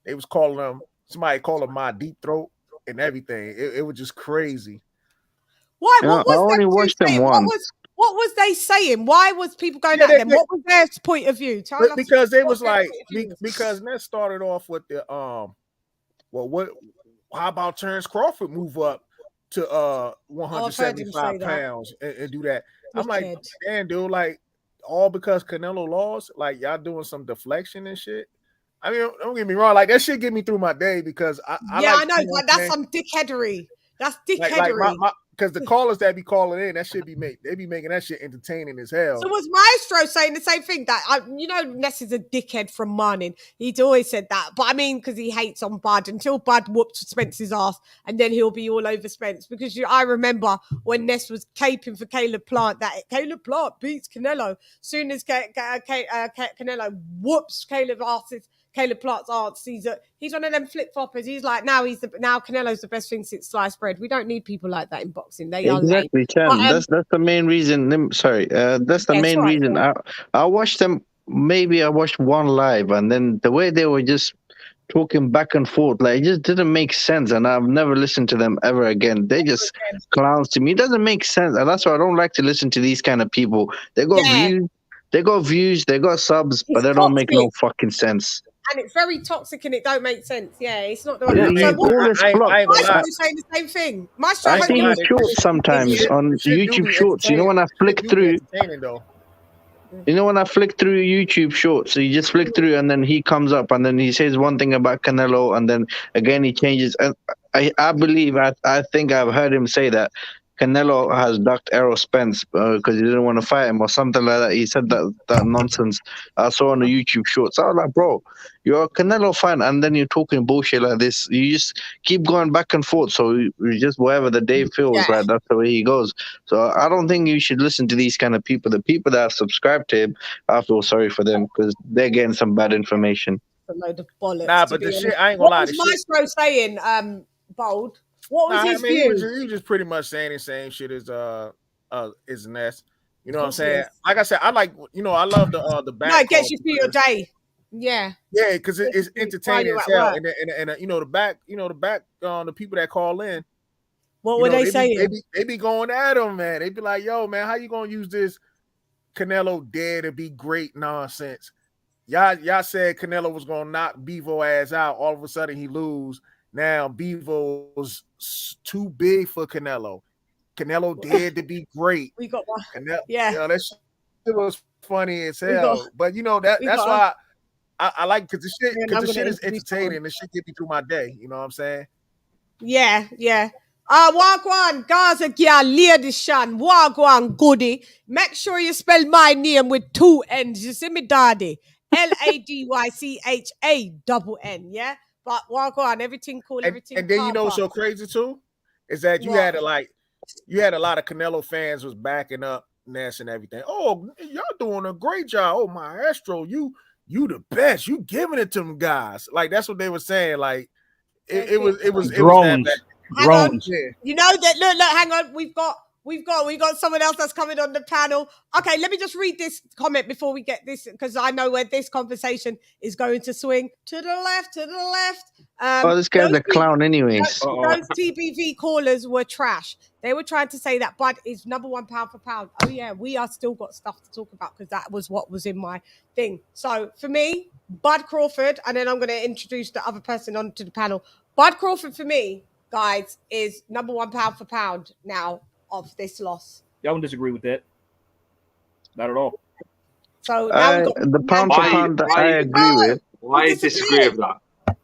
Speaker 7: They was calling them. Somebody called him my deep throat and everything. It was just crazy.
Speaker 3: Why? What was
Speaker 10: I only watched them once.
Speaker 3: What was they saying? Why was people going at them? What was their point of view?
Speaker 7: Because they was like, because Ness started off with the how about Terrence Crawford move up to 175 pounds and do that? I'm like, damn, dude, like all because Canelo lost, like y'all doing some deflection and shit. I mean, don't get me wrong, like that shit get me through my day because I
Speaker 3: know, but that's some dickheadery. That's dickheadery.
Speaker 7: Because the callers that be calling in, that shit they be making that shit entertaining as hell.
Speaker 3: So was Maestro saying the same thing? That Ness is a dickhead from Marnin. He'd always said that, but I mean, because he hates on Bud until Bud whooped Spence's ass, and then he'll be all over Spence. Because I remember when Ness was caping for Caleb Plant, that Caleb Plant beats Canelo. Soon as Canelo whoops Caleb Plant's ass, he's one of them flip floppers. He's like, now Canelo's the best thing since sliced bread. We don't need people like that in boxing. They are
Speaker 10: exactly, Chan. That's the main reason. Sorry, that's the main reason. I watched them. Maybe I watched one live, and then the way they were just talking back and forth, like it just didn't make sense. And I've never listened to them ever again. They just clowns to me. It doesn't make sense, and that's why I don't like to listen to these kind of people. They got views, they got subs, but they don't make no fucking sense.
Speaker 3: And it's very toxic and it don't make sense. Yeah, it's not the
Speaker 10: right.
Speaker 3: Maestro's saying the same thing. Maestro,
Speaker 10: I see his shorts sometimes on YouTube Shorts. You know when I flick through. You know when I flick through YouTube Shorts, so you just flick through and then he comes up and then he says one thing about Canelo and then again he changes. And I believe I think I've heard him say that Canelo has ducked Errol Spence because he didn't want to fight him or something like that. He said that nonsense. I saw on the YouTube Shorts. I was like, bro, you're a Canelo fan and then you're talking bullshit like this. You just keep going back and forth. So you just whatever the day feels like, that's the way he goes. So I don't think you should listen to these kind of people. The people that have subscribed to him, I feel sorry for them because they're getting some bad information.
Speaker 3: A load of bollocks.
Speaker 7: But the shit, I ain't gonna lie.
Speaker 3: What was Maestro saying, Bold? What was his view?
Speaker 7: He was just pretty much saying the same shit as Ness. You know what I'm saying? Like I said, I like I love the back.
Speaker 3: No, it gets you through your day. Yeah.
Speaker 7: Yeah, because it's entertaining as hell. And the back, the people that call in.
Speaker 3: What were they saying?
Speaker 7: They be going at them, man. They be like, yo, man, how you gonna use this Canelo dare to be great nonsense? Y'all said Canelo was gonna knock Bivol ass out. All of a sudden he lose. Now Bivol's too big for Canelo. Canelo dared to be great.
Speaker 3: We got one.
Speaker 7: Canelo,
Speaker 3: that
Speaker 7: shit was funny as hell. But that's why I like because the shit is entertaining. The shit get me through my day. You know what I'm saying?
Speaker 3: Yeah. Wagwan, Gaza girl, LadyChann, Wagwan goody. Make sure you spell my name with 2 N's. You see me, daddy? LadyChann, yeah? But walk on, everything cool, everything.
Speaker 7: And then you know what's so crazy too? Is that you had a lot of Canelo fans was backing up Ness and everything. Oh, y'all doing a great job. Oh, Maestro, you the best. You giving it to them guys. Like that's what they were saying. Like it was
Speaker 5: drones.
Speaker 3: You know that look, hang on. We've got someone else that's coming on the panel. Okay, let me just read this comment before we get this, because I know where this conversation is going to swing. To the left.
Speaker 10: This guy's a clown anyways.
Speaker 3: Those TBV callers were trash. They were trying to say that Bud is #1 pound for pound. Oh yeah, we are still got stuff to talk about because that was what was in my thing. So for me, Bud Crawford, and then I'm going to introduce the other person onto the panel. Bud Crawford for me, guys, is #1 pound for pound now of this loss.
Speaker 5: Y'all don't disagree with that. Not at all.
Speaker 3: So now
Speaker 10: the pound for pound I agree with.
Speaker 17: Why disagree with that?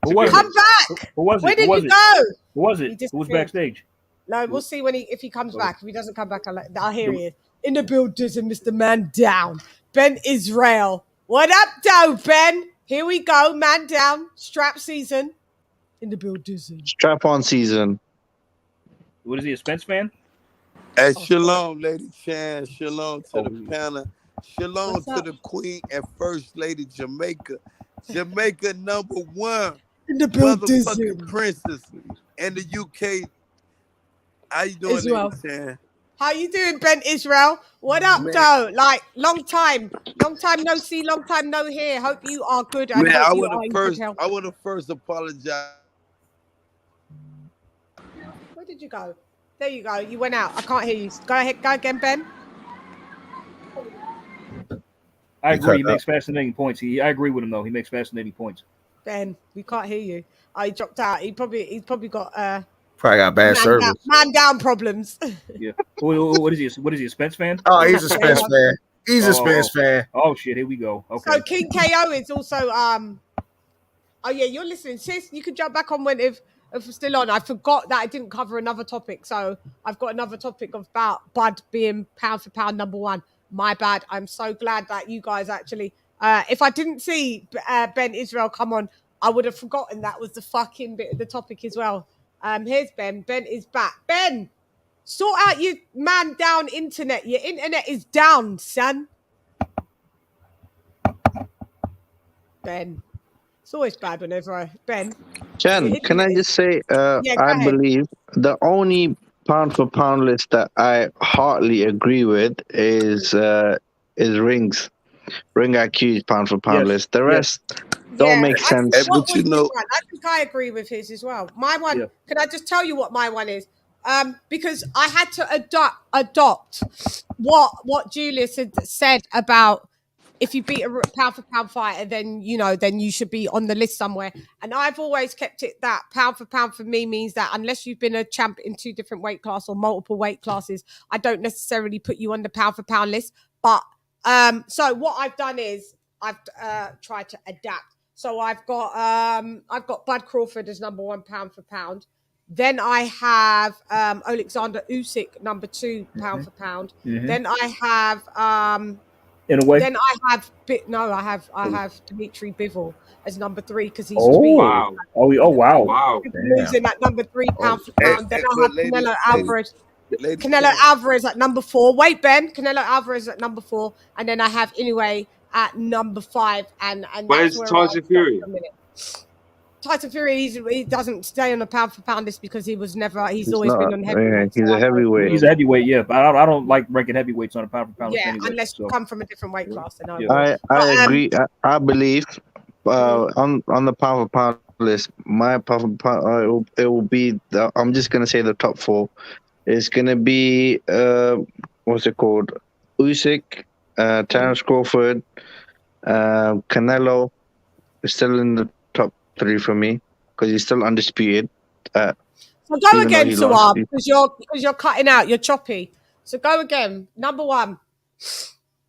Speaker 3: Come back.
Speaker 5: Who was it?
Speaker 3: Where did he go?
Speaker 5: Who was it? Who was backstage?
Speaker 3: No, we'll see if he comes back. If he doesn't come back, I'll hear he is. In the building, Mr. Man down. Ben Israel. What up, though, Ben? Here we go, man down, strap season in the building.
Speaker 21: Strap on season.
Speaker 5: What is he, a Spence fan?
Speaker 22: Hey, shalom, Lady Chan. Shalom to the panel. Shalom
Speaker 3: What's
Speaker 22: to
Speaker 3: up?
Speaker 22: the Queen and First Lady Jamaica. Jamaica #1.
Speaker 3: In the
Speaker 22: Motherfucking
Speaker 3: building.
Speaker 22: princess. And the UK. How you doing,
Speaker 3: Israel.
Speaker 22: Lady Chan?
Speaker 3: How you doing, Ben Israel? What up,
Speaker 22: Man.
Speaker 3: though? Like, long time no see, long time no hear. Hope you are good and
Speaker 22: Man,
Speaker 3: hope
Speaker 22: I
Speaker 3: you
Speaker 22: want
Speaker 3: are
Speaker 22: to
Speaker 3: in good health.
Speaker 22: first apologize.
Speaker 3: Where did you go? There you go. You went out. I can't hear you. Go ahead. Go again, Ben.
Speaker 5: I agree. He makes fascinating points. I agree with him though. He makes fascinating points.
Speaker 3: Ben, we can't hear you. Oh, he dropped out. He's probably got
Speaker 7: Probably got bad service.
Speaker 3: man down problems.
Speaker 5: Yeah. What is he? What is he? A Spence fan?
Speaker 7: Oh, he's a Spence fan. He's a Spence fan.
Speaker 5: Oh shit! Here we go. Okay.
Speaker 3: So King KO is also Oh yeah, you're listening, sis. You can jump back on when if we're still on. I forgot that I didn't cover another topic, so I've got another topic about Bud being pound for pound #1. My bad. I'm so glad that you guys actually. If I didn't see Ben Israel come on, I would have forgotten that was the fucking bit of the topic as well. Here's Ben. Ben is back. Ben, sort out your man down internet. Your internet is down, son. Ben. It's always bad whenever Ben.
Speaker 21: Chen, can I just say,
Speaker 3: Yeah, go
Speaker 21: I
Speaker 3: ahead.
Speaker 21: believe the only pound for pound list that I heartily agree with is Rings. Ring IQ's pound for pound list. The rest don't make sense.
Speaker 3: What was his one? I think I agree with his as well. My one, can I just tell you what my one is? Because I had to adopt what Julius had said about if you beat a pound for pound fighter, then you should be on the list somewhere. And I've always kept it that pound for pound for me means that unless you've been a champ in 2 different weight classes or multiple weight classes, I don't necessarily put you on the pound for pound list. But so what I've done is I've tried to adapt. So I've got Bud Crawford as #1 pound for pound. Then I have Alexander Usyk #2 pound for pound.
Speaker 5: Mhm.
Speaker 3: Then I have
Speaker 5: In a way.
Speaker 3: Then I have Dimitri Bivol as #3 because he's
Speaker 5: Wow. Wow.
Speaker 3: losing at #3 pound for pound. Then I have Canelo Alvarez.
Speaker 22: Lady
Speaker 3: Canelo
Speaker 22: Chan.
Speaker 3: Alvarez at #4. Wait, Ben. Canelo Alvarez at #4, and then I have Inoue at #5. And
Speaker 17: Where's
Speaker 3: that's where
Speaker 17: Tyson Fury?
Speaker 3: Tyson Fury, he doesn't stay on the pound for pound list because he's always
Speaker 21: not,
Speaker 3: been on heavyweight.
Speaker 21: he's a heavyweight.
Speaker 5: He's a heavyweight, yeah. But I don't like ranking heavyweights on a pound for pound list
Speaker 3: Yeah,
Speaker 5: anyway.
Speaker 3: unless you come from a different weight class. Then
Speaker 21: I agree. I believe on the pound for pound list, my pound for pound it will be. I'm just gonna say the top 4. It's gonna be what's it called? Usyk, Terence Crawford, Canelo is still in the top 3 for me because he's still undisputed.
Speaker 3: So go again, Suab, because you're cutting out. You're choppy. So go again. #1.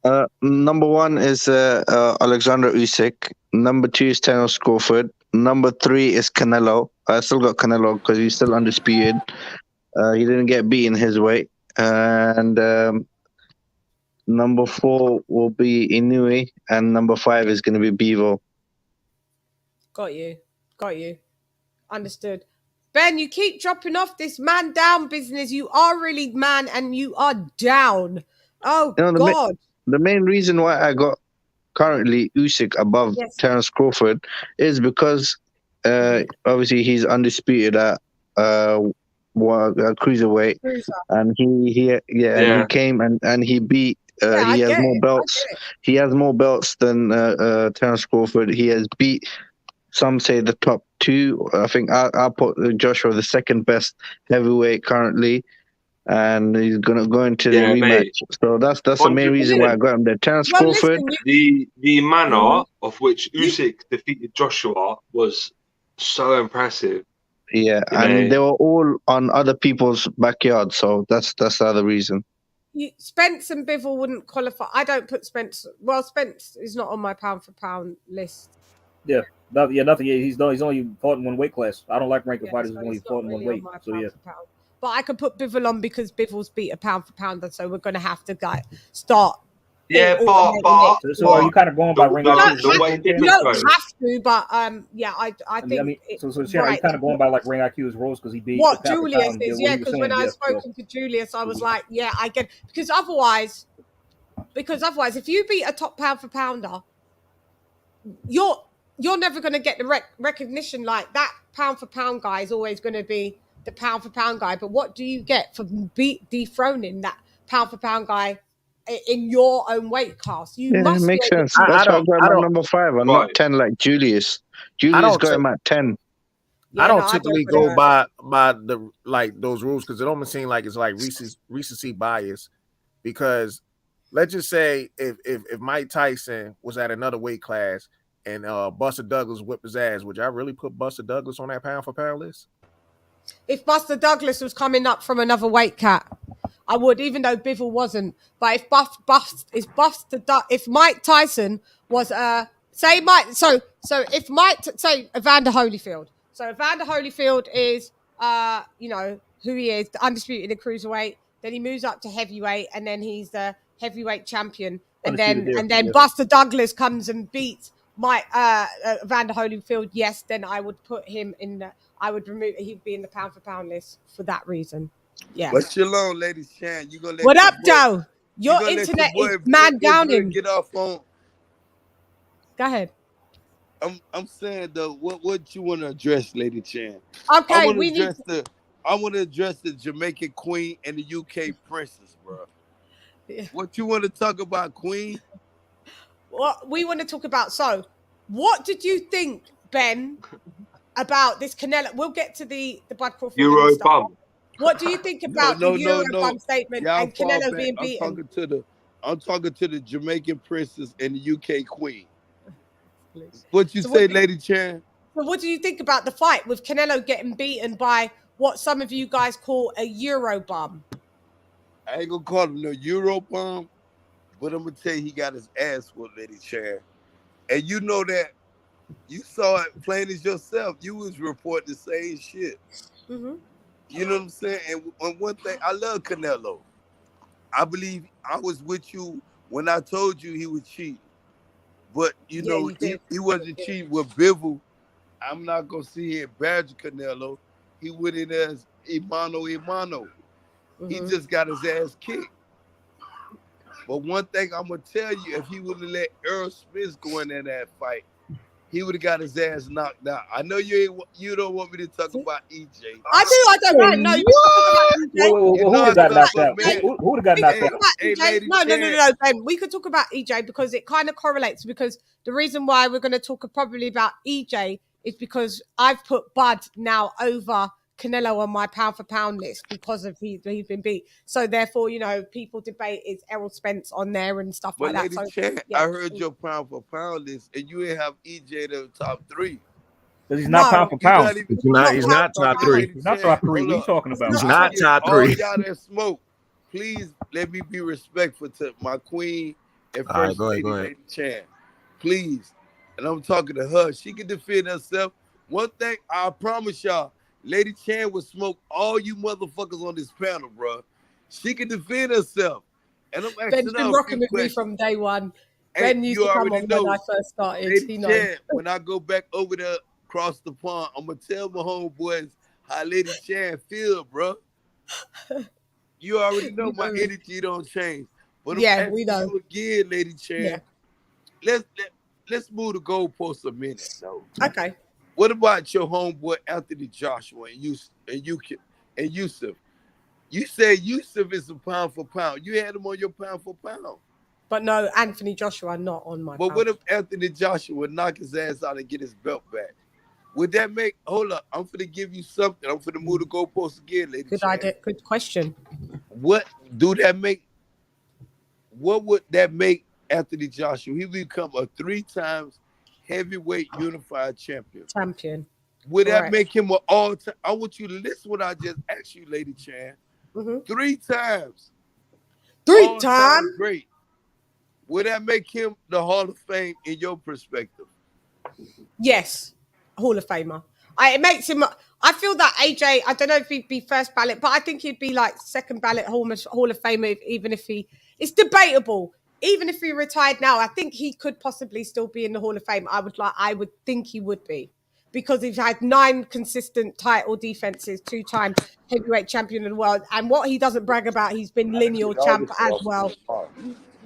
Speaker 21: #1 is Alexander Usyk. #2 is Terence Crawford. #3 is Canelo. I still got Canelo because he's still undisputed. He didn't get beaten his weight. And #4 will be Inoue, and #5 is going to be Bivol.
Speaker 3: Got you. Understood. Ben, you keep dropping off this man down business. You are really man, and you are down. Oh God.
Speaker 21: The main reason why I got currently Usyk above Terence Crawford is because obviously he's undisputed at cruiserweight, and he came and he beat. He has more belts. He has more belts than Terence Crawford. He has beat. Some say the top 2. I think I put Joshua the second best heavyweight currently, and he's gonna go into the rematch.
Speaker 17: Mate.
Speaker 21: So that's the main reason why I got him there. Terence Crawford.
Speaker 17: The manner of which Usyk defeated Joshua was so impressive.
Speaker 21: Yeah, and they were all on other people's backyard, so that's the other reason.
Speaker 3: Spence and Bivol wouldn't qualify. I don't put Spence. Well, Spence is not on my pound for pound list.
Speaker 5: Yeah. Nothing. Yeah, he's only fought in one weight class. I don't like ranking fighters who's only fought in one weight. So yeah.
Speaker 3: But I could put Bivol on because Bivol's beat a pound for pound, so we're going to have to start
Speaker 17: Yeah,
Speaker 3: or
Speaker 17: but
Speaker 5: So are you kind of going by Ring IQ?
Speaker 17: the way
Speaker 3: you
Speaker 17: people
Speaker 3: don't
Speaker 17: go.
Speaker 3: have to, but yeah, I think
Speaker 5: So Shannon, are you kind of going by like Ring IQ's rules because he beat
Speaker 3: what
Speaker 5: the pound for
Speaker 3: Julius
Speaker 5: pound?
Speaker 3: is,
Speaker 5: What he was
Speaker 3: because
Speaker 5: saying,
Speaker 3: when I
Speaker 5: yes,
Speaker 3: spoken to Julius, I was like, yeah, I get, because otherwise, if you beat a top pound for pounder, you're never going to get the recognition. Like that pound for pound guy is always going to be the pound for pound guy. But what do you get for dethroning that pound for pound guy in your own weight class? You
Speaker 21: Yeah, it
Speaker 3: must be
Speaker 21: makes
Speaker 3: able
Speaker 21: sense.
Speaker 3: to.
Speaker 21: That's why I got him at number 5 and not 10 like Julius. Julius got him at 10.
Speaker 7: I don't
Speaker 3: no, I don't
Speaker 7: typically
Speaker 3: put it
Speaker 7: go
Speaker 3: out.
Speaker 7: by the like those rules because it almost seems like it's like recency bias. Because let's just say if Mike Tyson was at another weight class and Buster Douglas whipped his ass, would y'all really put Buster Douglas on that pound for pound list?
Speaker 3: If Buster Douglas was coming up from another weight cat, I would, even though Bivol wasn't. But if Mike Tyson was say Evander Holyfield. So Evander Holyfield is who he is, the undisputed in cruiserweight. Then he moves up to heavyweight, and then he's the heavyweight champion. And then Buster Douglas comes and beats Evander Holyfield. Yes, then I would put him in the. I would remove. He'd be in the pound for pound list for that reason. Yeah.
Speaker 22: But shalom, LadyChann. You gonna let
Speaker 3: what up,
Speaker 22: boy,
Speaker 3: Joe? Your internet is man downing.
Speaker 22: Get off on.
Speaker 3: Go ahead.
Speaker 22: I'm saying though, what you want to address, LadyChann?
Speaker 3: Okay,
Speaker 22: I want to address the Jamaican Queen and the UK Princess, bro. Yeah. What you want to talk about, Queen?
Speaker 3: What we want to talk about. So, what did you think, Ben, about this Canelo? We'll get to the Bud Crawford
Speaker 17: Euro bum.
Speaker 3: What do you think about the Euro bum statement and Canelo being beaten?
Speaker 22: I'm talking to the Jamaican Princess and the UK Queen. What you say, LadyChann?
Speaker 3: Well, what do you think about the fight with Canelo getting beaten by what some of you guys call a Euro bum?
Speaker 22: I ain't gonna call him no Euro bum, but I'm gonna tell you he got his ass whooped, LadyChann. And you know that you saw it plain as yourself. You was reporting the same shit.
Speaker 3: Mm-hmm.
Speaker 22: You know what I'm saying? And one thing, I love Canelo. I believe I was with you when I told you he was cheating. But, he wasn't cheating with Bivol. I'm not going to sit here and badger Canelo. He went in as Imano. Mm-hmm. He just got his ass kicked. But one thing I'm going to tell you, if he would have let Earl Smith go in that fight, he would have got his ass knocked out. I know you don't want me to talk about EJ.
Speaker 3: I do. I don't mind. No,
Speaker 5: who would have got knocked out? Who would have got knocked out?
Speaker 3: No, Ben. We could talk about EJ because it kind of correlates. Because the reason why we're going to talk probably about EJ is because I've put Bud now over Canelo on my pound for pound list because of he's been beat. So therefore, people debate is Errol Spence on there and stuff like that.
Speaker 22: LadyChann, I heard your pound for pound list, and you ain't have EJ the top 3.
Speaker 5: Because he's not pound for pound.
Speaker 7: He's not top 3.
Speaker 5: He's not top 3. What are you talking about?
Speaker 7: He's not top 3.
Speaker 22: All y'all that smoke, please let me be respectful to my queen and first lady, LadyChann. Please. And I'm talking to her. She can defend herself. One thing I promise y'all, LadyChann will smoke all you motherfuckers on this panel, bro. She can defend herself. And I'm asking
Speaker 3: Ben's been rocking with me from day one. Ben used to come on when I first started.
Speaker 22: LadyChann, when I go back over there across the pond, I'm going to tell my homeboys how LadyChann feel, bro. You already know my energy don't change. But I'm asking we know. You again, LadyChann. Yeah. Let's move the goalposts a minute, though.
Speaker 3: Okay.
Speaker 22: What about your homeboy Anthony Joshua and Yusuf? You say Yusuf is a pound for pound. You had him on your pound for pound.
Speaker 3: But no, Anthony Joshua not on my
Speaker 22: But what if Anthony Joshua would knock his ass out and get his belt back? Would that make, hold up, I'm finna give you something. I'm finna move the goalposts again, LadyChann.
Speaker 3: Good idea. Good question.
Speaker 22: What would that make Anthony Joshua? He become a 3 times heavyweight unified champion. Would that make him an all-time? I want you to listen what I just asked you, LadyChann. Mm-hmm. 3 times.
Speaker 3: 3 times?
Speaker 22: Great. Would that make him the Hall of Fame in your perspective?
Speaker 3: Yes. Hall of Famer. It makes him... I feel that AJ, I don't know if he'd be first ballot, but I think he'd be like second ballot Hall of Famer, even if he... It's debatable. even if he retired now, I think he could possibly still be in the Hall of Fame. I would think he would be, because he's had 9 consistent title defenses, 2-time heavyweight champion of the world. And what he doesn't brag about, he's been lineal champ as well.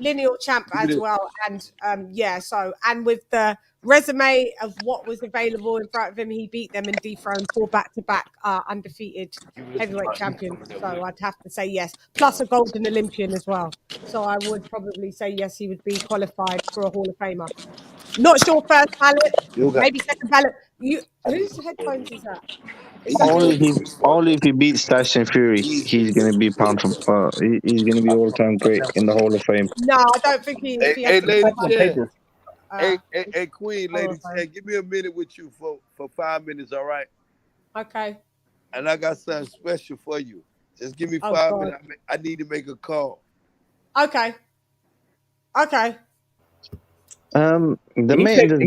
Speaker 3: Lineal champ as well. And and with the resume of what was available in front of him, he beat them and dethroned 4 back-to-back undefeated heavyweight champions. So I'd have to say yes. Plus a golden Olympian as well. So I would probably say yes, he would be qualified for a Hall of Famer. Not sure first ballot, maybe second ballot. Whose headphones is that?
Speaker 21: Only if he beats Tyson Fury, he's gonna be pound for he's gonna be all-time great in the Hall of Fame.
Speaker 3: No, I don't think he.
Speaker 22: Hey, Lady Chan.
Speaker 3: Uh,
Speaker 22: Hey, Queen, Lady Chan, give me a minute with you for 5 minutes, all right?
Speaker 3: Okay.
Speaker 22: And I got something special for you. Just give me 5
Speaker 3: God.
Speaker 22: minutes. I need to make a call.
Speaker 3: Okay. Okay.
Speaker 21: The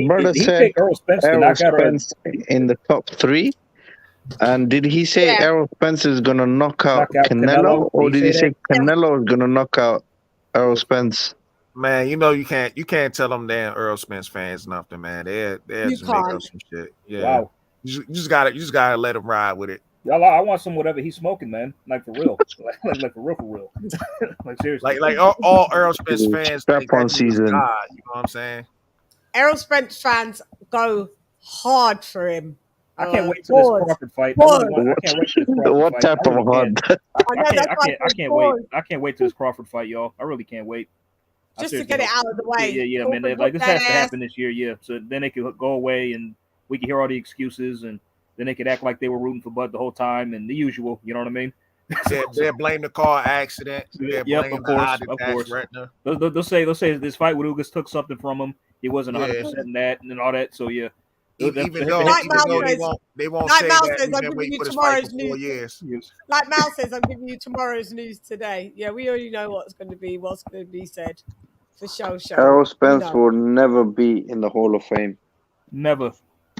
Speaker 21: brother said Errol Spence in the top 3. And did he say Errol Spence is gonna knock out Canelo, or did he say Canelo is gonna knock out Errol Spence?
Speaker 7: Man, you know you can't tell them damn Earl Spence fans nothing, man. They just make up some shit. Yeah,
Speaker 5: Wow.
Speaker 7: You just gotta let them ride with it.
Speaker 5: I want some whatever he's smoking, man. Like for real, like for real. Like seriously,
Speaker 7: like all Earl Spence fans.
Speaker 21: Strap on season.
Speaker 7: God, you know what I'm saying?
Speaker 3: Errol Spence fans go hard for him.
Speaker 5: I can't wait till this Crawford fight. I can't wait till this Crawford
Speaker 21: What
Speaker 5: fight.
Speaker 21: type of hard?
Speaker 5: I can't wait. I can't wait till this Crawford fight, y'all. I really can't wait.
Speaker 3: Just to get it out of the way.
Speaker 5: Yeah, man. Like this has to happen this year, yeah. So then they could go away and we can hear all the excuses, and then they could act like they were rooting for Bud the whole time and the usual. You know what I mean?
Speaker 7: They'll blame the car accident.
Speaker 5: Yep, of course. They'll say this fight with Ugas took something from him. He wasn't 100% in that and all that. So yeah.
Speaker 22: Even though they won't say that,
Speaker 3: I'm giving you tomorrow's news. Like Mal says, I'm giving you tomorrow's news today. Yeah, we already know what's going to be said. For sure.
Speaker 10: Errol Spence will never be in the Hall of Fame.
Speaker 5: Never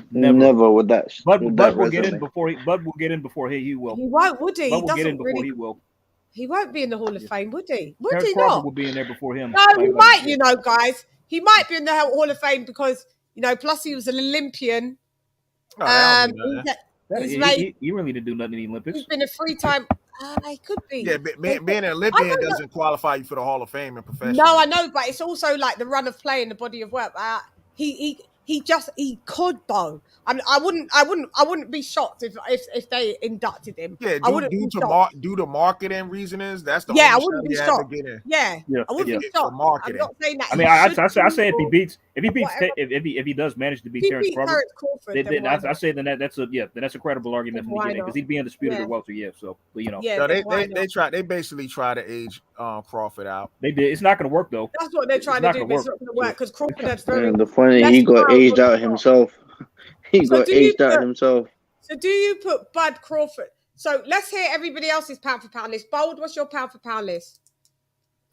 Speaker 10: with that.
Speaker 5: Bud will get in before he will.
Speaker 3: He won't, would he?
Speaker 5: Bud will get in before he will.
Speaker 3: He won't be in the Hall of Fame, would he? Would
Speaker 5: Terrence
Speaker 3: he
Speaker 5: Crawford
Speaker 3: not?
Speaker 5: will be in there before him.
Speaker 3: No, he might. You know, guys, he might be in the Hall of Fame because plus he was an Olympian.
Speaker 5: He really didn't do nothing in the Olympics.
Speaker 3: He's been a 3-time. He could be.
Speaker 7: Yeah, being an Olympian doesn't qualify you for the Hall of Fame in professional.
Speaker 3: No, I know, but it's also like the run of play and the body of work. He could though. I mean, I wouldn't be shocked if they inducted him.
Speaker 7: Yeah, do the marketing reasonings. That's the
Speaker 3: I wouldn't be shocked.
Speaker 7: Yeah,
Speaker 3: I wouldn't be shocked. I'm not saying that.
Speaker 5: I mean, I say if he does manage to beat Terrence Crawford, then I say that's a credible argument from the beginning because he'd be undisputed at welter. Yeah, so but
Speaker 7: they basically try to age Crawford out.
Speaker 5: They did. It's not going to work though.
Speaker 3: That's what they're trying to do, but it's not going to work because Crawford has very.
Speaker 10: The funny he got aged out himself. He got aged out himself.
Speaker 3: So do you put Bud Crawford? So let's hear everybody else's pound for pound list. Bold, what's your pound for pound list?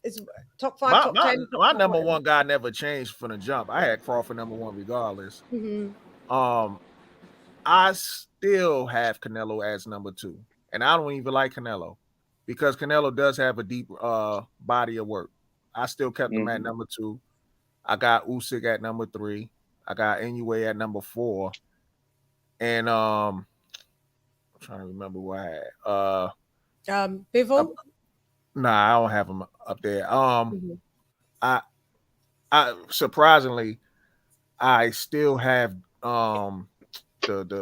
Speaker 3: Is top 5, top 10?
Speaker 7: My number one guy never changed from the jump. I had Crawford number 1 regardless.
Speaker 3: Mm-hmm.
Speaker 7: I still have Canelo as number 2, and I don't even like Canelo because Canelo does have a deep body of work. I still kept him at number 2. I got Usyk at number 3. I got Inoue at number 4. And I'm trying to remember what I had.
Speaker 3: Bivol?
Speaker 7: Nah, I don't have him up there. I surprisingly, I still have the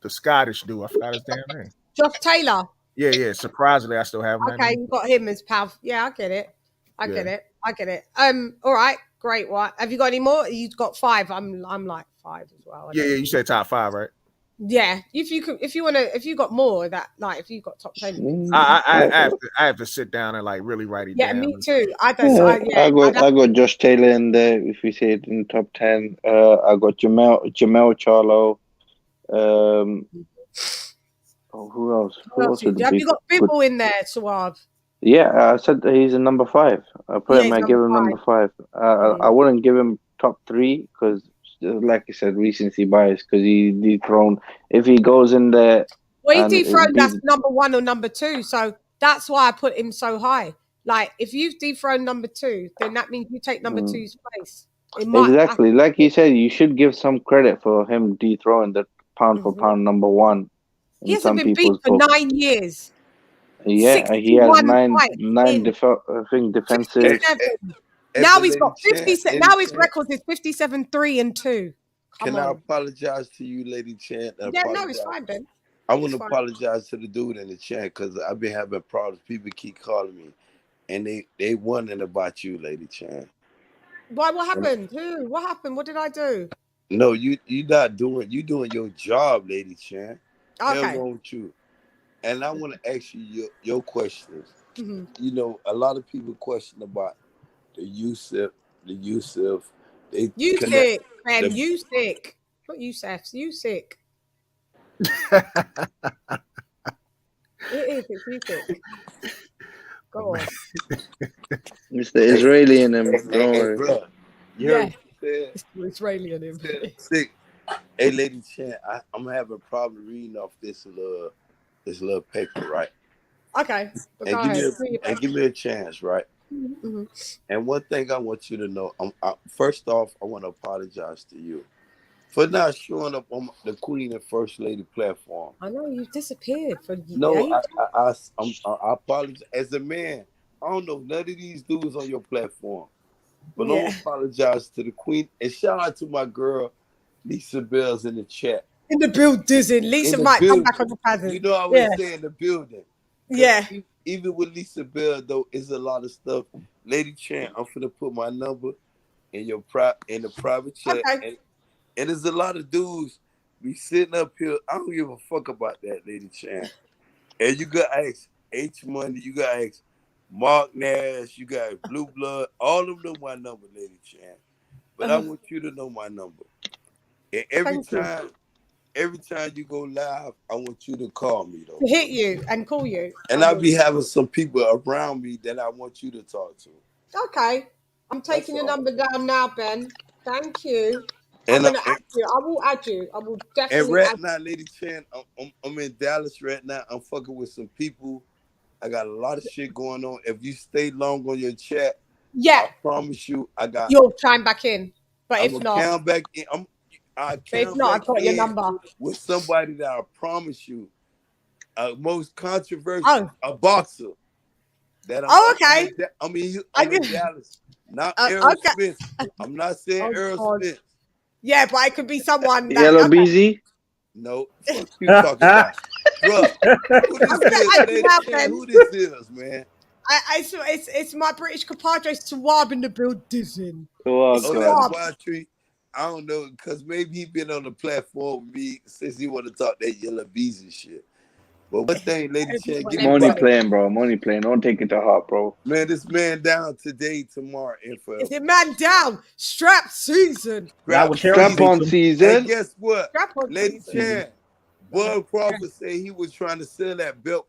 Speaker 7: Scottish dude. I forgot his damn name.
Speaker 3: Josh Taylor.
Speaker 7: Yeah. Surprisingly, I still have him.
Speaker 3: Okay, you got him as pound. Yeah, I get it. I get it. All right, great. What have you got any more? You've got 5. I'm like 5 as well.
Speaker 7: Yeah. You said top 5, right?
Speaker 3: Yeah. If you got more that like if you got top 10.
Speaker 7: I have to sit down and like really write it down.
Speaker 3: Yeah, me too. I
Speaker 10: got Josh Taylor in there. If you say it in top 10, I got Jamel Charlo. Who else?
Speaker 3: Have you got Bivol in there, Suave?
Speaker 10: Yeah, I said he's in number 5. I put him. I give him number 5. I wouldn't give him top 3 because, like I said, recency bias. Because he dethroned. If he goes in there,
Speaker 3: he dethroned. That's number 1 or number 2. So that's why I put him so high. Like, if you've dethroned number 2, then that means you take number 2's place.
Speaker 10: Exactly. Like you said, you should give some credit for him dethroning the pound for pound number 1
Speaker 3: He
Speaker 10: in
Speaker 3: hasn't
Speaker 10: some
Speaker 3: been beat
Speaker 10: people's
Speaker 3: for
Speaker 10: books.
Speaker 3: 9 years.
Speaker 10: Yeah, he has
Speaker 3: 61 fights
Speaker 10: nine I think defensive.
Speaker 3: 57.
Speaker 22: Hey,
Speaker 3: Now
Speaker 22: but
Speaker 3: he's got
Speaker 22: Lady
Speaker 3: 57.
Speaker 22: Chann,
Speaker 3: Now his record is 57-3-2. Come
Speaker 22: can I
Speaker 3: on.
Speaker 22: apologize to you, Lady Chann?
Speaker 3: Yeah, no, it's fine, Ben.
Speaker 22: I want to apologize to the dude in the chat because I've been having problems. People keep calling me, and they wondering about you, Lady Chann.
Speaker 3: Why? What happened? Who? What happened? What did I do?
Speaker 22: No, you not doing. You doing your job, Lady Chann. Hell
Speaker 3: Okay.
Speaker 22: wrong with you. And I want to ask you your questions.
Speaker 3: Mhm.
Speaker 22: You know, a lot of people question about the Yusuf. They
Speaker 3: You
Speaker 22: connect
Speaker 3: sick, Ben.
Speaker 22: the-
Speaker 3: You sick. Not Yusuf. You sick. It is. It's you sick. Go on.
Speaker 10: It's the Israeli in him. Don't
Speaker 22: Hey,
Speaker 10: worry.
Speaker 22: bro. You
Speaker 3: Yeah.
Speaker 22: heard what he said?
Speaker 3: It's the Israeli in him.
Speaker 22: Sick. Hey, Lady Chann, I'm having a problem reading off this little paper, right?
Speaker 3: Okay. But go ahead.
Speaker 22: Give me a chance, right?
Speaker 3: Mm-hmm.
Speaker 22: And one thing I want you to know, first off, I want to apologize to you for not showing up on the Queen and First Lady platform.
Speaker 3: I know you disappeared for
Speaker 22: No,
Speaker 3: days.
Speaker 22: I apologize. As a man, I don't know none of these dudes on your platform. But I'm going to apologize to the Queen. And shout out to my girl, Lisa Bells, in the chat.
Speaker 3: In the building. Lisa might come back on the pattern.
Speaker 22: You know I was saying the building.
Speaker 3: Yeah.
Speaker 22: Even with Lisa Bell, though, it's a lot of stuff. Lady Chann, I'm finna put my number in the private chat.
Speaker 3: Okay.
Speaker 22: And there's a lot of dudes be sitting up here. I don't give a fuck about that, Lady Chann. And you got ask H Money, you got ask Mark Nash, you got Blue Blood. All of them know my number, Lady Chann. But I want you to know my number. And every time you go live, I want you to call me, though.
Speaker 3: To hit you and call you.
Speaker 22: And I'll be having some people around me that I want you to talk to.
Speaker 3: Okay. I'm taking your number down now, Ben. Thank you.
Speaker 22: And
Speaker 3: I'm going to add you. I will add you. I will definitely
Speaker 22: and
Speaker 3: add
Speaker 22: now, Lady Chann, I'm in Dallas right now. I'm fucking with some people. I got a lot of shit going on. If you stay long on your chat, I promise you,
Speaker 3: You'll chime back in. But
Speaker 22: I'm
Speaker 3: if not,
Speaker 22: count back in.
Speaker 3: I've got your number
Speaker 22: with somebody that I promise you, most controversial, a boxer. That
Speaker 3: okay.
Speaker 22: I'm in Dallas, not Errol Smith. I'm not saying Errol Smith.
Speaker 3: Yeah, but it could be someone.
Speaker 10: Yellow BZ?
Speaker 22: No, fuck you talking about, bro. Who this is, man?
Speaker 3: It's my British compadre Swab in the building.
Speaker 22: I don't know, because maybe he been on the platform with me since he want to talk that Yellow Beezy shit. But one thing, Lady Chann, give me
Speaker 10: Money playing, bro. Money playing. Don't take it to heart, bro.
Speaker 22: Man, this man down today, tomorrow, and forever.
Speaker 3: Is it man down? Strap season.
Speaker 10: Strap on season.
Speaker 22: And guess what? Lady Chann, Bud Crawford said he was trying to sell that belt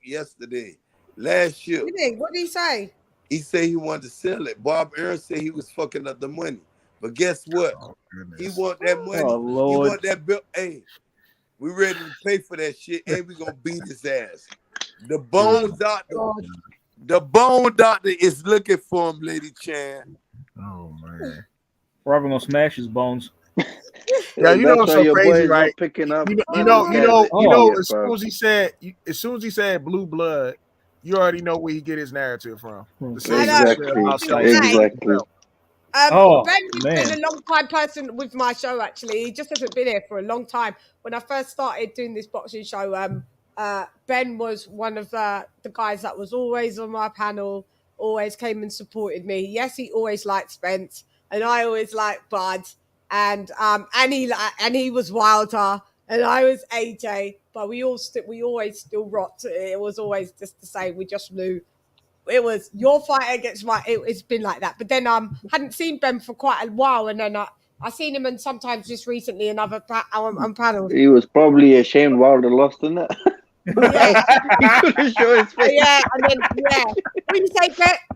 Speaker 22: last year.
Speaker 3: What did he say?
Speaker 22: He said he wanted to sell it. Bob Aaron said he was fucking up the money. But guess what? He want that money.
Speaker 5: Oh, Lord.
Speaker 22: He want that belt. Hey, we ready to pay for that shit, and we gonna beat his ass. The Bone Doctor is looking for him, Lady Chann.
Speaker 7: Oh man.
Speaker 5: Robert gonna smash his bones.
Speaker 7: Yeah, you know what's so crazy, right?
Speaker 10: Picking up.
Speaker 7: You know. As soon as he said Blue Blood, you already know where he get his narrative from.
Speaker 10: Exactly.
Speaker 3: Ben's been a long time person with my show. Actually, he just hasn't been here for a long time. When I first started doing this boxing show, Ben was one of the guys that was always on my panel. Always came and supported me. Yes, he always liked Spence, and I always liked Bud. And he was Wilder, and I was AJ, but we always still rocked. It was always just the same. We just knew it was your fight against my. It's been like that. But then hadn't seen Ben for quite a while, and then I seen him, and sometimes just recently in other on panels.
Speaker 10: He was probably ashamed Wilder lost in that.
Speaker 3: Yeah,
Speaker 10: he couldn't show his face.
Speaker 3: Yeah, and then when you say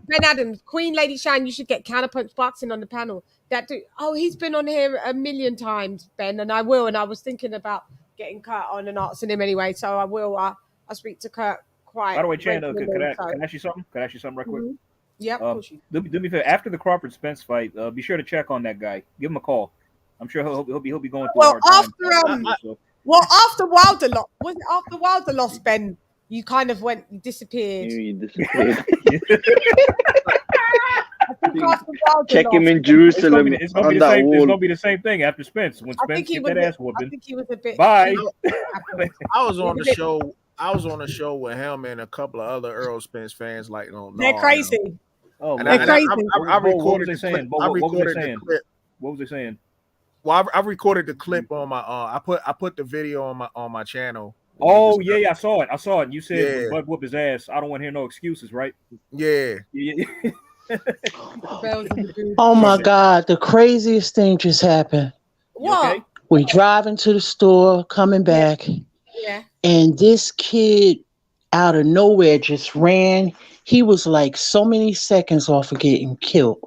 Speaker 3: Ben Adams, Queen Lady Chann, you should get Counterpunch Boxing on the panel. That dude, he's been on here a million times, Ben, and I will. And I was thinking about getting Kurt on and asking him anyway, so I will. I speak to Kurt quite.
Speaker 5: By the way, Chann,
Speaker 3: regularly,
Speaker 5: can I ask you something? Can I ask you something real quick?
Speaker 3: Yep.
Speaker 5: Do me a favor. After the Crawford Spence fight, be sure to check on that guy. Give him a call. I'm sure he'll be going through a hard time.
Speaker 3: After Wilder lost, was it after Wilder lost, Ben? You kind of you disappeared.
Speaker 10: You disappeared.
Speaker 3: Check
Speaker 10: him in Jerusalem.
Speaker 5: It's gonna be the same thing after Spence. When Spence get that ass whooping.
Speaker 3: I think he was a bit.
Speaker 5: Bye.
Speaker 7: I was on the show. I was on a show with him and a couple of other Earl Spence fans. Like,
Speaker 3: they're crazy.
Speaker 5: Oh,
Speaker 3: they're crazy.
Speaker 7: I recorded the clip.
Speaker 5: What was they saying?
Speaker 7: Well, I recorded the clip on my. I put the video on my channel.
Speaker 5: Oh yeah, I saw it. You said Bud whoop his ass. I don't want to hear no excuses, right?
Speaker 7: Yeah.
Speaker 6: Oh my God! The craziest thing just happened.
Speaker 3: What? Okay?
Speaker 6: We driving to the store, coming back.
Speaker 3: Yeah.
Speaker 6: And this kid out of nowhere just ran. He was like so many seconds off of getting killed.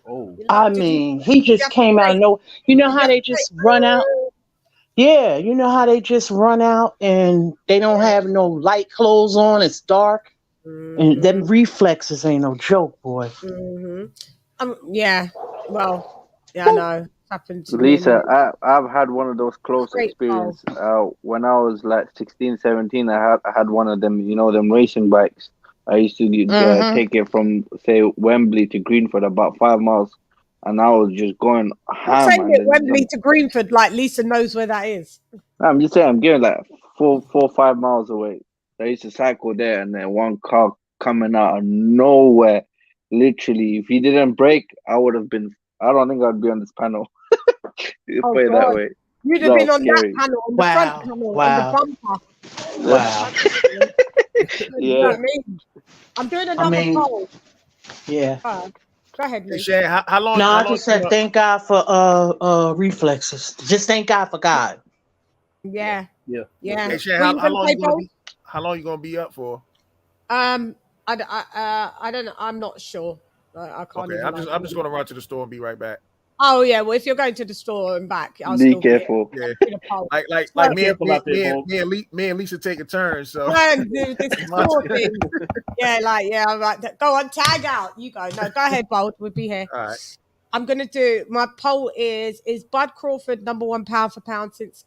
Speaker 5: Oh.
Speaker 6: I mean, he just came out of nowhere. You know how they just run out? Yeah, you know how they just run out and they don't have no light clothes on. It's dark. And them reflexes ain't no joke, boy.
Speaker 3: Yeah. Well, yeah, I know. Happened to
Speaker 10: Lisa, I've had one of those close experiences. When I was like 16, 17, I had one of them, them racing bikes. I used to take it from, say, Wembley to Greenford, about 5 miles, and I was just going ham.
Speaker 3: Saying it Wembley to Greenford, like Lisa knows where that is.
Speaker 10: I'm just saying, I'm getting like 4 or 5 miles away. I used to cycle there, and then one car coming out of nowhere. Literally, if he didn't brake, I would have been. I don't think I'd be on this panel. Put it that way.
Speaker 3: You'd have been on that panel, on the front panel, on the bumper.
Speaker 6: Wow.
Speaker 3: You know what I mean? I'm doing another poll.
Speaker 6: Yeah.
Speaker 3: Go ahead, Luke.
Speaker 7: How long?
Speaker 6: No, I just said thank God for reflexes. Just thank God for God.
Speaker 3: Yeah.
Speaker 5: Yeah.
Speaker 7: Hey, Shan, how long you gonna be up for?
Speaker 3: I don't know. I'm not sure. I can't.
Speaker 7: Okay, I'm just gonna run to the store and be right back.
Speaker 3: Oh yeah, well if you're going to the store and back, I'll
Speaker 10: be
Speaker 3: still
Speaker 10: careful.
Speaker 7: Yeah, like me and Lisa take a turn. So
Speaker 3: yeah, I'm like, go on, tag out. You go. No, go ahead, Bold. We'll be here.
Speaker 7: All right.
Speaker 3: I'm gonna do my poll is Bud Crawford #1 pound for pound since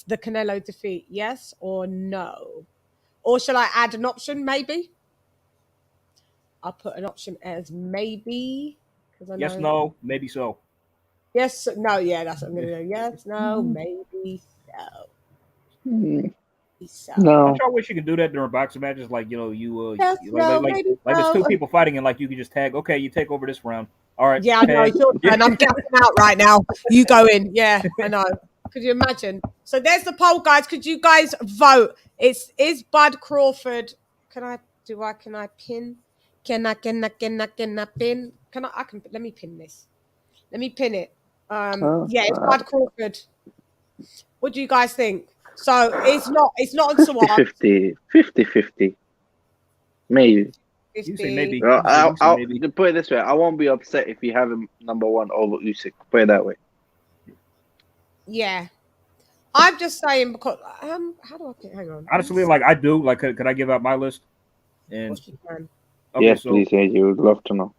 Speaker 3: the Canelo defeat? Yes or no? Or shall I add an option? Maybe. I'll put an option as maybe.
Speaker 5: Yes, no, maybe so.
Speaker 3: Yes, no, yeah, that's what I'm gonna do. Yes, no, maybe so. Maybe so.
Speaker 10: No.
Speaker 5: I wish you could do that during boxing matches, like
Speaker 3: yes,
Speaker 5: like there's two people fighting and like you can just tag. Okay, you take over this round. All right.
Speaker 3: Yeah, I know. And I'm gassing out right now. You go in. Yeah, I know. Could you imagine? So there's the poll, guys. Could you guys vote? Is Bud Crawford? Can I pin? Can I pin? Let me pin this. Let me pin it. It's Bud Crawford. What do you guys think? So it's not on Sawad.
Speaker 10: 50-50. Maybe.
Speaker 3: 50.
Speaker 5: You say maybe.
Speaker 10: I'll put it this way. I won't be upset if you have him #1 over Usyk. Put it that way.
Speaker 3: Yeah. I'm just saying because how do I pick? Hang on.
Speaker 5: Honestly, like I do. Like, could I give out my list? And
Speaker 10: Okay, yes, please, you would love to know.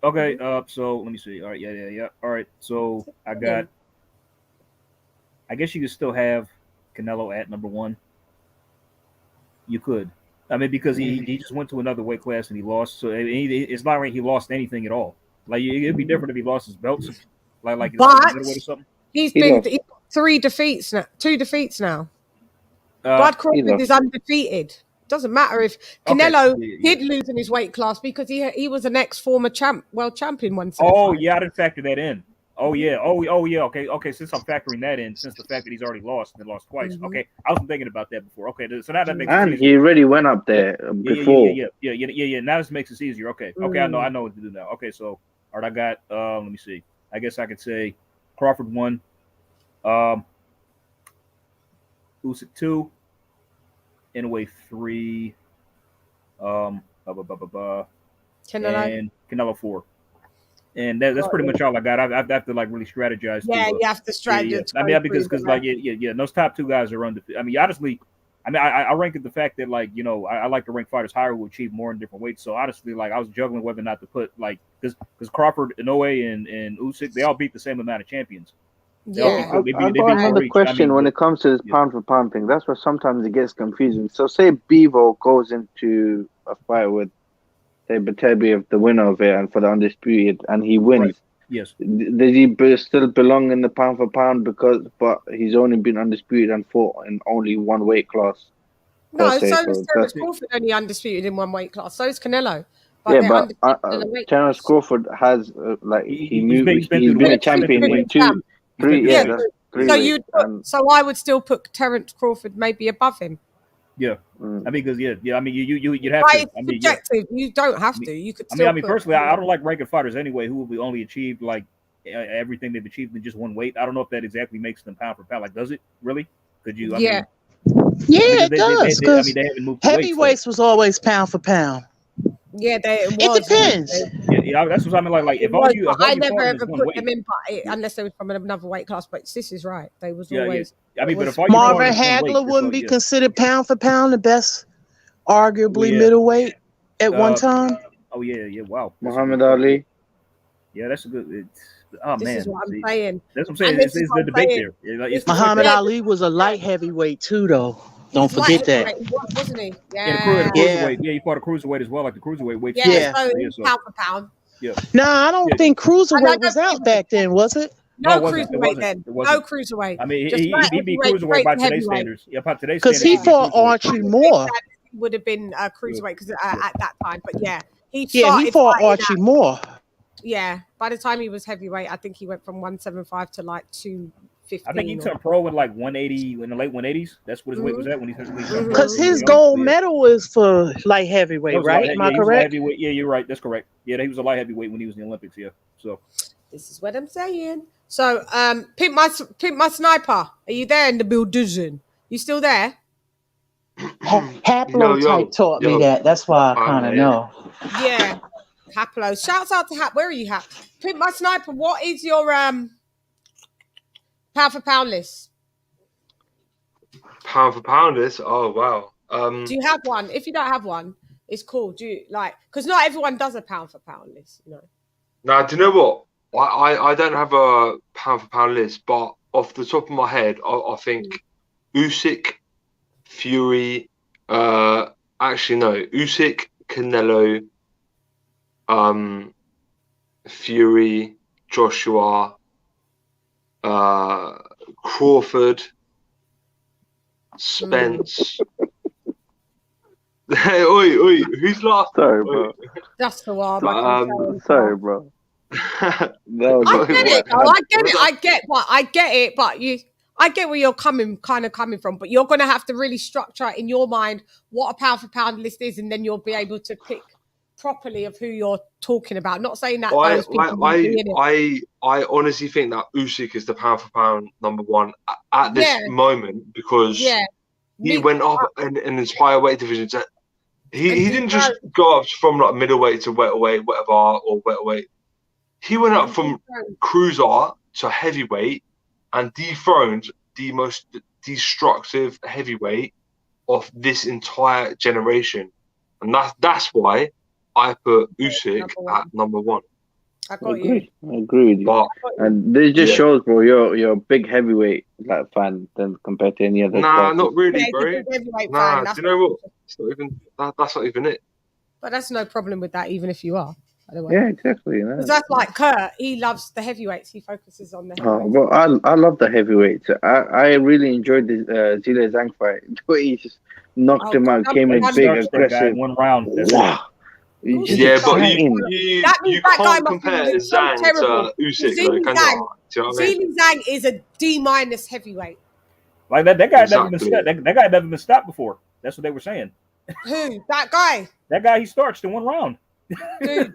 Speaker 5: Okay, so let me see. All right, yeah. All right, so I got. I guess you could still have Canelo at #1. You could. I mean, because he just went to another weight class and he lost. So it's not like he lost anything at all. Like it'd be different if he lost his belts, like
Speaker 3: but
Speaker 5: or something.
Speaker 3: He's got 3 defeats now, 2 defeats now. Bud Crawford is undefeated. Doesn't matter if Canelo did lose in his weight class because he was an ex-former world champion once.
Speaker 5: Oh yeah, I didn't factor that in. Oh yeah. Okay. Since I'm factoring that in, since the fact that he's already lost and lost twice. Okay, I wasn't thinking about that before. Okay, so now that makes
Speaker 10: sense.
Speaker 5: And
Speaker 10: he already went up there before.
Speaker 5: Yeah. Now this makes it easier. Okay. I know what to do now. Okay, so all right, I got. Let me see. I guess I could say Crawford 1, Usyk 2. In a way 3, and Canelo 4, and that's pretty much all I got. I have to like really strategize.
Speaker 3: Yeah, you have to strategize.
Speaker 5: I mean, because like and those top 2 guys are undefeated. I mean, honestly, I mean, I rank it the fact that, like, you know, I like to rank fighters higher who achieve more in different weights. So honestly, like, I was juggling whether or not to put, like, because Crawford, Inoue, and Usyk, they all beat the same amount of champions.
Speaker 10: I got another question when it comes to this pound for pound thing. That's where sometimes it gets confusing. So say Bivol goes into a fight with, say, Beterbiev, the winner of it, and for the undisputed, and he wins.
Speaker 5: Right. Yes.
Speaker 10: Does he still belong in the pound for pound but he's only been undisputed and fought in only one weight class?
Speaker 3: No,
Speaker 10: per se,
Speaker 3: so is Terence
Speaker 10: that's-
Speaker 3: Crawford only undisputed in one weight class. So is Canelo.
Speaker 10: yeah,
Speaker 3: they're
Speaker 10: but
Speaker 3: undisputed in a weight
Speaker 10: Terence Crawford has he's been a champion in
Speaker 3: champ.
Speaker 10: three.
Speaker 3: Yeah,
Speaker 10: That's three
Speaker 3: so
Speaker 10: weights,
Speaker 3: so I would still put Terence Crawford maybe above him.
Speaker 5: Yeah, I mean, because I mean, you'd have
Speaker 3: But
Speaker 5: to.
Speaker 3: it's
Speaker 5: I mean, yeah.
Speaker 3: subjective. You don't have to. You could
Speaker 5: I
Speaker 3: still.
Speaker 5: mean, personally, I don't like ranking fighters anyway who will only achieve like everything they've achieved in just one weight. I don't know if that exactly makes them pound for pound. Like, does it really? Could you? I
Speaker 6: Yeah.
Speaker 5: mean,
Speaker 6: Yeah,
Speaker 5: I mean,
Speaker 6: it does.
Speaker 5: I mean, they haven't moved the weights,
Speaker 6: Heavyweights was always pound for pound.
Speaker 3: Yeah, it
Speaker 6: depends.
Speaker 5: Yeah, that's what I mean. Like if all you,
Speaker 3: I
Speaker 5: fought
Speaker 3: never
Speaker 5: is
Speaker 3: ever
Speaker 5: one
Speaker 3: put
Speaker 5: weight.
Speaker 3: them in, unless they were from another weight class. But this is right. They was
Speaker 5: Yeah,
Speaker 3: always.
Speaker 5: I mean, but if all
Speaker 6: Marvin
Speaker 5: you fought is one weight,
Speaker 6: Hagler wouldn't be
Speaker 5: yeah.
Speaker 6: considered pound for pound the best, arguably
Speaker 5: Yeah.
Speaker 6: middleweight at one time.
Speaker 5: Oh yeah, wow.
Speaker 10: Muhammad Ali.
Speaker 5: Yeah, that's a good. Oh
Speaker 3: This
Speaker 5: man,
Speaker 3: is what I'm
Speaker 5: see,
Speaker 3: saying.
Speaker 5: that's what I'm saying.
Speaker 3: And
Speaker 5: It's
Speaker 3: this is
Speaker 5: the
Speaker 3: what I'm
Speaker 5: debate
Speaker 3: saying.
Speaker 5: there. It's the
Speaker 6: Muhammad
Speaker 5: debate.
Speaker 6: Ali was a light heavyweight too, though. Don't forget that.
Speaker 3: He was, wasn't he?
Speaker 5: Yeah,
Speaker 3: Yeah.
Speaker 5: the cruiserweight. Yeah, he fought a cruiserweight as well, like the cruiserweight weight.
Speaker 3: Yeah. So pound for pound.
Speaker 5: Yeah.
Speaker 6: Nah, I don't
Speaker 5: Yeah.
Speaker 6: think cruiserweight was out back then, was it?
Speaker 3: No
Speaker 5: it wasn't.
Speaker 3: cruiserweight then.
Speaker 5: It wasn't.
Speaker 3: No cruiserweight.
Speaker 5: I mean,
Speaker 3: Just
Speaker 5: he
Speaker 3: light
Speaker 5: beat
Speaker 3: heavyweight,
Speaker 5: cruiserweight by
Speaker 3: straight to
Speaker 5: today's
Speaker 3: heavyweight.
Speaker 5: standards. Yeah, by today's
Speaker 6: Because
Speaker 5: standards.
Speaker 6: he fought Archie Moore.
Speaker 3: Would have been a cruiserweight because at that time, but yeah, he
Speaker 6: He fought Archie Moore.
Speaker 3: Yeah, by the time he was heavyweight, I think he went from 175 to like 215.
Speaker 5: I think he turned pro in like 180 in the late 180s. That's what his weight was at when he turned pro.
Speaker 6: Because his gold medal is for light heavyweight, right? Am I correct?
Speaker 5: Yeah, you're right. That's correct. Yeah, he was a light heavyweight when he was in the Olympics. Yeah, so
Speaker 3: this is what I'm saying. So, Pimp my sniper, are you there in the building? You still there?
Speaker 6: Haplotype taught me that. That's why I kind of know.
Speaker 3: Yeah, Haplo. Shouts out to Hap. Where are you, Hap? Pimp my sniper. What is your pound for pound list?
Speaker 17: Pound for pound list? Oh wow.
Speaker 3: Do you have one? If you don't have one, it's cool. Do you like? Because not everyone does a pound for pound list, you know.
Speaker 17: Now, do you know what? I don't have a pound for pound list, but off the top of my head, I think Usyk, Fury, actually no, Usyk, Canelo, Fury, Joshua, Crawford, Spence. Hey, oi, who's last?
Speaker 10: Sorry, bro.
Speaker 3: That's the one.
Speaker 10: Sorry, bro.
Speaker 3: I get it. Though. I get it. I get it. But I get where you're coming from. But you're going to have to really structure in your mind what a pound for pound list is, and then you'll be able to pick properly of who you're talking about. Not saying that those people will be in it.
Speaker 17: I honestly think that Usyk is the pound for pound number one at this moment because he went up in an entire weight division. He didn't just go up from like middleweight to welterweight, whatever, or welterweight. He went up from cruiser to heavyweight and dethroned the most destructive heavyweight of this entire generation. And that's why I put Usyk at number one.
Speaker 3: I got
Speaker 10: you. I agree with you. And this just shows, bro, you're a big heavyweight like fan than compared to any other.
Speaker 17: Nah,
Speaker 10: sport.
Speaker 17: not really, bro. Nah,
Speaker 3: fan,
Speaker 17: do you know what? It's not even that's not even it.
Speaker 3: But that's no problem with that, even if you are.
Speaker 10: Yeah, exactly.
Speaker 3: Because that's like Kurt. He loves the heavyweights. He focuses on the
Speaker 10: Oh,
Speaker 3: heavyweights.
Speaker 10: well, I love the heavyweights. I really enjoyed the Zile Zhang fight. He just knocked him out, came in big, aggressive.
Speaker 5: 1 round.
Speaker 10: Wow.
Speaker 17: Yeah, but you
Speaker 3: that guy
Speaker 17: can't
Speaker 3: must
Speaker 17: compare
Speaker 3: be so
Speaker 17: Zhang
Speaker 3: terrible.
Speaker 17: to Usyk, though, can you? Do you know what I mean?
Speaker 3: Zhang is a D- heavyweight.
Speaker 5: Like that guy
Speaker 17: Exactly.
Speaker 5: that guy never been stopped before. That's what they were saying.
Speaker 3: Who? That guy?
Speaker 5: That guy he starched in 1 round.
Speaker 3: Dude.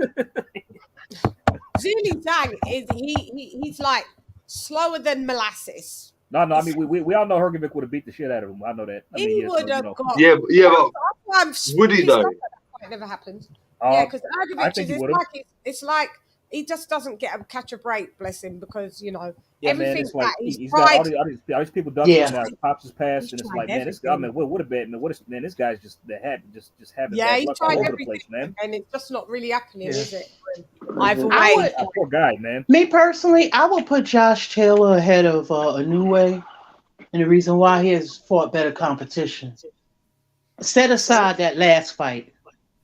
Speaker 3: Zhang is he's like slower than molasses.
Speaker 5: No. I mean, we all know Hergovic would have beat the shit out of him. I know that. I mean,
Speaker 3: He would have got.
Speaker 17: Yeah, but would he though?
Speaker 3: It never happened.
Speaker 5: I
Speaker 3: Yeah, because
Speaker 5: think
Speaker 3: Ergovic
Speaker 5: he
Speaker 3: is
Speaker 5: would've.
Speaker 3: it's like he just doesn't catch a break, bless him, because
Speaker 5: Yeah, man,
Speaker 3: everything
Speaker 5: it's like
Speaker 3: that he's
Speaker 5: he's got all
Speaker 3: tried.
Speaker 5: these people ducking
Speaker 6: Yeah.
Speaker 5: him now. Pops his past,
Speaker 3: He's
Speaker 5: and it's
Speaker 3: tried
Speaker 5: like, man, this. I
Speaker 3: everything.
Speaker 5: mean, what a bad man. What is man? This guy's just having
Speaker 3: Yeah,
Speaker 5: bad
Speaker 3: he's
Speaker 5: luck all
Speaker 3: tried
Speaker 5: over the
Speaker 3: everything,
Speaker 5: place, man.
Speaker 3: and it's just not really happening,
Speaker 6: Yeah.
Speaker 3: is it? Either
Speaker 6: I
Speaker 3: way.
Speaker 6: would,
Speaker 5: Poor guy, man.
Speaker 6: me personally, I would put Josh Taylor ahead of Inoue, and the reason why he has fought better competition. Set aside that last fight.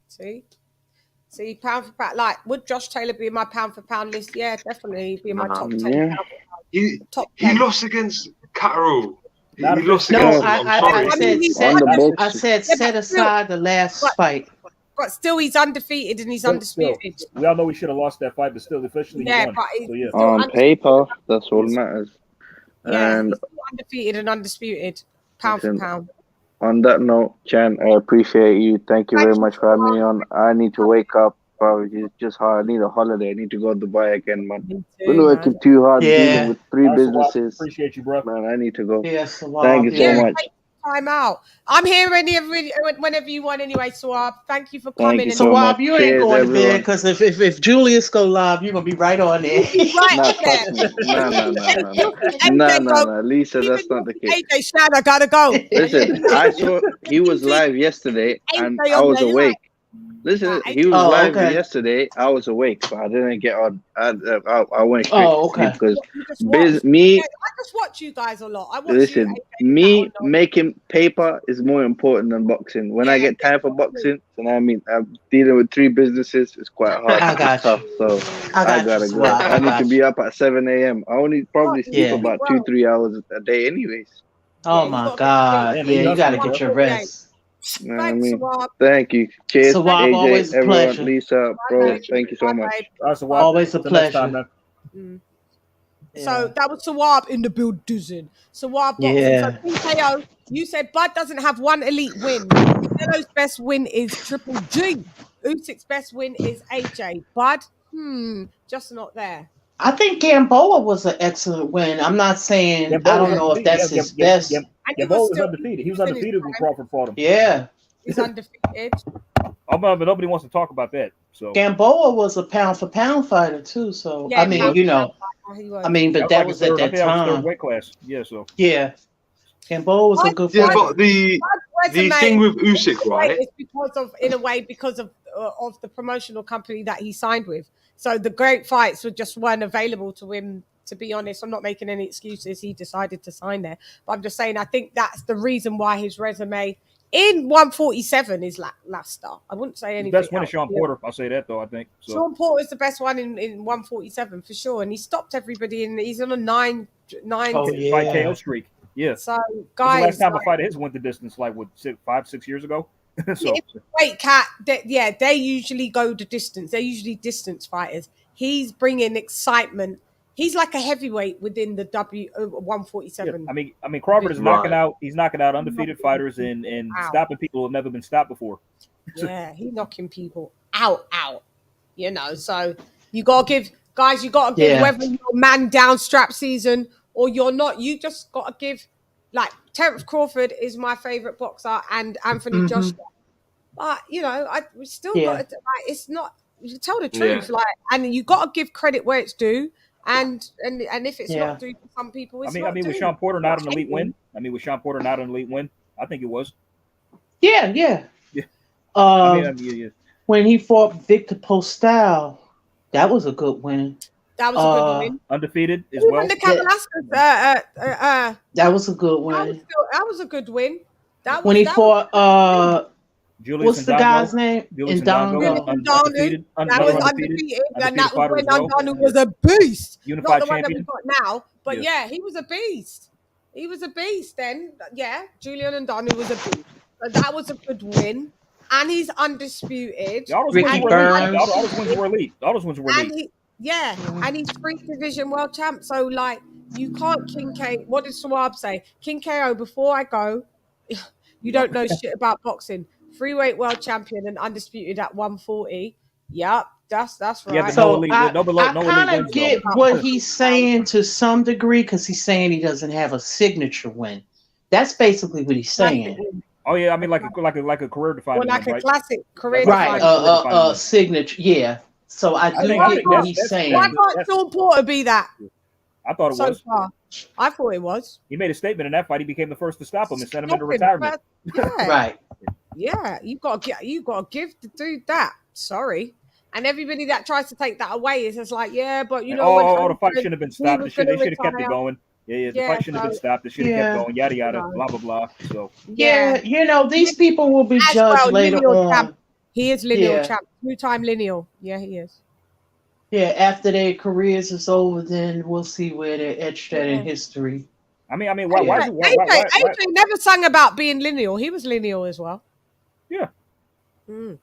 Speaker 3: See, pound for pound. Like, would Josh Taylor be in my pound for pound list? Yeah, definitely. He'd be in my top 10.
Speaker 10: Yeah.
Speaker 3: Pound for pound.
Speaker 17: He
Speaker 3: Top
Speaker 17: he
Speaker 3: 10.
Speaker 17: lost against Carroll. He
Speaker 5: Not
Speaker 17: lost
Speaker 6: No,
Speaker 17: against him.
Speaker 6: I
Speaker 17: I'm sorry.
Speaker 6: said set aside the last fight.
Speaker 3: But still, he's undefeated and he's
Speaker 5: Still,
Speaker 3: undisputed.
Speaker 5: we all know we should have lost that fight, but still, officially he
Speaker 3: Yeah,
Speaker 5: won.
Speaker 3: but he's
Speaker 5: So yeah.
Speaker 3: still
Speaker 10: On
Speaker 3: undisputed.
Speaker 10: paper, that's all that matters.
Speaker 3: Yeah,
Speaker 10: And
Speaker 3: he's still undefeated and undisputed. Pound for
Speaker 10: listen,
Speaker 3: pound.
Speaker 10: on that note, Chan, I appreciate you. Thank you very much for having me on. I need to wake up. Probably it's just hard. I need a holiday. I need to go to Dubai again, man. Been working too hard, dealing with 3 businesses.
Speaker 5: Appreciate you, bro.
Speaker 10: Man, I need to go.
Speaker 6: Yeah,
Speaker 10: Thank you so much.
Speaker 3: Time out. I'm here whenever you want anyway, Swab. Thank you for coming.
Speaker 10: you
Speaker 3: and
Speaker 10: so much.
Speaker 6: Swab, you ain't
Speaker 10: Cheers,
Speaker 6: going to
Speaker 10: everyone.
Speaker 6: bed because if Julius go live, you're gonna be right on there.
Speaker 10: Nah, trust me. No. Lisa, that's not the case.
Speaker 3: AJ Shan, I gotta go.
Speaker 10: Listen, I saw he was live yesterday and
Speaker 3: AJ
Speaker 10: I
Speaker 3: on
Speaker 10: was
Speaker 3: there,
Speaker 10: awake. Listen, he was
Speaker 6: Oh,
Speaker 10: live
Speaker 6: okay.
Speaker 10: yesterday. I was awake, but I didn't get on. I went straight
Speaker 6: Oh,
Speaker 10: to sleep
Speaker 6: okay.
Speaker 10: because
Speaker 3: You just watch.
Speaker 10: me.
Speaker 3: I just watch you guys a lot. I watch
Speaker 10: Listen,
Speaker 3: you.
Speaker 10: me making paper is more important than boxing. When I get time for boxing, and I mean, I'm dealing with 3 businesses. It's quite hard.
Speaker 6: I got
Speaker 10: It's tough. So
Speaker 6: I got
Speaker 10: gotta
Speaker 6: you,
Speaker 10: go.
Speaker 6: Swab.
Speaker 10: I need to be up at 7 a.m. I only probably sleep
Speaker 6: Yeah.
Speaker 10: about 2-3 hours a day, anyways.
Speaker 6: Oh my God! Yeah, you gotta get your rest.
Speaker 10: You know what I mean? Thank you. Cheers,
Speaker 6: Swab,
Speaker 10: AJ,
Speaker 6: always a
Speaker 10: everyone,
Speaker 6: pleasure.
Speaker 10: Lisa, bro. Thank you so much.
Speaker 6: Always a pleasure.
Speaker 3: So that was Sawab in the building. Sawab boxing.
Speaker 6: Yeah.
Speaker 3: So PKO, you said Bud doesn't have one elite win. Canelo's best win is Triple G. Usyk's best win is AJ. Bud, just not there.
Speaker 6: I think Gamboa was an excellent win. I'm not saying I don't know if that's his best.
Speaker 5: Gamboa was undefeated. He was undefeated when Crawford fought him.
Speaker 6: Yeah.
Speaker 3: He's undefeated.
Speaker 5: But nobody wants to talk about that. So
Speaker 6: Gamboa was a pound for pound fighter too. So
Speaker 3: Yeah,
Speaker 6: I mean,
Speaker 3: pound
Speaker 6: you
Speaker 3: for
Speaker 6: know,
Speaker 3: pound he was.
Speaker 6: I mean, but that was at that
Speaker 5: I was third
Speaker 6: time.
Speaker 5: weight class. Yeah, so
Speaker 6: Yeah. Gamboa was a good
Speaker 17: Yeah,
Speaker 6: fighter.
Speaker 17: but the thing with Usyk, right?
Speaker 3: Is because of the promotional company that he signed with. So the great fights just weren't available to him. To be honest, I'm not making any excuses. He decided to sign there, but I'm just saying I think that's the reason why his resume in 147 is lackluster. I wouldn't say anything.
Speaker 5: best win is
Speaker 3: else.
Speaker 5: Sean Porter. I'll say that though. I think so.
Speaker 3: Sean Porter is the best one in 147 for sure, and he stopped everybody. And he's on a nine
Speaker 5: fight KO streak. Yeah.
Speaker 3: So
Speaker 5: When's
Speaker 3: guys,
Speaker 5: the last time a fighter his went the distance, like what 5-6 years ago. So
Speaker 3: Wait, Cat. They usually go the distance. They're usually distance fighters. He's bringing excitement. He's like a heavyweight within the 147.
Speaker 5: I mean, Crawford is knocking out. He's knocking out undefeated fighters and stopping people who have never been stopped before.
Speaker 3: Yeah, he's knocking people out. You know, so you gotta give guys. You gotta give whether you're man down strap season or you're not. You just gotta give. Like Terence Crawford is my favorite boxer, and Anthony Joshua. But you know, we still got to, like, it's not. You tell the truth, like, and you got to give credit where it's due. And if it's not due to some people, it's not
Speaker 5: was
Speaker 3: due.
Speaker 5: Sean Porter not an elite win? Was Sean Porter not an elite win? I think it was.
Speaker 6: Yeah. When he fought Victor Postal, that was a good win.
Speaker 3: That was a good win.
Speaker 5: Undefeated as
Speaker 3: Who
Speaker 5: well.
Speaker 3: won the Kavalaskas?
Speaker 6: That was a good win.
Speaker 3: That was a good win.
Speaker 6: When he fought
Speaker 5: Julius
Speaker 6: what's the
Speaker 5: Ndongo.
Speaker 6: guy's name?
Speaker 5: Julius
Speaker 6: Ndongo.
Speaker 5: Undefeated.
Speaker 3: That was undefeated. And that was
Speaker 5: fighter
Speaker 3: when
Speaker 5: as well.
Speaker 3: Ndongo was a beast.
Speaker 5: Unified
Speaker 3: Not the one that
Speaker 5: champion.
Speaker 3: we got now, but yeah, he was a beast. He was a beast then. Yeah, Julian Ndongo was a beast. So that was a good win. And he's undisputed.
Speaker 5: All those
Speaker 6: Ricky Burns.
Speaker 5: All those wins were elite. All those wins were elite.
Speaker 3: And he's 3 division world champ. So like you can't King K. What did Swab say? King KO, before I go, you don't know shit about boxing. 3-weight world champion and undisputed at 140. Yep, that's right.
Speaker 5: Yeah,
Speaker 6: So I
Speaker 5: kind
Speaker 6: kind
Speaker 5: of
Speaker 6: of get what he's saying to some degree because he's saying he doesn't have a signature win. That's basically what he's saying.
Speaker 5: Oh yeah, I mean like a career defining.
Speaker 3: Or like
Speaker 5: win,
Speaker 3: a
Speaker 5: right?
Speaker 3: classic career
Speaker 6: Right,
Speaker 3: defining.
Speaker 6: signature. Yeah. So I do
Speaker 5: think
Speaker 6: get what he's
Speaker 5: that's
Speaker 6: saying.
Speaker 3: Why can't Sean Porter be that?
Speaker 5: I thought it
Speaker 3: So
Speaker 5: was.
Speaker 3: far, I thought it was.
Speaker 5: He made a statement in that fight. He became the first to stop him and send him
Speaker 3: Stop
Speaker 5: into
Speaker 3: him
Speaker 5: retirement.
Speaker 3: first. Yeah.
Speaker 6: Right.
Speaker 3: Yeah, you got to give the dude that. Sorry. And everybody that tries to take that away is just like, yeah, but you know,
Speaker 5: the fight shouldn't have been stopped. They should have kept it going. Yeah, the fight shouldn't have been stopped. It should have kept going. Yada yada, blah blah blah. So
Speaker 6: Yeah, you know, these people will be judged later on.
Speaker 3: Champ. He is lineal
Speaker 6: Yeah.
Speaker 3: champ. 2-time lineal. Yeah, he is.
Speaker 6: Yeah, after their careers is over, then we'll see where they're etched at in history.
Speaker 5: I mean, why
Speaker 3: AJ never sang about being lineal. He was lineal as well.
Speaker 5: Yeah.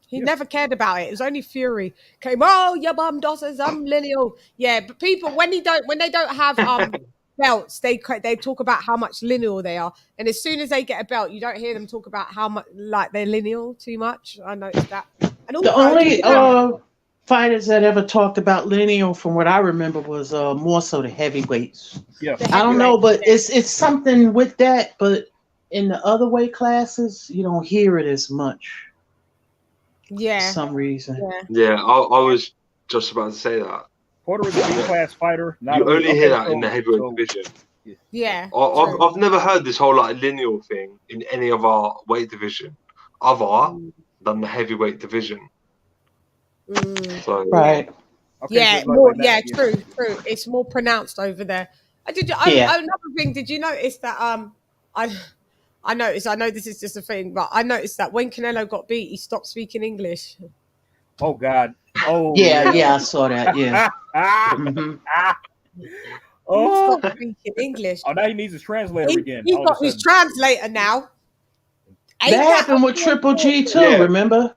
Speaker 3: He never cared about it. It was only Fury came. Oh, your bum dosses, I'm lineal. Yeah, but people when they don't have belts, they talk about how much lineal they are, and as soon as they get a belt, you don't hear them talk about how much like they're lineal too much. I noticed that. And also,
Speaker 6: The only fighters that ever talked about lineal, from what I remember, was more so the heavyweights.
Speaker 5: Yeah,
Speaker 6: I don't know, but it's something with that. But in the other weight classes, you don't hear it as much.
Speaker 3: Yeah,
Speaker 6: for some reason.
Speaker 17: Yeah, I was just about to say that.
Speaker 5: Porter is a B-class fighter.
Speaker 17: You only hear that in the heavyweight division.
Speaker 3: Yeah,
Speaker 17: I've never heard this whole like lineal thing in any of our weight division other than the heavyweight division. So,
Speaker 6: right.
Speaker 3: True. It's more pronounced over there. Another thing, did you notice that I noticed, I know this is just a thing, but I noticed that when Canelo got beat, he stopped speaking English.
Speaker 5: Oh God. Oh
Speaker 6: yeah, I saw that. Yeah.
Speaker 3: Oh, stop speaking English.
Speaker 5: Oh, now he needs his translator again.
Speaker 3: He's got his translator now.
Speaker 6: That happened with Triple G too. Remember?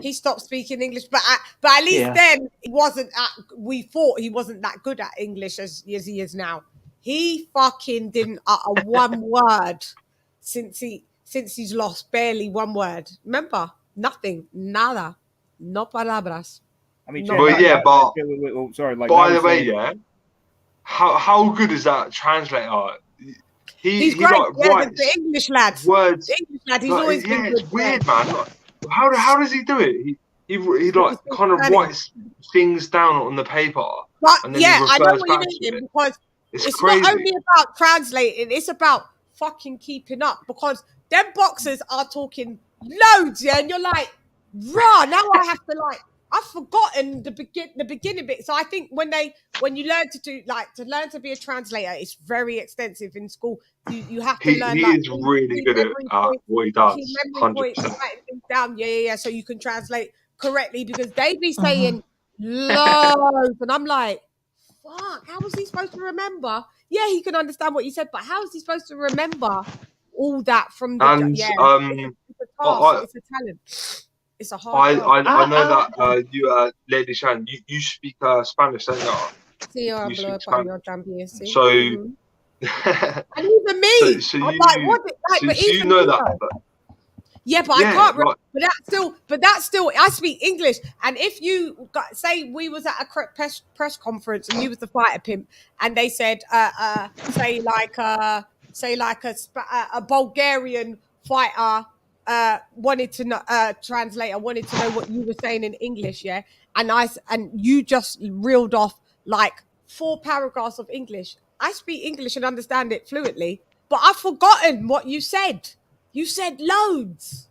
Speaker 3: He stopped speaking English, but at least then he wasn't. We thought he wasn't that good at English as he is now. He fucking didn't utter one word since he's lost. Barely one word. Remember? Nothing. Nada. No palabras.
Speaker 5: I mean,
Speaker 17: sorry. Like, by the way, how good is that translator?
Speaker 3: He's great. The English lad.
Speaker 17: Words.
Speaker 3: The English lad. He's always been good.
Speaker 17: It's weird, man. Like, how does he do it? He like kind of writes things down on the paper.
Speaker 3: But
Speaker 17: and then
Speaker 3: I know what you mean, because it's
Speaker 17: crazy.
Speaker 3: not only about translating, it's about fucking keeping up, because them boxers are talking loads, and you're like, rah, now I have to I've forgotten the beginning bit. So I think when you learn to learn to be a translator, it's very extensive in school. You have to learn.
Speaker 17: He is really good at what he does. 100%.
Speaker 3: Writing things down, yeah. So you can translate correctly, because they be saying loads, and I'm like, fuck, how was he supposed to remember? Yeah, he can understand what you said, but how is he supposed to remember all that from the?
Speaker 17: And
Speaker 3: it's a task. It's a talent. It's a hard.
Speaker 17: I know that you, LadyChann, you speak Spanish, don't you?
Speaker 3: Sí, yo hablo español también, sí.
Speaker 17: So,
Speaker 3: and even me,
Speaker 17: so
Speaker 3: I'm
Speaker 17: you,
Speaker 3: like, what?
Speaker 17: so you know that.
Speaker 3: Yeah, but I can't. But that's still. I speak English, and if you say we was at a press conference and you was the fighter pimp, and they said, say like a Bulgarian fighter. Wanted to know, translator wanted to know what you were saying in English, yeah, and you just reeled off like 4 paragraphs of English. I speak English and understand it fluently, but I've forgotten what you said. You said loads.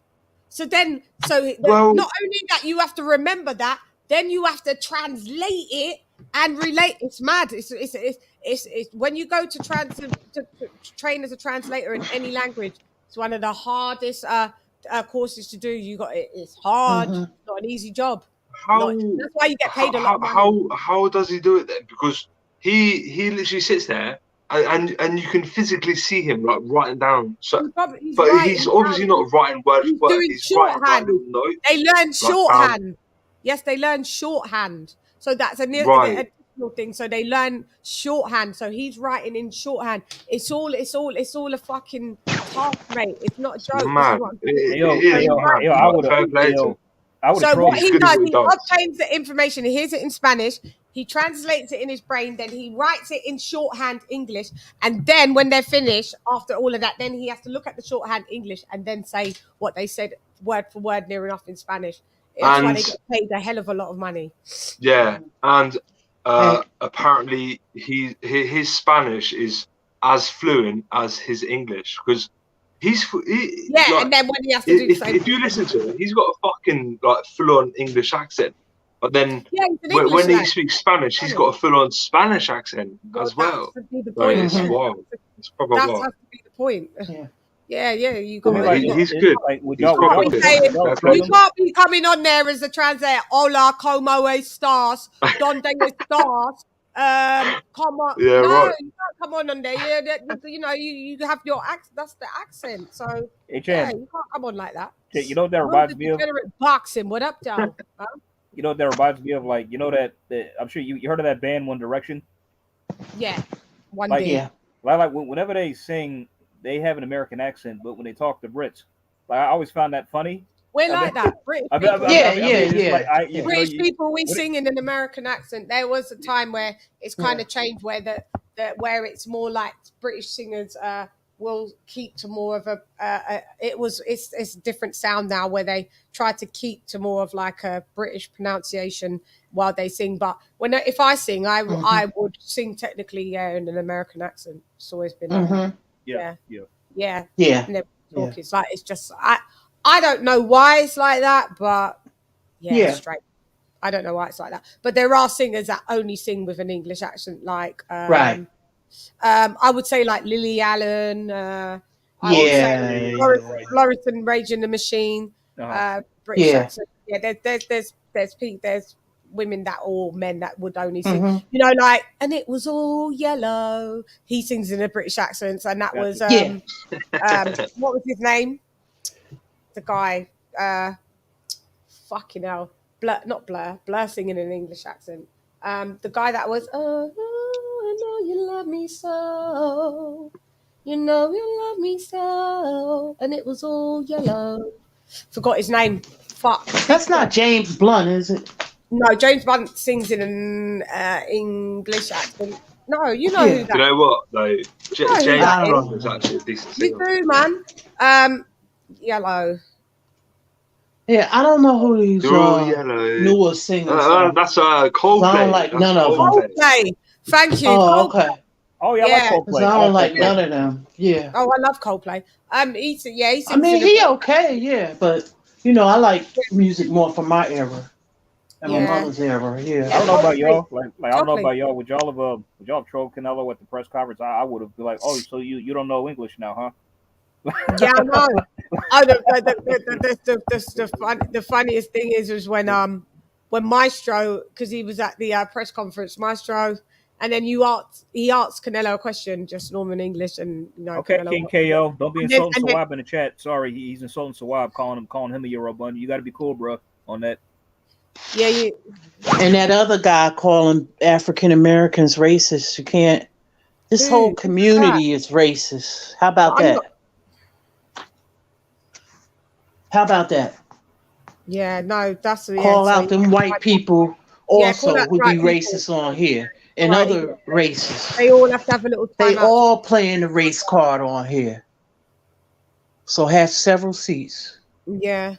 Speaker 3: Not only that you have to remember that, then you have to translate it and relate. It's mad. It's when you go to train as a translator in any language. It's one of the hardest courses to do. It's hard. It's not an easy job. That's why you get paid a lot of money.
Speaker 17: How does he do it then? Because he literally sits there and you can physically see him like writing down. So, he's obviously not writing word for word. He's
Speaker 3: shorthand.
Speaker 17: writing notes.
Speaker 3: They learn shorthand. Yes, they learn shorthand. So that's an additional thing. So they learn shorthand. So he's writing in shorthand. It's all a fucking task, mate. It's not a joke.
Speaker 17: Man,
Speaker 3: So what he does, he obtains the information. He hears it in Spanish. He translates it in his brain. Then he writes it in shorthand English. And then when they're finished, after all of that, then he has to look at the shorthand English and then say what they said word for word near enough in Spanish. That's why
Speaker 17: And
Speaker 3: they get paid a hell of a lot of money.
Speaker 17: yeah, and apparently his Spanish is as fluent as his English because
Speaker 3: Yeah,
Speaker 17: like,
Speaker 3: and then when he has to do the same
Speaker 17: if you listen to it, he's got a fucking like full-on English accent. But then
Speaker 3: yeah, he's an English
Speaker 17: when he
Speaker 3: lad.
Speaker 17: speaks Spanish, he's got a full-on Spanish accent as well.
Speaker 3: That has to be the
Speaker 17: Like,
Speaker 3: point.
Speaker 17: it's wild. It's proper
Speaker 3: That
Speaker 17: wild.
Speaker 3: has to be the point. Yeah, you
Speaker 5: I
Speaker 3: got.
Speaker 5: mean, like,
Speaker 17: He's good.
Speaker 5: Like, would
Speaker 17: He's
Speaker 5: y'all,
Speaker 3: You
Speaker 17: proper
Speaker 3: can't, be
Speaker 17: good.
Speaker 3: saying,
Speaker 17: Fair play
Speaker 3: you
Speaker 17: to him.
Speaker 3: can't be coming on there as a translator. Hola, como estás? Donde estás? Come on.
Speaker 17: Yeah,
Speaker 3: No,
Speaker 17: right.
Speaker 3: you can't come on there. You know, you have your accent. That's the accent. So
Speaker 5: Hey,
Speaker 3: yeah,
Speaker 5: Chan,
Speaker 3: you can't come on like that.
Speaker 5: you know what that
Speaker 3: You're
Speaker 5: reminds
Speaker 3: the
Speaker 5: me of?
Speaker 3: degenerate boxing. What up, Joe? Huh?
Speaker 5: You know what that reminds me of? Like, you know that I'm sure you heard of that band One Direction.
Speaker 3: Yeah, one
Speaker 5: Like,
Speaker 3: day.
Speaker 5: like whenever they sing, they have an American accent, but when they talk to Brits, like I always found that funny.
Speaker 3: We're like that. British people. British people, we sing in an American accent. There was a time where it's kind of changed, where where it's more like British singers will keep to more of it's a different sound now, where they try to keep to more of like a British pronunciation while they sing. But if I sing, I would sing technically in an American accent. It's always been like that. Yeah. Never talk. It's like, it's just I don't know why it's like that, but it's straight. I don't know why it's like that. But there are singers that only sing with an English accent, like I would say like Lily Allen. I would say Loris and Rage in the Machine. British accent. Yeah, there's women that, or men that would only sing, you know, like, and it was all yellow. He sings in a British accent, and that was what was his name? The guy, fucking hell, Blur singing in an English accent. The guy that was, oh, I know you love me so, you know you love me so, and it was all yellow. Forgot his name. Fuck.
Speaker 6: That's not James Blunt, is it?
Speaker 3: No, James Blunt sings in an English accent. No, you know who that.
Speaker 17: You know what though? James Blunt was actually a decent singer.
Speaker 3: You do, man. Yellow.
Speaker 6: Yeah, I don't know who these newer singers are.
Speaker 17: That's Coldplay.
Speaker 6: I don't like none of them.
Speaker 3: Coldplay. Thank you.
Speaker 6: Oh,
Speaker 3: Coldplay.
Speaker 6: okay.
Speaker 5: Oh yeah, I like Coldplay.
Speaker 6: I don't like none of them. Yeah.
Speaker 3: Oh, I love Coldplay. He sings.
Speaker 6: I mean, he okay, yeah, but you know, I like music more from my era and my mother's era. Yeah.
Speaker 5: I don't know about y'all. Like I don't know about y'all. Would y'all have trolled Canelo at the press conference? I would have been like, oh, so you don't know English now, huh?
Speaker 3: Yeah, I know. The funniest thing is when Maestro, because he was at the press conference, Maestro, and then he asked Canelo a question, just normal English, and you know.
Speaker 5: Okay,
Speaker 3: Canelo,
Speaker 5: King KO, don't be insulting Sawab in the chat. Sorry, he's insulting Sawab, calling him a Eurobun. You got to be cool, bro, on that.
Speaker 3: Yeah,
Speaker 6: and that other guy calling African Americans racist. You can't. This whole community is racist. How about that? How about that?
Speaker 3: Yeah, no, that's
Speaker 6: call out them white people also who be racist on here and other races.
Speaker 3: They all have to have a little time
Speaker 6: They
Speaker 3: out.
Speaker 6: all playing the race card on here. So have several seats.
Speaker 3: Yeah.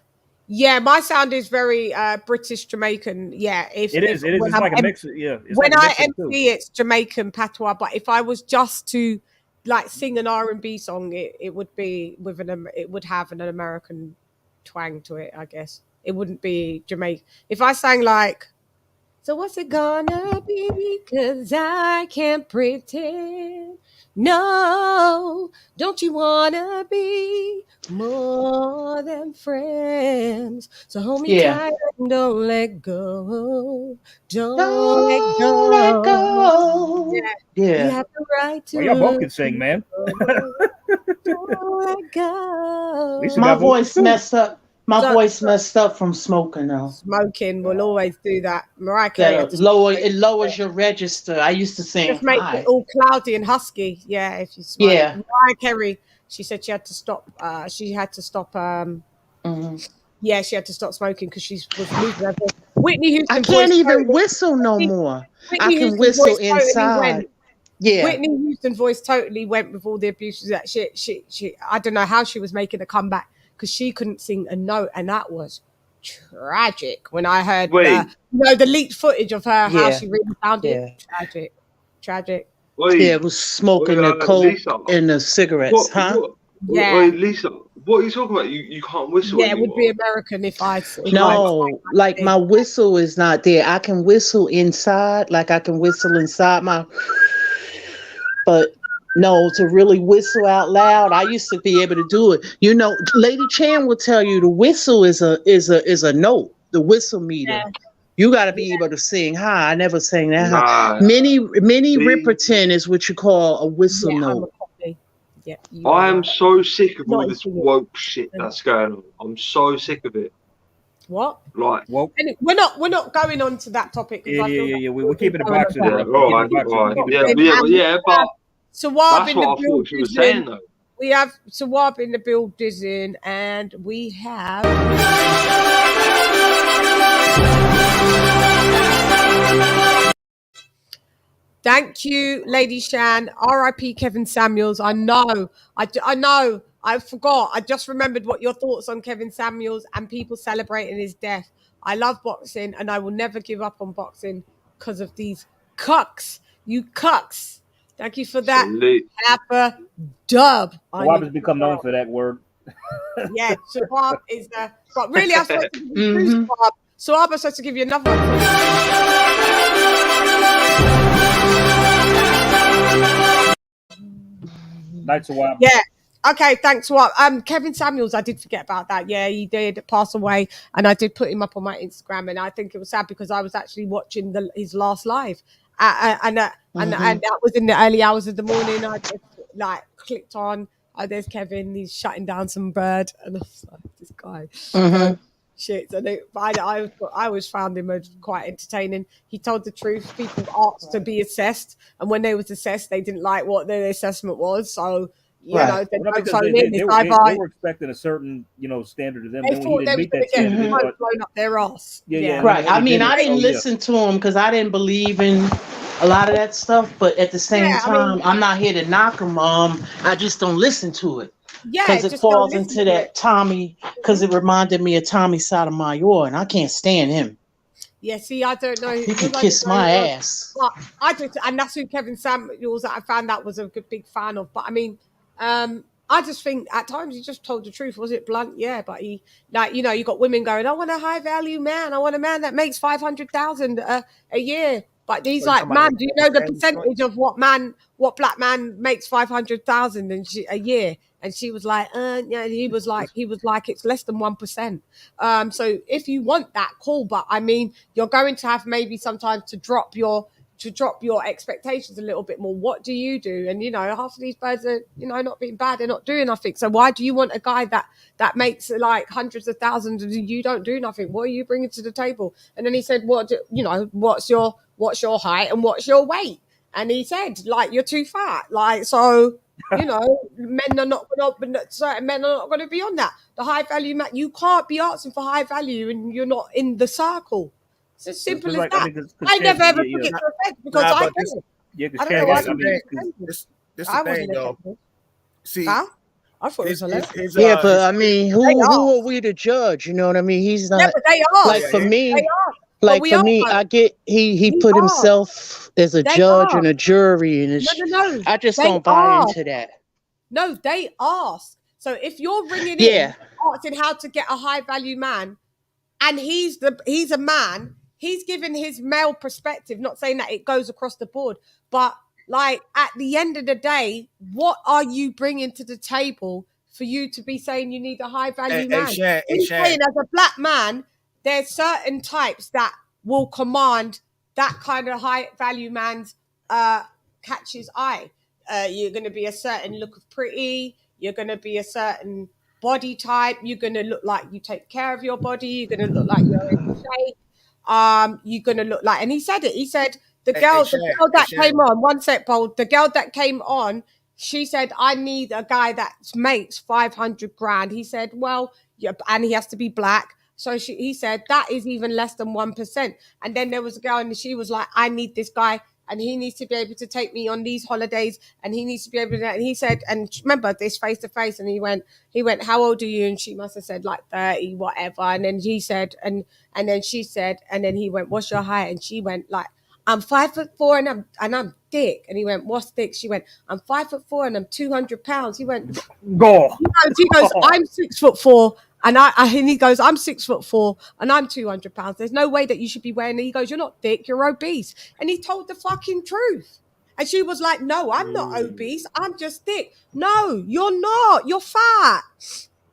Speaker 3: Yeah, my sound is very British Jamaican. Yeah,
Speaker 5: It is. It's like a mix. Yeah.
Speaker 3: When I MC, it's Jamaican patois. But if I was just to like sing an R&B song, it would be it would have an American twang to it, I guess. It wouldn't be Jamaican. If I sang like, so what's it gonna be? 'Cause I can't pretend. No, don't you wanna be more than friends? So hold me tight and don't let go. Don't let go. Yeah. You have the right to.
Speaker 5: Well, y'all both can sing, man.
Speaker 3: Don't let go.
Speaker 6: My voice messed up. My voice messed up from smoking now.
Speaker 3: Smoking will always do that. Mariah Carey.
Speaker 6: It lowers your register. I used to sing.
Speaker 3: Just make it all cloudy and husky. Yeah, if you smoke.
Speaker 6: Yeah.
Speaker 3: Mariah Carey, she said she had to stop. She had to stop. Yeah, she had to stop smoking because she was losing her voice. Whitney Houston.
Speaker 6: I can't even whistle no more. I can whistle inside. Yeah.
Speaker 3: Whitney Houston's voice totally went with all the abuses that she I don't know how she was making a comeback because she couldn't sing a note, and that was tragic when I heard
Speaker 17: Wait.
Speaker 3: the leaked footage of her, how
Speaker 6: Yeah.
Speaker 3: she really found
Speaker 6: Yeah.
Speaker 3: it. Tragic.
Speaker 17: Wait,
Speaker 6: Yeah, it was smoking the coke
Speaker 17: Lisa,
Speaker 6: and the cigarettes, huh?
Speaker 3: Yeah.
Speaker 17: Wait, Lisa, what are you talking about? You can't whistle
Speaker 3: Yeah, it would be
Speaker 17: anymore.
Speaker 3: American if I.
Speaker 6: No, like my whistle is not there. I can whistle inside, like I can whistle inside my. But no, to really whistle out loud, I used to be able to do it. You know, LadyChann will tell you the whistle is a note. The whistle meter.
Speaker 3: Yeah.
Speaker 6: You got to be able to sing high. I never sang that high.
Speaker 17: Nah.
Speaker 6: Mini Ripperton is what you call a whistle note.
Speaker 3: Yeah,
Speaker 17: I am so sick of all this woke shit that's going on. I'm so sick of it.
Speaker 3: What?
Speaker 17: Like,
Speaker 5: woke.
Speaker 3: And we're not going on to that topic.
Speaker 5: Yeah. We're keeping it boxing.
Speaker 17: Yeah, right. Yeah, but
Speaker 3: Sawab
Speaker 17: that's
Speaker 3: in
Speaker 17: what I
Speaker 3: the
Speaker 17: thought she was saying, though.
Speaker 3: We have Sawab in the building, and we have. Thank you, LadyChann. R.I.P. Kevin Samuels. I know. I forgot. I just remembered what your thoughts on Kevin Samuels and people celebrating his death. I love boxing, and I will never give up on boxing because of these cucks. You cucks. Thank you for that. Have a dub.
Speaker 5: Sawab has become known for that word.
Speaker 3: Yeah, Sawab is but really, I'm supposed to give you Sawab. Sawab, I'm supposed to give you another one.
Speaker 5: Night Sawab.
Speaker 3: Yeah. Okay, thanks. Kevin Samuels, I did forget about that. Yeah, he did pass away, and I did put him up on my Instagram, and I think it was sad because I was actually watching his last live, and that was in the early hours of the morning. I just clicked on. Oh, there's Kevin. He's shutting down some bird, and I was like, this guy. Shit. And I always found him quite entertaining. He told the truth. People asked to be assessed, and when they was assessed, they didn't like what their assessment was. So you know, they don't phone in.
Speaker 5: They were expecting a certain standard of them.
Speaker 3: They
Speaker 5: Then
Speaker 3: thought
Speaker 5: when he
Speaker 3: they
Speaker 5: didn't
Speaker 3: were
Speaker 5: meet that standard,
Speaker 3: going to get blown up their ass.
Speaker 5: Yeah.
Speaker 6: Right. I mean, I didn't listen to him because I didn't believe in a lot of that stuff. But at the same time, I'm not here to knock him. I just don't listen to it.
Speaker 3: Yeah,
Speaker 6: because it falls into that Tommy. Because it reminded me of Tommy Sotomayor, and I can't stand him.
Speaker 3: Yeah, see, I don't know.
Speaker 6: He can kiss my ass.
Speaker 3: I just, and that's who Kevin Samuels that I found out was a good big fan of. But I mean, I just think at times he just told the truth. Was it blunt? Yeah, but he, you got women going, I want a high value man. I want a man that makes 500,000 a year. But he's like, man, do you know the percentage of what black man makes 500,000 a year? And she was like, yeah. He was like, it's less than 1%. So if you want that, cool. But I mean, you're going to have maybe sometimes to drop your expectations a little bit more. What do you do? And half of these birds are, not being bad. They're not doing nothing. So why do you want a guy that makes like hundreds of thousands and you don't do nothing? What are you bringing to the table? And then he said, what's your height and what's your weight? And he said, like, you're too fat. Like, so, men are not going to, certain men are not going to be on that. The high value man, you can't be asking for high value and you're not in the circle. It's as simple as that. I never ever took it to effect because I don't.
Speaker 5: Yeah,
Speaker 3: I don't know why
Speaker 7: this the thing, though. See,
Speaker 3: I thought it was hilarious.
Speaker 6: Yeah, but I mean, who are we to judge? You know what I mean? He's not.
Speaker 3: Yeah, but they are.
Speaker 6: Like for me,
Speaker 3: they are.
Speaker 6: like for me, I get he put himself as a judge and a jury, and
Speaker 3: no.
Speaker 6: I just don't buy into that.
Speaker 3: No, they ask. So if you're ringing in asking how to get a high value man, and he's a man. He's given his male perspective, not saying that it goes across the board, but like at the end of the day, what are you bringing to the table for you to be saying you need a high value man? He's saying as a black man, there's certain types that will command that kind of high value man's catch his eye. You're going to be a certain look of pretty. You're going to be a certain body type. You're going to look like you take care of your body. You're going to look like you're in shape. You're gonna look like, and he said it. He said the girl that came on. One sec, Bold. The girl that came on, she said, "I need a guy that makes 500 grand." He said, "Well, yeah, and he has to be black." So he said that is even less than 1%. And then there was a girl, and she was like, "I need this guy and he needs to be able to take me on these holidays, and he needs to be able to, and he said, and remember this face to face, and he went, how old are you? And she must have said like 30, whatever. And then he said, and then she said, and then he went, what's your height? And she went like, I'm 5'4" and I'm thick. And he went, what's thick? She went, I'm 5'4" and I'm 200 pounds. He went,
Speaker 8: Go.
Speaker 3: He goes, I'm 6'4" and and he goes, I'm 6'4" and I'm 200 pounds. There's no way that you should be wearing it. He goes, you're not thick, you're obese. And he told the fucking truth. And she was like, no, I'm not obese. I'm just thick. No, you're not. You're fat.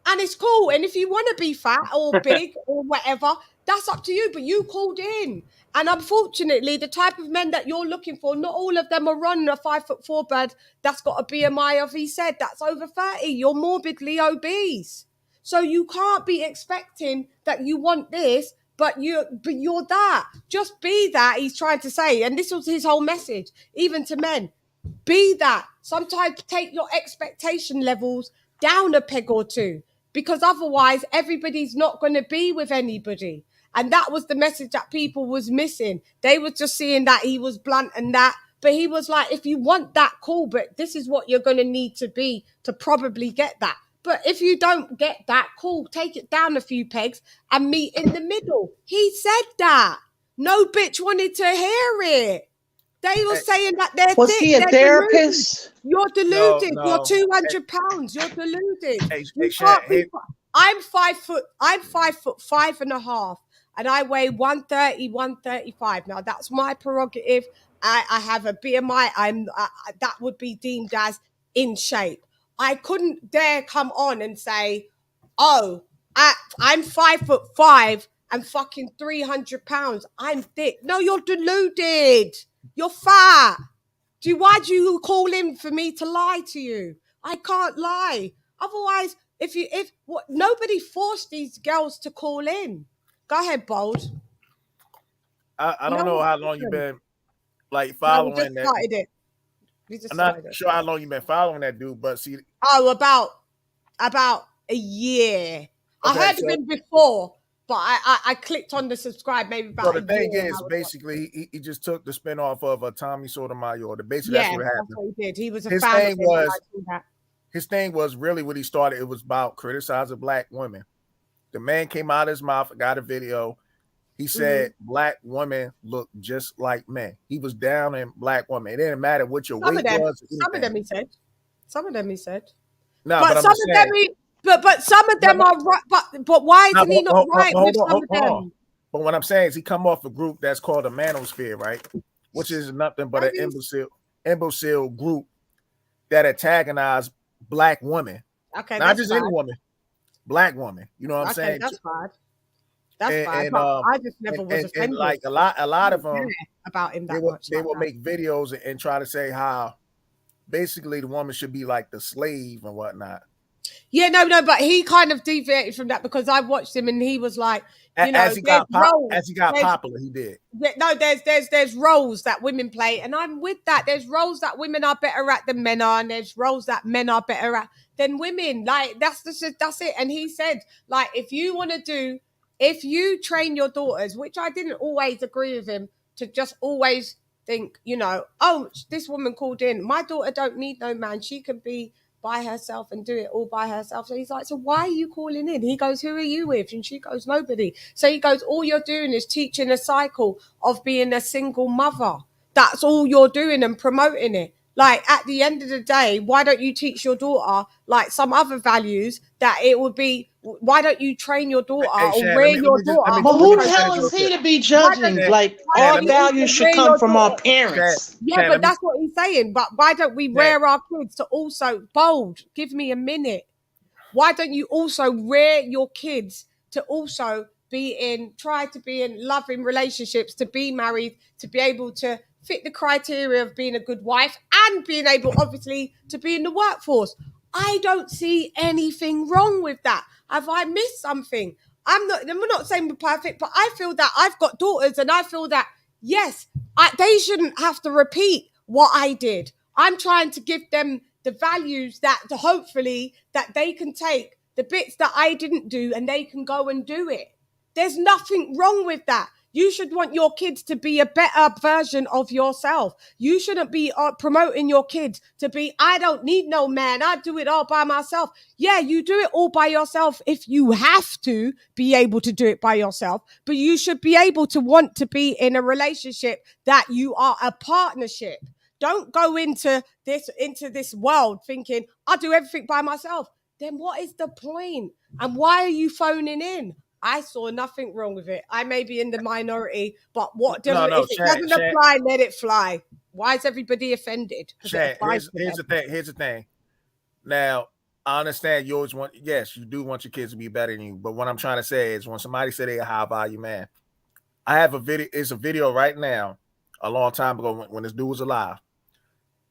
Speaker 3: And it's cool. And if you want to be fat or big or whatever, that's up to you. But you called in. And unfortunately, the type of men that you're looking for, not all of them are running a 5'4" bird that's got a BMI of, he said, that's over 30. You're morbidly obese. So you can't be expecting that you want this, but you're that. Just be that, he's trying to say. And this was his whole message, even to men. Be that. Sometimes take your expectation levels down a peg or two, because otherwise everybody's not going to be with anybody. And that was the message that people was missing. They were just seeing that he was blunt and that. But he was like, if you want that, cool, but this is what you're going to need to be to probably get that. But if you don't get that, cool, take it down a few pegs and meet in the middle. He said that. No bitch wanted to hear it. They were saying that they're
Speaker 6: Was
Speaker 3: thick.
Speaker 6: he a therapist?
Speaker 3: You're deluded.
Speaker 7: No.
Speaker 3: You're 200 pounds. You're deluded. You
Speaker 7: Shan,
Speaker 3: can't be. I'm 5'5.5", and I weigh 130, 135. Now that's my prerogative. I have a BMI. That would be deemed as in shape. I couldn't dare come on and say, oh, I'm 5'5" and fucking 300 pounds. I'm thick. No, you're deluded. You're fat. Why do you call in for me to lie to you? I can't lie. Otherwise, nobody forced these girls to call in. Go ahead, Bold.
Speaker 7: I don't know how long you've been like
Speaker 3: No,
Speaker 7: following
Speaker 3: we just
Speaker 7: that.
Speaker 3: started it.
Speaker 7: I'm not sure how long you've been following that dude, but see.
Speaker 3: Oh, about a year. I heard of him before, but I clicked on the subscribe maybe about a year.
Speaker 7: So the thing is, basically, he just took the spin off of Tommy Sotomayor. Basically, that's what happened.
Speaker 3: That's what he did. He was a
Speaker 7: his
Speaker 3: fan
Speaker 7: thing
Speaker 3: of him,
Speaker 7: was
Speaker 3: I see that.
Speaker 7: his thing was really what he started. It was about criticizing black women. The man came out of his mouth, got a video. He said black women look just like men. He was down in black women. It didn't matter what your weight was.
Speaker 3: Some of them he said. Some of them he said.
Speaker 7: No,
Speaker 3: but some of them but some of them are right. But why isn't he not right with some of them?
Speaker 7: But what I'm saying is he come off a group that's called a manosphere, right? Which is nothing but an imbecile group that antagonize black women.
Speaker 3: Okay,
Speaker 7: not just any woman, black woman. You know what I'm saying?
Speaker 3: That's bad. That's bad. But I just never was offended.
Speaker 7: And like a lot of them
Speaker 3: about him.
Speaker 7: They will make videos and try to say how basically the woman should be like the slave and whatnot.
Speaker 3: Yeah, no, but he kind of deviated from that because I watched him and he was like,
Speaker 7: as he got popular, he did.
Speaker 3: No, there's roles that women play, and I'm with that. There's roles that women are better at than men are, and there's roles that men are better at than women. Like that's it. And he said, like, if you train your daughters, which I didn't always agree with him, to just always think, oh, this woman called in. My daughter don't need no man. She can be by herself and do it all by herself. So he's like, so why are you calling in? He goes, who are you with? And she goes, nobody. So he goes, all you're doing is teaching a cycle of being a single mother. That's all you're doing and promoting it. Like, at the end of the day, why don't you teach your daughter, like, some other values that it would be, why don't you train your daughter or rear your daughter?
Speaker 6: But who the hell is he to be judging? Like, our values should come from our parents.
Speaker 3: Yeah, but that's what he's saying. But why don't we rear our kids to also, Bold, give me a minute. Why don't you also rear your kids to also try to be in loving relationships, to be married, to be able to fit the criteria of being a good wife and being able, obviously, to be in the workforce. I don't see anything wrong with that. Have I missed something? I'm not saying we're perfect, but I feel that I've got daughters and I feel that, yes, they shouldn't have to repeat what I did. I'm trying to give them the values that hopefully that they can take the bits that I didn't do and they can go and do it. There's nothing wrong with that. You should want your kids to be a better version of yourself. You shouldn't be promoting your kids to be, I don't need no man. I do it all by myself. Yeah, you do it all by yourself if you have to be able to do it by yourself. But you should be able to want to be in a relationship that you are a partnership. Don't go into this world thinking, I'll do everything by myself. Then what is the point? And why are you phoning in? I saw nothing wrong with it. I may be in the minority, but if it doesn't apply, let it fly. Why is everybody offended?
Speaker 7: Chad, here's the thing. Now, I understand you always want, yes, you do want your kids to be better than you. But what I'm trying to say is when somebody say they're a high value man, I have a video, it's a video right now, a long time ago when this dude was alive.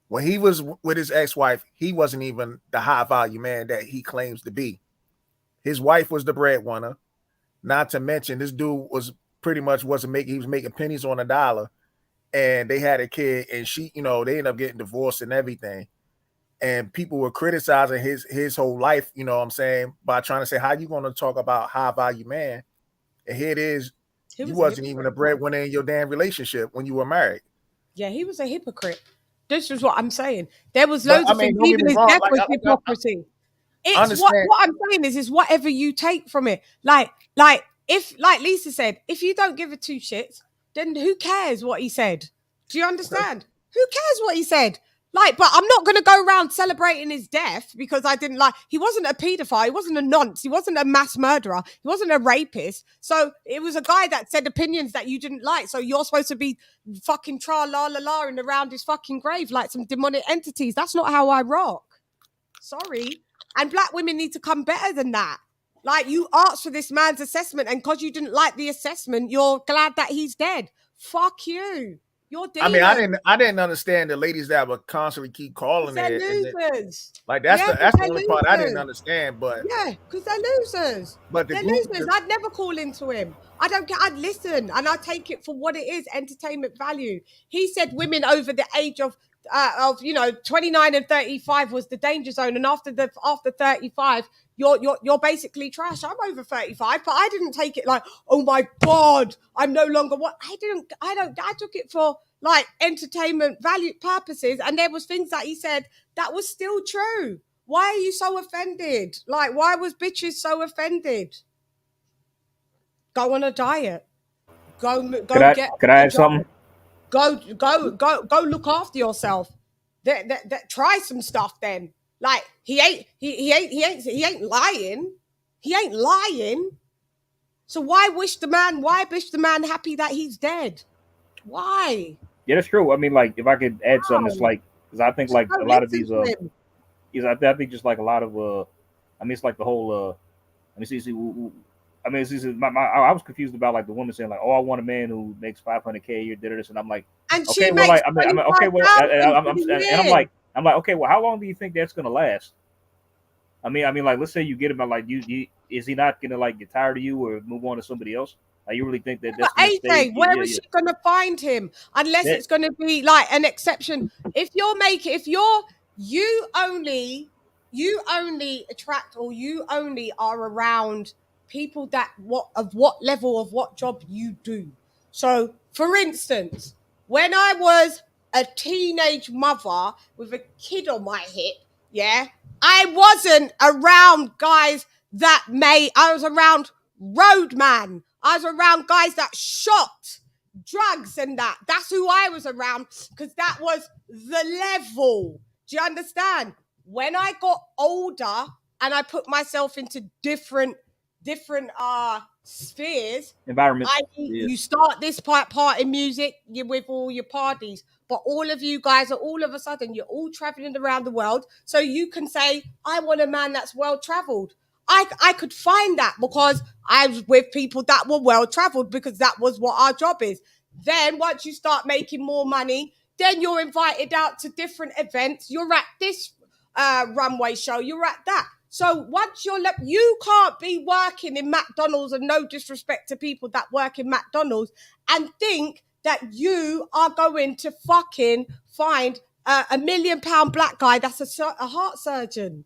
Speaker 7: When he was with his ex-wife, he wasn't even the high value man that he claims to be. His wife was the breadwinner. Not to mention, this dude was pretty much he was making pennies on a dollar, and they had a kid, and she, they ended up getting divorced and everything. And people were criticizing his whole life, you know what I'm saying, by trying to say, how you going to talk about high value man? And here it is, you wasn't even a breadwinner in your damn relationship when you were married.
Speaker 3: Yeah, he was a hypocrite. This is what I'm saying. There was loads of things. Even his death was hypocrisy. It's what I'm saying is whatever you take from it. Like Lisa said, if you don't give a two shits, then who cares what he said? Do you understand? Who cares what he said? But I'm not going to go around celebrating his death because I didn't he wasn't a pedophile. He wasn't a nonce. He wasn't a mass murderer. He wasn't a rapist. So it was a guy that said opinions that you didn't like. So you're supposed to be fucking tra-la-la-la-ing around his fucking grave like some demonic entities. That's not how I rock. Sorry. And black women need to come better than that. You asked for this man's assessment, and because you didn't like the assessment, you're glad that he's dead. Fuck you. You're demon.
Speaker 7: I mean, I didn't understand the ladies that would constantly keep calling
Speaker 3: they're
Speaker 7: it.
Speaker 3: losers.
Speaker 7: That's the only part I didn't understand. But
Speaker 3: yeah, because they're losers.
Speaker 7: But
Speaker 3: they're losers. I'd never call into him. I don't care. I'd listen, and I take it for what it is: entertainment value. He said women over the age of 29 and 35 was the danger zone, and after 35 you're basically trash. I'm over 35, but I didn't take it like, oh my god, I'm no longer what I took it for entertainment value purposes, and there was things that he said that was still true. Why are you so offended? Why was bitches so offended? Go on a diet. Go
Speaker 5: Could I add something?
Speaker 3: Go look after yourself. Try some stuff then. He ain't lying. He ain't lying. So why wish the man happy that he's dead? Why?
Speaker 5: Yeah, that's true. I mean, if I could add something, it's because I think a lot of these I think just a lot of it's the whole I was confused about the woman saying I want a man who makes $500K a year, did this, and I'm like,
Speaker 3: and
Speaker 5: okay,
Speaker 3: she
Speaker 5: well,
Speaker 3: makes
Speaker 5: I'm like, okay, well, how long do you think that's gonna last? I mean, let's say you get him, is he not gonna get tired of you or move on to somebody else? You really think that's
Speaker 3: AJ, where is she gonna find him? Unless it's gonna be an exception. If you only attract, or you only are around people that what level of what job you do. So, for instance, when I was a teenage mother with a kid on my hip, I wasn't around guys that I was around roadman. I was around guys that shot, drugs and that. That's who I was around, because that was the level. Do you understand? When I got older and I put myself into different spheres,
Speaker 5: environment.
Speaker 3: You start this part in music, you're with all your parties, but all of you guys are all of a sudden you're all traveling around the world, so you can say, I want a man that's well traveled. I could find that because I was with people that were well traveled, because that was what our job is. Then once you start making more money, then you're invited out to different events. You're at this runway show, you're at that. So once you can't be working in McDonald's, and no disrespect to people that work in McDonald's, and think that you are going to fucking find a £1 million black guy that's a heart surgeon.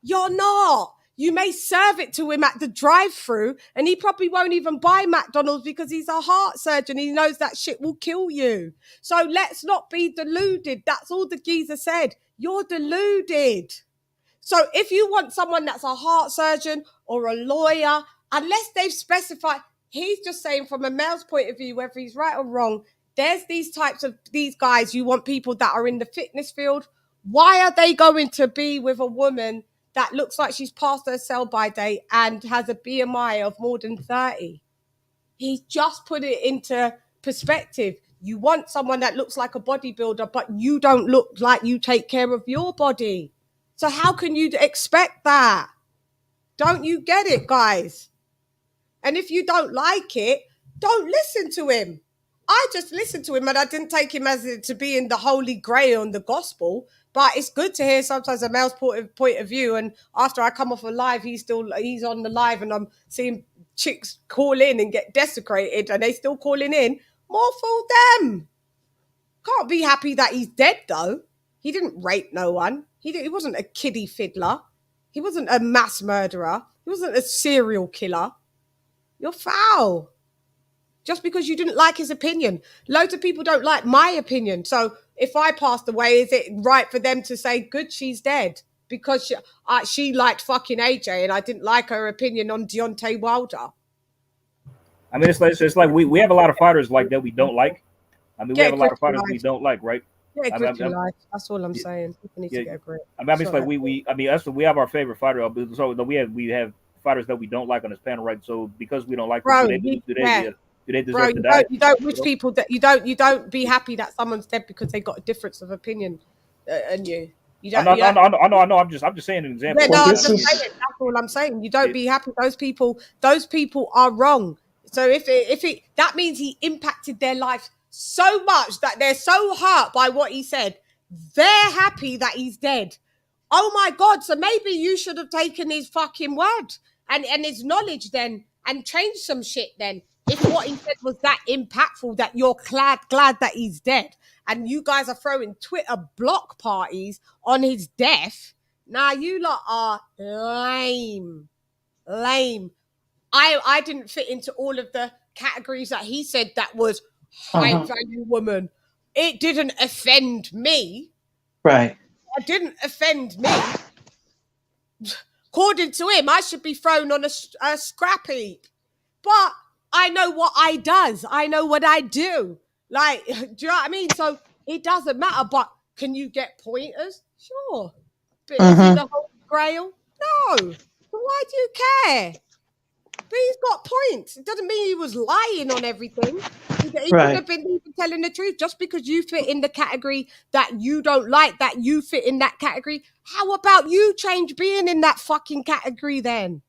Speaker 3: You're not. You may serve it to him at the drive-through, and he probably won't even buy McDonald's because he's a heart surgeon. He knows that shit will kill you. So let's not be deluded. That's all the geezer said. You're deluded. So if you want someone that's a heart surgeon or a lawyer, unless they've specified, he's just saying from a male's point of view, whether he's right or wrong, there's these types of these guys. You want people that are in the fitness field. Why are they going to be with a woman that looks like she's past her sell-by date and has a BMI of more than 30? He just put it into perspective. You want someone that looks like a bodybuilder, but you don't look like you take care of your body. So how can you expect that? Don't you get it, guys? And if you don't like it, don't listen to him. I just listened to him, and I didn't take him as to be in the holy grail and the gospel. But it's good to hear sometimes a male's point of view. And after I come off a live, he's on the live, and I'm seeing chicks call in and get desecrated, and they still calling in. More fool them. Can't be happy that he's dead though. He didn't rape no one. He wasn't a kiddie fiddler. He wasn't a mass murderer. He wasn't a serial killer. You're foul. Just because you didn't like his opinion. Loads of people don't like my opinion. So if I passed away, is it right for them to say, good, she's dead? Because she liked fucking AJ and I didn't like her opinion on Deontay Wilder.
Speaker 5: I mean, it's like we have a lot of fighters like that we don't like. I mean, we have a lot of fighters we don't like, right?
Speaker 3: Yeah, grip your life. That's all I'm saying. People need to get a grip.
Speaker 5: I mean, it's like we have our favorite fighter. So we have fighters that we don't like on this panel, right? So because we don't like them, do they deserve to die?
Speaker 3: You don't wish people that you don't be happy that someone's dead because they got a difference of opinion and you. You don't.
Speaker 5: I know. I'm just saying an example.
Speaker 3: Yeah, no, that's all I'm saying. You don't be happy. Those people are wrong. So if that means he impacted their life so much that they're so hurt by what he said, they're happy that he's dead. Oh my God. So maybe you should have taken his fucking word and his knowledge then and changed some shit then. If what he said was that impactful that you're glad that he's dead and you guys are throwing Twitter block parties on his death, now you lot are lame. I didn't fit into all of the categories that he said that was high value woman. It didn't offend me.
Speaker 6: Right.
Speaker 3: It didn't offend me. According to him, I should be thrown on a scrap heap. But I know what I does. I know what I do. Like, do you know what I mean? So it doesn't matter. But can you get pointers? Sure. But is he the Holy Grail? No. So why do you care? But he's got points. It doesn't mean he was lying on everything. He could have been even telling the truth. Just because you fit in the category that you don't like, that you fit in that category, how about you change being in that fucking category then?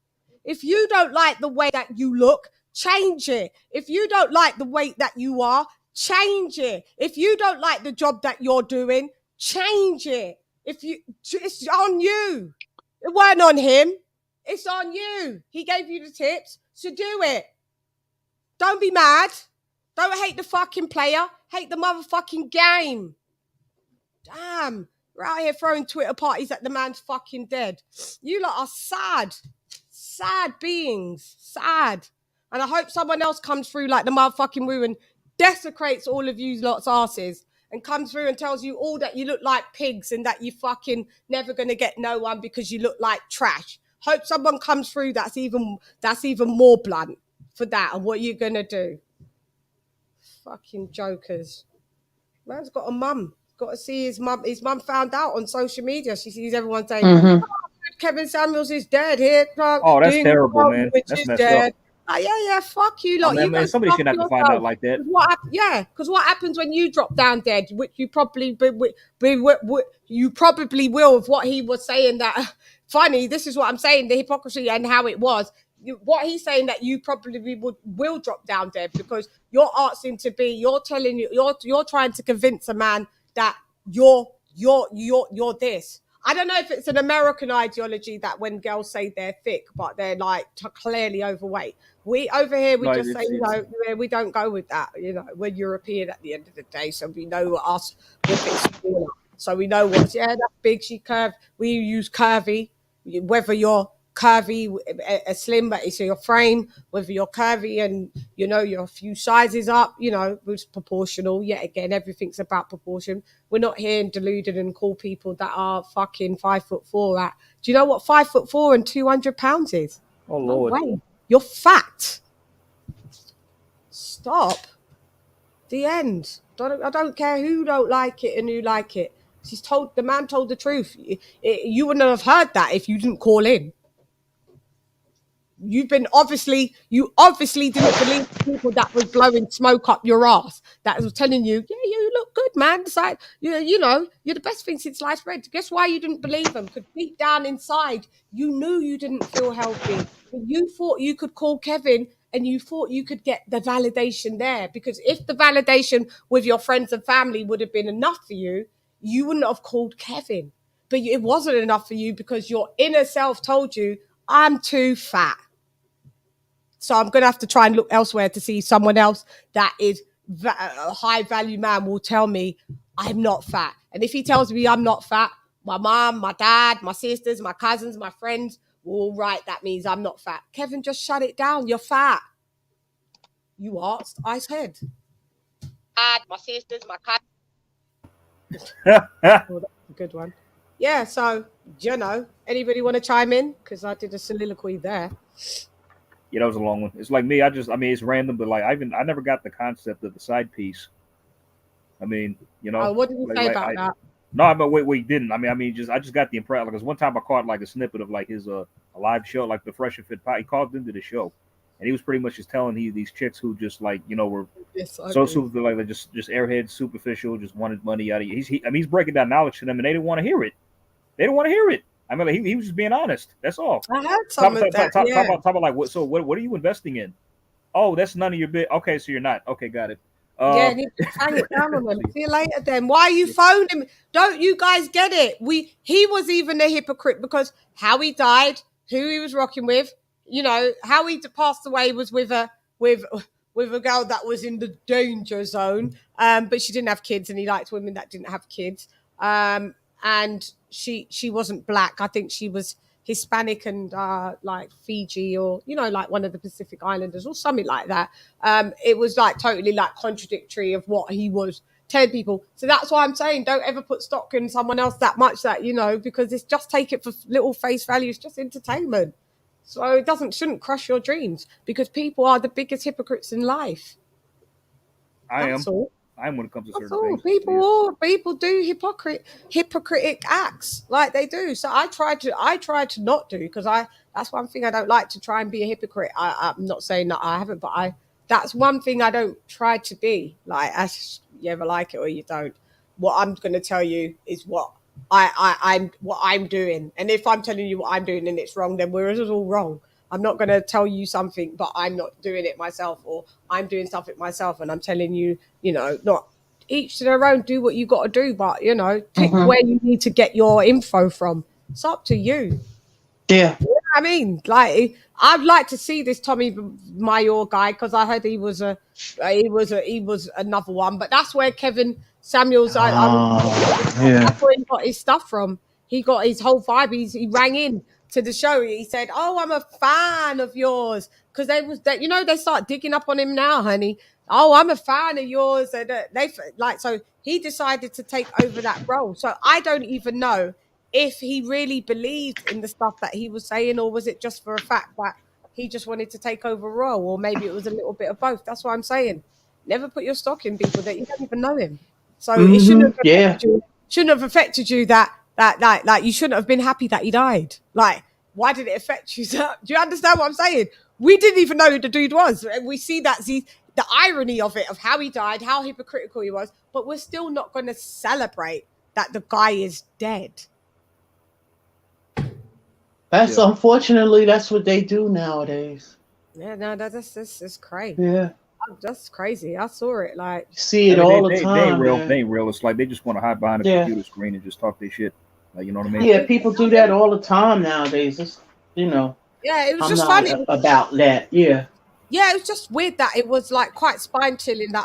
Speaker 3: If you don't like the way that you look, change it. If you don't like the weight that you are, change it. If you don't like the job that you're doing, change it. It's on you. It weren't on him. It's on you. He gave you the tips, so do it. Don't be mad. Don't hate the fucking player. Hate the motherfucking game. Damn. We're out here throwing Twitter parties at the man's fucking dead. You lot are sad. Sad beings. Sad. And I hope someone else comes through like the motherfucking Woo and desecrates all of you lot's asses and comes through and tells you all that you look like pigs and that you fucking never going to get no one because you look like trash. Hope someone comes through that's even more blunt for that and what you're going to do. Fucking jokers. Man's got a mum. Got to see his mum. His mum found out on social media. She sees everyone saying, oh, Kevin Samuels is dead here.
Speaker 5: Oh, that's terrible, man. That's messed up.
Speaker 3: Yeah, fuck you lot.
Speaker 5: Man, somebody shouldn't have to find out like that.
Speaker 3: Because what happens when you drop down dead, which you probably will of what he was saying that, funny, this is what I'm saying, the hypocrisy and how it was. What he's saying that you probably will drop down dead because you're asking to be, you're trying to convince a man that you're this. I don't know if it's an American ideology that when girls say they're thick, but they're like clearly overweight. We over here, we just say, we don't go with that. You know, we're European at the end of the day, so we know us. We're a bit smaller, so we know that's big. She curved. We use curvy. Whether you're curvy, a slim, but it's your frame, whether you're curvy and, you know, you're a few sizes up, you know, it's proportional. Yet again, everything's about proportion. We're not here and deluded and call people that are fucking 5'4" at. Do you know what 5'4" and 200 pounds is?
Speaker 5: Oh, Lord.
Speaker 3: No way. You're fat. Stop. The end. I don't care who don't like it and who like it. The man told the truth. You wouldn't have heard that if you didn't call in. You obviously didn't believe the people that was blowing smoke up your ass, that was telling you, yeah, you look good, man. It's like, you know, you're the best thing since sliced bread. Guess why you didn't believe them? Because deep down inside, you knew you didn't feel healthy. But you thought you could call Kevin and you thought you could get the validation there. Because if the validation with your friends and family would have been enough for you, you wouldn't have called Kevin. But it wasn't enough for you because your inner self told you, I'm too fat. So I'm going to have to try and look elsewhere to see someone else that is a high value man will tell me I'm not fat. And if he tells me I'm not fat, my mom, my dad, my sisters, my cousins, my friends will all write that means I'm not fat. Kevin, just shut it down. You're fat. You asked, I said. Dad, my sisters, my cousins. Oh, that's a good one. Yeah, so, you know, anybody want to chime in? Because I did a soliloquy there.
Speaker 5: Yeah, that was a long one. It's like me. It's random, but like I never got the concept of the side piece. I mean, you know.
Speaker 3: Oh, what did you say about that?
Speaker 5: No, but wait, didn't. I just got the impression. Like, 'cause one time I caught like a snippet of like his a live show, like the Fresh and Fit Pie. He called into the show, and he was pretty much just telling these chicks who just like, you know, were so super like just airheads, superficial, just wanted money out of you. He's breaking down knowledge to them, and they didn't want to hear it. They didn't want to hear it. I mean, like, he was just being honest. That's all.
Speaker 3: I heard some of that.
Speaker 5: Talk about like what? So what are you investing in? Oh, that's none of your bit. Okay, so you're not. Okay, got it.
Speaker 3: Yeah, need to hang it down on them. See you later then. Why are you phoning me? Don't you guys get it? He was even a hypocrite because how he died, who he was rocking with, you know, how he passed away was with a girl that was in the danger zone. But she didn't have kids, and he liked women that didn't have kids. And she wasn't black. I think she was Hispanic and like Fiji or, you know, like one of the Pacific Islanders or something like that. It was like totally like contradictory of what he was telling people. So that's why I'm saying don't ever put stock in someone else that much that, you know, because it's just take it for little face value. It's just entertainment. So it shouldn't crush your dreams because people are the biggest hypocrites in life.
Speaker 5: I
Speaker 3: am
Speaker 5: when it comes to certain things.
Speaker 3: People do hypocritic acts like they do. So I try to not do because that's one thing I don't like, to try and be a hypocrite. I'm not saying that I haven't, but that's one thing I don't try to be. Like, you ever like it or you don't. What I'm going to tell you is what I'm doing, and if I'm telling you what I'm doing and it's wrong, then we're all wrong. I'm not going to tell you something, but I'm not doing it myself, or I'm doing something myself and I'm telling you, you know, not each to their own, do what you got to do, but, you know, pick where you need to get your info from. It's up to you.
Speaker 6: Yeah.
Speaker 3: You know what I mean? Like, I'd like to see this Tommy Mayor guy because I heard he was another one, but that's where Kevin Samuels, that's where he got his stuff from. He got his whole vibe. He rang in to the show. He said, "Oh, I'm a fan of yours," because they start digging up on him now, honey. Oh, I'm a fan of yours, and so he decided to take over that role. So I don't even know if he really believed in the stuff that he was saying, or was it just for a fact that he just wanted to take over a role, or maybe it was a little bit of both. That's what I'm saying. Never put your stock in people that you don't even know him. So it shouldn't have affected you that you shouldn't have been happy that he died. Like, why did it affect you? Do you understand what I'm saying? We didn't even know who the dude was. And we see the irony of it, of how he died, how hypocritical he was, but we're still not going to celebrate that the guy is dead.
Speaker 6: That's unfortunately, that's what they do nowadays.
Speaker 3: Yeah, no, that's crazy.
Speaker 6: Yeah.
Speaker 3: That's crazy. I saw it. Like,
Speaker 6: see it all the time.
Speaker 5: They ain't real. It's like they just want to hide behind a computer screen and just talk their shit. Like, you know what I mean?
Speaker 6: Yeah, people do that all the time nowadays. It's, you know.
Speaker 3: Yeah, it was
Speaker 6: I'm
Speaker 3: just
Speaker 6: not
Speaker 3: funny
Speaker 6: about that. Yeah.
Speaker 3: Yeah, it was just weird that it was like quite spine chilling that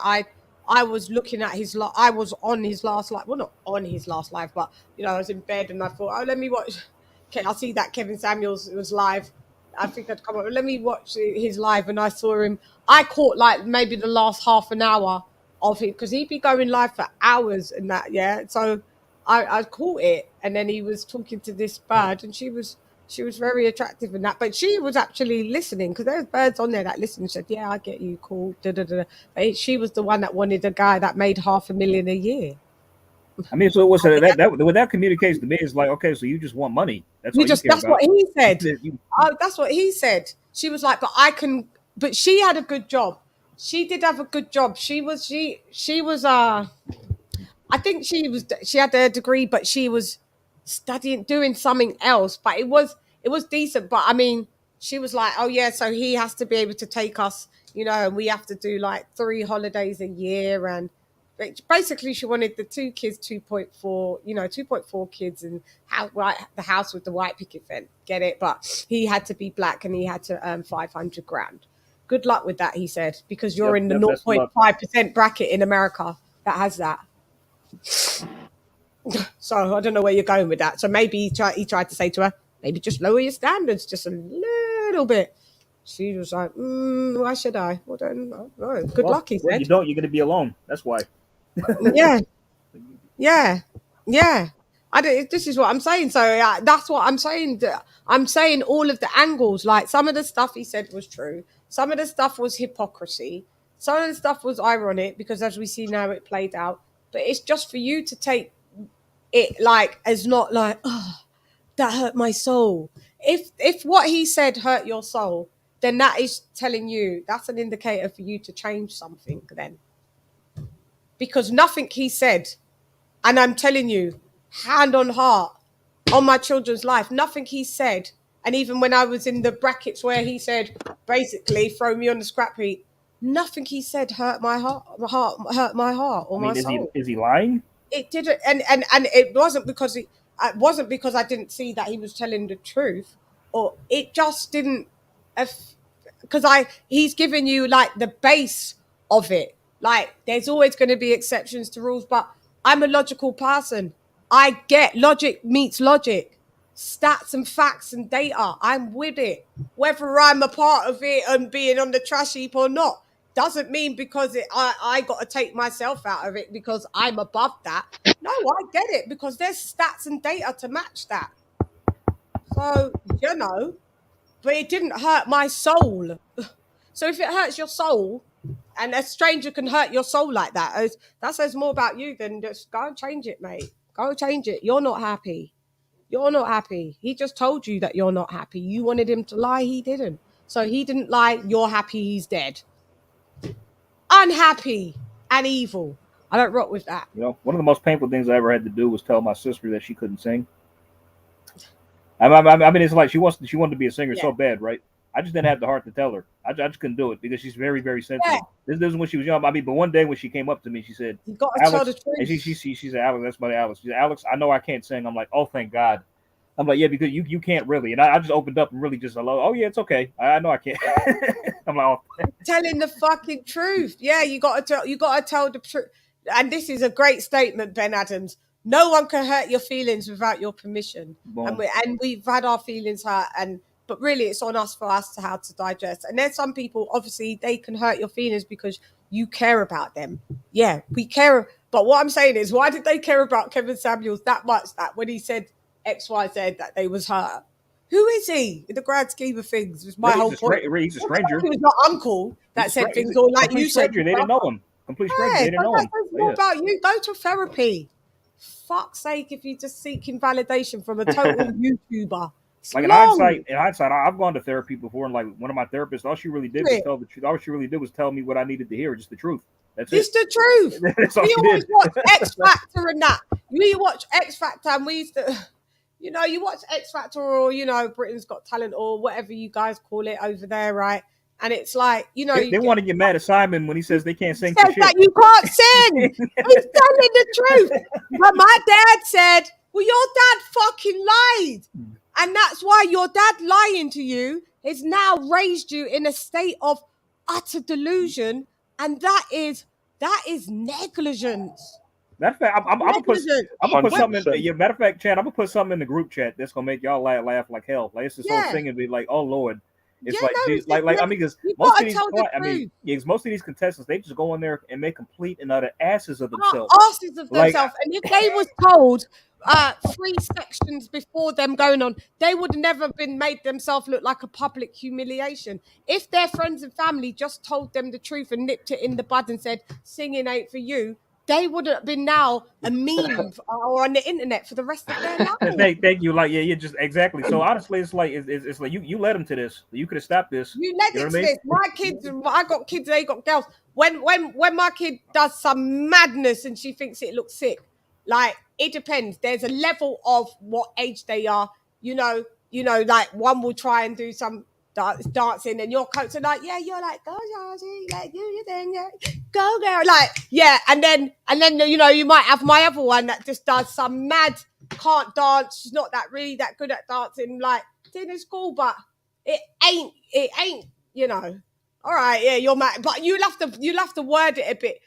Speaker 3: I was looking at I was on his last live. Well, not on his last live, but, you know, I was in bed and I thought, oh, let me watch Okay, I see that Kevin Samuels was live. I think I'd come up. Let me watch his live, and I saw him. I caught like maybe the last half an hour of it because he'd be going live for hours and that. Yeah, so I caught it, and then he was talking to this bird, and she was very attractive in that. But she was actually listening because there's birds on there that listen and said, "Yeah, I get you, cool." Da, da, da. But she was the one that wanted a guy that made $500,000 a year.
Speaker 5: I mean, so what's that? What that communicates to me is like, okay, so you just want money. That's all you care
Speaker 3: That's
Speaker 5: about.
Speaker 3: what he said. That's what he said. She was like, but she had a good job. She did have a good job. She was I think she had a degree, but she was doing something else, but it was decent. But I mean, she was like, oh yeah, so he has to be able to take us, and we have to do like 3 holidays a year. And basically she wanted the 2 kids, 2.4 kids, and the house with the white picket fence, get it? But he had to be black and he had to earn 500 grand. Good luck with that, he said, because you're in the 0.5% bracket in America that has that. So I don't know where you're going with that. So maybe he tried to say to her, maybe just lower your standards just a little bit. She was like, why should I? Well, then, I don't know. Good luck, he said.
Speaker 5: You don't. You're going to be alone. That's why.
Speaker 3: Yeah. This is what I'm saying. So that's what I'm saying. I'm saying all of the angles. Like some of the stuff he said was true. Some of the stuff was hypocrisy. Some of the stuff was ironic because as we see now, it played out. But it's just for you to take it like as not like, oh, that hurt my soul. If what he said hurt your soul, then that is telling you, that's an indicator for you to change something then. Because nothing he said, and I'm telling you, hand on heart, on my children's life, nothing he said, and even when I was in the brackets where he said, basically, throw me on the scrap heap, nothing he said hurt my heart or my soul.
Speaker 5: Is he lying?
Speaker 3: It didn't, and it wasn't because I didn't see that he was telling the truth, or it just didn't, because he's given you like the base of it. Like there's always going to be exceptions to rules, but I'm a logical person. I get logic meets logic, stats and facts and data. I'm with it, whether I'm a part of it and being on the trash heap or not. Doesn't mean because I got to take myself out of it because I'm above that. No, I get it because there's stats and data to match that. So, but it didn't hurt my soul. So if it hurts your soul and a stranger can hurt your soul like that says more about you than just go and change it, mate. Go and change it. You're not happy. You're not happy. He just told you that you're not happy. You wanted him to lie. He didn't. So he didn't lie. You're happy. He's dead. Unhappy and evil. I don't rock with that.
Speaker 5: One of the most painful things I ever had to do was tell my sister that she couldn't sing. I mean, it's like she wanted to be a singer so bad, right? I just didn't have the heart to tell her. I just couldn't do it because she's very, very sensitive. This is when she was young. I mean, but one day when she came up to me, she said,
Speaker 3: "You got to tell the truth."
Speaker 5: And she said, "Alex, that's my Alex." She said, "Alex, I know I can't sing." I'm like, "Oh, thank God." I'm like, "Yeah, because you can't really." And I just opened up and really just, "Oh yeah, it's okay. I know I can't." I'm like, "Oh."
Speaker 3: Telling the fucking truth. Yeah, you got to tell the truth. And this is a great statement, Ben Adams. No one can hurt your feelings without your permission. And we've had our feelings hurt, but really it's on us for us to how to digest. And there's some people, obviously, they can hurt your feelings because you care about them. Yeah, we care. But what I'm saying is, why did they care about Kevin Samuels that much that when he said XYZ that they was hurt? Who is he in the grand scheme of things? Was my whole point.
Speaker 5: He's a stranger.
Speaker 3: He was not uncle that said things, or like you said.
Speaker 5: They didn't know him. Complete stranger. They didn't know him.
Speaker 3: It's more about you. Go to therapy. Fuck's sake, if you're just seeking validation from a total YouTuber.
Speaker 5: Like in hindsight, I've gone to therapy before, and like one of my therapists, all she really did was tell the truth. All she really did was tell me what I needed to hear, just the truth. That's it.
Speaker 3: It's the truth.
Speaker 5: That's all
Speaker 3: we
Speaker 5: she
Speaker 3: always
Speaker 5: did.
Speaker 3: watch X Factor and that. We watch X Factor and we used to, you watch X Factor or, Britain's Got Talent or whatever you guys call it over there, right? And it's like,
Speaker 5: they want to get mad at Simon when he says they can't sing.
Speaker 3: Says that you can't sing. He's telling the truth. But my dad said, well, your dad fucking lied. And that's why your dad lying to you has now raised you in a state of utter delusion. And that is negligence.
Speaker 5: Matter of fact, I'm gonna put something.
Speaker 17: 100%.
Speaker 5: Yeah, matter of fact, Chan, I'm gonna put something in the group chat that's gonna make y'all laugh like hell. Like it's this whole thing and be like, oh Lord, it's like, dude, like I mean, because most of these, most of these contestants, they just go in there and make complete and utter asses of themselves.
Speaker 3: Asses of themselves. And if they was told 3 sections before them going on, they would have never been made themselves look like a public humiliation. If their friends and family just told them the truth and nipped it in the bud and said singing ain't for you, they would have been now a meme or on the internet for the rest of their life.
Speaker 5: Thank you. Like, yeah, just exactly. So honestly, it's like you led them to this. You could have stopped this.
Speaker 3: You led it to this. My kids, I got kids, they got girls. When my kid does some madness and she thinks it looks sick, like it depends. There's a level of what age they are. You know, like one will try and do some dancing, and your coach are like, yeah, you're like, go Georgie, like you then, yeah, go girl, like yeah, and then you might have my other one that just does some mad, can't dance. She's not really that good at dancing, like in school, but it ain't, all right, yeah, you're mad, but you'll have to word it a bit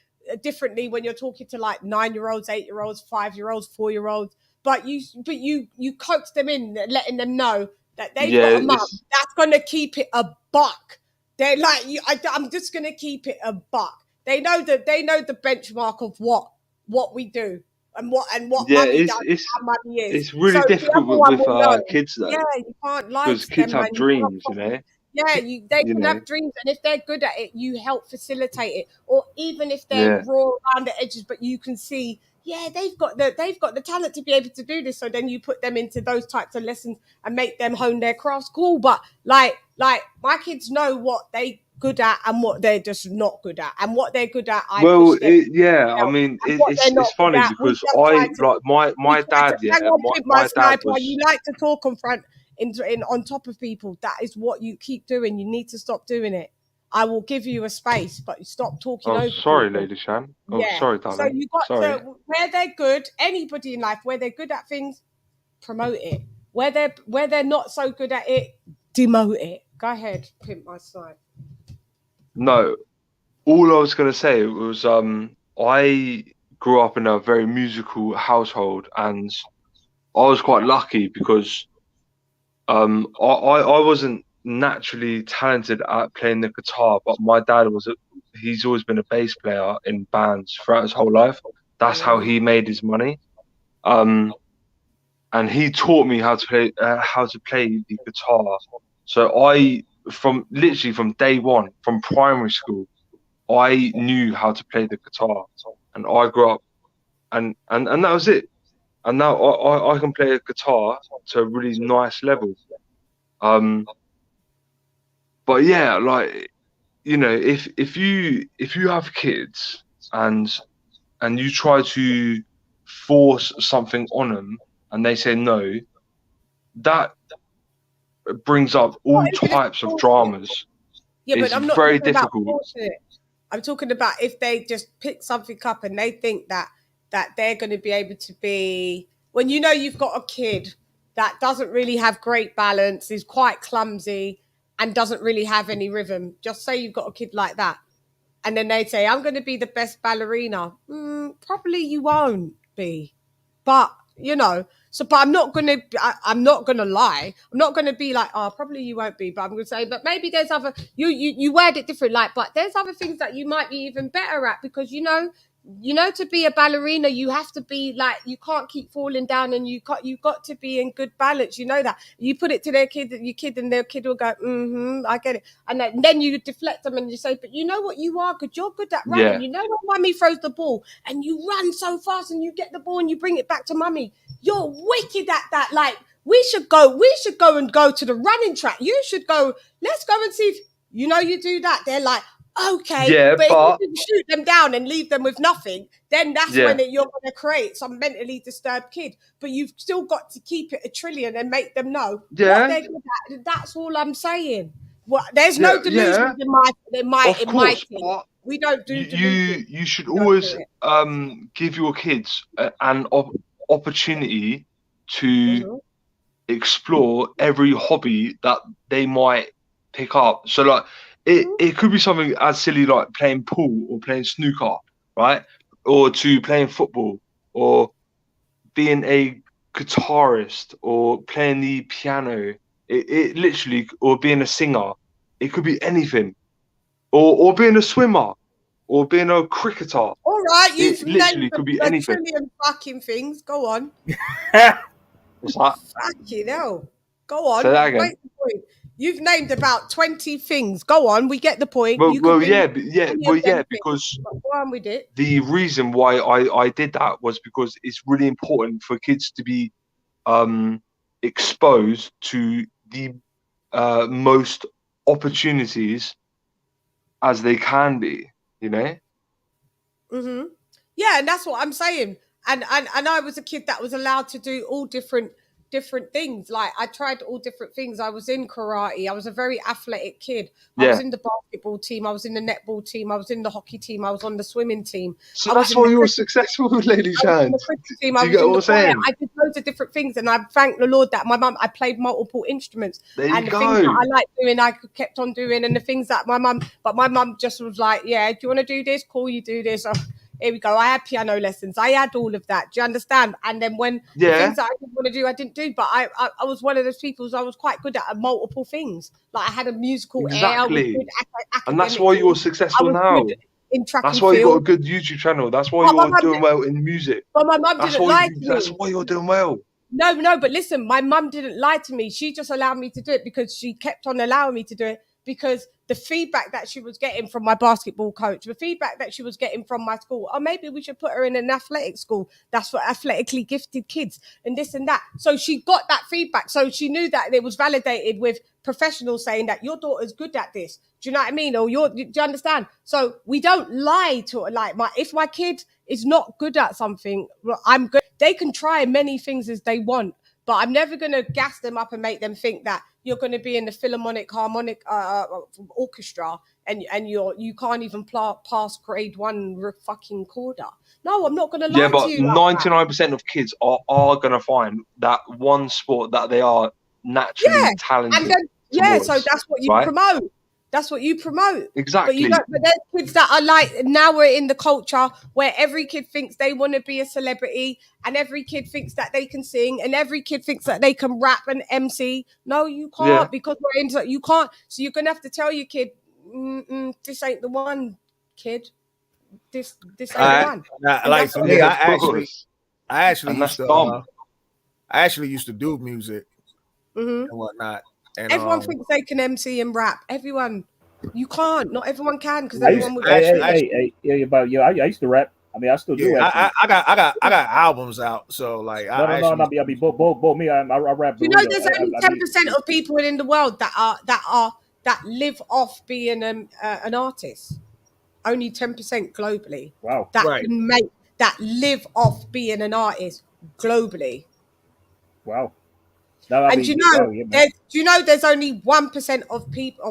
Speaker 3: differently when you're talking to like 9-year-olds, 8-year-olds, 5-year-olds, 4-year-olds, but you coax them in, letting them know that they've got a mum that's gonna keep it a buck. They're like, I'm just gonna keep it a buck. They know the benchmark of what we do and what money does, how money is.
Speaker 17: It's really difficult with kids though.
Speaker 3: Yeah, you can't lie
Speaker 17: because
Speaker 3: to
Speaker 17: kids
Speaker 3: them,
Speaker 17: have dreams, you know.
Speaker 3: Yeah, they can have dreams, and if they're good at it, you help facilitate it. Or even if they're raw around the edges, but you can see, yeah, they've got the talent to be able to do this. So then you put them into those types of lessons and make them hone their crafts. Cool, but like my kids know what they good at and what they're just not good at, and what they're good at.
Speaker 17: I mean, it's funny because my dad, my dad was.
Speaker 3: You like to talk on front. On top of people, that is what you keep doing. You need to stop doing it. I will give you a space, but you stop talking over
Speaker 17: sorry,
Speaker 3: people.
Speaker 17: LadyChann. Sorry, darling.
Speaker 3: So you got to, where they're good, anybody in life, where they're good at things, promote it. Where they're not so good at it, demote it. Go ahead, pimp my side.
Speaker 17: No, all I was going to say was I grew up in a very musical household, and I was quite lucky because I wasn't naturally talented at playing the guitar, but my dad he's always been a bass player in bands throughout his whole life. That's how he made his money. And he taught me how to play the guitar. So from day one, from primary school, I knew how to play the guitar, and I grew up, and that was it. And now I can play a guitar to a really nice level. But yeah, like, you know, if you have kids and you try to force something on them and they say no, that brings up all types of dramas.
Speaker 3: Yeah,
Speaker 17: it's
Speaker 3: but I'm not
Speaker 17: very
Speaker 3: talking
Speaker 17: difficult.
Speaker 3: About it. I'm talking about if they just pick something up and they think that they're going to be able to be, when you know you've got a kid that doesn't really have great balance, is quite clumsy, and doesn't really have any rhythm. Just say you've got a kid like that, and then they say, I'm going to be the best ballerina. Probably you won't be, but but I'm not going to lie. I'm not going to be like, oh, probably you won't be, but I'm going to say, but maybe there's other, you word it different, like, but there's other things that you might be even better at, because to be a ballerina, you have to be like, you can't keep falling down, and you got to be in good balance. You know that. You put it to your kid, and their kid will go, I get it. And then you deflect them and you say, but you know what you are good. You're good at running.
Speaker 17: Yeah.
Speaker 3: You know when mummy throws the ball and you run so fast and you get the ball and you bring it back to mummy. You're wicked at that. Like, we should go and go to the running track. You should go, let's go and see if, you do that. They're like, okay,
Speaker 17: yeah,
Speaker 3: but if you shoot them down and leave them with nothing, then that's when you're going to create some mentally disturbed kid. But you've still got to keep it a trillion and make them know what they're good at. That's all I'm saying. There's no delusions in my team. We don't do delusions.
Speaker 17: You should always give your kids an opportunity to explore every hobby that they might pick up. So like, it could be something as silly like playing pool or playing snooker, right? Or to playing football. or being a guitarist or playing the piano. It literally, or being a singer. It could be anything, or being a swimmer, or being a cricketer.
Speaker 3: All right, you've
Speaker 17: It literally
Speaker 3: named
Speaker 17: could be
Speaker 3: a
Speaker 17: anything.
Speaker 3: trillion fucking things. Go on.
Speaker 17: What's that?
Speaker 3: Fucking hell. Go on.
Speaker 17: Say that again.
Speaker 3: Make the point. You've named about 20 things. Go on. We get the point.
Speaker 17: Well,
Speaker 3: You could name
Speaker 17: yeah,
Speaker 3: any of them things,
Speaker 17: because
Speaker 3: but go on with it.
Speaker 17: the reason why I did that was because it's really important for kids to be exposed to the most opportunities as they can be, you know.
Speaker 3: Yeah, and that's what I'm saying. And I was a kid that was allowed to do all different things. Like I tried all different things. I was in karate. I was a very athletic kid. I was in the basketball team. I was in the netball team. I was in the hockey team. I was on the swimming team.
Speaker 17: So that's why you were successful, LadyChann.
Speaker 3: Do
Speaker 17: you get what I'm saying?
Speaker 3: I did loads of different things, and I thank the Lord that my mum, I played multiple instruments.
Speaker 17: There you
Speaker 3: and the
Speaker 17: go.
Speaker 3: things that I liked doing, I kept on doing, and the things that my mum just was like, yeah, do you want to do this? Cool, you do this. Here we go. I had piano lessons. I had all of that. Do you understand? And then when the things that I didn't want to do, I didn't do. But I was one of those people. So I was quite good at multiple things. Like I had a musical ear. I was good
Speaker 17: and that's why you're successful now.
Speaker 3: In track
Speaker 17: that's
Speaker 3: and
Speaker 17: why you got a
Speaker 3: field.
Speaker 17: good YouTube channel. That's why you're doing well in music.
Speaker 3: But my mum didn't lie to me.
Speaker 17: That's why you're doing well.
Speaker 3: No, but listen, my mum didn't lie to me. She just allowed me to do it because she kept on allowing me to do it because the feedback that she was getting from my basketball coach, the feedback that she was getting from my school, or maybe we should put her in an athletic school. That's for athletically gifted kids and this and that. So she got that feedback. So she knew that it was validated with professionals saying that your daughter's good at this. Do you know what I mean? Or do you understand? So we don't lie to her. Like if my kid is not good at something, well, I'm good. They can try many things as they want, but I'm never going to gas them up and make them think that you're going to be in the Philharmonic Harmonic Orchestra and you can't even pass grade 1 fucking recorder. No, I'm not going to lie to you.
Speaker 17: Yeah, but 99% of kids are going to find that one sport that they are naturally talented.
Speaker 3: And then,
Speaker 17: towards,
Speaker 3: so that's what you promote. That's what you promote.
Speaker 17: Exactly.
Speaker 3: But there's kids that are like, now we're in the culture where every kid thinks they want to be a celebrity and every kid thinks that they can sing and every kid thinks that they can rap and MC. No, you can't because we're into you can't. So you're going to have to tell your kid, this ain't the one, kid. This ain't the one.
Speaker 7: Like for me, I actually used to do music and whatnot. And,
Speaker 3: everyone thinks they can MC and rap. Everyone, you can't. Not everyone can because
Speaker 5: I
Speaker 3: everyone would.
Speaker 5: I used to rap. I mean, I still do.
Speaker 7: I got albums out. So like,
Speaker 5: no. I mean, both me. I rap.
Speaker 3: You know, there's only 10% of people in the world that live off being an artist. Only 10% globally.
Speaker 5: Wow.
Speaker 3: That live off being an artist globally.
Speaker 5: Wow.
Speaker 3: No, do you know there's only 1% of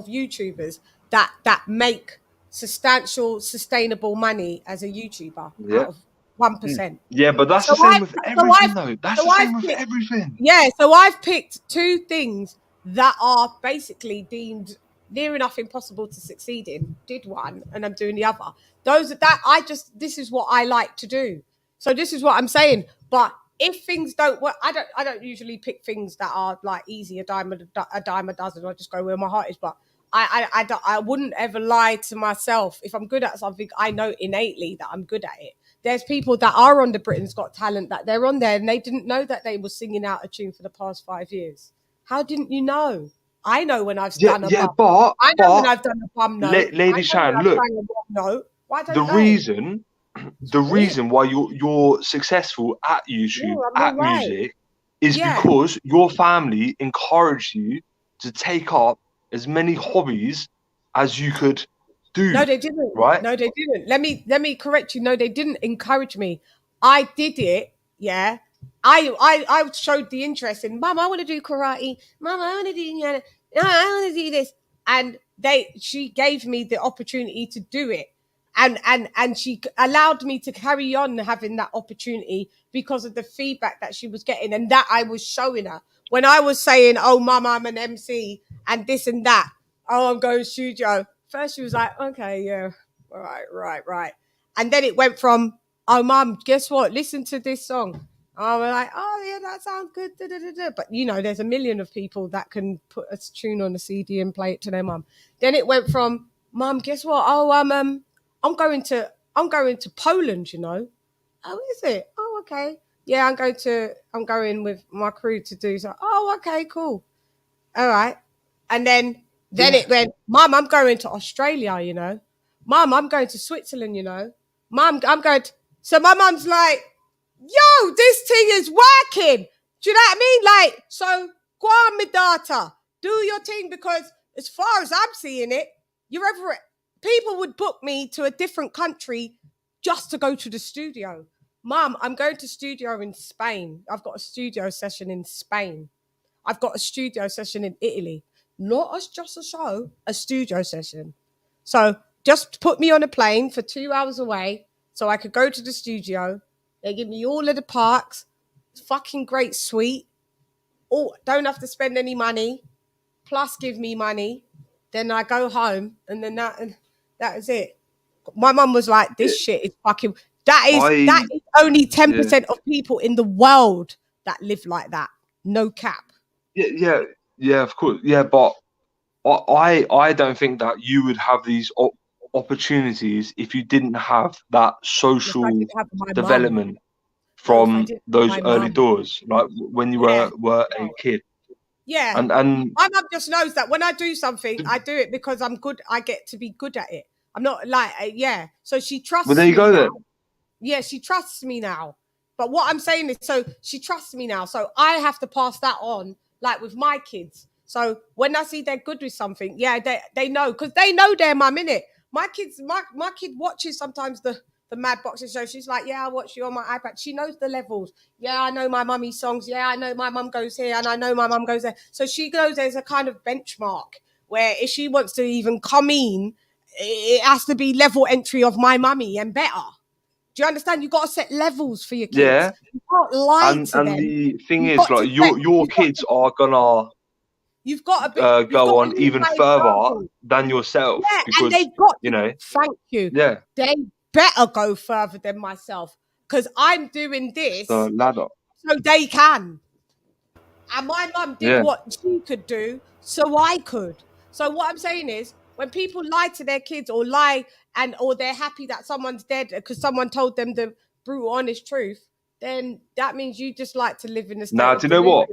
Speaker 3: YouTubers that make sustainable money as a YouTuber out of 1%.
Speaker 17: Yeah, but that's the same with everything though. That's the same with everything.
Speaker 3: Yeah, so I've picked 2 things that are basically deemed near enough impossible to succeed in. Did one and I'm doing the other. This is what I like to do. So this is what I'm saying. But if things don't work, I don't usually pick things that are like easy, a dime a dozen. I just go where my heart is. But I wouldn't ever lie to myself. If I'm good at something, I know innately that I'm good at it. There's people that are on the Britain's Got Talent that they're on there and they didn't know that they were singing out a tune for the past 5 years. How didn't you know? I know when I've done a bum. I know when I've done a bum note.
Speaker 17: LadyChann, look. The reason why you're successful at YouTube, music, is because your family encouraged you to take up as many hobbies as you could do.
Speaker 3: No, they didn't.
Speaker 17: Right?
Speaker 3: No, they didn't. Let me correct you. No, they didn't encourage me. I did it. Yeah. I showed the interest in, Mum, I want to do karate. Mum, I want to do this. And she gave me the opportunity to do it. And she allowed me to carry on having that opportunity because of the feedback that she was getting and that I was showing her. When I was saying, oh, Mum, I'm an MC and this and that. Oh, I'm going to studio. First, she was like, okay, yeah, right. And then it went from, oh, mum, guess what? Listen to this song. Oh, we're like, oh, yeah, that sounds good. Da, da, da, da. But, you know, there's a million of people that can put a tune on a CD and play it to their mum. Then it went from, mum, guess what? Oh, I'm going to Poland, you know. Oh, is it? Oh, okay. Yeah, I'm going with my crew to do so. Oh, okay, cool. All right. And then it went, mum, I'm going to Australia, you know. Mum, I'm going to Switzerland, you know. Mum, I'm going to... So my mum's like, yo, this thing is working. Do you know what I mean? Like, so go on, my daughter, do your thing, because as far as I'm seeing it, people would book me to a different country just to go to the studio. Mum, I'm going to studio in Spain. I've got a studio session in Spain. I've got a studio session in Italy. Not as just a show, a studio session. So just put me on a plane for 2 hours away so I could go to the studio. They give me all of the parks. Fucking great suite. Oh, don't have to spend any money. Plus give me money. Then I go home and then that is it. My mum was like, this shit is fucking... That is only 10% of people in the world that live like that. No cap.
Speaker 17: Yeah, of course. Yeah, but I don't think that you would have these opportunities if you didn't have that social development from those early doors, like when you were a kid.
Speaker 3: Yeah.
Speaker 17: And
Speaker 3: my mum just knows that when I do something, I do it because I'm good. I get to be good at it. I'm not like, So she trusts me.
Speaker 17: Well, there you go then.
Speaker 3: Yeah, she trusts me now. But what I'm saying is, so she trusts me now. So I have to pass that on, like with my kids. So when I see they're good with something, they know, because they know their mum, innit? My kid watches sometimes the Mad Boxing show. She's like, yeah, I watch you on my iPad. She knows the levels. Yeah, I know my mummy's songs. Yeah, I know my mum goes here and I know my mum goes there. So she goes, there's a kind of benchmark where if she wants to even come in, it has to be level entry of my mummy and better. Do you understand? You've got to set levels for your kids.
Speaker 17: Yeah.
Speaker 3: You can't lie to them.
Speaker 17: And the thing is, like, your kids are gonna go on even further than yourself.
Speaker 3: Yeah,
Speaker 17: because,
Speaker 3: and they've got
Speaker 17: you know.
Speaker 3: Thank you.
Speaker 17: Yeah.
Speaker 3: They better go further than myself, because I'm doing this
Speaker 17: The ladder.
Speaker 3: so they can. And my mum did what she could do, so I could. So what I'm saying is, when people lie to their kids or or they're happy that someone's dead because someone told them the brutal, honest truth, then that means you just like to live in the state.
Speaker 17: Now, do you know what?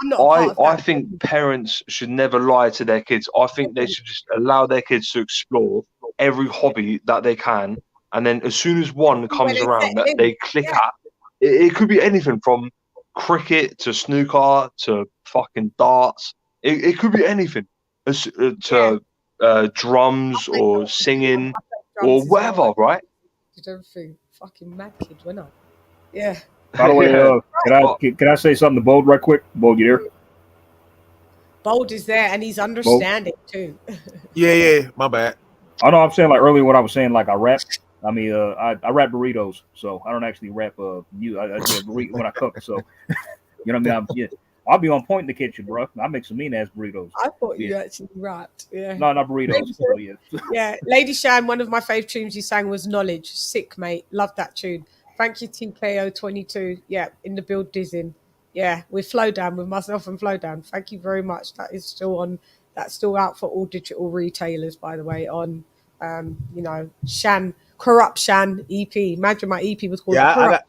Speaker 3: I'm not a part of that.
Speaker 17: I think parents should never lie to their kids. I think they should just allow their kids to explore every hobby that they can. And then as soon as one comes around that they click at, it could be anything from cricket to snooker to fucking darts. It could be anything to drums or singing or whatever, right?
Speaker 3: Did everything. Fucking mad kid, wasn't I? Yeah.
Speaker 5: By the way, can I say something to Bold right quick? Bold, you there?
Speaker 3: Bold is there and he's understanding too.
Speaker 7: Yeah, my bad.
Speaker 5: I know I'm saying like earlier when I was saying like I rap. I mean, I rap burritos, so I don't actually rap I do a burrito when I cook. So you know what I mean? I'll be on point in the kitchen, bro. I make some mean ass burritos.
Speaker 3: I thought you actually rapped. Yeah.
Speaker 5: No, not burritos.
Speaker 3: Yeah. LadyChann, one of my fave tunes you sang was Knowledge. Sick, mate. Love that tune. Thank you, TKO22. Yeah, in the build dizzing. Yeah, with Flowdown, with myself and Flowdown. Thank you very much. That is still on. That's still out for all digital retailers, by the way, on CHANN, Corrupt CHANN EP. Imagine my EP was called Corrupt.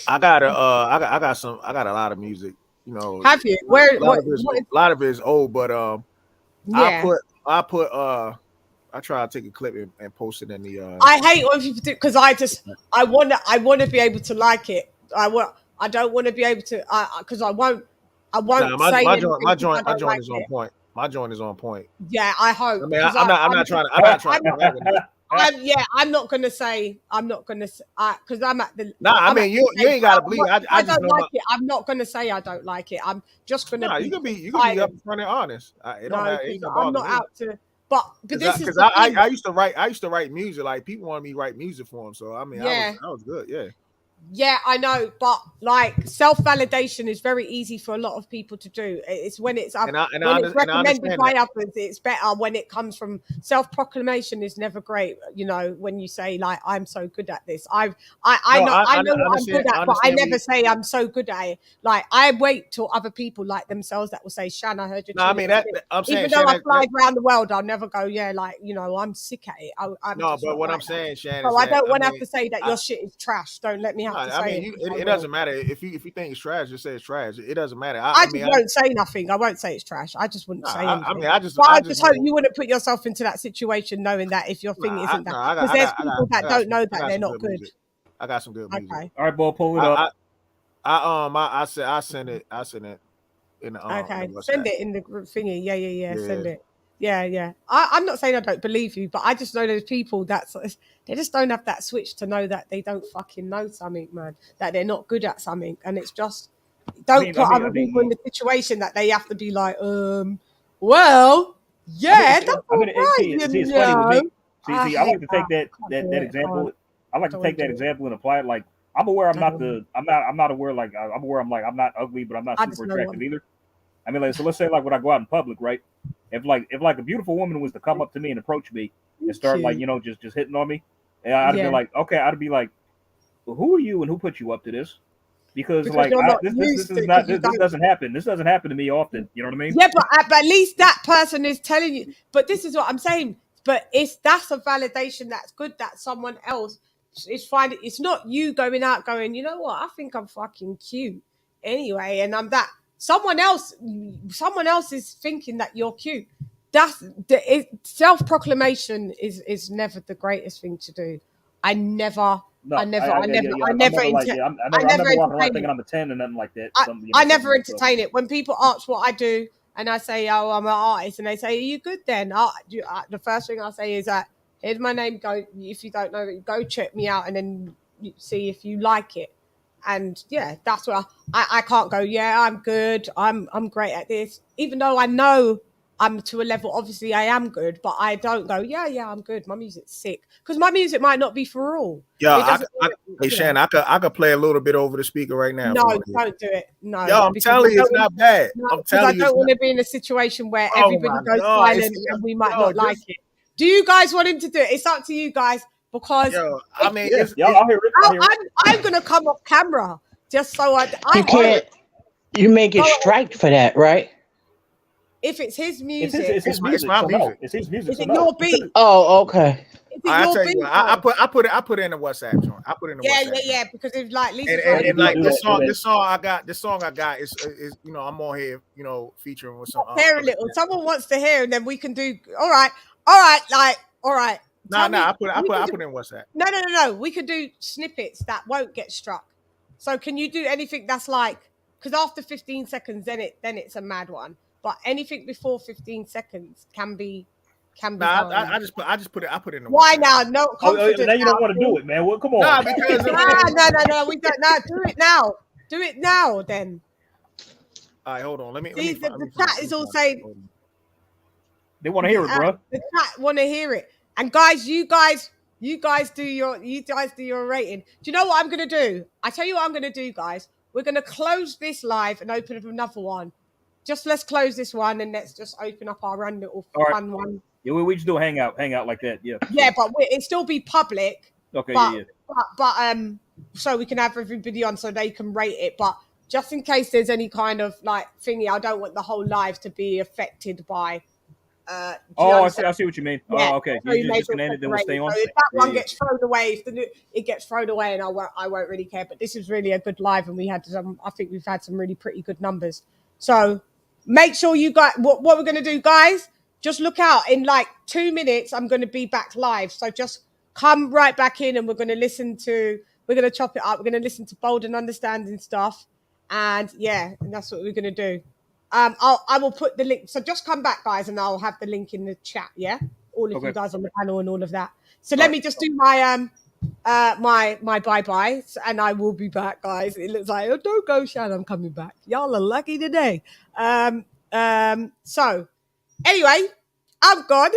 Speaker 7: I got a lot of music. You know,
Speaker 3: have you?
Speaker 7: A lot of it is old, but I try to take a clip and post it in the.
Speaker 3: I hate when people do, because I want to be able to like it. I don't want to be able to because I won't say
Speaker 7: my joint is on point. My joint is on point.
Speaker 3: Yeah, I hope.
Speaker 7: I mean, I'm not trying to.
Speaker 3: I'm not gonna say because I'm at the.
Speaker 7: Nah, I mean you ain't gotta believe.
Speaker 3: I don't like it. I'm not gonna say I don't like it. I'm just gonna.
Speaker 7: Nah, you can be up front and honest.
Speaker 3: I'm not out to. But this is
Speaker 7: I used to write music. Like people wanted me to write music for them. So I mean, I was good. Yeah.
Speaker 3: Yeah, I know, but like self-validation is very easy for a lot of people to do. It's when it's
Speaker 7: And I
Speaker 3: recommended
Speaker 7: understand
Speaker 3: by
Speaker 7: that.
Speaker 3: others, it's better. When it comes from self-proclamation is never great. You know, when you say like I'm so good at this. I know what I'm good at, but I never say I'm so good at it. Like I wait till other people like themselves that will say, Shan, I heard you.
Speaker 7: No, I mean that. I'm saying,
Speaker 3: even though
Speaker 7: Shan,
Speaker 3: I fly around the world, I'll never go, yeah, like, you know, I'm sick at it. I'm
Speaker 7: no,
Speaker 3: just
Speaker 7: but
Speaker 3: not
Speaker 7: what
Speaker 3: like
Speaker 7: I'm saying,
Speaker 3: that.
Speaker 7: Shan,
Speaker 3: So
Speaker 7: is
Speaker 3: I
Speaker 7: that
Speaker 3: don't want to have to say that your shit is trash. Don't let me have to
Speaker 7: I
Speaker 3: say
Speaker 7: mean,
Speaker 3: it.
Speaker 7: it doesn't matter if you think it's trash. Just say it's trash. It doesn't matter.
Speaker 3: I just won't say nothing. I won't say it's trash. I just wouldn't say anything. But I just hope you wouldn't put yourself into that situation knowing that if your thing isn't that, because there's people that don't know that they're not good.
Speaker 7: I got some good music.
Speaker 3: Okay.
Speaker 5: All right, Bo, pull it up.
Speaker 7: I sent it in the
Speaker 3: Okay,
Speaker 7: WhatsApp.
Speaker 3: send it in the group thingy. Yeah. Send it. Yeah. I'm not saying I don't believe you, but I just know there's people that they just don't have that switch to know that they don't fucking know something, man. That they're not good at something, and it's just don't put other people in the situation that they have to be like, well, yeah, that's all right,
Speaker 5: it's funny with me. See, I like to take that example. I like to take that example and apply it. Like I'm aware I'm not aware like I'm aware I'm like I'm not ugly, but I'm not super attractive either. I mean, like, so let's say like when I go out in public, right? If like a beautiful woman was to come up to me and approach me and start like, you know, just hitting on me, and I'd be like, okay, I'd be like, well, who are you and who put you up to this? Because like this doesn't happen. This doesn't happen to me often. You know what I mean?
Speaker 3: Yeah, but at least that person is telling you. But this is what I'm saying. But that's a validation that's good that someone else is finding. It's not you going out going, you know what? I think I'm fucking cute anyway, and I'm that. Someone else is thinking that you're cute. That's self-proclamation is never the greatest thing to do. I never
Speaker 5: walking around thinking I'm a 10 and nothing like that.
Speaker 3: I never entertain it. When people ask what I do and I say, oh, I'm an artist, and they say, are you good then? The first thing I say is that, here's my name. Go, if you don't know it, go check me out and then see if you like it. And yeah, that's what I can't go, yeah, I'm good. I'm great at this. Even though I know I'm to a level, obviously I am good, but I don't go, yeah, I'm good. My music's sick. Because my music might not be for all.
Speaker 7: Yeah, hey, Shan, I could play a little bit over the speaker right now.
Speaker 3: No, don't do it. No.
Speaker 7: Yo, I'm telling you, it's not bad. I'm telling you.
Speaker 3: I don't want to be in a situation where everybody goes silent and we might not like it. Do you guys want him to do it? It's up to you guys. Because
Speaker 7: I mean,
Speaker 5: I'll hear it.
Speaker 3: I'm gonna come off camera just so
Speaker 6: you can't. You may get striked for that, right?
Speaker 3: If it's his music,
Speaker 5: it's my music. It's his music.
Speaker 3: Is it your beat?
Speaker 6: Oh, okay.
Speaker 7: I tell you, I put it in the WhatsApp joint. I put it in the WhatsApp.
Speaker 3: Yeah. Because if like Lisa
Speaker 7: and like this song I got is you know, I'm on here, you know, featuring with some.
Speaker 3: Hear a little. Someone wants to hear, and then we can do. All right. Like all right.
Speaker 7: I put it in WhatsApp.
Speaker 3: No. We could do snippets that won't get struck. So can you do anything that's like? Because after 15 seconds, then it's a mad one. But anything before 15 seconds can be.
Speaker 7: I just put it in the.
Speaker 3: Why now? No confidence.
Speaker 5: Now you don't want to do it, man. Well, come on.
Speaker 7: Nah, because
Speaker 3: no. We don't. No, do it now. Do it now, then.
Speaker 7: All right, hold on. Let me.
Speaker 3: The chat is all saying.
Speaker 5: They want to hear it, bro.
Speaker 3: The chat want to hear it. And guys, you guys do your rating. Do you know what I'm gonna do? I tell you what I'm gonna do, guys. We're gonna close this live and open up another one. Just let's close this one and let's just open up our own little fun one.
Speaker 5: Yeah, we just do a hangout like that. Yeah.
Speaker 3: Yeah, but it still be public.
Speaker 5: Okay.
Speaker 3: But so we can have everybody on so they can rate it. But just in case there's any kind of like thingy, I don't want the whole live to be affected by.
Speaker 5: I see what you mean.
Speaker 3: Yeah.
Speaker 5: Oh, okay.
Speaker 3: So
Speaker 5: You're just gonna end it, then we'll stay on.
Speaker 3: So if that one gets thrown away, it gets thrown away, and I won't really care. But this is really a good live, and I think we've had some really pretty good numbers. So make sure you guys, what we're gonna do, guys, just look out. In like 2 minutes, I'm gonna be back live. So just come right back in, and we're gonna chop it up. We're gonna listen to Bold and Understanding stuff, and that's what we're gonna do. I will put the link. So just come back, guys, and I'll have the link in the chat. Yeah, all of you guys on the panel and all of that. So let me just do my my bye-byes, and I will be back, guys. It looks like, oh, don't go, Shan, I'm coming back. Y'all are lucky today. So anyway, I'm gone.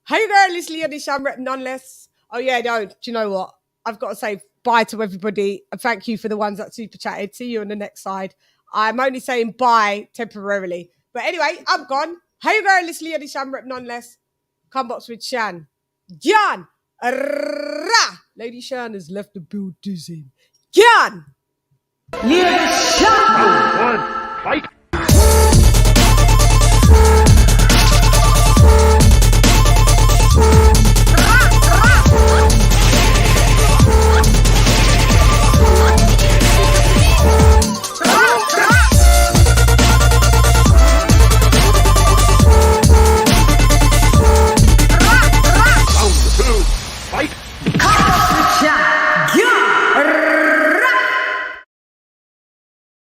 Speaker 3: Hey girl, it's LadyChann rep nonetheless. Oh yeah, no, do you know what? I've got to say bye to everybody. And thank you for the ones that super chatted. See you on the next side. I'm only saying bye temporarily. But anyway, I'm gone. Hey girl, it's LadyChann, rep nonetheless. Come box with Chan. John. LadyChann has left the building. John. LadyChann.